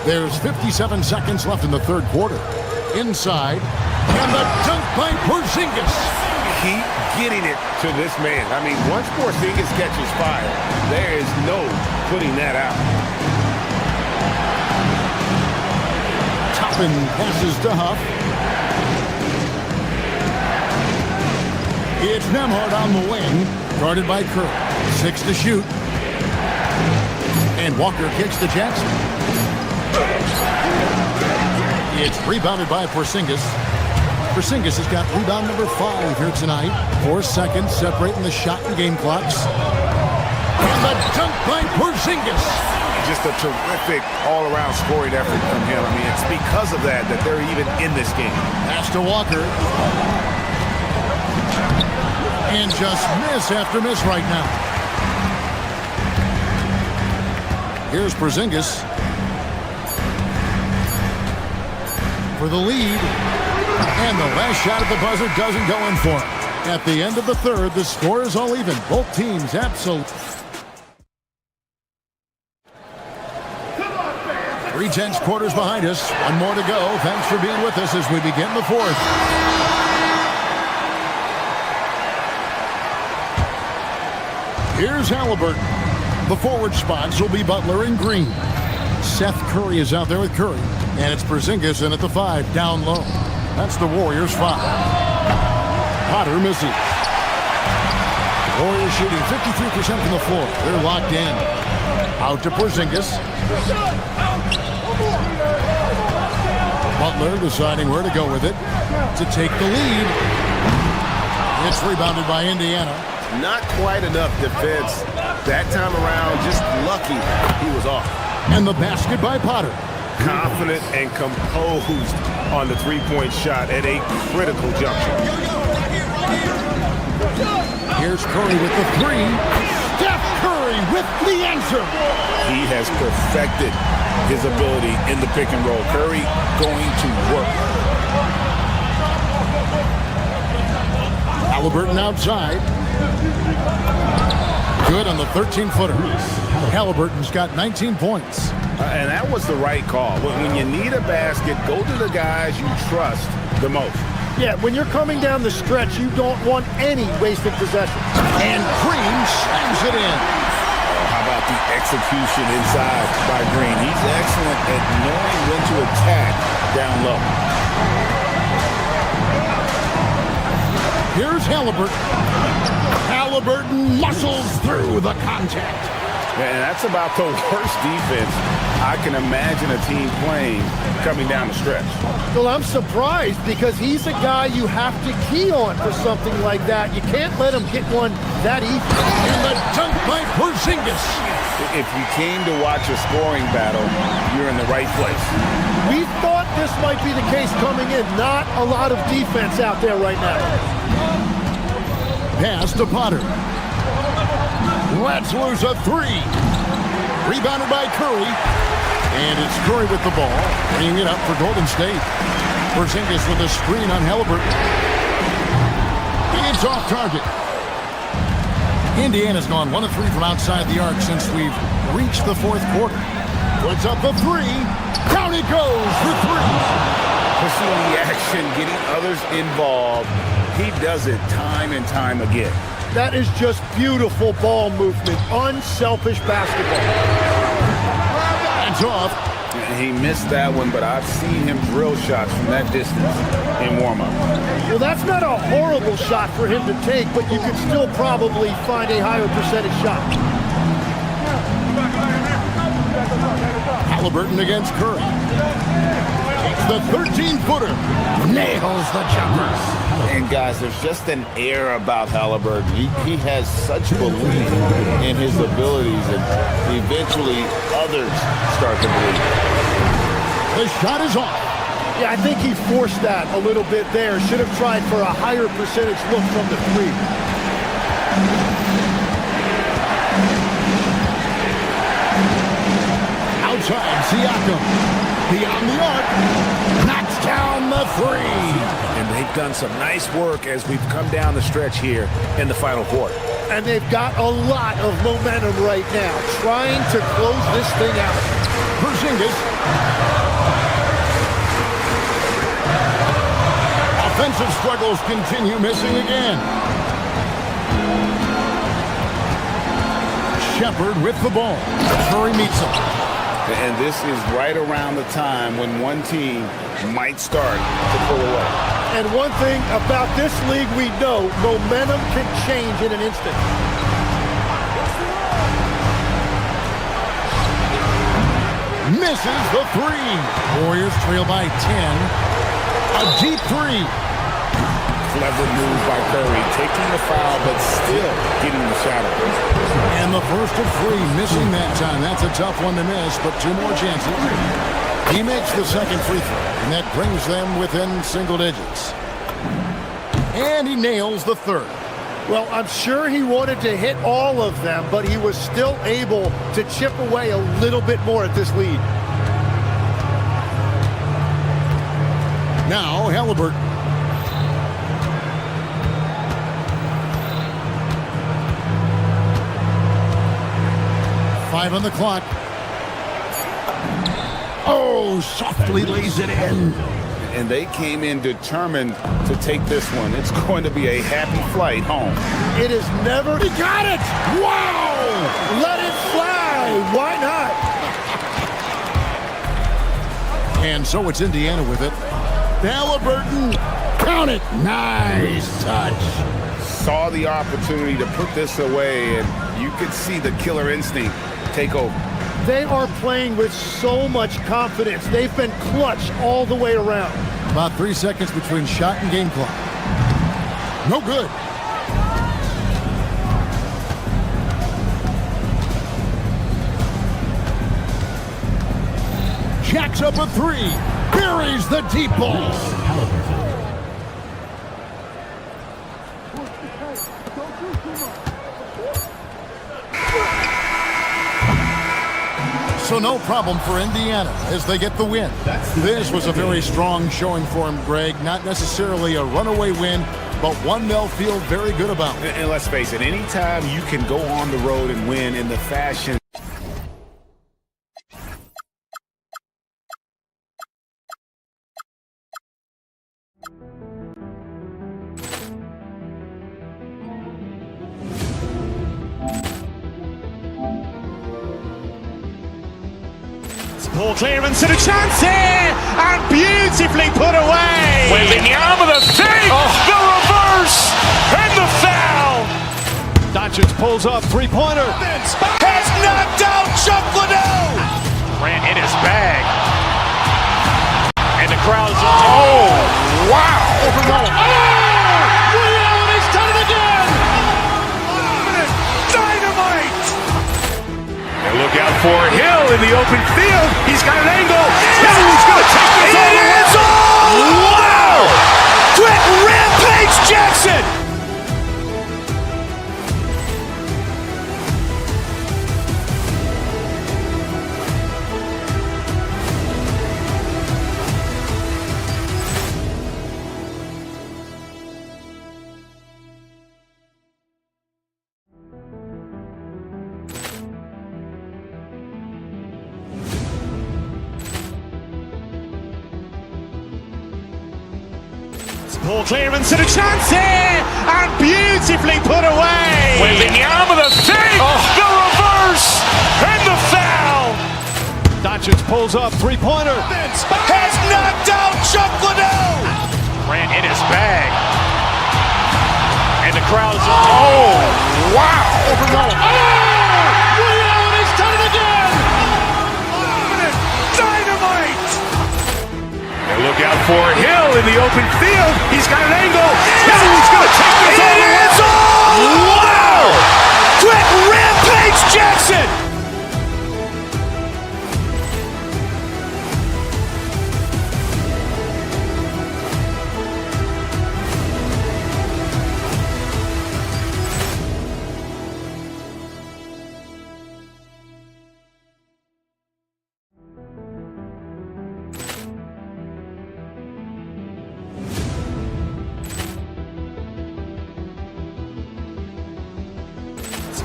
There's 57 seconds left in the third quarter. Inside. And the dunk by Porzingis. Keep getting it to this man. I mean, once Porzingis catches fire, there is no putting that out. Toppin passes to Huff. It's Nembhard on the wing. Guarded by Curry. 6 to shoot. And Walker kicks to Jackson. It's rebounded by Porzingis. Porzingis has got rebound number 5 here tonight. 4 seconds separating the shot and game clocks. And the dunk by Porzingis. Just a terrific all-around scoring effort from him. I mean, it's because of that they're even in this game. Pass to Walker. And just miss after miss right now. Here's Porzingis for the lead. And the last shot at the buzzer doesn't go in for him. At the end of the third, the score is all even. Both teams absolutely. 3/10 quarters behind us. 1 more to go. Thanks for being with us as we begin the fourth. Here's Halliburton. The forward spots will be Butler and Green. Seth Curry is out there with Curry. And it's Porzingis in at the 5, down low. That's the Warriors' 5. Potter misses. Warriors shooting 53% from the floor. They're locked in. Out to Porzingis. Butler deciding where to go with it to take the lead. It's rebounded by Indiana. Not quite enough defense that time around. Just lucky he was off. And the basket by Potter. Confident and composed on the three-point shot at a critical juncture. Here's Curry with the 3. Steph Curry with the answer. He has perfected his ability in the pick and roll. Curry going to work. Halliburton outside. Good on the 13-footer. Halliburton's got 19 points. And that was the right call. When you need a basket, go to the guys you trust the most. Yeah, when you're coming down the stretch, you don't want any wasted possession. And Green slams it in. How about the execution inside by Green? He's excellent at knowing when to attack down low. Here's Halliburton. Halliburton muscles through the contact. And that's about the worst defense I can imagine a team playing coming down the stretch. Well, I'm surprised because he's a guy you have to key on for something like that. You can't let him get one that easy. And the dunk by Porzingis. If you came to watch a scoring battle, you're in the right place. We thought this might be the case coming in. Not a lot of defense out there right now. Pass to Potter. Let's lose a three. Rebounded by Curry. And it's Curry with the ball, bringing it up for Golden State. Porzingis with a screen on Halliburton. It's off target. Indiana's gone 1 of 3 from outside the arc since we've reached the fourth quarter. Puts up a three. Down it goes for three. Pursuing the action, getting others involved. He does it time and time again. That is just beautiful ball movement. Unselfish basketball. It's off. He missed that one, but I've seen him drill shots from that distance in warm-up. Well, that's not a horrible shot for him to take, but you could still probably find a higher percentage shot. Halliburton against Curry. Takes the 13-footer. Nails the jumper. And guys, there's just an air about Halliburton. He has such belief in his abilities, and eventually others start to believe. The shot is off. Yeah, I think he forced that a little bit there. Should have tried for a higher percentage look from the three. Outside, Siakam. Beyond the arc. Knocks down the three. And they've done some nice work as we've come down the stretch here in the final quarter. And they've got a lot of momentum right now, trying to close this thing out. Porzingis. Offensive struggles continue, missing again. Shepard with the ball. Curry meets him. And this is right around the time when one team might start to pull away. And one thing about this league we know, momentum can change in an instant. Misses the three. Warriors trail by 10. A deep three. Clever move by Curry, taking the foul, but still getting the shot up. And the first of 3, missing that time. That's a tough one to miss, but 2 more chances. He makes the second free throw, and that brings them within single digits. And he nails the third. Well, I'm sure he wanted to hit all of them, but he was still able to chip away a little bit more at this lead. Now, Halliburton. Five on the clock. Oh, softly lays it in. And they came in determined to take this one. It's going to be a happy flight home. It is never... He got it! Wow! Let it fly! Why not? And so it's Indiana with it. Halliburton, count it! Nice touch. Saw the opportunity to put this away, and you could see the killer instinct take over. They are playing with so much confidence. They've been clutch all the way around. About 3 seconds between shot and game clock. No good. Jacks up a three. Buries the deep ball. So no problem for Indiana as they get the win. This was a very strong showing for him, Greg. Not necessarily a runaway win, but one they'll feel very good about. And let's face it, anytime you can go on the road and win in the fashion Ball clearance and a chance here, and beautifully put away. Wembanyama the save, the reverse. reverse, and the foul. Doncic pulls up, three-pointer. Has knocked out Chuck Liddell. Ran in his bag. And the crowd is, oh, wow. Ray Allen has done it again. Dynamite. And look out for Hill in the open field. He's got an angle. He's going to take this all the way. Wow. Quick Rampage Jackson. Ball clearance and a chance here, and beautifully put away. Wembanyama the fake, the reverse, and the foul. Doncic pulls up, three-pointer. Has knocked out Chuck Liddell. Ran in his bag. And the crowd is, oh, wow. Ray Allen has done it again. Dynamite. And look out for Hill in the open field. He's got an angle. He's going to take this all the way. Wow. Quick Rampage Jackson.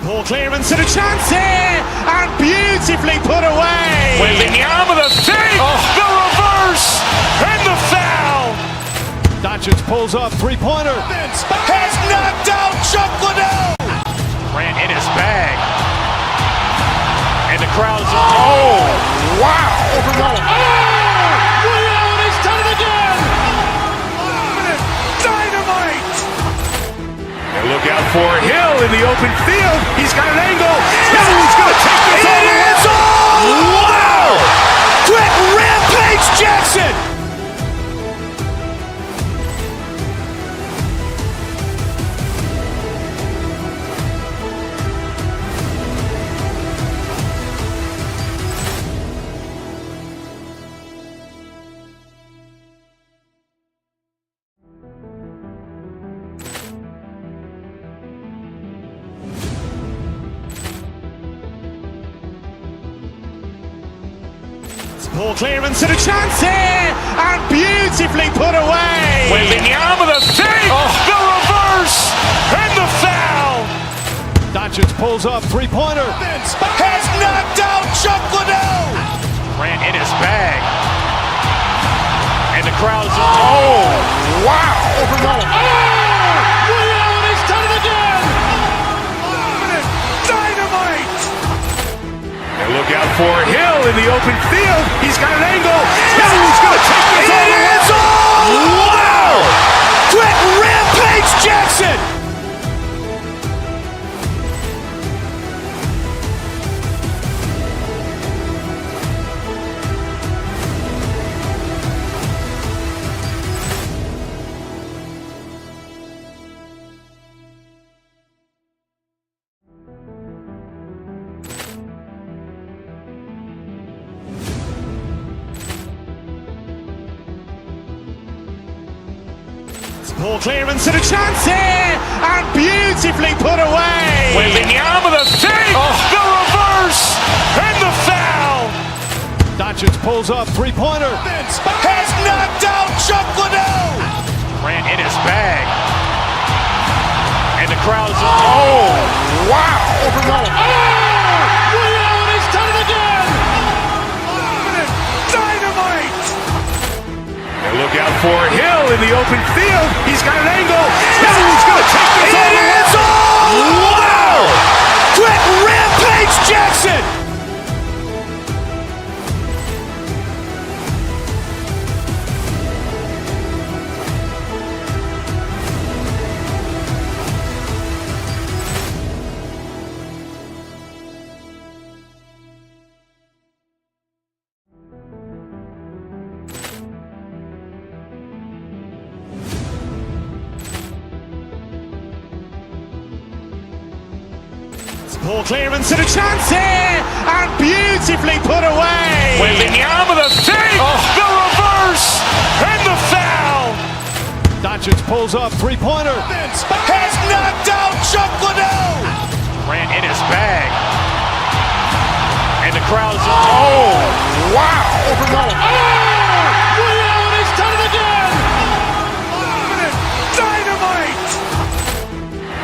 Ball clearance and a chance here, and beautifully put away. Wembanyama the fake, the reverse, and the foul. Doncic pulls up, three-pointer. Has knocked out Chuck Liddell. Ran in his bag. And the crowd is, oh, wow. Ray Allen has done it again. Dynamite. And look out for Hill in the open field. He's got an angle. He's going to take this all the way. Wow. Quick Rampage Jackson. Ball clearance and a chance here, and beautifully put away. Wembanyama the fake, the reverse, and the foul. Doncic pulls up, three-pointer. Has knocked out Chuck Liddell. Ran in his bag. And the crowd is, oh, wow. Ray Allen has done it again. Dynamite. And look out for Hill in the open field. He's got an angle. He's going to take this all the way. Wow. Quick Rampage Jackson. Ball clearance and a chance here, and beautifully put away. Wembanyama the fake, the reverse, and the foul. Doncic pulls up, three-pointer. Has knocked out Chuck Liddell. Ran in his bag. And the crowd is, oh, wow. Ray Allen has done it again. Dynamite. And look out for Hill in the open field. He's got an angle. He's going to take this all the way. Wow. Quick Rampage Jackson. Ball clearance and a chance here, and beautifully put away. Wembanyama the fake, the reverse, and the foul. Doncic pulls up, three-pointer. Has knocked out Chuck Liddell. Ran in his bag. And the crowd is wow. Overruled. And he's done it again. Dynamite.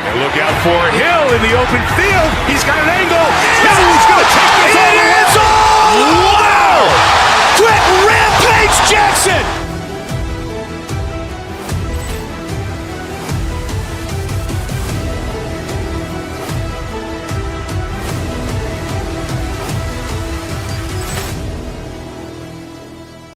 And look out for Hill in the open field. He's got an angle. He's going to take this all the way. Wow. Quick rampage Jackson.